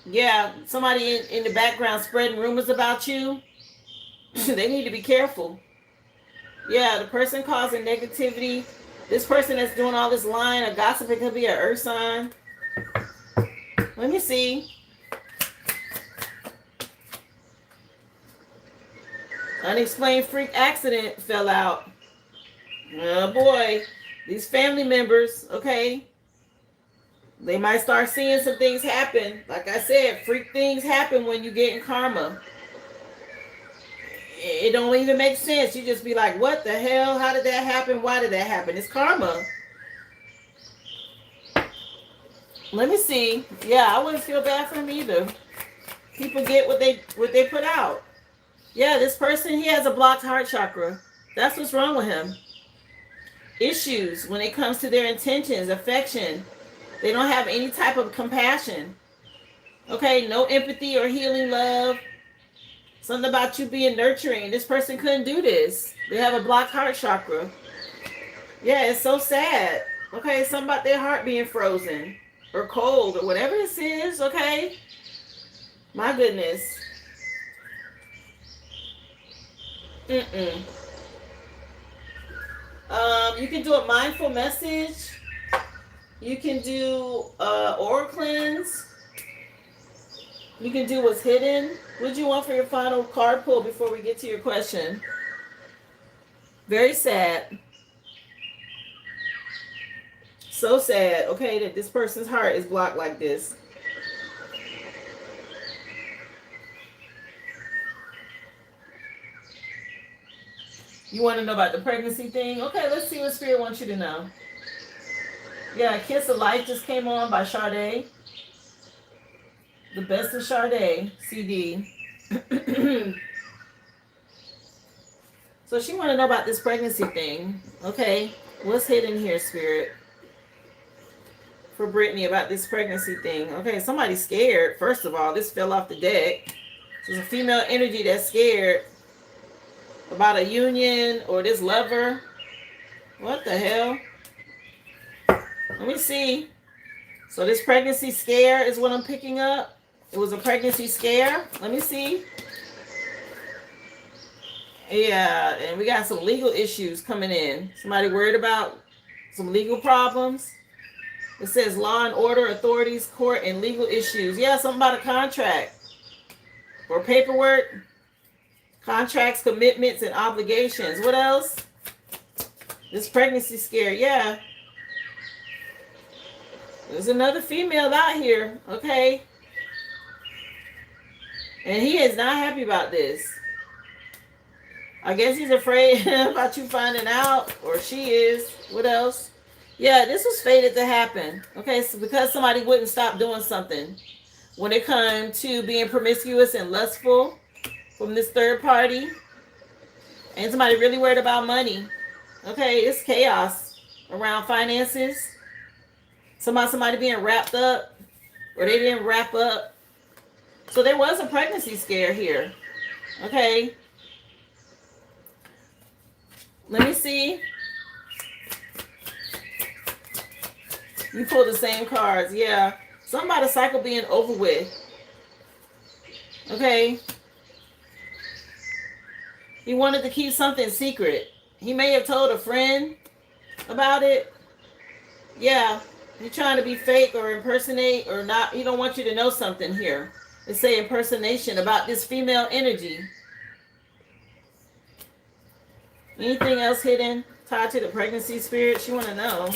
[SPEAKER 1] Yeah, somebody in the background spreading rumors about you. They need to be careful. Yeah, the person causing negativity. This person that's doing all this lying or gossiping could be an earth sign. Let me see. Unexplained freak accident fell out. Oh boy. These family members, okay, they might start seeing some things happen. Like I said, freak things happen when you get in karma. It don't even make sense. You just be like, what the hell? How did that happen? Why did that happen? It's karma. Let me see. Yeah, I wouldn't feel bad for him either. People get what they put out. Yeah, this person, he has a blocked heart chakra. That's what's wrong with him. Issues when it comes to their intentions, affection. They don't have any type of compassion. Okay, no empathy or healing love. Something about you being nurturing. This person couldn't do this. They have a blocked heart chakra. Yeah, it's so sad. Okay, something about their heart being frozen or cold or whatever this is, okay? My goodness. You can do a mindful message. You can do aura cleanse. You can do what's hidden. What do you want for your final card pull before we get to your question? Very sad. So sad, okay, that this person's heart is blocked like this. You want to know about the pregnancy thing? Okay, let's see what Spirit wants you to know. Yeah, Kiss of Life just came on by Sade. The Best of Sade CD. So she want to know about this pregnancy thing. Okay, what's hidden here, Spirit? For Brittany about this pregnancy thing. Okay, somebody's scared. First of all, this fell off the deck. There's a female energy that's scared about a union or this lover. What the hell? Let me see. So this pregnancy scare is what I'm picking up. It was a pregnancy scare. Let me see. Yeah, and we got some legal issues coming in. Somebody worried about some legal problems. It says law and order, authorities, court, and legal issues. Yeah, something about a contract or paperwork. Contracts, commitments, and obligations. What else? This pregnancy scare. Yeah. There's another female out here. Okay. And he is not happy about this. I guess he's afraid about you finding out. Or she is. What else? Yeah, this was fated to happen. Okay, so because somebody wouldn't stop doing something. When it comes to being promiscuous and lustful from this third party. And somebody really worried about money. Okay, it's chaos around finances. Somebody being wrapped up. Or they didn't wrap up. So there was a pregnancy scare here. Okay. Let me see. You pulled the same cards. Yeah. Something about a cycle being over with. Okay. He wanted to keep something secret. He may have told a friend about it. Yeah. He's trying to be fake or impersonate or not. He don't want you to know something here. They say impersonation about this female energy. Anything else hidden tied to the pregnancy spirit you want to know?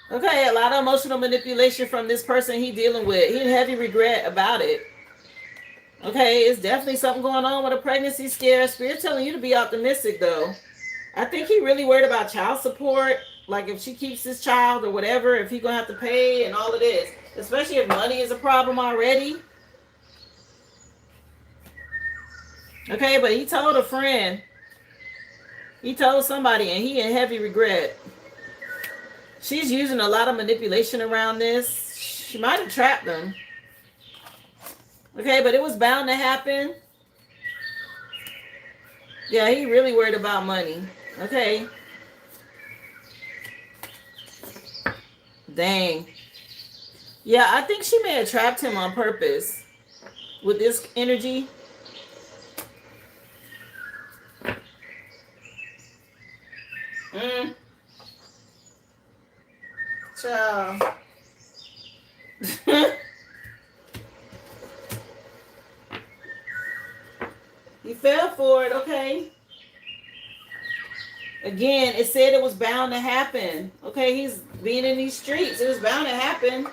[SPEAKER 1] Okay, a lot of emotional manipulation from this person he dealing with. He had heavy regret about it. Okay, it's definitely something going on with a pregnancy scare. Spirit telling you to be optimistic, though. I think he really worried about child support. Like if she keeps this child or whatever, if he going to have to pay and all of this. Especially if money is a problem already. Okay, but he told a friend. He told somebody and he in heavy regret. She's using a lot of manipulation around this. She might have trapped them. Okay, but it was bound to happen. Yeah, he really worried about money. Okay. Dang. Yeah, I think she may have trapped him on purpose. with this energy? Mm. Child. He fell for it, okay? Again, it said it was bound to happen. Okay, he's being in these streets. It was bound to happen.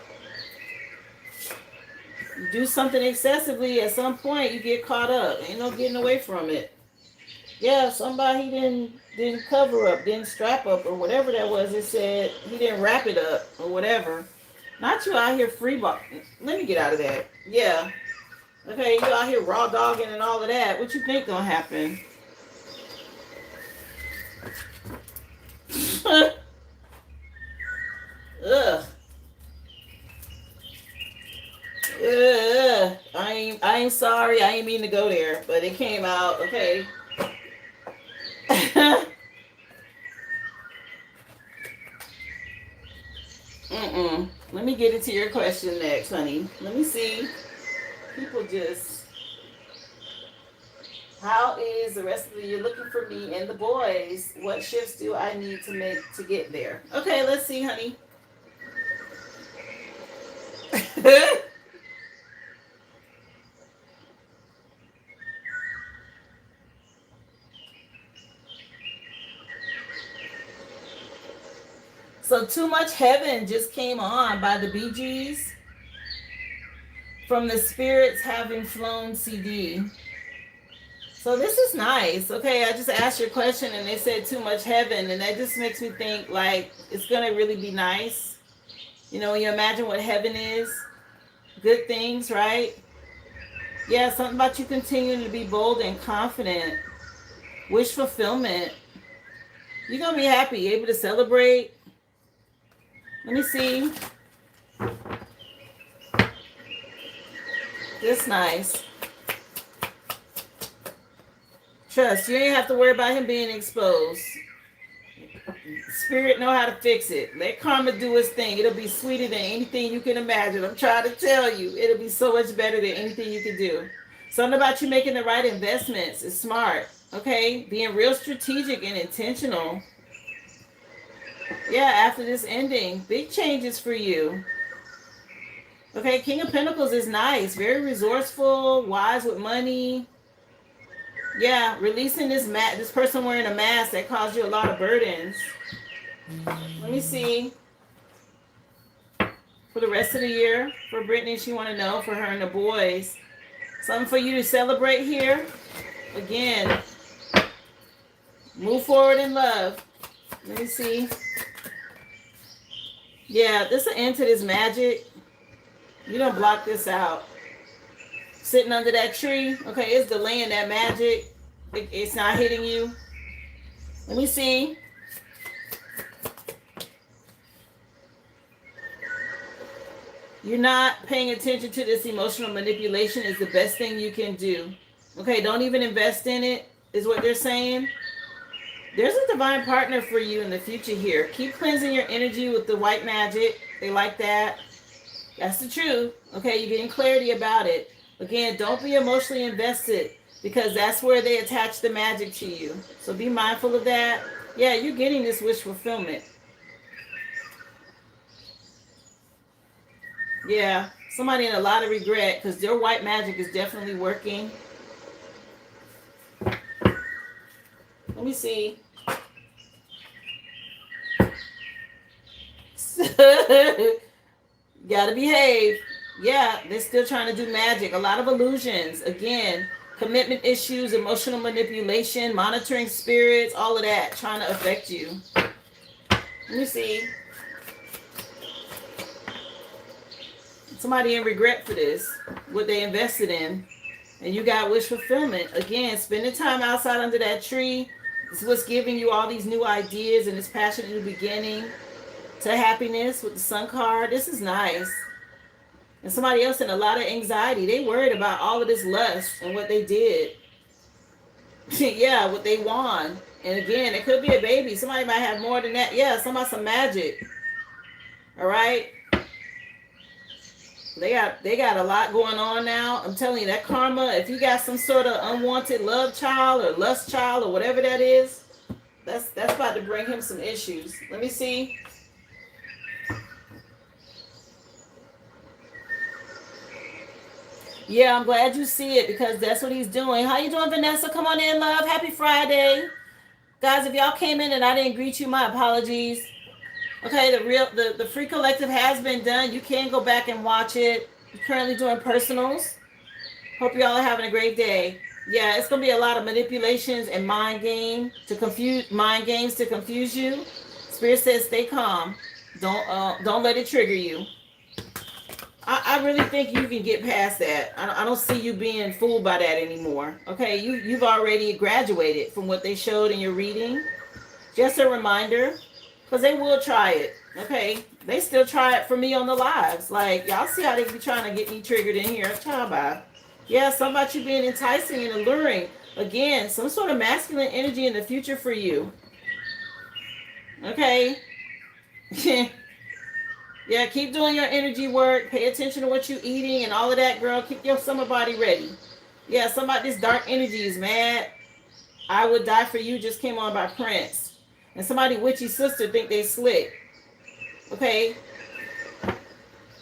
[SPEAKER 1] You do something excessively, at some point you get caught up. Ain't no getting away from it. Yeah, somebody didn't cover up, didn't strap up, or whatever that was. It said he didn't wrap it up or whatever. Not you out here free ball. Let me get out of that. Yeah. Okay, you out here raw dogging and all of that. What you think gonna happen? Ugh. Ugh. I ain't sorry. I ain't mean to go there, but it came out. Okay. Mm-mm. Let me get into your question next, honey. Let me see. People just... How is the rest of the year looking for me and the boys? What shifts do I need to make to get there? Okay, let's see, honey. So Too Much Heaven just came on by the Bee Gees from the Spirits Having Flown CD. So this is nice. Okay, I just asked your question and they said Too Much Heaven, and that just makes me think like it's going to really be nice. You know, when you imagine what heaven is, good things, right? Yeah, something about you continuing to be bold and confident. Wish fulfillment. You're going to be happy, able to celebrate. Let me see. That's nice. Trust, you ain't have to worry about him being exposed. Spirit know how to fix it. Let karma do its thing. It'll be sweeter than anything you can imagine. I'm trying to tell you. It'll be so much better than anything you can do. Something about you making the right investments is smart. Okay? Being real strategic and intentional. Yeah, after this ending, big changes for you. Okay, King of Pentacles is nice. Very resourceful, wise with money. Yeah, releasing this person wearing a mask that caused you a lot of burdens. Let me see. For the rest of the year, for Brittany, she want to know, for her and the boys. Something for you to celebrate here. Again, move forward in love. Let me see. Yeah, this will end to this magic. You don't block this out. Sitting under that tree. Okay, it's delaying that magic. It's not hitting you. Let me see. You're not paying attention to this. Emotional manipulation is the best thing you can do. Okay, don't even invest in it, is what they're saying. There's a divine partner for you in the future here. Keep cleansing your energy with the white magic. They like that. That's the truth. Okay, you're getting clarity about it. Again, don't be emotionally invested because that's where they attach the magic to you. So be mindful of that. Yeah, you're getting this wish fulfillment. Yeah, somebody in a lot of regret because their white magic is definitely working. Let me see. Gotta behave. Yeah, they're still trying to do magic. A lot of illusions. Again, commitment issues, emotional manipulation, monitoring spirits, all of that trying to affect you. Let me see. Somebody in regret for this, what they invested in. And you got wish fulfillment. Again, spending time outside under that tree is what's giving you all these new ideas and this passion in the beginning to happiness with the Sun card. This is nice. And somebody else in a lot of anxiety. They worried about all of this lust and what they did. Yeah, what they won. And again, it could be a baby. Somebody might have more than that. Yeah, some magic. All right. They got a lot going on now. I'm telling you, that karma, if you got some sort of unwanted love child or lust child or whatever that is, that's about to bring him some issues. Let me see. Yeah, I'm glad you see it because that's what he's doing. How you doing, Vanessa? Come on in, love. Happy Friday. Guys, if y'all came in and I didn't greet you, my apologies. Okay, the free collective has been done. You can go back and watch it. We're currently doing personals. Hope y'all are having a great day. Yeah, it's gonna be a lot of manipulations and mind games to confuse you. Spirit says stay calm. Don't let it trigger you. I really think you can get past that. I don't see you being fooled by that anymore. Okay, you've already graduated from what they showed in your reading. Just a reminder, because they will try it. Okay, they still try it for me on the lives. Like, y'all see how they be trying to get me triggered in here. Child by. Yeah, something about you being enticing and alluring. Again, some sort of masculine energy in the future for you. Okay. Yeah, keep doing your energy work. Pay attention to what you're eating and all of that, girl. Keep your summer body ready. Yeah, somebody, this dark energy is mad. I Would Die For You just came on by Prince. And somebody witchy sister think they slick. Okay.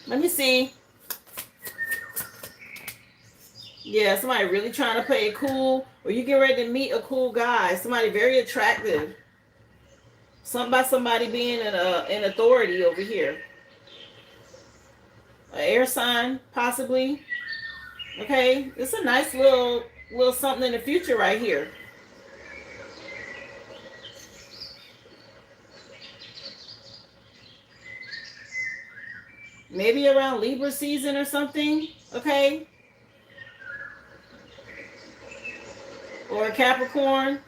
[SPEAKER 1] Let me see. Yeah, somebody really trying to play it cool. Or you get ready to meet a cool guy. Somebody very attractive. Something about somebody being in authority over here. An air sign, possibly. Okay, it's a nice little something in the future right here. Maybe around Libra season or something. Okay, or Capricorn.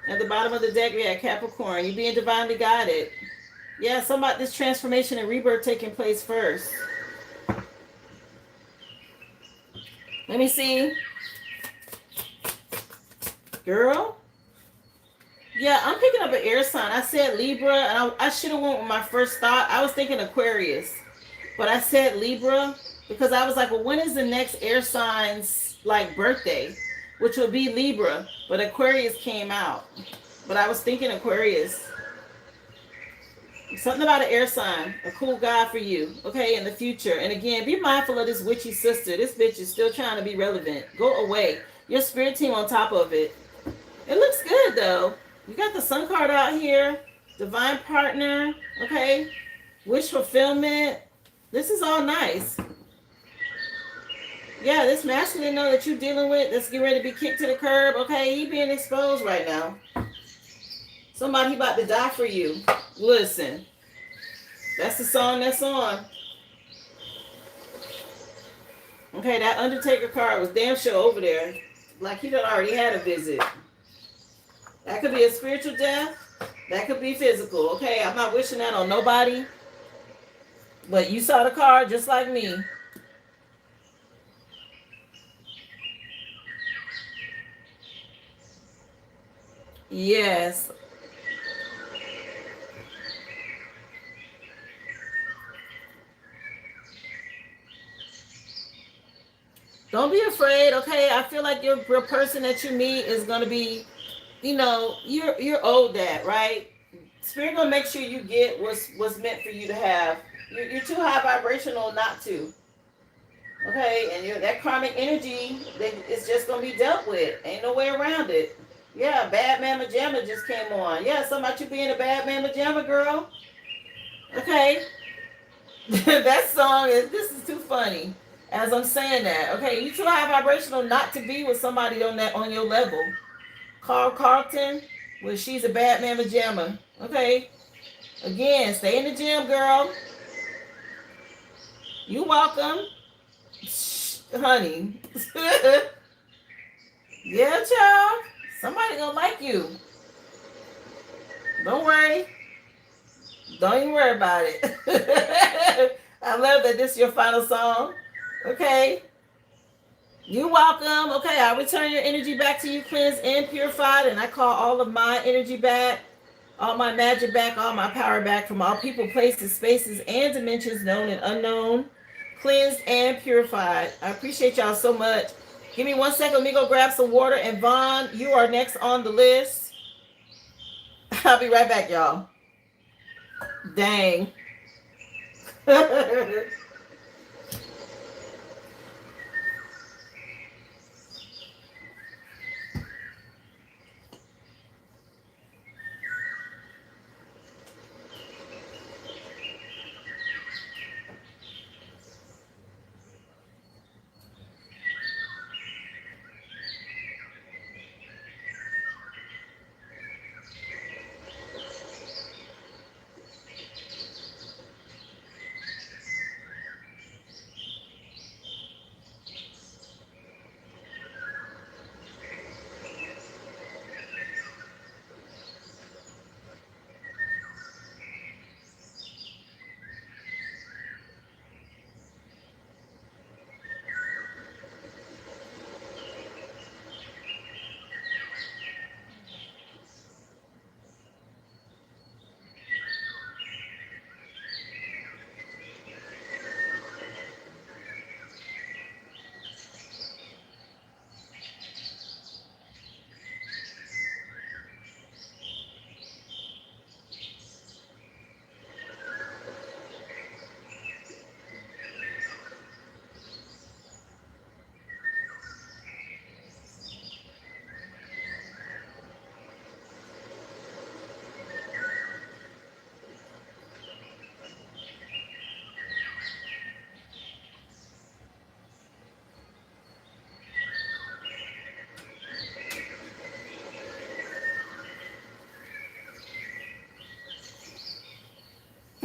[SPEAKER 1] At the bottom of the deck, we had Capricorn. You being divinely guided. Yeah, some about this transformation and rebirth taking place first. Let me see. Girl. Yeah, I'm picking up an air sign. I said Libra, and I should have went with my first thought. I was thinking Aquarius. But I said Libra because I was like, well, when is the next air sign's like birthday? Which would be Libra. But Aquarius came out. But I was thinking Aquarius. Something about an air sign, a cool guy for you, okay, in the future. And again, be mindful of this witchy sister. This bitch is still trying to be relevant. Go away. Your spirit team on top of it. It looks good, though. You got the sun card out here. Divine partner, okay. Wish fulfillment. This is all nice. Yeah, this masculine know that you're dealing with, that's getting ready to be kicked to the curb, okay. He being exposed right now. Somebody about to die for you. Listen. That's the song that's on. Okay, that Undertaker card was damn sure over there. Like he done already had a visit. That could be a spiritual death. That could be physical. Okay, I'm not wishing that on nobody. But you saw the card just like me. Yes. Don't be afraid, okay? I feel like your person that you meet is gonna be, you're owed that, right? Spirit gonna make sure you get what's meant for you to have. You're too high vibrational not to, okay? And that karmic energy, it's just gonna be dealt with. Ain't no way around it. Yeah, bad mama jamma just came on. Yeah, something about you being a bad mama jamma girl. Okay, that song this is too funny. As I'm saying that, okay, you too high vibrational not to be with somebody on your level. Carl Carlton, well, she's a bad mama jamma. Okay, again, stay in the gym, girl. You welcome, honey. Yeah, child. Somebody gonna like you. Don't worry. Don't even worry about it. I love that this is your final song. Okay. You're welcome. Okay, I return your energy back to you, cleansed and purified, and I call all of my energy back. All my magic back, all my power back from all people, places, spaces, and dimensions known and unknown. Cleansed and purified. I appreciate y'all so much. Give me 1 second. Let me go grab some water. And Vaughn, you are next on the list. I'll be right back, y'all. Dang.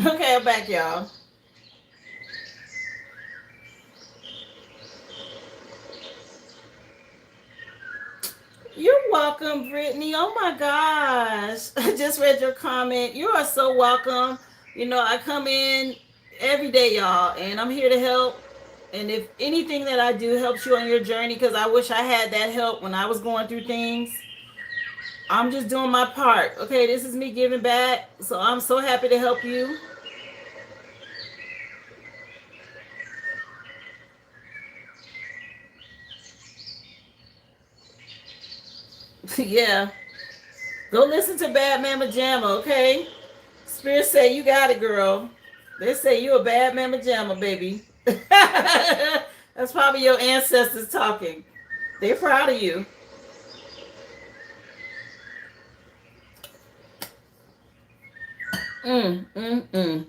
[SPEAKER 1] Okay, I'm back, y'all. You're welcome, Brittany. Oh my gosh. I just read your comment. You are so welcome. You know, I come in every day, y'all, and I'm here to help. And if anything that I do helps you on your journey, because I wish I had that help when I was going through things, I'm just doing my part. Okay, this is me giving back. So I'm so happy to help you. Yeah. Go listen to Bad Mama Jamma, okay? Spirit say you got it, girl. They say you a bad Mama Jamma, baby. That's probably your ancestors talking. They're proud of you. Mm, mm, mm.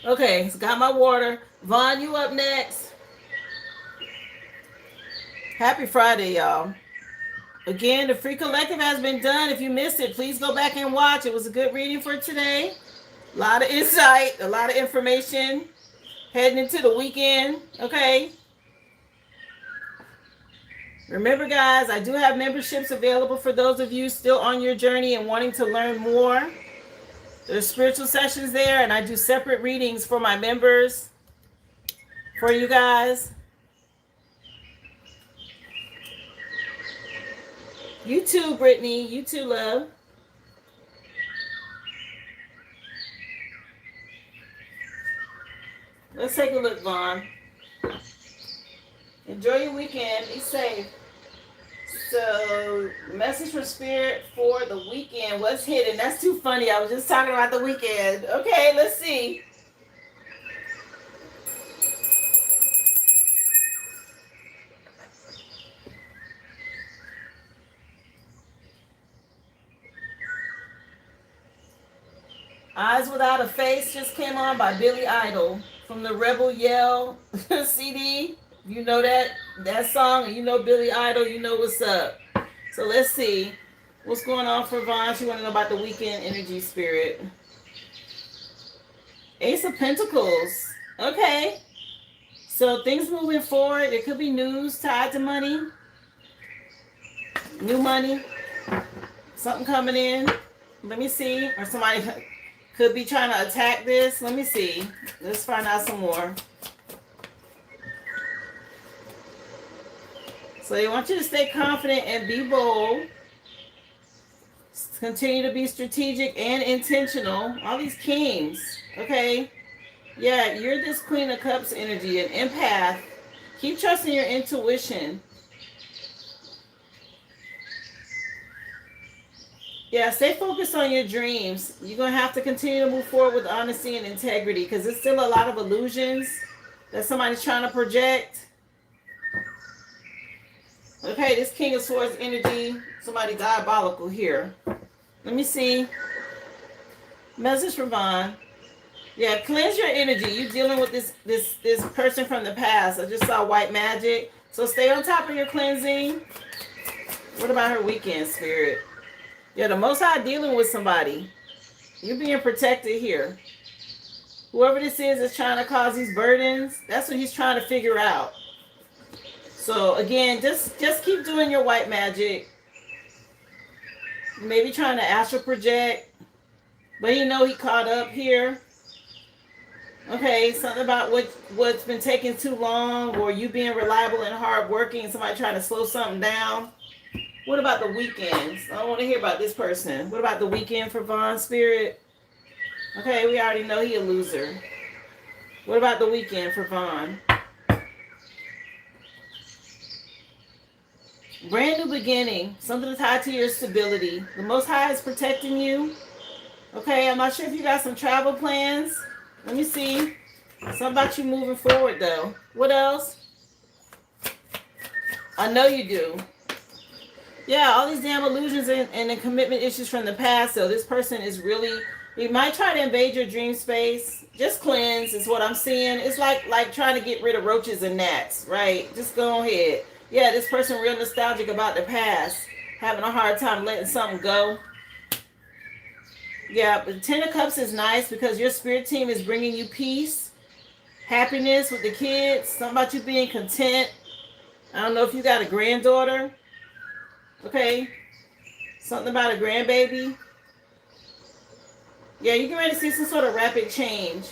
[SPEAKER 1] Okay, so got my water. Vaughn, you up next. Happy Friday, y'all. Again, the free collective has been done. If you missed it, please go back and watch. It was a good reading for today. A lot of insight, a lot of information heading into the weekend. Okay. Remember, guys, I do have memberships available for those of you still on your journey and wanting to learn more. There's spiritual sessions there, and I do separate readings for my members for you guys. You too, Brittany. You too, love. Let's take a look, Vaughn. Enjoy your weekend. Be safe. So, message from Spirit for the weekend. What's hidden? That's too funny. I was just talking about the weekend. Okay, let's see. Eyes Without a Face just came on by Billy Idol from the Rebel Yell CD. You know that song, and you know Billy Idol, you know what's up. So let's see what's going on for Vaughn. She want to know about the weekend energy, Spirit. Ace of Pentacles. Okay. So things moving forward. There could be news tied to money. New money. Something coming in. Let me see. Or somebody could be trying to attack this. Let me see. Let's find out some more. So they want you to stay confident and be bold. Continue to be strategic and intentional. All these kings, okay? Yeah, you're this Queen of Cups energy, an empath. Keep trusting your intuition. Yeah, stay focused on your dreams. You're going to have to continue to move forward with honesty and integrity because there's still a lot of illusions that somebody's trying to project. Okay, this King of Swords energy, somebody diabolical here. Let me see. Message from Vaughn. Yeah, cleanse your energy. You're dealing with this person from the past. I just saw white magic. So stay on top of your cleansing. What about her weekend, Spirit? Yeah, the Most High dealing with somebody. You're being protected here. Whoever this is trying to cause these burdens, that's what he's trying to figure out. So again, just keep doing your white magic. Maybe trying to astral project. But you know he caught up here. Okay, something about what's been taking too long, or you being reliable and hardworking, and somebody trying to slow something down. What about the weekends? I don't want to hear about this person. What about the weekend for Vaughn, Spirit? Okay, we already know he a loser. What about the weekend for Vaughn? Brand new beginning. Something tied to your stability. The Most High is protecting you. Okay, I'm not sure if you got some travel plans. Let me see. Something about you moving forward, though. What else? I know you do. Yeah, all these damn illusions and the commitment issues from the past. So this person is really, he might try to invade your dream space. Just cleanse is what I'm seeing. It's like trying to get rid of roaches and gnats, right? Just go ahead. Yeah, this person real nostalgic about the past. Having a hard time letting something go. Yeah, but Ten of Cups is nice because your spirit team is bringing you peace, happiness with the kids. Something about you being content. I don't know if you got a granddaughter. Okay. Something about a grandbaby. Yeah, you can ready to see some sort of rapid change.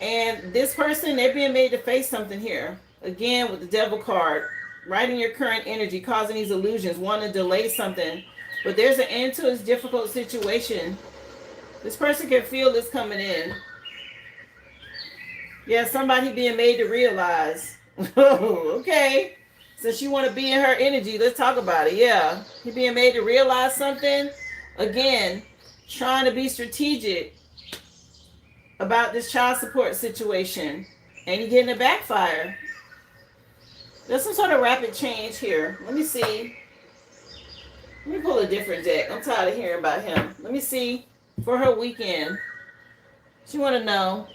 [SPEAKER 1] And this person, they're being made to face something here. Again, with the Devil card. Right in your current energy, causing these illusions, wanting to delay something. But there's an end to this difficult situation. This person can feel this coming in. Yeah, somebody being made to realize. Oh, okay. Since you want to be in her energy, let's talk about it. Yeah. He being made to realize something. Again, trying to be strategic about this child support situation. And you getting a backfire. There's some sort of rapid change here. Let me see. Let me pull a different deck. I'm tired of hearing about him. Let me see. For her weekend. She want to know.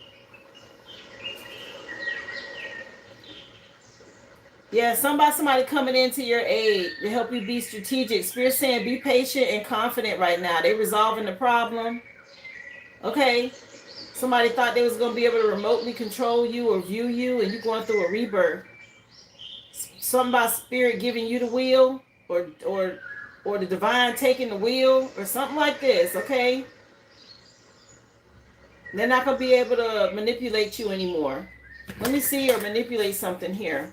[SPEAKER 1] Yeah, somebody coming into your aid to help you be strategic. Spirit saying be patient and confident right now. They resolving the problem. Okay. Somebody thought they was going to be able to remotely control you or view you, and you're going through a rebirth. Something about spirit giving you the wheel, or the divine taking the wheel, or something like this, okay? They're not going to be able to manipulate you anymore. Let me see, or manipulate something here.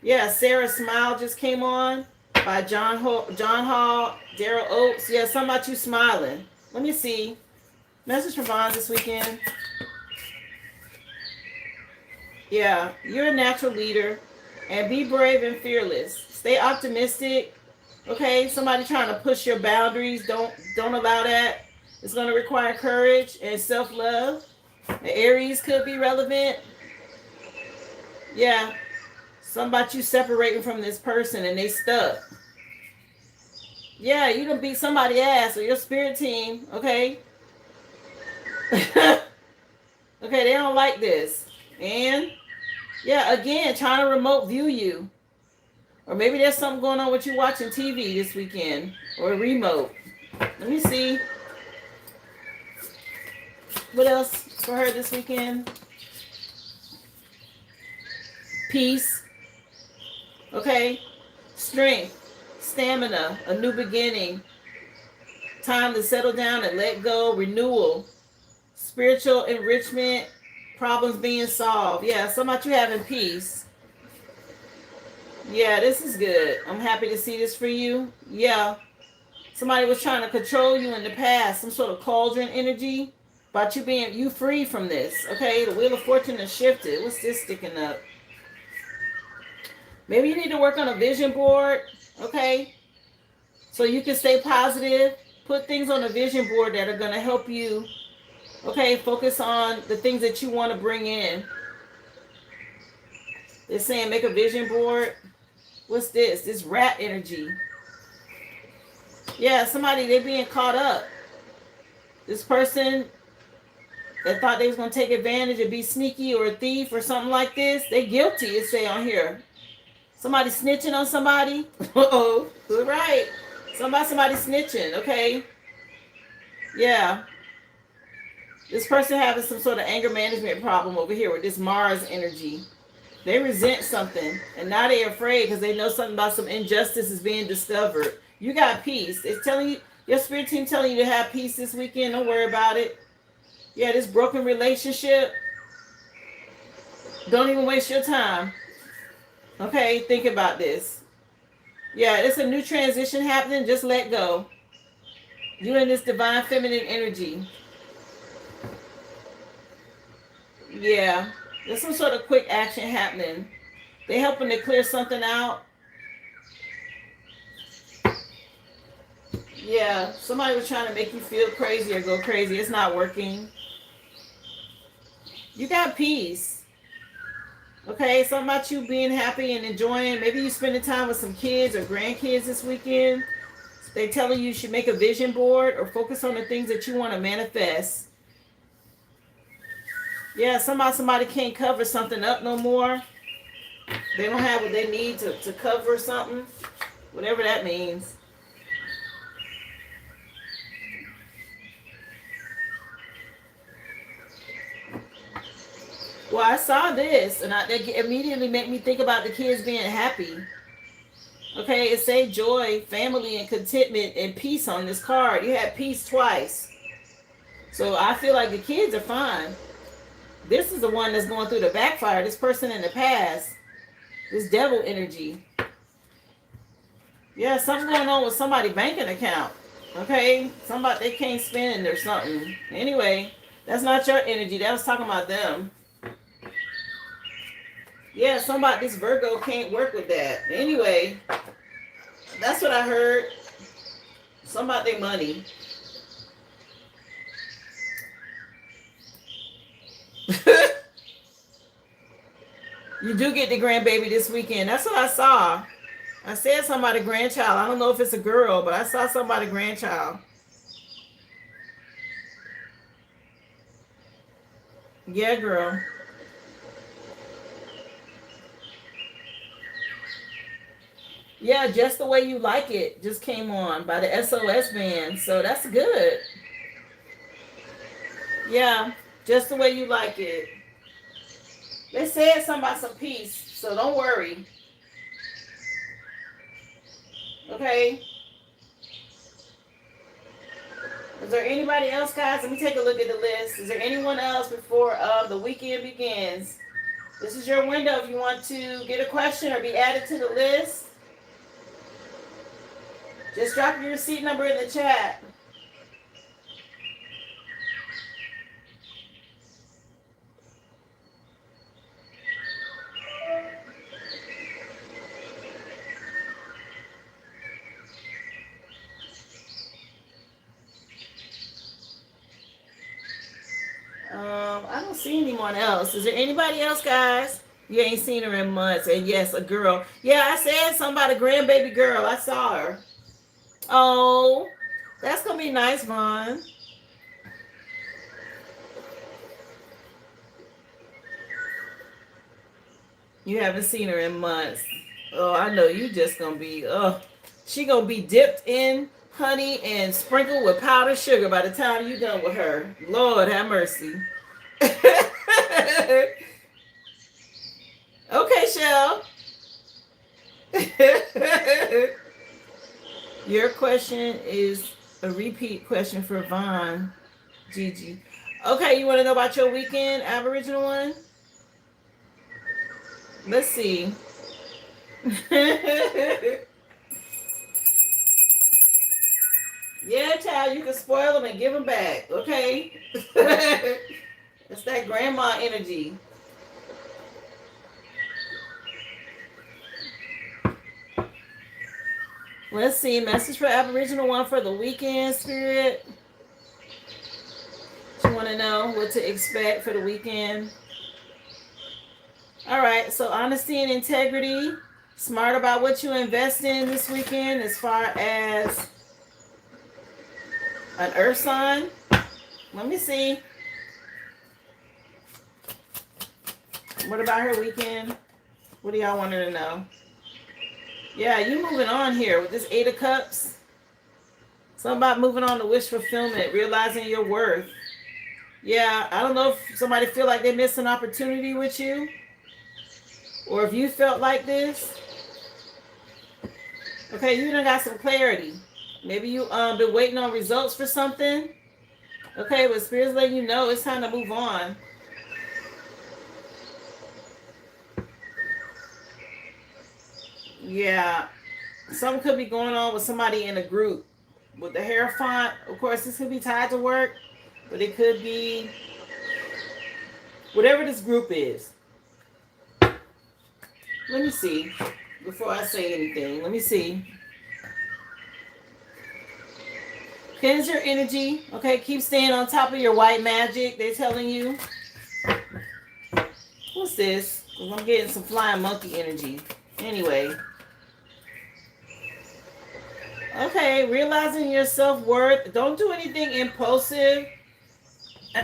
[SPEAKER 1] Yeah, Sarah Smile just came on by John Hall, Daryl Oates. Yeah, something about you smiling. Let me see. Message from Vaughn this weekend. Yeah, you're a natural leader. And be brave and fearless. Stay optimistic. Okay, somebody trying to push your boundaries. Don't allow that. It's going to require courage and self-love. The Aries could be relevant. Yeah. Something about you separating from this person and they stuck. Yeah, you done beat somebody's ass or your spirit team. Okay. Okay, they don't like this. And yeah, again, trying to remote view you. Or maybe there's something going on with you watching TV this weekend. Or remote. Let me see. What else for her this weekend? Peace. Okay. Strength. Stamina. A new beginning. Time to settle down and let go. Renewal. Spiritual enrichment. Problems being solved. Yeah, so much you having peace. Yeah, this is good. I'm happy to see this for you. Yeah. Somebody was trying to control you in the past, some sort of cauldron energy. About you being you free from this. Okay, the wheel of fortune has shifted. What's this sticking up? Maybe you need to work on a vision board. Okay, so you can stay positive. Put things on a vision board that are going to help you. Okay, focus on the things that you want to bring in. They're saying make a vision board. What's this? This rat energy. Yeah, somebody, they're being caught up. This person that thought they was going to take advantage or be sneaky or a thief or something like this, they guilty, it say on here. Somebody snitching on somebody. Uh-oh. Right. Somebody snitching, okay? Yeah. This person having some sort of anger management problem over here with this Mars energy. They resent something, and now they're afraid because they know something about some injustice is being discovered. You got peace. It's telling you, your spirit team telling you to have peace this weekend. Don't worry about it. Yeah, this broken relationship. Don't even waste your time. Okay, think about this. Yeah, it's a new transition happening. Just let go. You in this divine feminine energy. Yeah, there's some sort of quick action happening. They're helping to clear something out. Yeah, somebody was trying to make you feel crazy or go crazy. It's not working. You got peace. Okay, something about you being happy and enjoying. Maybe you spending time with some kids or grandkids this weekend. They telling you should make a vision board or focus on the things that you want to manifest. Yeah, somebody can't cover something up no more. They don't have what they need to cover something. Whatever that means. Well, I saw this, and it immediately made me think about the kids being happy. Okay, it said joy, family, and contentment, and peace on this card. You had peace twice. So I feel like the kids are fine. This is the one that's going through the backfire. This person in the past. This devil energy. Yeah, something going on with somebody's banking account. Okay? Somebody, they can't spend or something. Anyway, that's not your energy. That was talking about them. Yeah, somebody, this Virgo can't work with that. Anyway, that's what I heard. Something about their money. You do get the grandbaby this weekend. That's what I saw. I said somebody grandchild. I don't know if it's a girl, but I saw somebody grandchild. Yeah, girl. Yeah, just the way you like it just came on by the SOS band. So that's good. Yeah, just the way you like it. They said something about some peace, so don't worry. Okay? Is there anybody else, guys? Let me take a look at the list. Is there anyone else before the weekend begins? This is your window if you want to get a question or be added to the list. Just drop your receipt number in the chat. I don't see anyone else. Is there anybody else, guys? You ain't seen her in months. And yes, a girl. Yeah, I said something about a grandbaby girl. I saw her. Oh, that's going to be nice, Vaughn. You haven't seen her in months. Oh, I know you just going to be, she going to be dipped in honey and sprinkled with powdered sugar by the time you done with her. Lord have mercy. Okay, Shell. Your question is a repeat question for Vaughn, Gigi. Okay, you want to know about your weekend, Aboriginal one? Let's see. Yeah, child, you can spoil them and give them back. Okay. It's that grandma energy. Let's see. Message for Aboriginal one for the weekend, Spirit. You want to know what to expect for the weekend? All right. So honesty and integrity. Smart about what you invest in this weekend as far as an earth sign. Let me see. What about her weekend? What do y'all want her to know? Yeah, you moving on here with this 8 of Cups. Something about moving on to wish fulfillment, realizing your worth. Yeah, I don't know if somebody feel like they missed an opportunity with you, or if you felt like this. Okay, you done got some clarity. Maybe you been waiting on results for something. Okay, but Spirit's letting you know it's time to move on. Yeah, something could be going on with somebody in a group. With the Hierophant, of course, this could be tied to work, but it could be whatever this group is. Let me see. Before I say anything, let me see. Cleanse your energy. Okay, keep staying on top of your white magic. They're telling you. What's this? I'm getting some flying monkey energy. Anyway. Okay, realizing your self-worth. Don't do anything impulsive.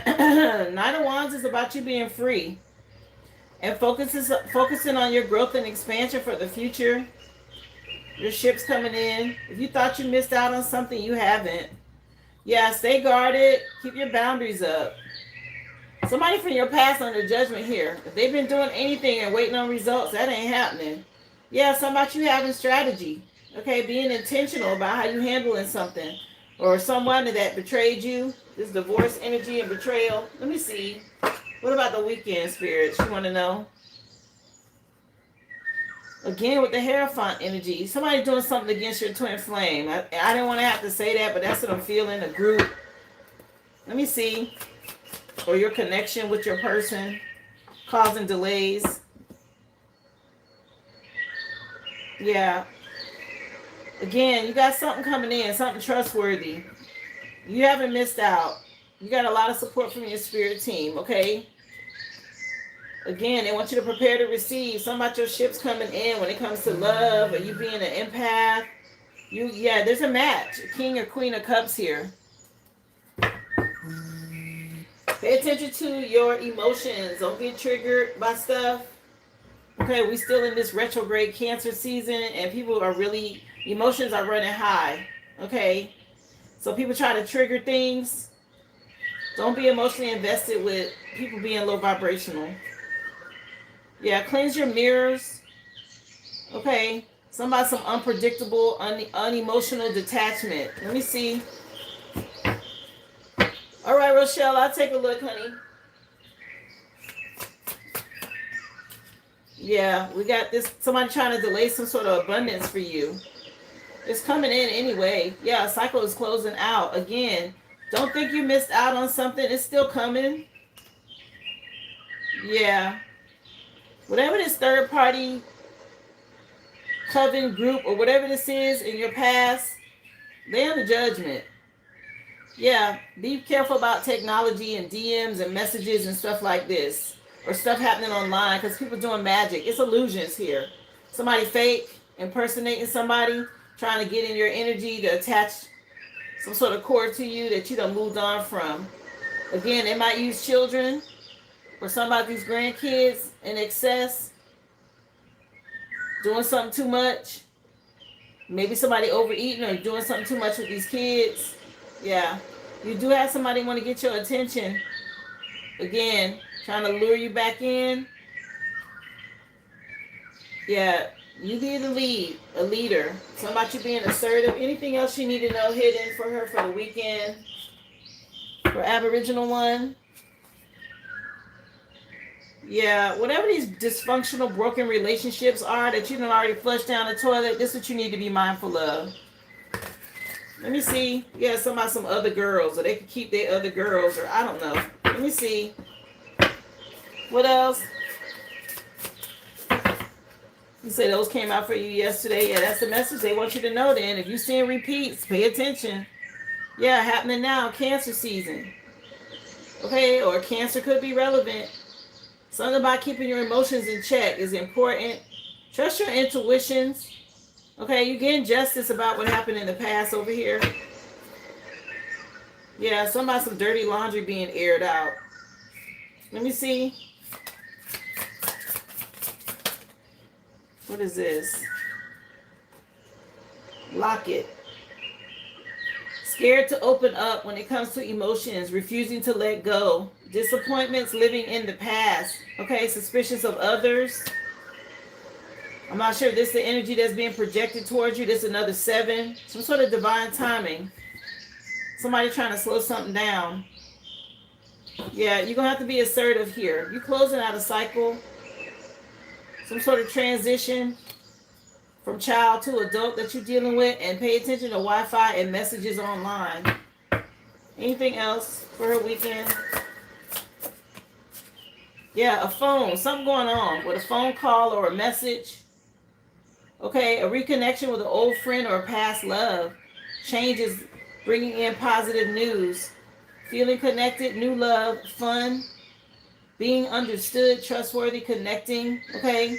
[SPEAKER 1] Nine of Wands is about you being free. And focusing on your growth and expansion for the future. Your ship's coming in. If you thought you missed out on something, you haven't. Yeah, stay guarded. Keep your boundaries up. Somebody from your past under judgment here. If they've been doing anything and waiting on results, that ain't happening. Yeah, something about you having strategy. Okay, being intentional about how you handling something. Or someone that betrayed you. This divorce energy and betrayal. Let me see. What about the weekend, spirits? You want to know? Again, with the Hierophant energy. Somebody doing something against your twin flame. I didn't want to have to say that, but that's what I'm feeling. A group. Let me see. Or your connection with your person. Causing delays. Yeah. Again, you got something coming in. Something trustworthy. You haven't missed out. You got a lot of support from your spirit team, okay? Again, they want you to prepare to receive. Something about your ships coming in when it comes to love, or you being an empath. Yeah, there's a match. A King or Queen of Cups here. Pay attention to your emotions. Don't get triggered by stuff. Okay, we still in this retrograde Cancer season, and people are really, emotions are running high. Okay, so people try to trigger things. Don't be emotionally invested with people being low vibrational. Yeah, cleanse your mirrors. Okay, some unpredictable, unemotional detachment. Let me see. All right, Rochelle, I'll take a look, honey. Yeah, we got this. Somebody trying to delay some sort of abundance for you. It's coming in anyway. Yeah, a cycle is closing out. Again, don't think you missed out on something. It's still coming. Yeah. Whatever this third party coven group or whatever this is in your past, they're under judgment. Yeah, be careful about technology and DMs and messages and stuff like this. Or stuff happening online because people doing magic. It's illusions here. Somebody fake, impersonating somebody, trying to get in your energy to attach some sort of cord to you that you done moved on from. Again, they might use children or somebody's grandkids in excess, doing something too much. Maybe somebody overeating or doing something too much with these kids. Yeah, you do have somebody want to get your attention. Again, trying to lure you back in. Yeah, you be the lead, a leader. Something about you being assertive. Anything else you need to know hidden for her for the weekend? For Aboriginal one? Yeah, whatever these dysfunctional, broken relationships are that you done already flushed down the toilet, this is what you need to be mindful of. Let me see. Yeah, some other girls, or they could keep their other girls, or I don't know. Let me see. What else? You say those came out for you yesterday. Yeah, that's the message they want you to know then. If you're seeing repeats, pay attention. Yeah, happening now, cancer season. Okay, or cancer could be relevant. Something about keeping your emotions in check is important. Trust your intuitions. Okay, you're getting justice about what happened in the past over here. Yeah, something about some dirty laundry being aired out. Let me see. What is this? Locket. Scared to open up when it comes to emotions, refusing to let go. Disappointments, living in the past. Okay, suspicious of others. I'm not sure if this is the energy that's being projected towards you. This is another 7. Some sort of divine timing. Somebody trying to slow something down. Yeah, you're going to have to be assertive here. You're closing out a cycle. Some sort of transition from child to adult that you're dealing with, and pay attention to Wi-Fi and messages online. Anything else for her weekend? Yeah, a phone. Something going on with a phone call or a message. Okay, a reconnection with an old friend or a past love. Changes, bringing in positive news. Feeling connected, new love, fun. Being understood, trustworthy, connecting. Okay,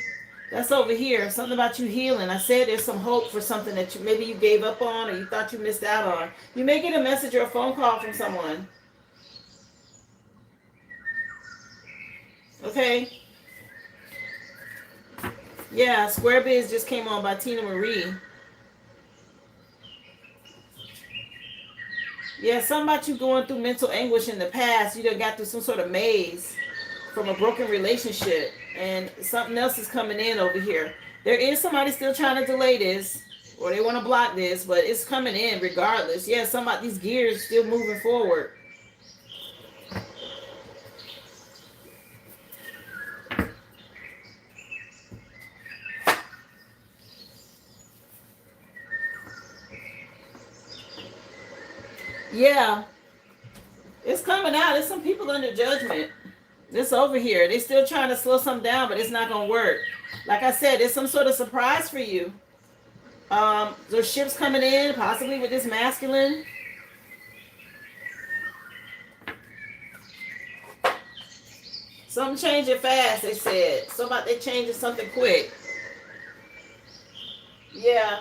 [SPEAKER 1] that's over here. Something about you healing. I said there's some hope for something that maybe you gave up on or you thought you missed out on. You may get a message or a phone call from someone. Okay. Yeah, Square Biz just came on by Tina Marie. Yeah, something about you going through mental anguish in the past. You done got through some sort of maze from a broken relationship, and something else is coming in over here. There is somebody still trying to delay this, or they want to block this, but it's coming in regardless. Yeah, somebody, these gears still moving forward. Yeah, it's coming out. There's some people under judgment. This over here, they still trying to slow something down, but it's not gonna work. Like I said, there's some sort of surprise for you. There's ships coming in, possibly with this masculine. Something changing fast, they said. So about they changing something quick. Yeah.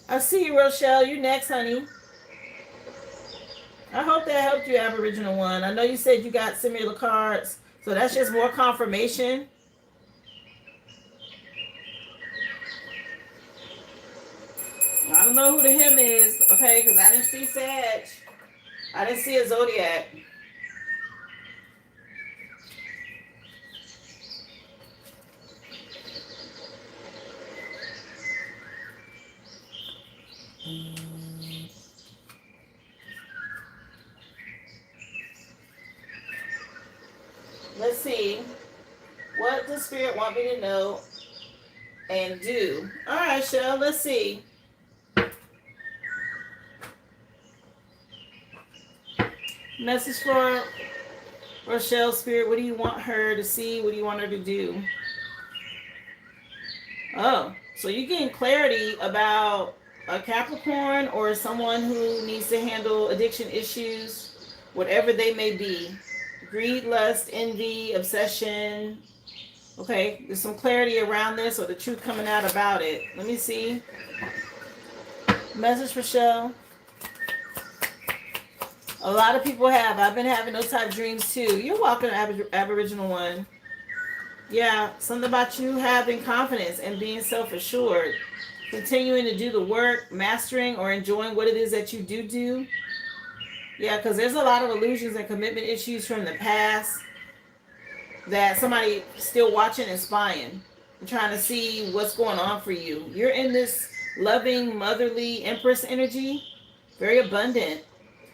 [SPEAKER 1] I see you, Rochelle. You next, honey. I hope that helped you, Aboriginal one. I know you said you got similar cards, so that's just more confirmation. I don't know who the him is, okay, because I didn't see Sag. I didn't see a Zodiac. Let's see. What does Spirit want me to know and do? All right, Shell, let's see. Message for Rochelle, Spirit. What do you want her to see? What do you want her to do? Oh, so you're getting clarity about a Capricorn or someone who needs to handle addiction issues, whatever they may be. Greed, lust, envy, obsession. Okay, there's some clarity around this or the truth coming out about it. Let me see. Message for Shell. A lot of people have. I've been having those type of dreams too. You're welcome, Aboriginal one. Yeah, something about you having confidence and being self-assured. Continuing to do the work, mastering or enjoying what it is that you do. Yeah, because there's a lot of illusions and commitment issues from the past that somebody still watching and spying and trying to see what's going on for you. You're in this loving, motherly Empress energy, very abundant.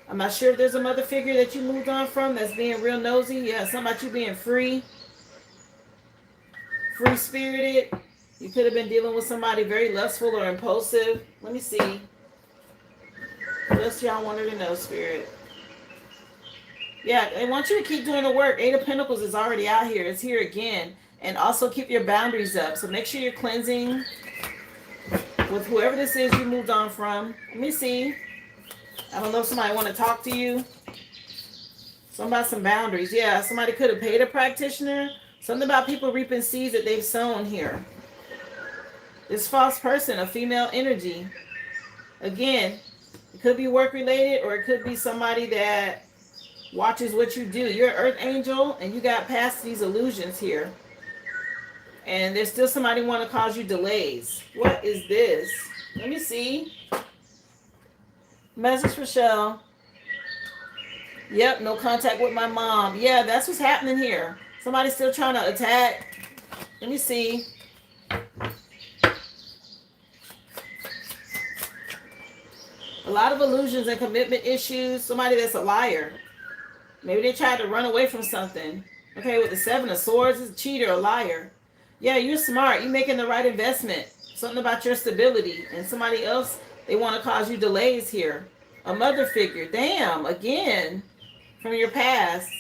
[SPEAKER 1] I'm not sure if there's a mother figure that you moved on from that's being real nosy. Yeah, something about you being free. free-spirited. You could have been dealing with somebody very lustful or impulsive. Let me see. What else y'all wanted to know, Spirit? Yeah, they want you to keep doing the work. Eight of Pentacles is already out here. It's here again. And also keep your boundaries up. So make sure you're cleansing with whoever this is you moved on from. Let me see. I don't know if somebody want to talk to you. Something about some boundaries. Yeah, somebody could have paid a practitioner. Something about people reaping seeds that they've sown here. This false person, a female energy. Again, it could be work related or it could be somebody that watches what you do. You're an earth angel and you got past these illusions here. And there's still somebody want to cause you delays. What is this? Let me see. Message for Shell. Yep, no contact with my mom. Yeah, that's what's happening here. Somebody's still trying to attack. Let me see. A lot of illusions and commitment issues. Somebody that's a liar. Maybe they tried to run away from something. Okay, with the Seven of Swords, it's a cheater, a liar. Yeah, you're smart. You're making the right investment. Something about your stability. And somebody else, they want to cause you delays here. A mother figure. Damn, again. From your past.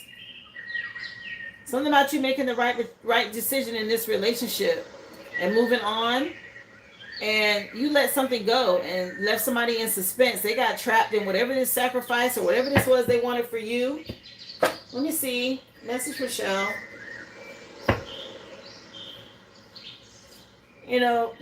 [SPEAKER 1] Something about you making the right decision in this relationship. And moving on. And you let something go and left somebody in suspense. They got trapped in whatever this sacrifice or whatever this was they wanted for you. Let me see. Message for Shell. You know,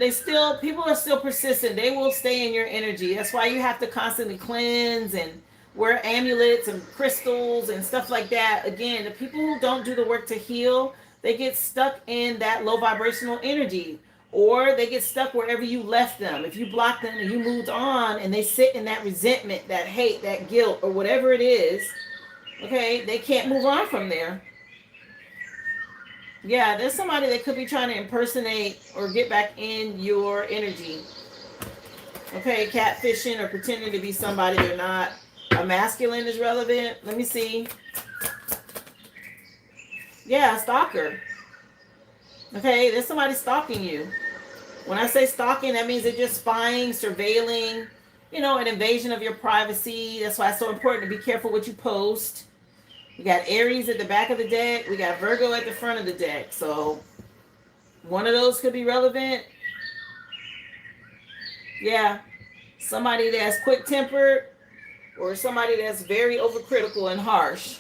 [SPEAKER 1] people are still persistent. They will stay in your energy. That's why you have to constantly cleanse and wear amulets and crystals and stuff like that. Again, the people who don't do the work to heal, they get stuck in that low vibrational energy. Or they get stuck wherever you left them. If you blocked them and you moved on and they sit in that resentment, that hate, that guilt, or whatever it is, okay, they can't move on from there. Yeah, there's somebody that could be trying to impersonate or get back in your energy. Okay, catfishing or pretending to be somebody they're not. A masculine is relevant. Let me see. Yeah, stalker. Okay, there's somebody stalking you. When I say stalking, that means they're just spying, surveilling, an invasion of your privacy. That's why it's so important to be careful what you post. We got Aries at the back of the deck. We got Virgo at the front of the deck. So one of those could be relevant. Yeah, somebody that's quick-tempered or somebody that's very overcritical and harsh.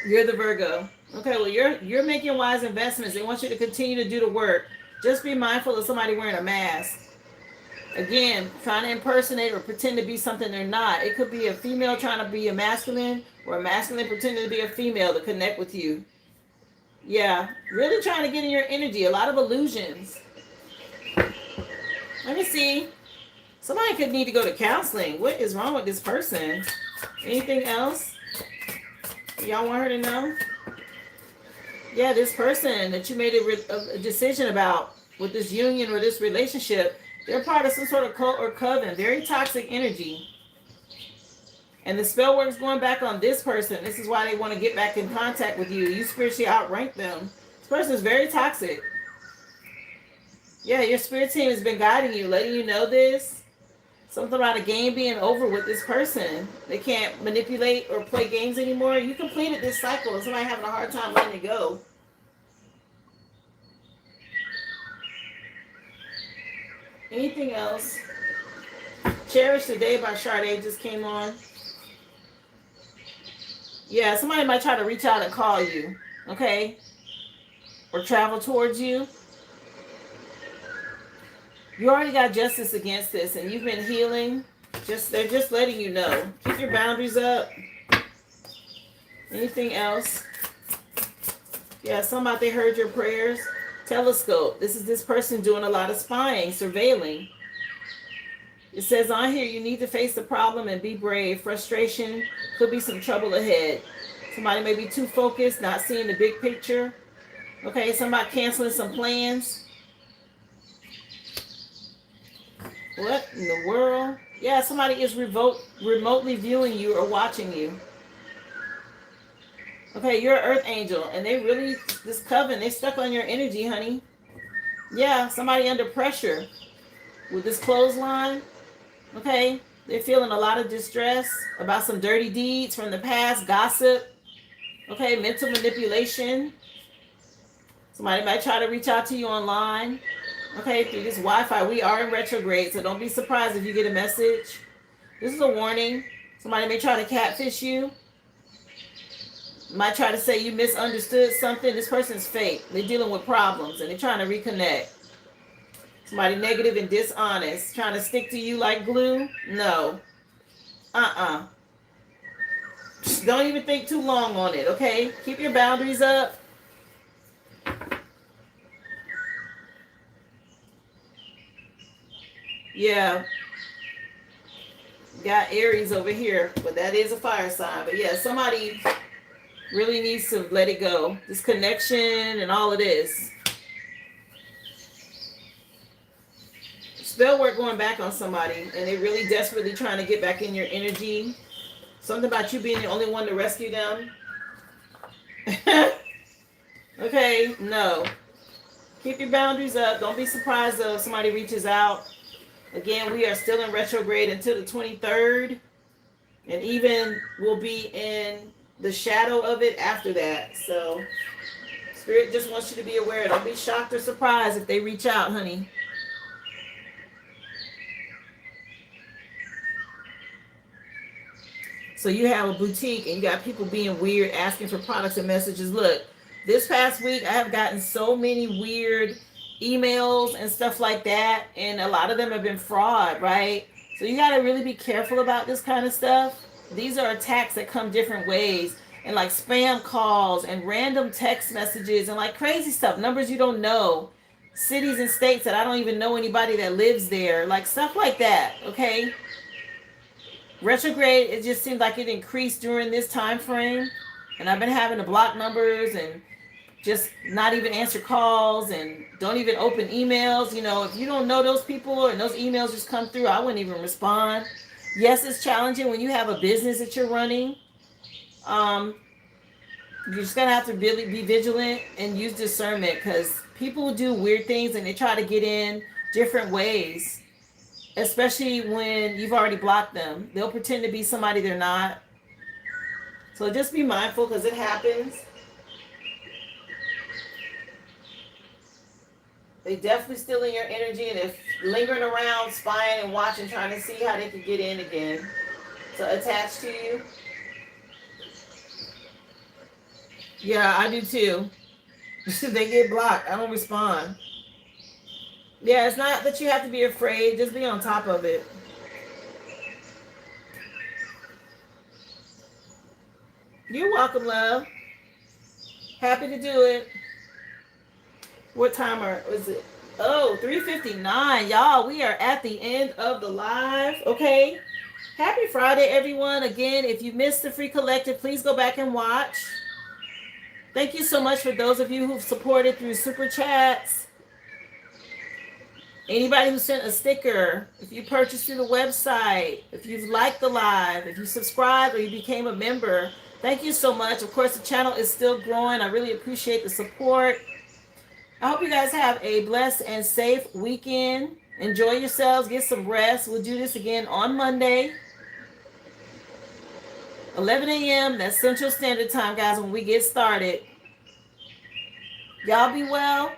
[SPEAKER 1] You're the Virgo. Okay, well, you're making wise investments. They want you to continue to do the work. Just be mindful of somebody wearing a mask. Again, trying to impersonate or pretend to be something they're not. It could be a female trying to be a masculine or a masculine pretending to be a female to connect with you. Yeah, really trying to get in your energy. A lot of illusions. Let me see. Somebody could need to go to counseling. What is wrong with this person? Anything else? Y'all want her to know? Yeah, this person that you made a decision about with this union or this relationship, they're part of some sort of cult or coven. Very toxic energy. And the spell work's going back on this person. This is why they want to get back in contact with you. You spiritually outrank them. This person is very toxic. Yeah, your spirit team has been guiding you, letting you know this. Something about a game being over with this person. They can't manipulate or play games anymore. You completed this cycle and somebody having a hard time letting it go. Anything else? Cherish the Day by Sade just came on. Yeah, somebody might try to reach out and call you. Okay? Or travel towards you. You already got justice against this and you've been healing. They're just letting you know. Keep your boundaries up. Anything else? Yeah, somebody heard your prayers. Telescope. This is this person doing a lot of spying, surveilling. It says on here, you need to face the problem and be brave. Frustration, could be some trouble ahead. Somebody may be too focused, not seeing the big picture. Okay, somebody canceling some plans. What in the world? Yeah, somebody is remotely viewing you or watching you. Okay, you're an earth angel, and they really, this coven, they stuck on your energy, honey. Yeah, somebody under pressure with this clothesline. Okay, they're feeling a lot of distress about some dirty deeds from the past, gossip. Okay, mental manipulation. Somebody might try to reach out to you online. Okay, through this Wi-Fi. We are in retrograde, so don't be surprised if you get a message. This is a warning. Somebody may try to catfish you. Might try to say you misunderstood something. This person's fake. They're dealing with problems and they're trying to reconnect. Somebody negative and dishonest, trying to stick to you like glue. No. Don't even think too long on it, okay? Keep your boundaries up. Yeah. Got Aries over here, but that is a fire sign. But yeah, somebody really needs to let it go. This connection and all of this. Spell work going back on somebody, and they're really desperately trying to get back in your energy. Something about you being the only one to rescue them. Okay, no. Keep your boundaries up. Don't be surprised though if somebody reaches out. Again, we are still in retrograde until the 23rd. And even we'll be in the shadow of it after that. So, Spirit just wants you to be aware. Don't be shocked or surprised if they reach out, honey. So you have a boutique and you got people being weird, asking for products and messages. Look, this past week, I have gotten so many weird emails and stuff like that. And a lot of them have been fraud, right? So you got to really be careful about this kind of stuff. These are attacks that come different ways. And like spam calls and random text messages and like crazy stuff. Numbers you don't know. Cities and states that I don't even know anybody that lives there. Like stuff like that, okay? Retrograde, it just seems like it increased during this time frame. And I've been having to block numbers and just not even answer calls and don't even open emails. You know, if you don't know those people and those emails just come through, I wouldn't even respond. Yes, it's challenging when you have a business that you're running. You're just going to have to really be vigilant and use discernment because people do weird things and they try to get in different ways, especially when you've already blocked them. They'll pretend to be somebody they're not. So just be mindful because it happens. They definitely stealing your energy and they're lingering around, spying and watching, trying to see how they can get in again to attach to you. Yeah, I do too. They get blocked. I don't respond. Yeah, it's not that you have to be afraid. Just be on top of it. You're welcome, love. Happy to do it. What time is it? Oh, 3:59. Y'all, we are at the end of the live. Okay. Happy Friday, everyone. Again, if you missed the free collective, please go back and watch. Thank you so much for those of you who've supported through super chats. Anybody who sent a sticker, if you purchased through the website, if you've liked the live, if you subscribed or you became a member, thank you so much. Of course, the channel is still growing. I really appreciate the support. I hope you guys have a blessed and safe weekend. Enjoy yourselves. Get some rest. We'll do this again on Monday. 11 a.m. That's Central Standard Time, guys, when we get started. Y'all be well.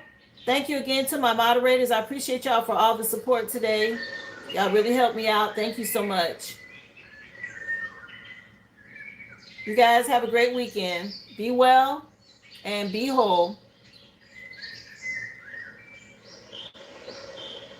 [SPEAKER 1] Thank you again to my moderators. I appreciate y'all for all the support today. Y'all really helped me out. Thank you so much. You guys have a great weekend. Be well and be whole.